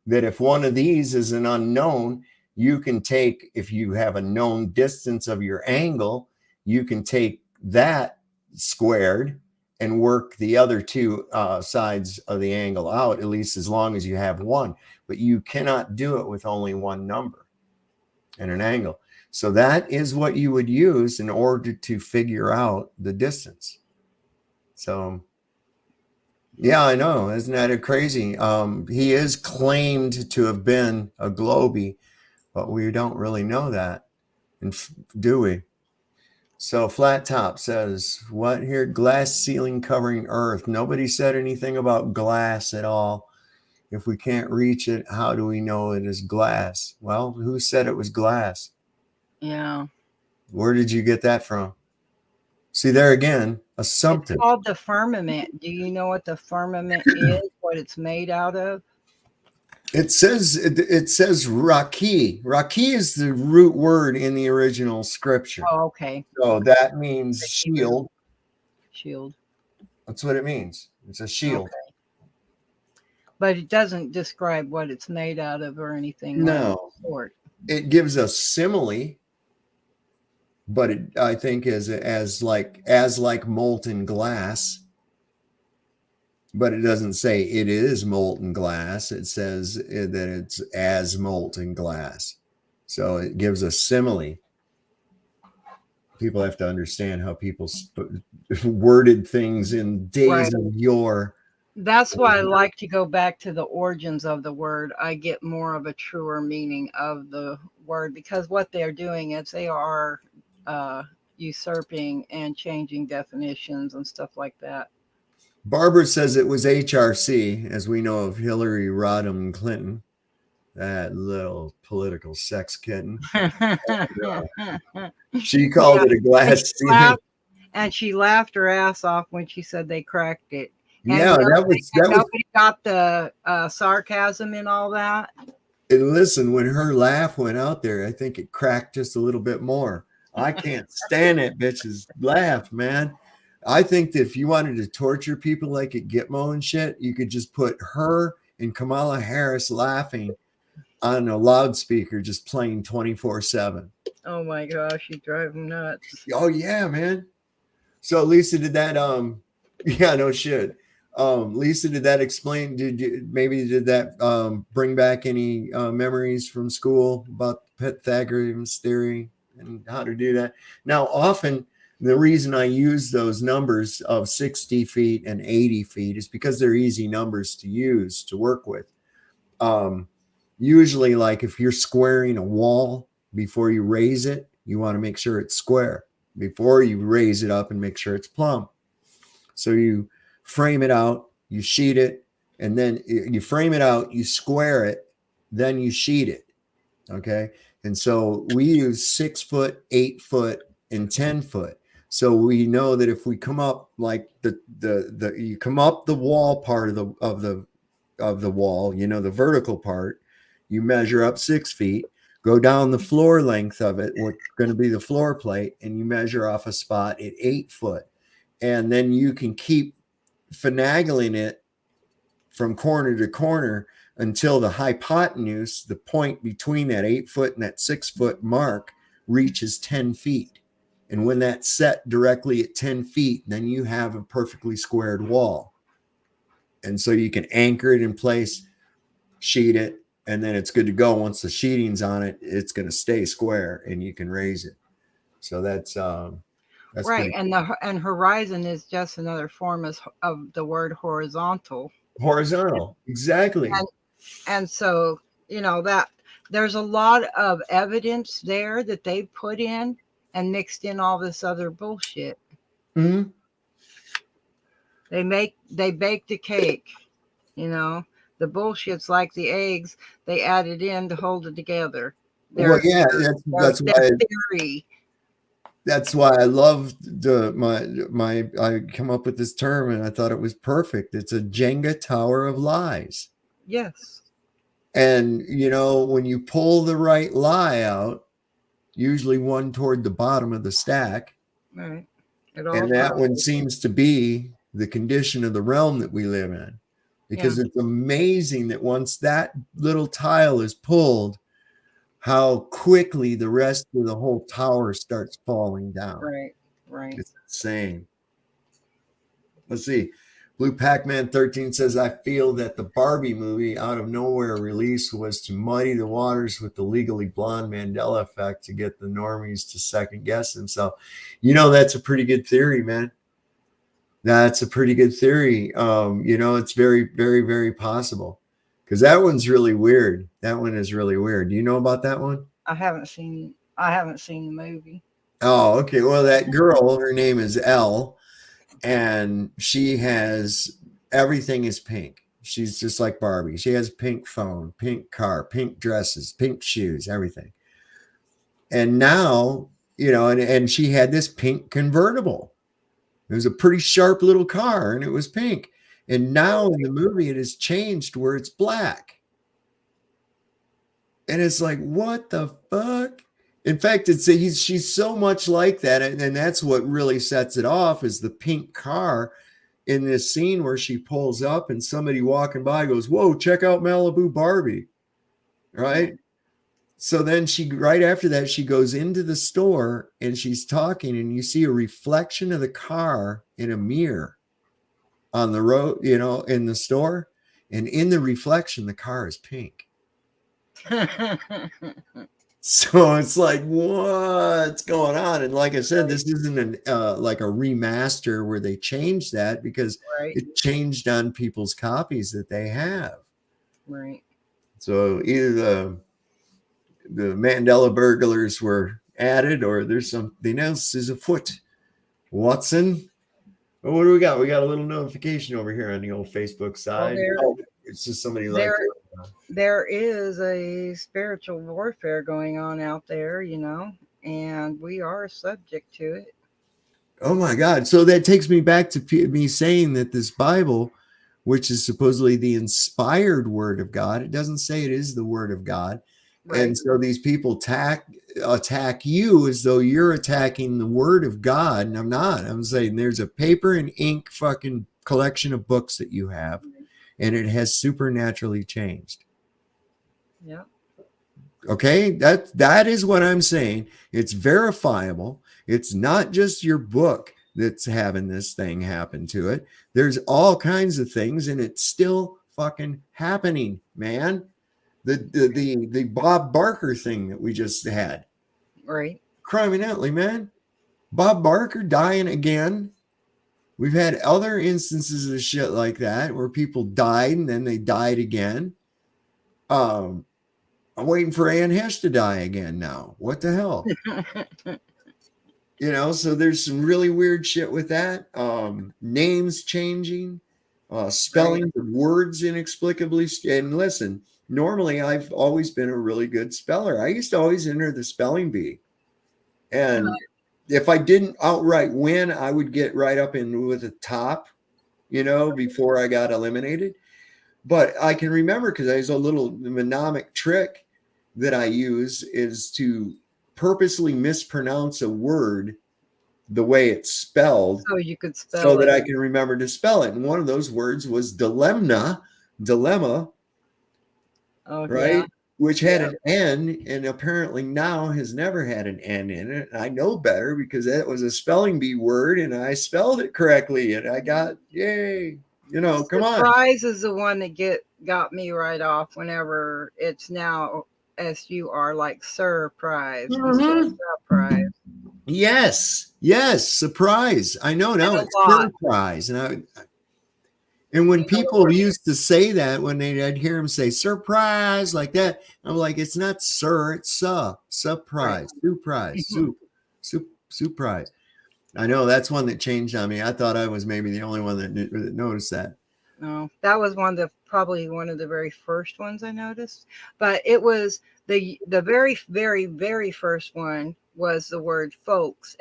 that if one of these is an unknown, you can take, if you have a known distance of your angle, you can take that squared and work the other two sides of the angle out, at least as long as you have one. But you cannot do it with only one number and an angle. So that is what you would use in order to figure out the distance. So yeah, I know. Isn't that crazy? He is claimed to have been a globie, but we don't really know that, do we? So Flat Top says, what here? Glass ceiling covering earth. Nobody said anything about glass at all. If we can't reach it, how do we know it is glass? Well, who said it was glass? Yeah. Where did you get that from? See, there again, assumptive. It's called the firmament. Do you know what the firmament is? What it's made out of? It says Raki. Raki is the root word in the original scripture. Oh, okay. So that means shield. Shield. That's what it means. It's a shield. Okay. But it doesn't describe what it's made out of or anything. No. Sort. It gives a simile, but it, I think, is as like molten glass. But it doesn't say it is molten glass. It says that it's as molten glass. So it gives a simile. People have to understand how people worded things in days of yore. That's why I like to go back to the origins of the word. I get more of a truer meaning of the word, because what they're doing is they are usurping and changing definitions and stuff like that. Barbara says it was HRC, as we know of Hillary Rodham Clinton, that little political sex kitten. She called it a glass ceiling. And she laughed her ass off when she said they cracked it. And Yeah, nobody got the sarcasm and all that. And listen, when her laugh went out there, I think it cracked just a little bit more. I can't stand that bitch's laugh, man. I think that if you wanted to torture people like at Gitmo and shit, you could just put her and Kamala Harris laughing on a loudspeaker, just playing 24/7. Oh my gosh, you drive them nuts. Oh yeah, man. So Lisa, did that yeah, no shit. Lisa, did that explain, did that bring back any memories from school about Pythagorean's theory and how to do that? Now, often the reason I use those numbers of 60 feet and 80 feet is because they're easy numbers to use to work with. Usually, like if you're squaring a wall before you raise it, you want to make sure it's square before you raise it up and make sure it's plumb. So you frame it out, you sheet it, and then you frame it out, you square it, then you sheet it. Okay. And so we use 6 foot, 8 foot, and 10 foot. So we know that if we come up like you come up the wall part of the wall, you know, the vertical part, you measure up 6 feet, go down the floor length of it, what's going to be the floor plate, and you measure off a spot at 8 foot. And then you can keep finagling it from corner to corner until the hypotenuse, the point between that 8 foot and that 6 foot mark, reaches 10 feet. And when that's set directly at 10 feet, then you have a perfectly squared wall. And so you can anchor it in place, sheet it, and then it's good to go. Once the sheeting's on it, it's going to stay square and you can raise it. So that's right. And horizon is just another form of the word horizontal. Horizontal, exactly. And so, you know, that there's a lot of evidence there that they put in and mixed in all this other bullshit. Mm-hmm. They baked a cake, you know. The bullshit's like the eggs they added in to hold it together. Well, yeah, that's why theory. That's why I love I come up with this term and I thought it was perfect. It's a Jenga tower of lies. Yes. And you know, when you pull the right lie out, usually one toward the bottom of the stack, right. And that one seems to be the condition of the realm that we live in. Because it's amazing that once that little tile is pulled, how quickly the rest of the whole tower starts falling down. Right. It's insane. Let's see. Blue Pac-Man 13 says, I feel that the Barbie movie out of nowhere release was to muddy the waters with the Legally Blonde Mandela effect to get the normies to second guess themselves. You know, that's a pretty good theory, man. That's a pretty good theory. You know, it's very, very, very possible. Because that one's really weird. That one is really weird. Do you know about that one? I haven't seen the movie. Oh, okay. Well, that girl, her name is Elle, and she has everything is pink. She's just like Barbie. She has pink phone, pink car, pink dresses, pink shoes, everything. And now, you know, and she had this pink convertible. It was a pretty sharp little car, and it was pink. And now in the movie, it has changed where it's black. And it's like, what the fuck? In fact, she's so much like that. And that's what really sets it off is the pink car in this scene where she pulls up and somebody walking by goes, whoa, check out Malibu Barbie. Right? So then right after that, she goes into the store and she's talking and you see a reflection of the car in a mirror on the road, you know, in the store. And in the reflection, the car is pink. So it's like, what's going on? And like I said, this isn't like a remaster where they changed that because it changed on people's copies that they have. Right. So either the Mandela burglars were added or there's something else is afoot. Watson, what do we got? We got a little notification over here on the old Facebook side. It's just somebody like there is a spiritual warfare going on out there, you know, and we are subject to it. Oh my God. So that takes me back to me saying that this Bible, which is supposedly the inspired word of God, it doesn't say it is the word of God. Right. And so these people attack you as though you're attacking the word of God. And I'm not. I'm saying there's a paper and ink fucking collection of books that you have, and it has supernaturally changed. Yeah. Okay, that is what I'm saying. It's verifiable. It's not just your book that's having this thing happen to it. There's all kinds of things, and it's still fucking happening, man. The Bob Barker thing that we just had. Right. Criminally, man. Bob Barker dying again. We've had other instances of shit like that where people died and then they died again. I'm waiting for Ann Hesh to die again now. What the hell? So there's some really weird shit with that. Names changing, spelling of words inexplicably. And listen, normally I've always been a really good speller. I used to always enter the spelling bee. And if I didn't outright win, I would get right up in with the top, before I got eliminated. But I can remember because there's a little mnemonic trick that I use is to purposely mispronounce a word the way it's spelled So you could spell so it. that I can remember to spell it. And one of those words was dilemma, right? Yeah. Which had an N and apparently now has never had an N in it. And I know better because that was a spelling bee word and I spelled it correctly and I got, yay, come on. Surprise is the one that got me right off whenever it's now SUR, like surprise. Surprise. Yes, surprise. I know now it's surprise. And when people used to say that, I'd hear them say surprise like that, I'm like, it's not sir, it's surprise, surprise, surprise. I know that's one that changed on me. I thought I was maybe the only one that noticed that. No, that was probably one of the very first ones I noticed. But it was the very, very, very first one was the word folks,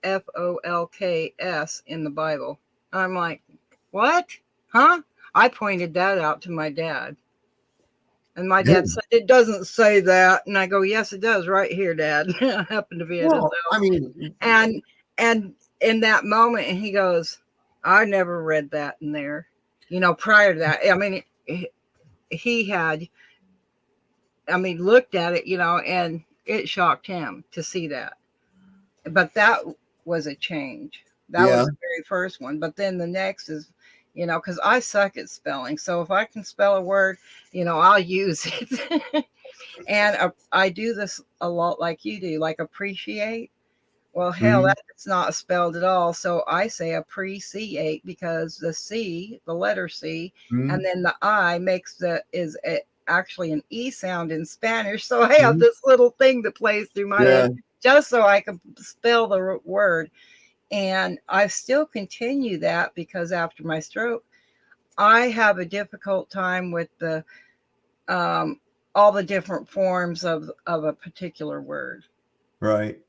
FOLKS in the Bible. I'm like, what? Huh? I pointed that out to my dad. And my dad said, it doesn't say that. And I go, yes, it does right here, Dad. I happen to be at his house. I mean, and in that moment, and he goes, I never read that in there. Prior to that, I mean, he had, looked at it, and it shocked him to see that. But that was a change. That was the very first one. But then the next is, because I suck at spelling. So if I can spell a word, I'll use it. And I do this a lot like you do, like appreciate. Well, hell, that's not spelled at all. So I say appreciate because the C, the letter C, and then the I is actually an E sound in Spanish. So I have this little thing that plays through my head just so I can spell the word. And I still continue that because after my stroke, I have a difficult time with the all the different forms of a particular word. Right.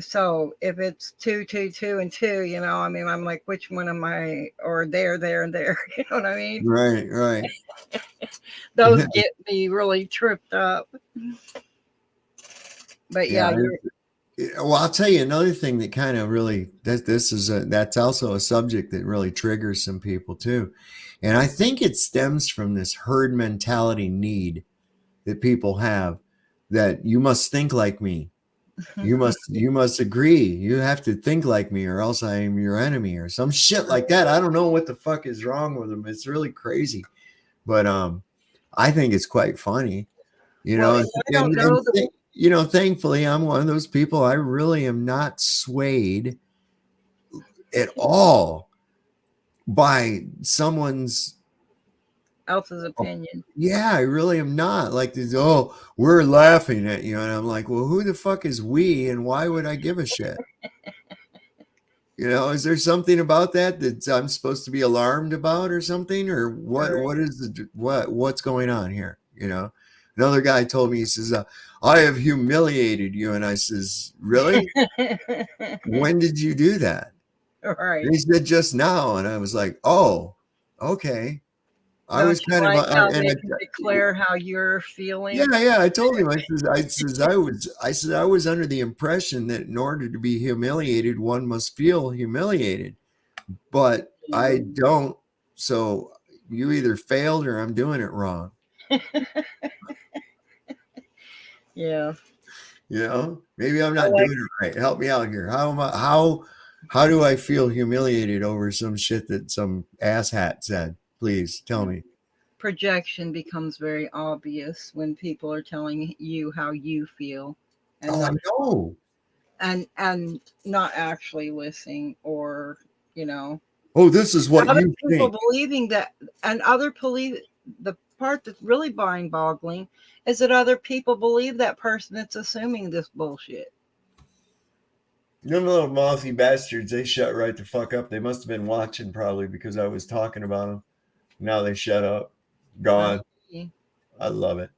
So if it's 2, 2, 2, and 2, I'm like, which one am I? Or there, and there. You know what I mean? Right. Those get me really tripped up. But well, I'll tell you another thing that kind of really that's also a subject that really triggers some people too. And I think it stems from this herd mentality need that people have, that you must think like me. You must agree. You have to think like me or else I am your enemy or some shit like that. I don't know what the fuck is wrong with them. It's really crazy. But I think it's quite funny. Thankfully I'm one of those people. I really am not swayed at all by someone's else's opinion. Yeah, I really am not. Like this, we're laughing at you. And I'm like, well, who the fuck is we and why would I give a shit? Is there something about that I'm supposed to be alarmed about or something? Or what is what's going on here? Another guy told me, he says, I have humiliated you. And I says, really? When did you do that? Right. And he said, just now. And I was like, oh, okay. I was kind of, how and they can declare how you're feeling. yeah. I told him, I said, I was under the impression that in order to be humiliated, one must feel humiliated, but I don't. So you either failed or I'm doing it wrong. Yeah. You know, maybe I'm not doing it right. Help me out here. How do I feel humiliated over some shit that some asshat said? Please tell me. Projection becomes very obvious when people are telling you how you feel. And I know. And not actually listening, or, you know. Oh, this is what other you people think. believing that, and other believe. The part that's really mind-boggling is that other people believe that person that's assuming this bullshit. Them little mouthy bastards, they shut right the fuck up. They must have been watching probably because I was talking about them. Now they shut up. Gone. I love it.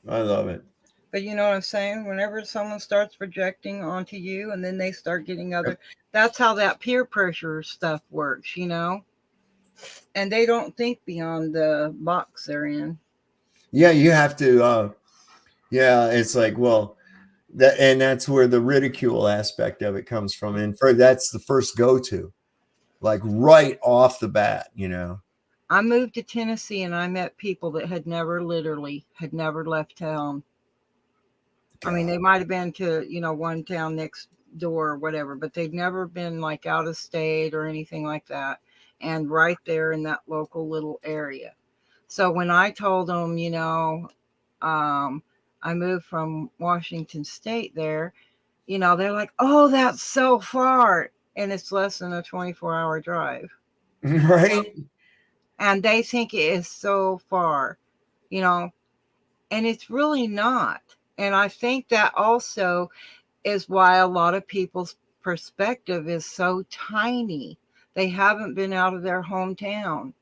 I love it. But you know what I'm saying? Whenever someone starts projecting onto you and then they start getting other, that's how that peer pressure stuff works, you know? And they don't think beyond the box they're in. Yeah, you have to, it's like, well, that's where the ridicule aspect of it comes from. And that's the first go-to, like right off the bat, you know. I moved to Tennessee and I met people that had never left town. God. I mean, they might have been to, you know, one town next door or whatever, but they'd never been like out of state or anything like that. And right there in that local little area. So when I told them, you know, I moved from Washington State there, you know, they're like, oh, that's so far. And it's less than a 24-hour drive. Right. And they think it is so far, you know, and it's really not. And I think that also is why a lot of people's perspective is so tiny. They haven't been out of their hometown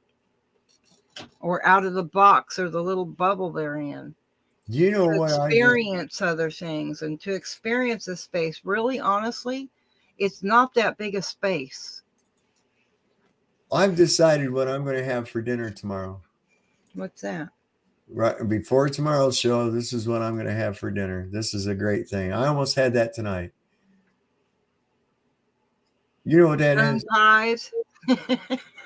or out of the box or the little bubble they're in. You know what? Experience other things and to experience a space. Really, honestly, it's not that big a space. I've decided what I'm going to have for dinner tomorrow. What's that? Right before tomorrow's show, this is what I'm going to have for dinner. This is a great thing. I almost had that tonight. You know what that is? Pies.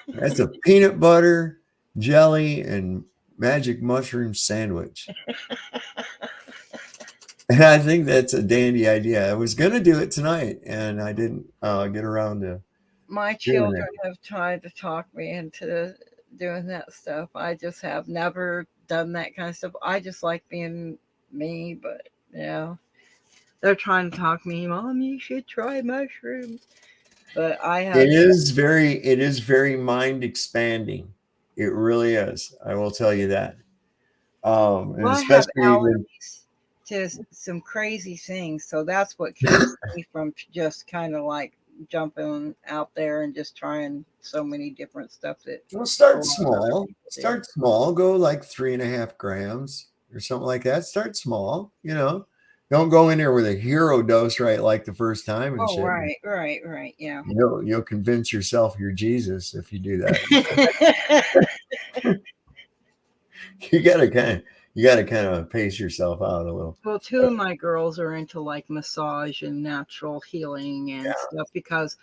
That's a peanut butter, jelly, and magic mushroom sandwich. And I think that's a dandy idea. I was going to do it tonight, and I didn't get around to. My children have tried to talk me into doing that stuff. I just have never done that kind of stuff. I just like being me, but yeah, they're trying to talk me, Mom, you should try mushrooms. But I have. It is very mind expanding. It really is. I will tell you that. And well, especially I have allergies to some crazy things, so that's what keeps me from just kind of like jumping out there and just trying so many different stuff. That well, start small. Start small. Go like 3.5 grams or something like that. Start small. You know, don't go in there with a hero dose right like the first time and shit. Right. Yeah. You'll convince yourself you're Jesus if you do that. You gotta kind of pace yourself out a little. Well, 2 of my girls are into like massage and natural healing and stuff because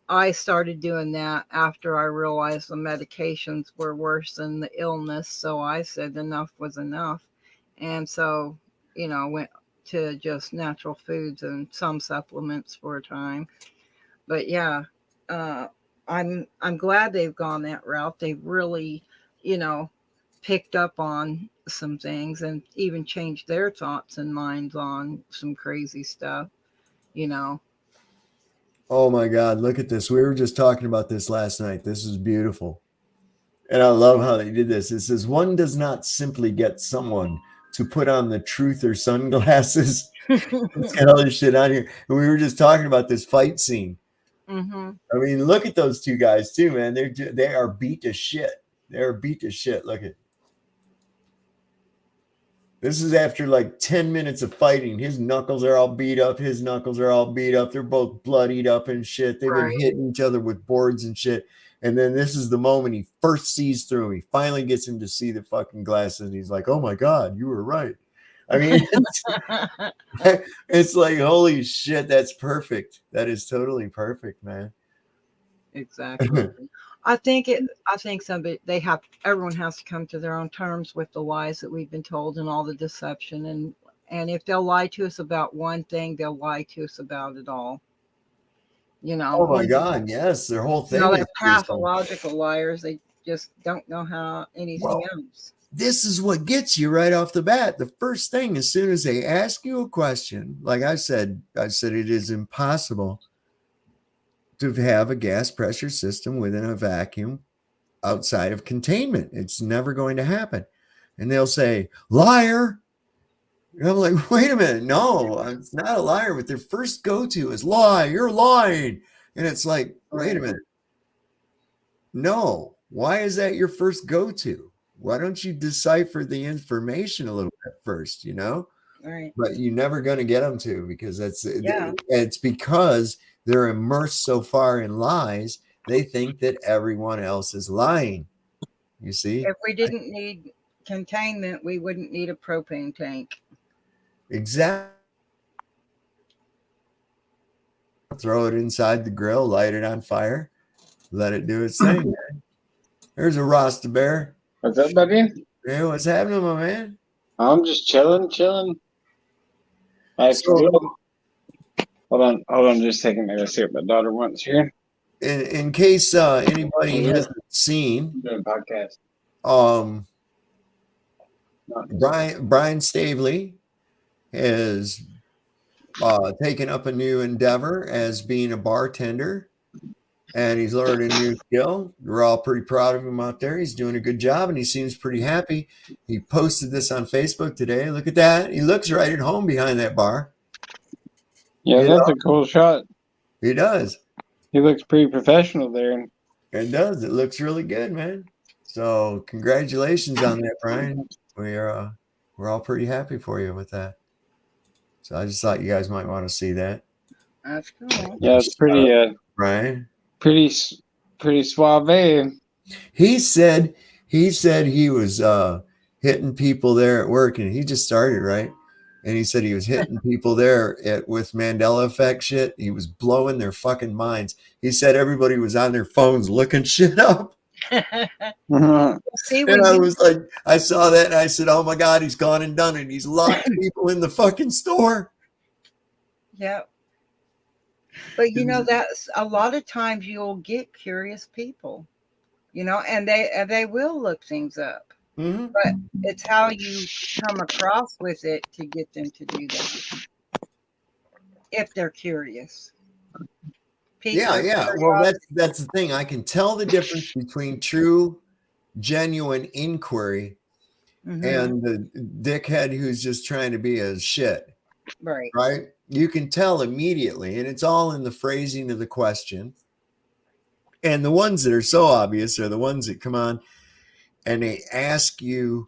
I started doing that after I realized the medications were worse than the illness. So I said enough was enough. And so, you know, went to just natural foods and some supplements for a time. But yeah, I'm glad they've gone that route. They've really, you know, picked up on some things and even changed their thoughts and minds on some crazy stuff, you know. Oh my God, look at this. We were just talking about this last night. This is beautiful. And I love how they did this. It says, one does not simply get someone to put on the truth or sunglasses. Let's get all this shit on here. And we were just talking about this fight scene. Mm-hmm. I mean, look at those two guys too, man. They are beat to shit. They're beat to shit. Look at This is after like 10 minutes of fighting. His knuckles are all beat up. His knuckles are all beat up. They're both bloodied up and shit. They've been hitting each other with boards and shit. And then this is the moment he first sees through him. He finally gets him to see the fucking glasses. And he's like, oh my God, you were right. I mean, it's like, holy shit, that's perfect. That is totally perfect, man. Exactly. I think everyone has to come to their own terms with the lies that we've been told and all the deception. And if they'll lie to us about one thing, they'll lie to us about it all. You know. Oh my God, yes. Their whole thing. They're pathological liars. They just don't know how anything else. This is what gets you right off the bat. The first thing, as soon as they ask you a question, like I said it is impossible to have a gas pressure system within a vacuum outside of containment. It's never going to happen. And they'll say, liar. And I'm like, wait a minute. No, it's not a liar. But their first go-to is lie. You're lying. And it's like, wait a minute. No. Why is that your first go-to? Why don't you decipher the information a little bit first, you know? Right. But you're never going to get them to, because it's because they're immersed so far in lies, they think that everyone else is lying. You see? If we didn't need containment, we wouldn't need a propane tank. Exactly. Throw it inside the grill, light it on fire, let it do its thing. Man. There's a Rasta Bear. What's up, buddy? Hey, what's happening, my man? I'm just chilling. Nice. Hold on just a second. I gotta see what my daughter wants here. In case anybody hasn't seen, I'm doing a podcast. Brian Stavely has taken up a new endeavor as being a bartender, and he's learned a new skill. We're all pretty proud of him out there. He's doing a good job, and he seems pretty happy. He posted this on Facebook today. Look at that. He looks right at home behind that bar. Yeah, that's a cool shot. He does. He looks pretty professional there. It does. It looks really good, man. So congratulations on that, Brian. We're all pretty happy for you with that. So I just thought you guys might want to see that. That's cool. Yeah, it's pretty Brian. Pretty suave. He said he was hitting people there at work, and he just started, right? And he said he was hitting people there with Mandela effect shit. He was blowing their fucking minds. He said everybody was on their phones looking shit up. See, and I was like, I saw that and I said, oh my God, he's gone and done it. He's locked people in the fucking store. Yeah. But you know, that's a lot of times you'll get curious people, you know, and they will look things up. Mm-hmm. But it's how you come across with it to get them to do that. If they're curious. Yeah. Well, that's the thing. I can tell the difference between true, genuine inquiry and the dickhead who's just trying to be a shit. Right. You can tell immediately, and it's all in the phrasing of the question. And the ones that are so obvious are the ones that come on and they ask you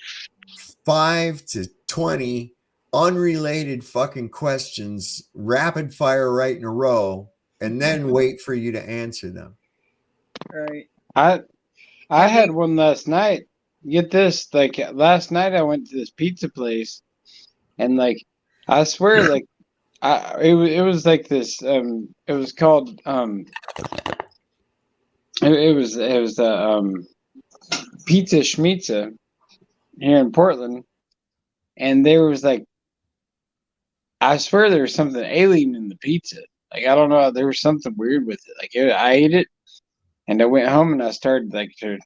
5 to 20 unrelated fucking questions, rapid fire right in a row, and then wait for you to answer them. Right. I had one last night. Get this, like last night I went to this pizza place, and like I swear, like it was like this. It was called it was Pizza Schmitza here in Portland, and there was like, I swear there was something alien in the pizza. Like, I don't know, there was something weird with it. Like, I ate it, and I went home and I started like I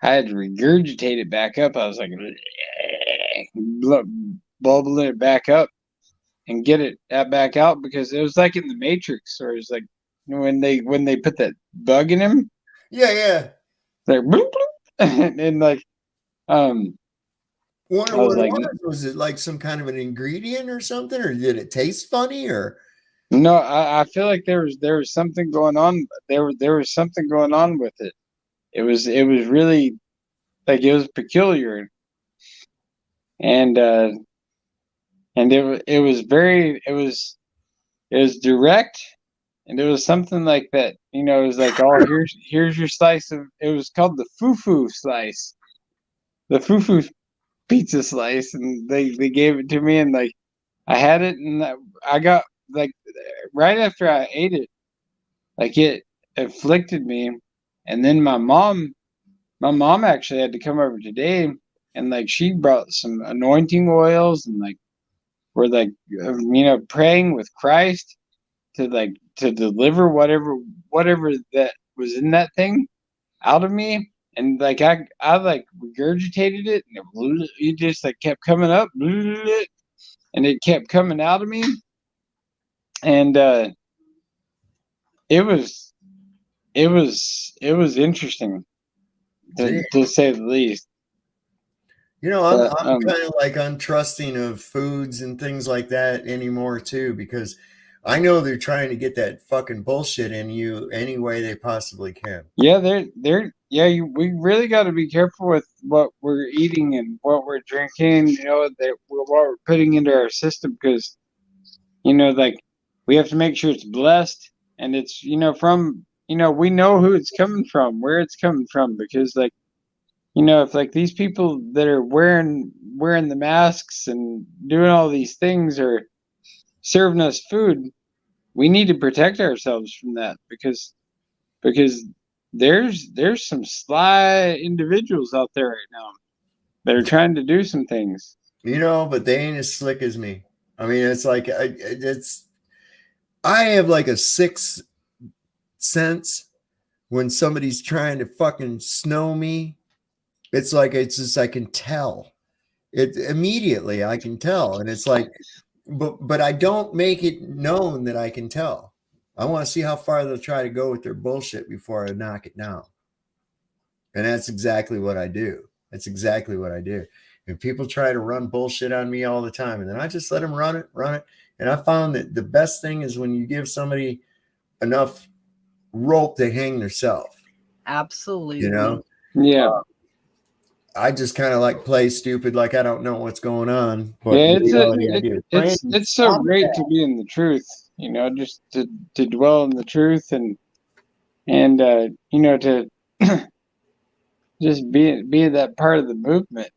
had to regurgitate it back up. I was like, bubbling it back up and get it back out, because it was like in the Matrix, or it was like when they put that bug in him. Yeah. Like bloop, bloop. and like was it like some kind of an ingredient or something, or did it taste funny, or no? I feel like there was something going on. There was something going on with it. It was really like, it was peculiar. and it was very it was direct, and it was something like that. You know, it was like, oh, here's your slice of. It was called the fufu slice, the fufu pizza slice, and they gave it to me, and like I had it, and I got like right after I ate it, like it afflicted me, and then my mom actually had to come over today, and like she brought some anointing oils, and like we're like praying with Christ to deliver whatever that was in that thing out of me, and like I like regurgitated it, and it just like kept coming up, and it kept coming out of me, and it was interesting to say the least. You know, I'm kind of like untrusting of foods and things like that anymore too, because I know they're trying to get that fucking bullshit in you any way they possibly can. Yeah, we really got to be careful with what we're eating and what we're drinking. You know, what we're putting into our system, because like we have to make sure it's blessed, and it's from we know who it's coming from, where it's coming from, because like if like these people that are wearing the masks and doing all these things are serving us food, we need to protect ourselves from that, because there's some sly individuals out there right now that are trying to do some things. But they ain't as slick as me. I mean, it's like I have like a sixth sense when somebody's trying to fucking snow me. It's just I can tell it immediately. I can tell, and it's like, but I don't make it known that I can tell. I want to see how far they'll try to go with their bullshit before I knock it down. And that's exactly what I do. And people try to run bullshit on me all the time, and then I just let them run it. And I found that the best thing is when you give somebody enough rope to hang themselves. Absolutely. Yeah. I just kind of like play stupid, like I don't know what's going on. But yeah, it's so great to be in the truth, just to dwell in the truth, and to just be that part of the movement.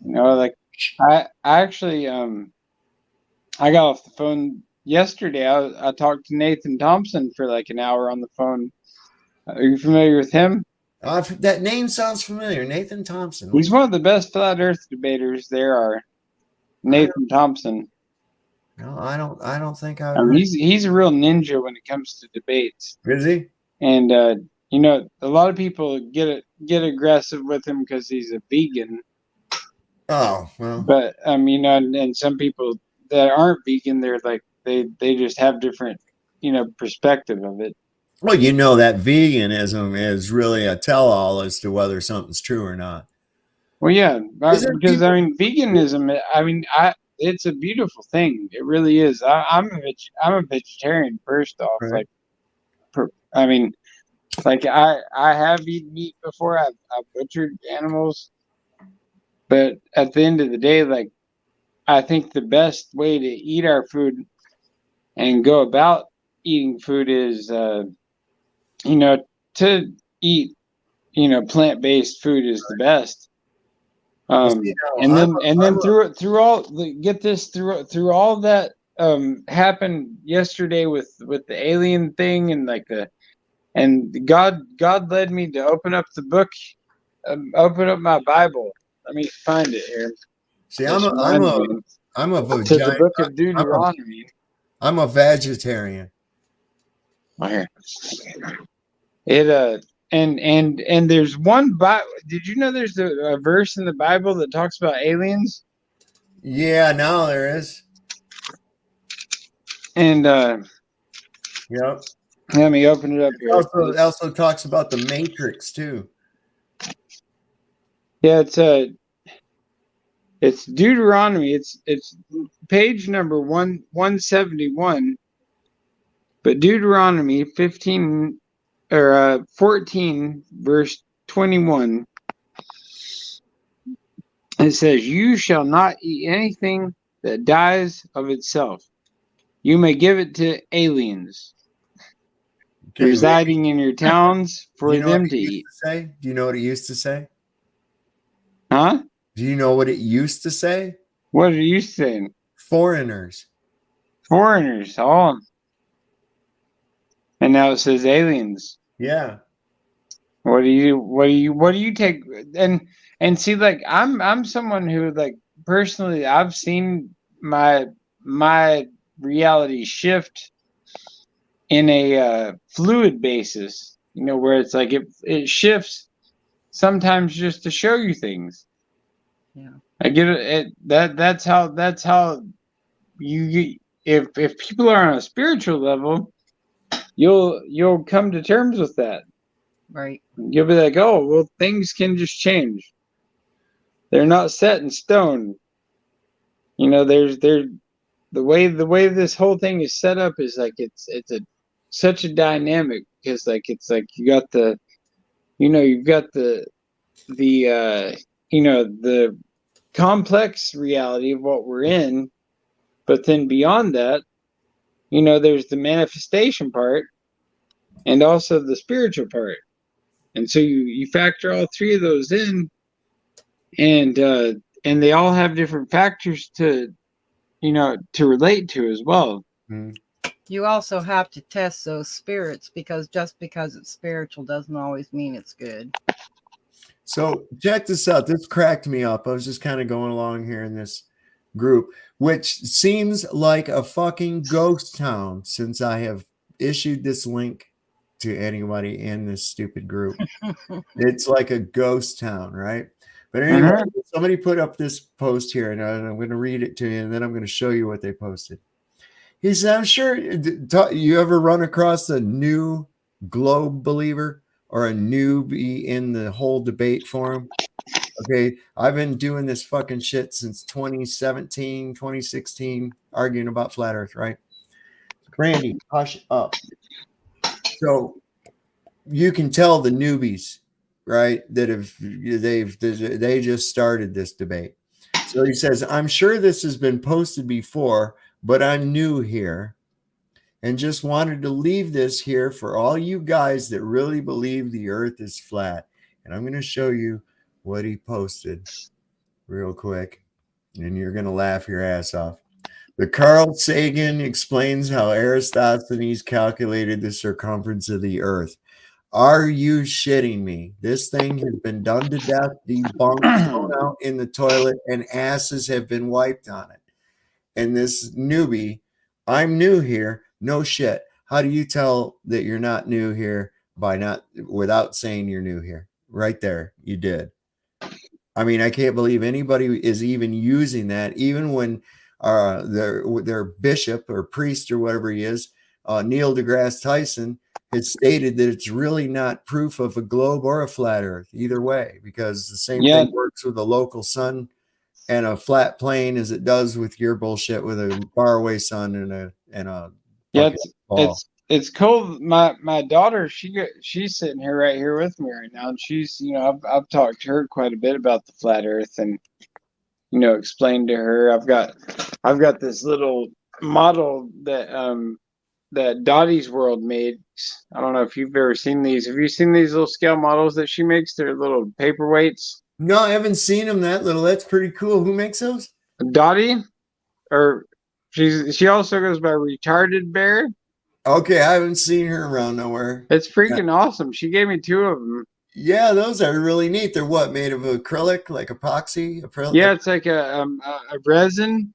Like I actually I got off the phone yesterday. I talked to Nathan Thompson for like an hour on the phone. Are you familiar with him? That name sounds familiar. Nathan Thompson. He's one of the best flat Earth debaters there are. Nathan Thompson. No, I don't think I. He's a real ninja when it comes to debates. Is he? And a lot of people get aggressive with him because he's a vegan. Oh well. But and some people that aren't vegan, they're like they just have different perspective of it. Well, that veganism is really a tell-all as to whether something's true or not. Well, yeah, because veganism. It's a beautiful thing. It really is. I'm a vegetarian first off. Right. I have eaten meat before. I've butchered animals, but at the end of the day, like I think the best way to eat our food and go about eating food is to eat plant-based food is the best. And then through all that happened yesterday with the alien thing, and God led me to open up the book, open up my Bible. Let me find it here. See, I'm a the book of Deuteronomy. I'm a vegetarian. It and there's one did you know there's a verse in the Bible that talks about aliens? Yeah, now there is. And yep. Let me open it up here. It also talks about the Matrix too. Yeah, it's Deuteronomy. It's page number 171. But Deuteronomy 14 verse 21. It says, "You shall not eat anything that dies of itself. You may give it to aliens Okay, residing in your towns do for you know what them it to used eat." to say? Do you know what it used to say? Huh? Do you know what it used to say? What are you saying? Foreigners. Foreigners. Oh. And now it says aliens. Yeah. What do you take? And see, like, I'm someone who, like, personally, I've seen my reality shift in a fluid basis, where it's like it shifts sometimes just to show you things. Yeah. I get it. That's how you if people are on a spiritual level, you'll come to terms with that. Right. You'll be like, oh, well, things can just change. They're not set in stone. There's the way this whole thing is set up is like it's such a dynamic, because like it's like you got you've got the complex reality of what we're in, but then beyond that, there's the manifestation part and also the spiritual part. And so you factor all three of those in, and they all have different factors to relate to as well. You also have to test those spirits, because just because it's spiritual doesn't always mean it's good. So check this out. This cracked me up. I was just kind of going along here in this group, which seems like a fucking ghost town since I have issued this link to anybody in this stupid group. It's like a ghost town, right? But anyway, somebody put up this post here, and I'm going to read it to you, and then I'm going to show you what they posted. He said, I'm sure you ever run across a new globe believer or a newbie in the whole debate forum. Okay, I've been doing this fucking shit since 2017, 2016, arguing about flat earth, right? Brandy, hush up. So you can tell the newbies, right, that they just started this debate. So he says, I'm sure this has been posted before, but I'm new here and just wanted to leave this here for all you guys that really believe the earth is flat. And I'm going to show you what he posted real quick, and you're going to laugh your ass off. The Carl Sagan explains how Eratosthenes calculated the circumference of the earth. Are you shitting me? This thing has been done to death, debunked, thrown out in the toilet, and asses have been wiped on it. And this newbie, I'm new here. No shit. How do you tell that you're not new here without saying you're new here? Right there, you did. I mean, I can't believe anybody is even using that, even when their bishop or priest or whatever he is, Neil deGrasse Tyson, has stated that it's really not proof of a globe or a flat earth either way, because the same thing works with a local sun and a flat plane as it does with your bullshit with a faraway sun and a ball. It's cool. My daughter, she's sitting here right here with me right now, and she's I've talked to her quite a bit about the flat earth, and explained to her I've got this little model that Dottie's World made. I don't know if you've ever seen these. Have you seen these little scale models that she makes? They're little paperweights. No, I haven't seen them that little. That's pretty cool. Who makes those? Dottie, or she also goes by Retarded Bear. Okay, I haven't seen her around nowhere. It's freaking awesome. She gave me 2 of them. Yeah, those are really neat. They're what, made of acrylic, like epoxy? Yeah, it's like a resin,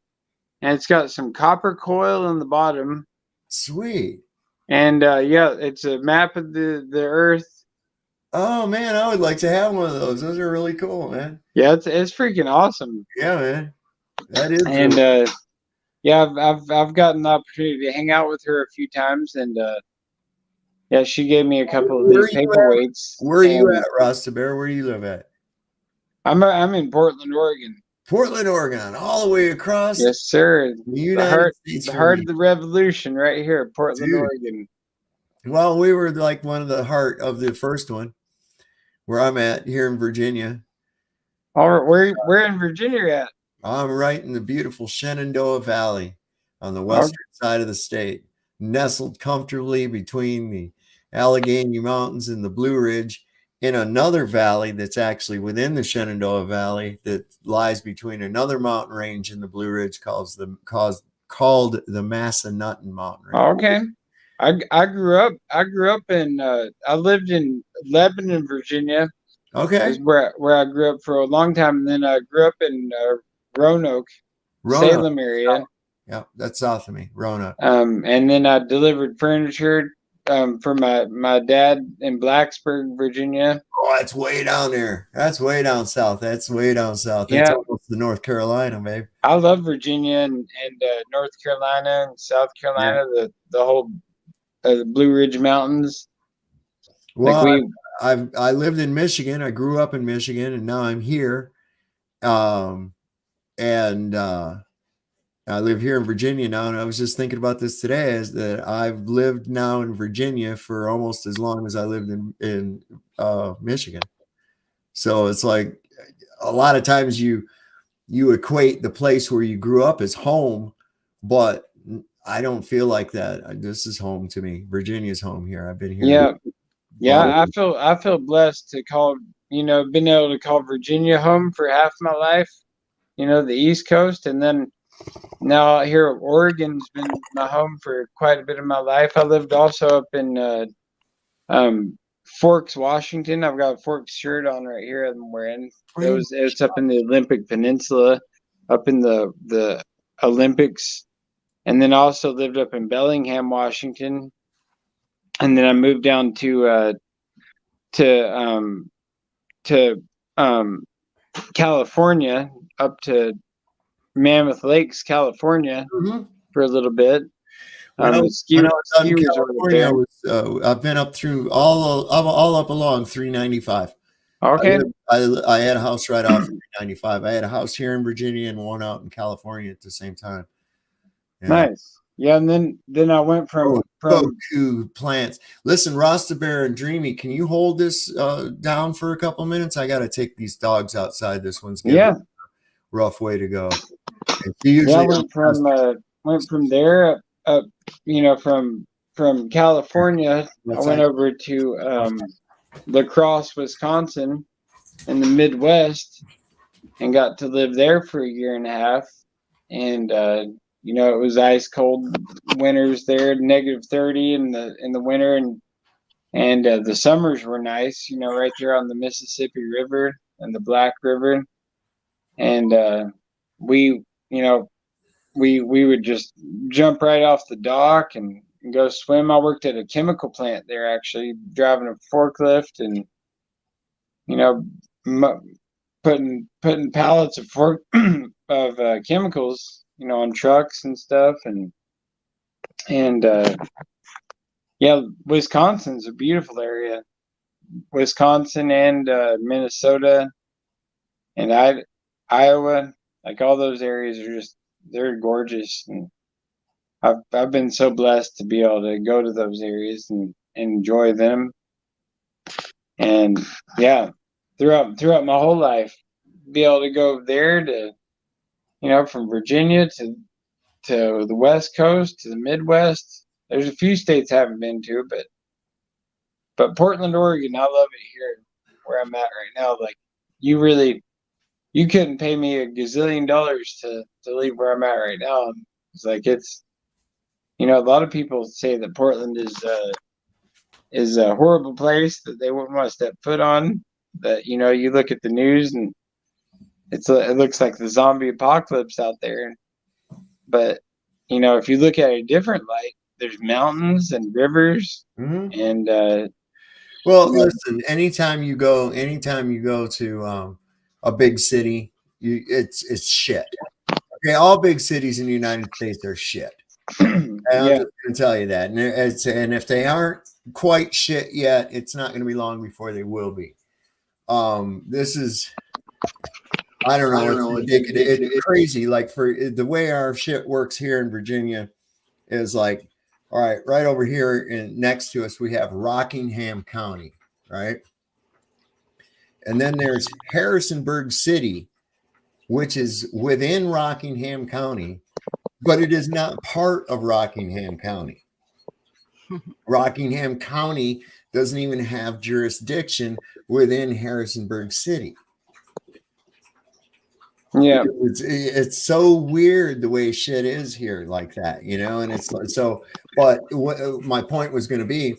and it's got some copper coil in the bottom. Sweet. And yeah, it's a map of the Earth. Oh man, I would like to have one of those. Those are really cool, man. Yeah, it's freaking awesome. Yeah, man. That is. And really yeah, I've gotten the opportunity to hang out with her a few times, and yeah, she gave me a couple of these paperweights. Where are you at, Rasta Bear? Where do you live at? I'm in Portland, Oregon. Portland, Oregon, all the way across. Yes, sir. The United States. The heart of the revolution, right here, Portland, Oregon. Well, we were like one of the heart of the first one, where I'm at here in Virginia. All right, where in Virginia you at? I'm right in the beautiful Shenandoah Valley on the western side of the state, nestled comfortably between the Allegheny Mountains and the Blue Ridge, in another valley that's actually within the Shenandoah Valley that lies between another mountain range and the Blue Ridge called the Massanutten Mountain Range. Okay. I grew up in I lived in Lebanon, Virginia. Okay. Is where I grew up for a long time, and then I grew up in Roanoke, Salem area. Yeah, that's south of me, Roanoke. And then I delivered furniture for my dad in Blacksburg, Virginia. Oh, that's way down there. That's way down south. That's way down south. Yeah. It's almost the North Carolina, babe. I love Virginia and North Carolina and South Carolina, the whole the Blue Ridge Mountains. Well, like I lived in Michigan. I grew up in Michigan, and now I'm here. I live here in Virginia now, and I was just thinking about this today, is that I've lived now in Virginia for almost as long as I lived in Michigan. So it's like a lot of times you equate the place where you grew up as home, but I don't feel like that. This is home to me. Virginia's home here. I've been here. Yeah. I feel blessed to call, been able to call Virginia home for half my life, the East Coast. And then now here Oregon's been my home for quite a bit of my life. I lived also up in Forks, Washington. I've got a Forks shirt on right here I'm wearing. It's up in the Olympic Peninsula, up in the Olympics. And then I also lived up in Bellingham, Washington. And then I moved down to California, up to Mammoth Lakes, California, for a little bit. When I was in California, I've been up through all up along 395. Okay. I had a house right off 395. I had a house here in Virginia and one out in California at the same time. Yeah. Nice. Yeah, and then I went from plants. Listen, Rasta Bear and Dreamy, can you hold this down for a couple minutes? I got to take these dogs outside. This one's getting a rough way to go. I went from there up, from California. I went over to La Crosse, Wisconsin, in the Midwest, and got to live there for a year and a half. And it was ice cold winters there, -30 in the winter, and the summers were nice, right there on the Mississippi River and the Black River. And we would just jump right off the dock and go swim. I worked at a chemical plant there, actually, driving a forklift and putting pallets of chemicals, on trucks and stuff. And Wisconsin's a beautiful area. Wisconsin and Minnesota and Iowa, like all those areas they're gorgeous. And I've been so blessed to be able to go to those areas and enjoy them. And throughout my whole life, be able to go there to, from Virginia to the West Coast, to the Midwest. There's a few states I haven't been to, but Portland, Oregon, I love it here where I'm at right now. Like, you couldn't pay me a gazillion dollars to leave where I'm at right now. It's like, a lot of people say that Portland is a horrible place that they wouldn't want to step foot on. That, you look at the news and it looks like the zombie apocalypse out there. But, if you look at a different light, there's mountains and rivers. And listen, anytime you go to a big city, it's shit. Okay, all big cities in the United States are shit. I'm just gonna tell you that. And if they aren't quite shit yet, it's not gonna be long before they will be. This is, I don't know. It's crazy. Like, for the way our shit works here in Virginia is like, all right, right over here and next to us, we have Rockingham County, right? And then there's Harrisonburg City, which is within Rockingham County, but it is not part of Rockingham County. Rockingham County doesn't even have jurisdiction within Harrisonburg City. Yeah. It's so weird the way shit is here like that, you know? And it's so, but what my point was going to be,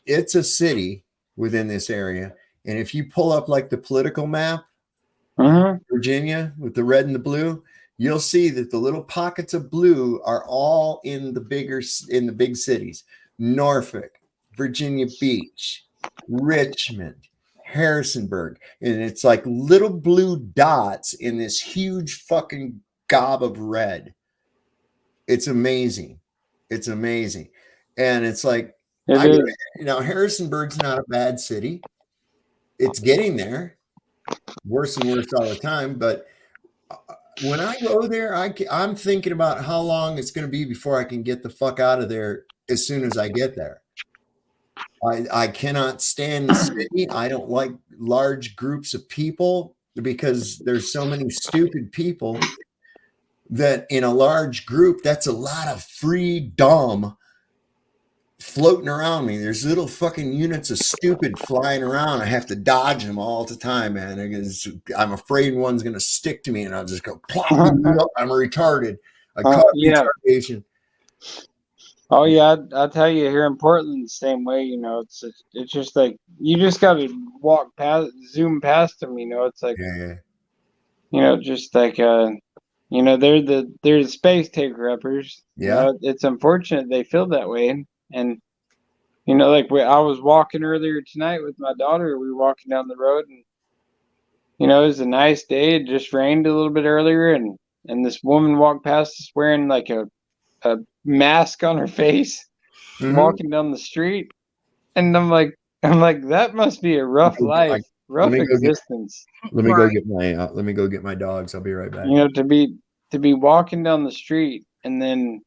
it's a city within this area. And if you pull up like the political map, Virginia with the red and the blue, you'll see that the little pockets of blue are all in the big cities. Norfolk, Virginia Beach, Richmond, Harrisonburg. And it's like little blue dots in this huge fucking gob of red. It's amazing. It's amazing. And it's like, Harrisonburg's not a bad city. It's getting there. Worse and worse all the time. But when I go there, I'm thinking about how long it's going to be before I can get the fuck out of there as soon as I get there. I cannot stand the city. I don't like large groups of people because there's so many stupid people that in a large group, that's a lot of freedom floating around me. There's little fucking units of stupid flying around. I have to dodge them all the time, man. I'm afraid one's going to stick to me and I'll just go plop. I'm retarded. I caught retardation. Oh yeah, I tell you, here in Portland, the same way. You know, it's just like you just got to zoom past them. You know, it's like, you know, just like you know, they're the space taker uppers. Yeah, you know, it's unfortunate they feel that way, and you know, like I was walking earlier tonight with my daughter. We were walking down the road, and you know, it was a nice day. It just rained a little bit earlier, and this woman walked past us wearing like a mask on her face, walking down the street, and I'm like, that must be a rough life, rough existence. Let me go get my dogs. I'll be right back. You know, to be walking down the street and then,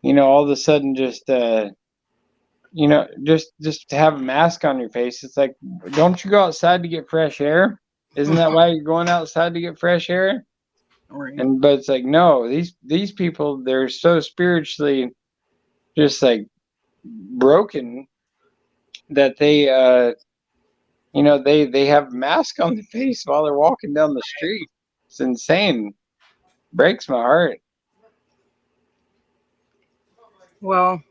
you know, all of a sudden just you know, just to have a mask on your face. It's like, don't you go outside to get fresh air? Isn't that why you're going outside to get fresh air? But it's like, no, these people, they're so spiritually just like broken that they you know, they have a mask on their face while they're walking down the street. It's insane. Breaks my heart. Well,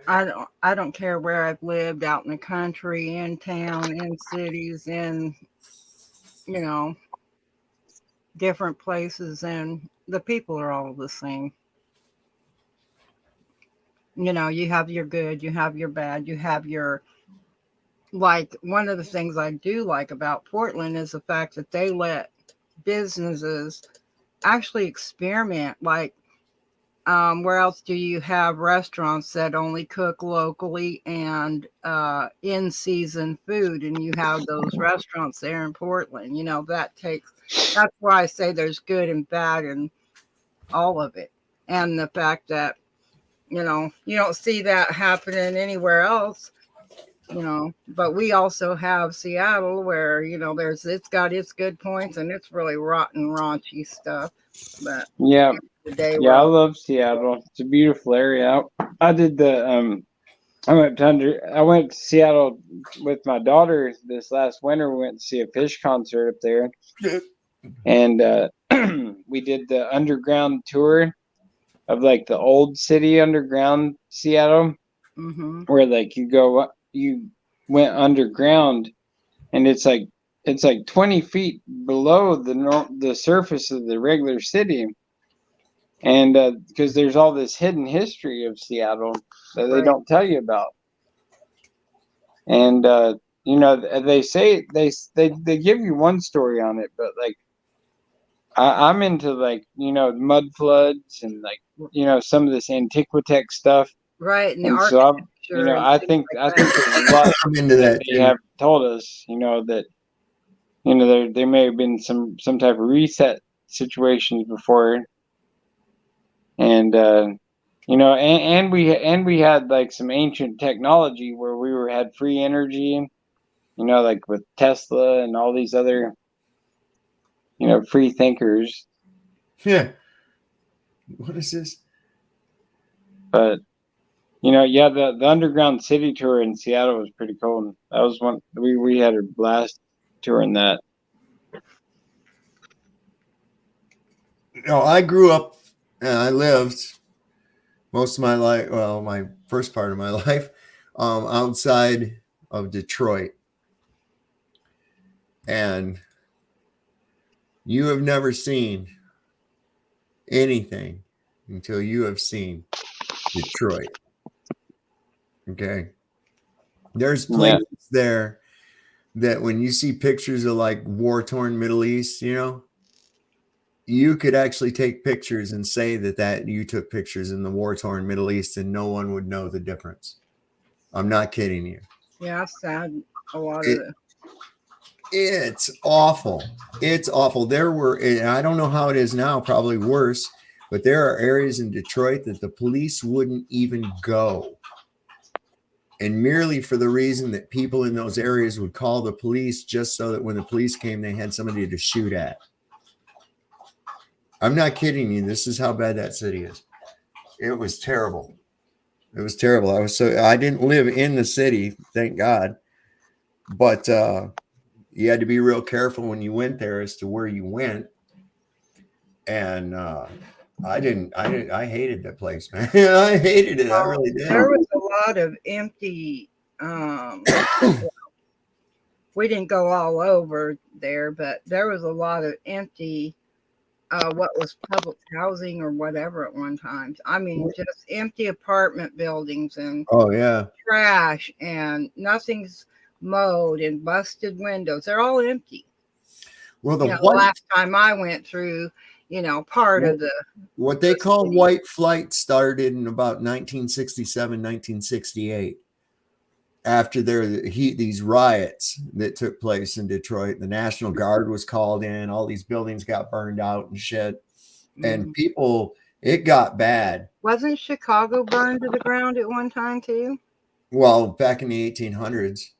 I don't care where I've lived, out in the country, in town, in cities, in, you know, different places, and the people are all the same. You know, you have your good, you have your bad, you have your, like, one of the things I do like about Portland is the fact that they let businesses actually experiment. Like, where else do you have restaurants that only cook locally and in-season food? And you have those restaurants there in Portland. You know, that's why I say there's good and bad in all of it. And the fact that, you know, you don't see that happening anywhere else, you know. But we also have Seattle where, you know, it's got its good points and it's really rotten, raunchy stuff. But yeah. I love Seattle. It's a beautiful area. I did I went to Seattle with my daughter this last winter. We went to see a Fish concert up there, and we did the underground tour of like the old city underground Seattle, where like you went underground, and it's like 20 feet below the surface of the regular city. And because there's all this hidden history of Seattle that they don't tell you about, and you know, they say they give you one story on it, but like I'm into like, you know, mud floods and like, you know, some of this Antiquitech stuff, right? And so you know, I think there's a lot into that they have told us, you know, that, you know, there may have been some type of reset situations before. And you know, and we had like some ancient technology where we had free energy, You know, like with Tesla and all these other, free thinkers. Yeah. What is this? But yeah, the underground city tour in Seattle was pretty cool. And that was one we had a blast touring that. I grew up and I lived most of my life, well, my first part of my life, outside of Detroit. And you have never seen anything until you have seen Detroit. Okay. There's places there that when you see pictures of like war-torn Middle East, you could actually take pictures and say that you took pictures in the war-torn Middle East and no one would know the difference. I'm not kidding you. Yeah, I've seen a lot of it. It's awful. It's awful. And I don't know how it is now, probably worse, but there are areas in Detroit that the police wouldn't even go. And merely for the reason that people in those areas would call the police just so that when the police came, they had somebody to shoot at. I'm not kidding you. This is how bad that city is. It was terrible. It was terrible. I didn't live in the city, thank God. But you had to be real careful when you went there as to where you went. And I hated that place, man. I hated it. I really did. There was a lot of empty, we didn't go all over there, but there was a lot of empty, what was public housing or whatever at one time. I mean, just empty apartment buildings and trash, and nothing's mowed and busted windows. They're all empty. Well, the last time I went through, part of what they call white flight started in about 1967, 1968. After these riots that took place in Detroit, the National Guard was called in, all these buildings got burned out and shit. And it got bad. Wasn't Chicago burned to the ground at one time too? Well, back in the 1800s.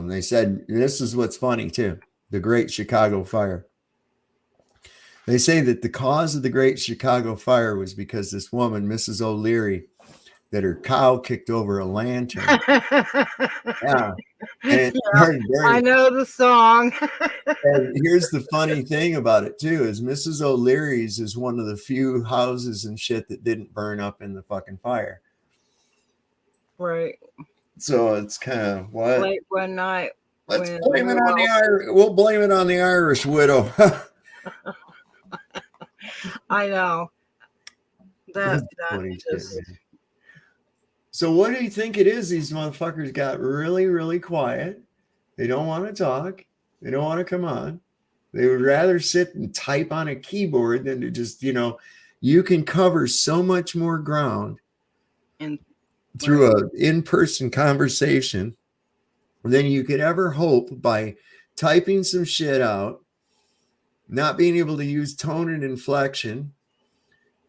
They said, this is what's funny too, the Great Chicago Fire. They say that the cause of the Great Chicago Fire was because this woman, Mrs. O'Leary, that her cow kicked over a lantern. Yeah. And it started burning. I know the song. And here's the funny thing about it too, is Mrs. O'Leary's is one of the few houses and shit that didn't burn up in the fucking fire. Right. So it's kind of what? Late one night. Let's blame it on the Irish. We'll blame it on the Irish widow. I know. So what do you think it is? These motherfuckers got really, really quiet. They don't want to talk. They don't want to come on. They would rather sit and type on a keyboard than to just, you can cover so much more ground through an in-person conversation than you could ever hope by typing some shit out, not being able to use tone and inflection,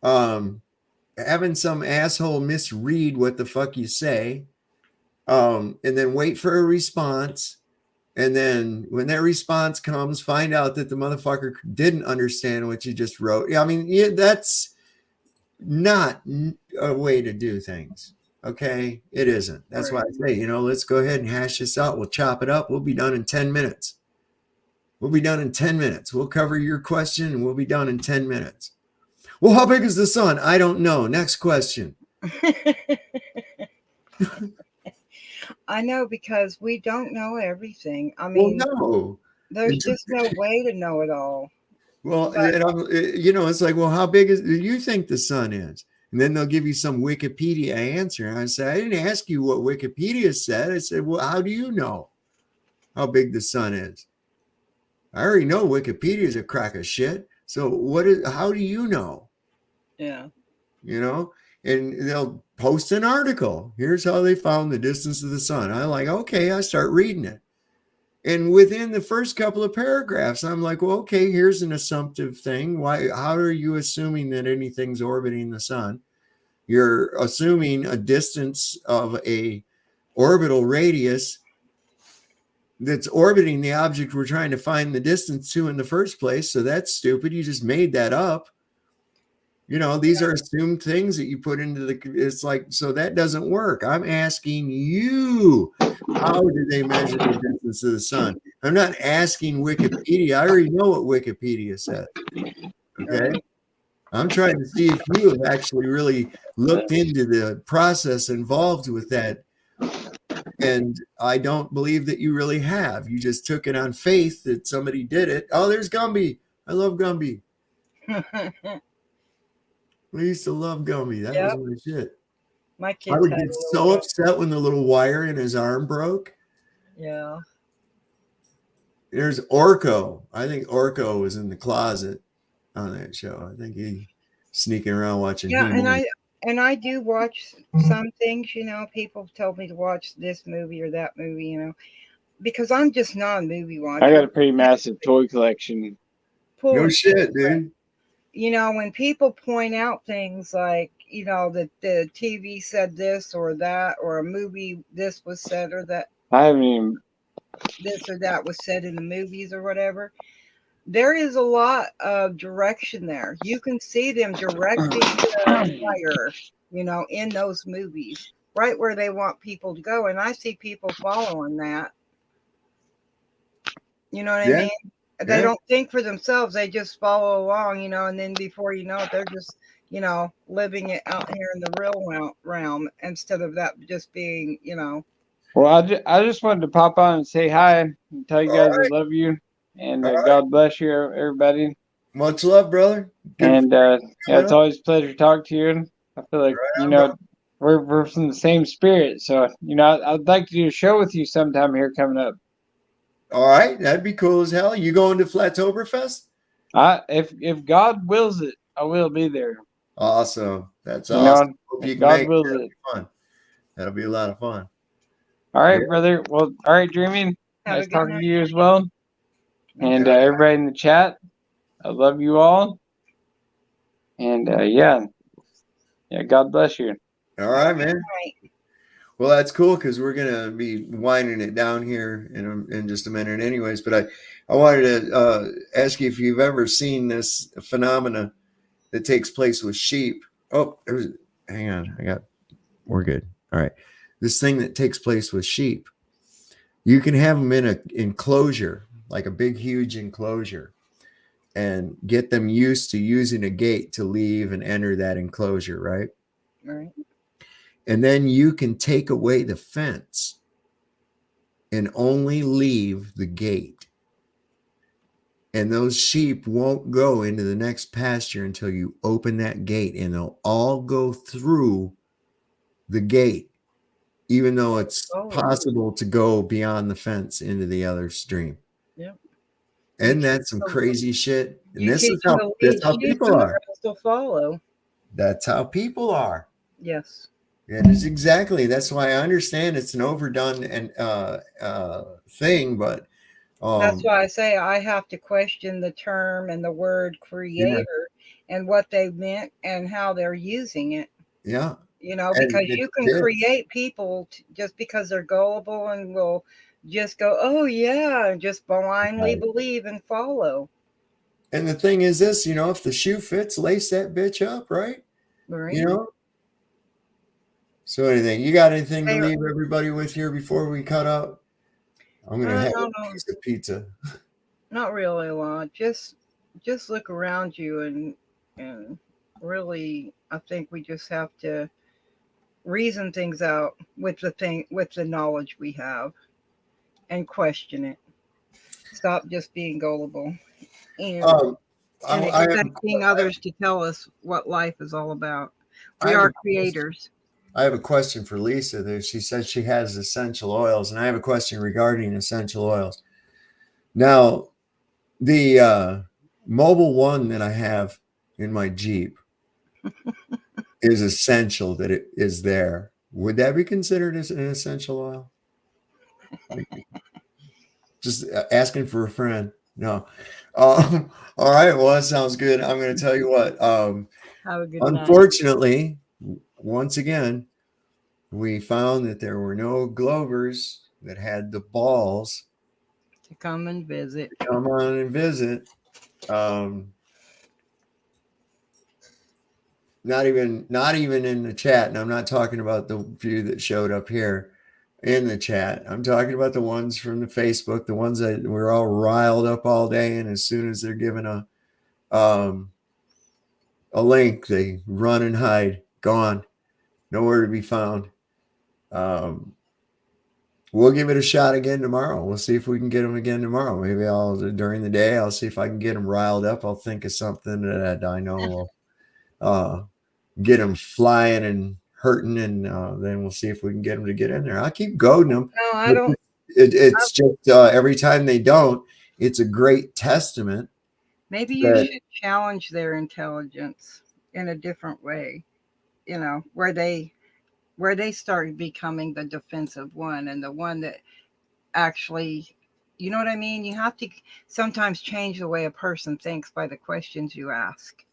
having some asshole misread what the fuck you say, and then wait for a response. And then when that response comes, find out that the motherfucker didn't understand what you just wrote. I mean, that's not a way to do things. Okay. It isn't. That's why I say, let's go ahead and hash this out. We'll chop it up. We'll be done in 10 minutes. We'll cover your question and we'll be done in 10 minutes. Well, how big is the sun? I don't know. Next question. I know, because we don't know everything. I mean, no. There's just no way to know it all. Well, it's like, well, how big do you think the sun is? And then they'll give you some Wikipedia answer. And I say, I didn't ask you what Wikipedia said. I said, well, how do you know how big the sun is? I already know Wikipedia is a crock of shit. So how do you know? Yeah. And they'll post an article. Here's how they found the distance of the sun. I'm like, okay, I start reading it. And within the first couple of paragraphs, I'm like, well, okay, here's an assumptive thing. How are you assuming that anything's orbiting the sun? You're assuming a distance of a orbital radius that's orbiting the object we're trying to find the distance to in the first place. So that's stupid. You just made that up. You know, these are assumed things that you put into the, it's like, so that doesn't work. I'm asking you, how do they measure the distance to the sun? I'm not asking Wikipedia. I already know what Wikipedia says. Okay. I'm trying to see if you have actually really looked into the process involved with that. And I don't believe that you really have. You just took it on faith that somebody did it. Oh, there's Gumby. I love Gumby. We used to love Gumby. That was my shit. My I kids would had get a so little upset when the little wire in his arm broke. Yeah. There's Orko. I think Orko was in the closet on that show. I think he sneaking around watching Yeah, He-Man. and I do watch some things, you know, people told me to watch this movie or that movie, you know, because I'm just not a movie watcher. I got a pretty massive toy collection. No shit, dude. You know, when people point out things like, you know, that the TV said this or that, or a movie, this was said or that, I haven't even. this or that was said in the movies or whatever. There is a lot of direction there. You can see them directing the fire, you know, in those movies, right where they want people to go. And I see people following that. You know what I mean? They don't think for themselves. They just follow along, you know, and then before you know it, they're just, you know, living it out here in the real realm instead of that just being, you know. Well, I just wanted to pop on and say hi and tell you guys I love you. And God bless you, everybody. Much love, brother. Good and yeah, it's always a pleasure to talk to you. I feel like, you know, we're from the same spirit. So, you know, I'd like to do a show with you sometime here coming up. All right. That'd be cool as hell. You going to Flattoberfest? If God wills it, I will be there. Awesome. That's awesome. Hope you can God make wills it. Fun. That'll be a lot of fun. All right, brother. Well, all right, Dreaming. Nice talking to you as well. And everybody in the chat, I love you all. And yeah, God bless you. All right, man. Well, that's cool because we're gonna be winding it down here in just a minute, anyways. But I wanted to ask you if you've ever seen this phenomena that takes place with sheep. Oh, hang on, we're good. All right, this thing that takes place with sheep, you can have them in an enclosure, like a big, huge enclosure, and get them used to using a gate to leave and enter that enclosure, right? Right. And then you can take away the fence and only leave the gate. And those sheep won't go into the next pasture until you open that gate, and they'll all go through the gate, even though it's possible to go beyond the fence into the other stream. Yep. And that's some crazy shit. And that's how people are. They'll follow. That's how people are. Yes. It is exactly. That's why I understand it's an overdone thing, but that's why I say I have to question the term and the word creator and what they meant and how they're using it. Yeah. You know, because you can create people just because they're gullible and will just go, oh yeah, and just blindly believe and follow. And the thing is this, you know, if the shoe fits, lace that bitch up, right? Right. You know. So anything, you got anything to leave everybody with here before we cut out? I'm gonna have a piece of pizza. Not really a lot. Just look around you and really, I think we just have to reason things out with the knowledge we have and question it. Stop just being gullible and expecting others to tell us what life is all about. We are creators. I have a question for Lisa there. She says she has essential oils, and I have a question regarding essential oils. Now, the Mobile One that I have in my Jeep is essential that it is there. Would that be considered as an essential oil? Just asking for a friend. No. All right. Well, that sounds good. I'm going to tell you what. Have a good unfortunately, night. Once again, we found that there were no Glovers that had the balls to come and visit. Come on and visit. Not even in the chat, and I'm not talking about the few that showed up here in the chat. I'm talking about the ones from the Facebook, the ones that were all riled up all day, and as soon as they're given a link, they run and hide, gone, nowhere to be found. We'll give it a shot again tomorrow. We'll see if we can get them again tomorrow. Maybe during the day, I'll see if I can get them riled up. I'll think of something that I know will get them flying and hurting, and then we'll see if we can get them to get in there. I'll keep goading them. No, I don't. It's just every time they don't, it's a great testament. Maybe you should challenge their intelligence in a different way, where they start becoming the defensive one and the one that actually, you know what I mean? You have to sometimes change the way a person thinks by the questions you ask.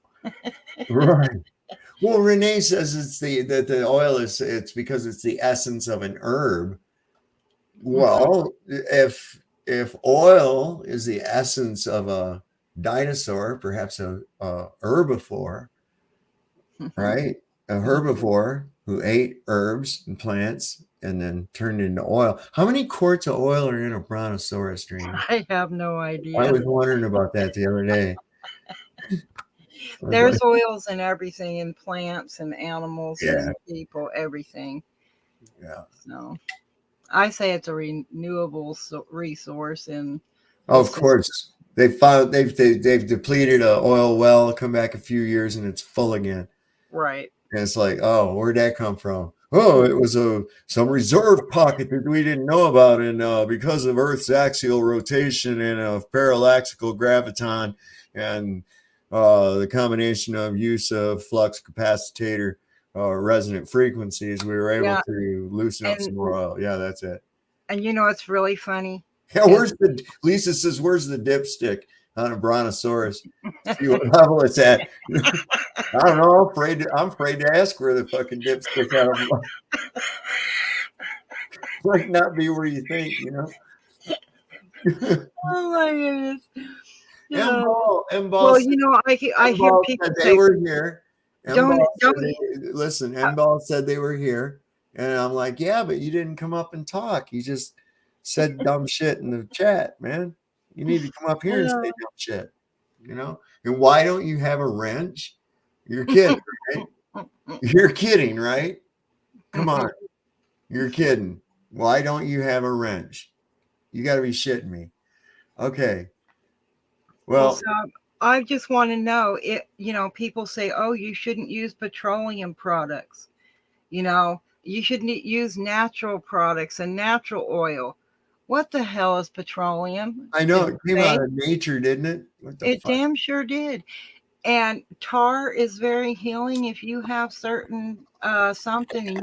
Right. Well, Renee says that the oil it's because it's the essence of an herb. Well, if oil is the essence of a dinosaur, perhaps a herbivore, right? A herbivore who ate herbs and plants and then turned into oil. How many quarts of oil are in a brontosaurus, dream? I have no idea. I was wondering about that the other day. There's oils in everything, in plants and animals Yeah. and people, everything. Yeah. So I say it's a renewable resource, and of course they've depleted an oil well, come back a few years and it's full again. Right. And it's like, oh, where'd that come from? Oh, it was some reserve pocket that we didn't know about, and because of Earth's axial rotation and of parallaxical graviton and the combination of use of flux capacitor resonant frequencies, we were able to loosen up some more oil. Yeah, that's it. And it's really funny. Yeah, Lisa says, where's the dipstick on a brontosaurus? See what level it's at. I don't know. I'm afraid to ask where the fucking dipstick out of might not be where you think, Oh my goodness. M-Ball, well, I hear people said they were here. Listen, M-Ball said they were here. And I'm like, yeah, but you didn't come up and talk. You just said dumb shit in the chat, man. You need to come up here and say dumb shit, And why don't you have a wrench? You're kidding, right? You're kidding, right? Come on. You're kidding. Why don't you have a wrench? You got to be shitting me. Okay. Well, so I just want to know, people say, oh, you shouldn't use petroleum products. You shouldn't use natural products and natural oil. What the hell is petroleum? I know it came out of nature, didn't it? It damn sure did. And tar is very healing if you have certain something, and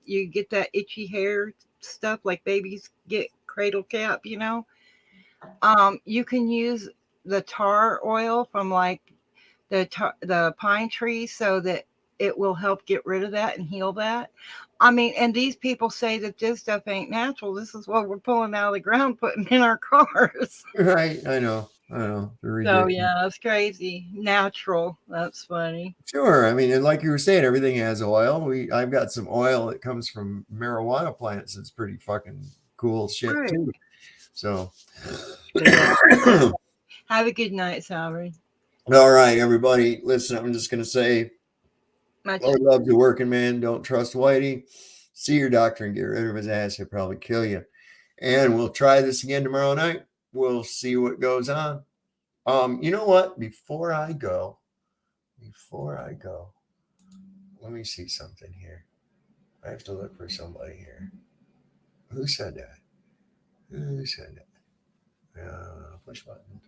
you get that itchy hair stuff like babies get, cradle cap, you can use the tar oil from like the pine tree so that it will help get rid of that and heal that. I mean, and these people say that this stuff ain't natural. This is what we're pulling out of the ground, putting in our cars. Right. I know. So yeah, it's crazy. Natural. That's funny. Sure. I mean, and like you were saying, everything has oil. I've got some oil that comes from marijuana plants. It's pretty fucking cool shit too. So have a good night, Salary. All right, everybody. Listen, I'm just gonna say, Lord loves a working man. Don't trust Whitey. See your doctor and get rid of his ass. He'll probably kill you. And we'll try this again tomorrow night. We'll see what goes on. You know what? Before I go, let me see something here. I have to look for somebody here. Who said that? Push button.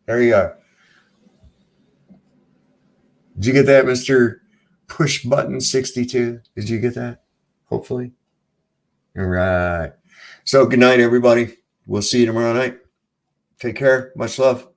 There you are. Did you get that, Mr. Push Button 62? Did you get that? Hopefully. All right. So good night, everybody. We'll see you tomorrow night. Take care. Much love.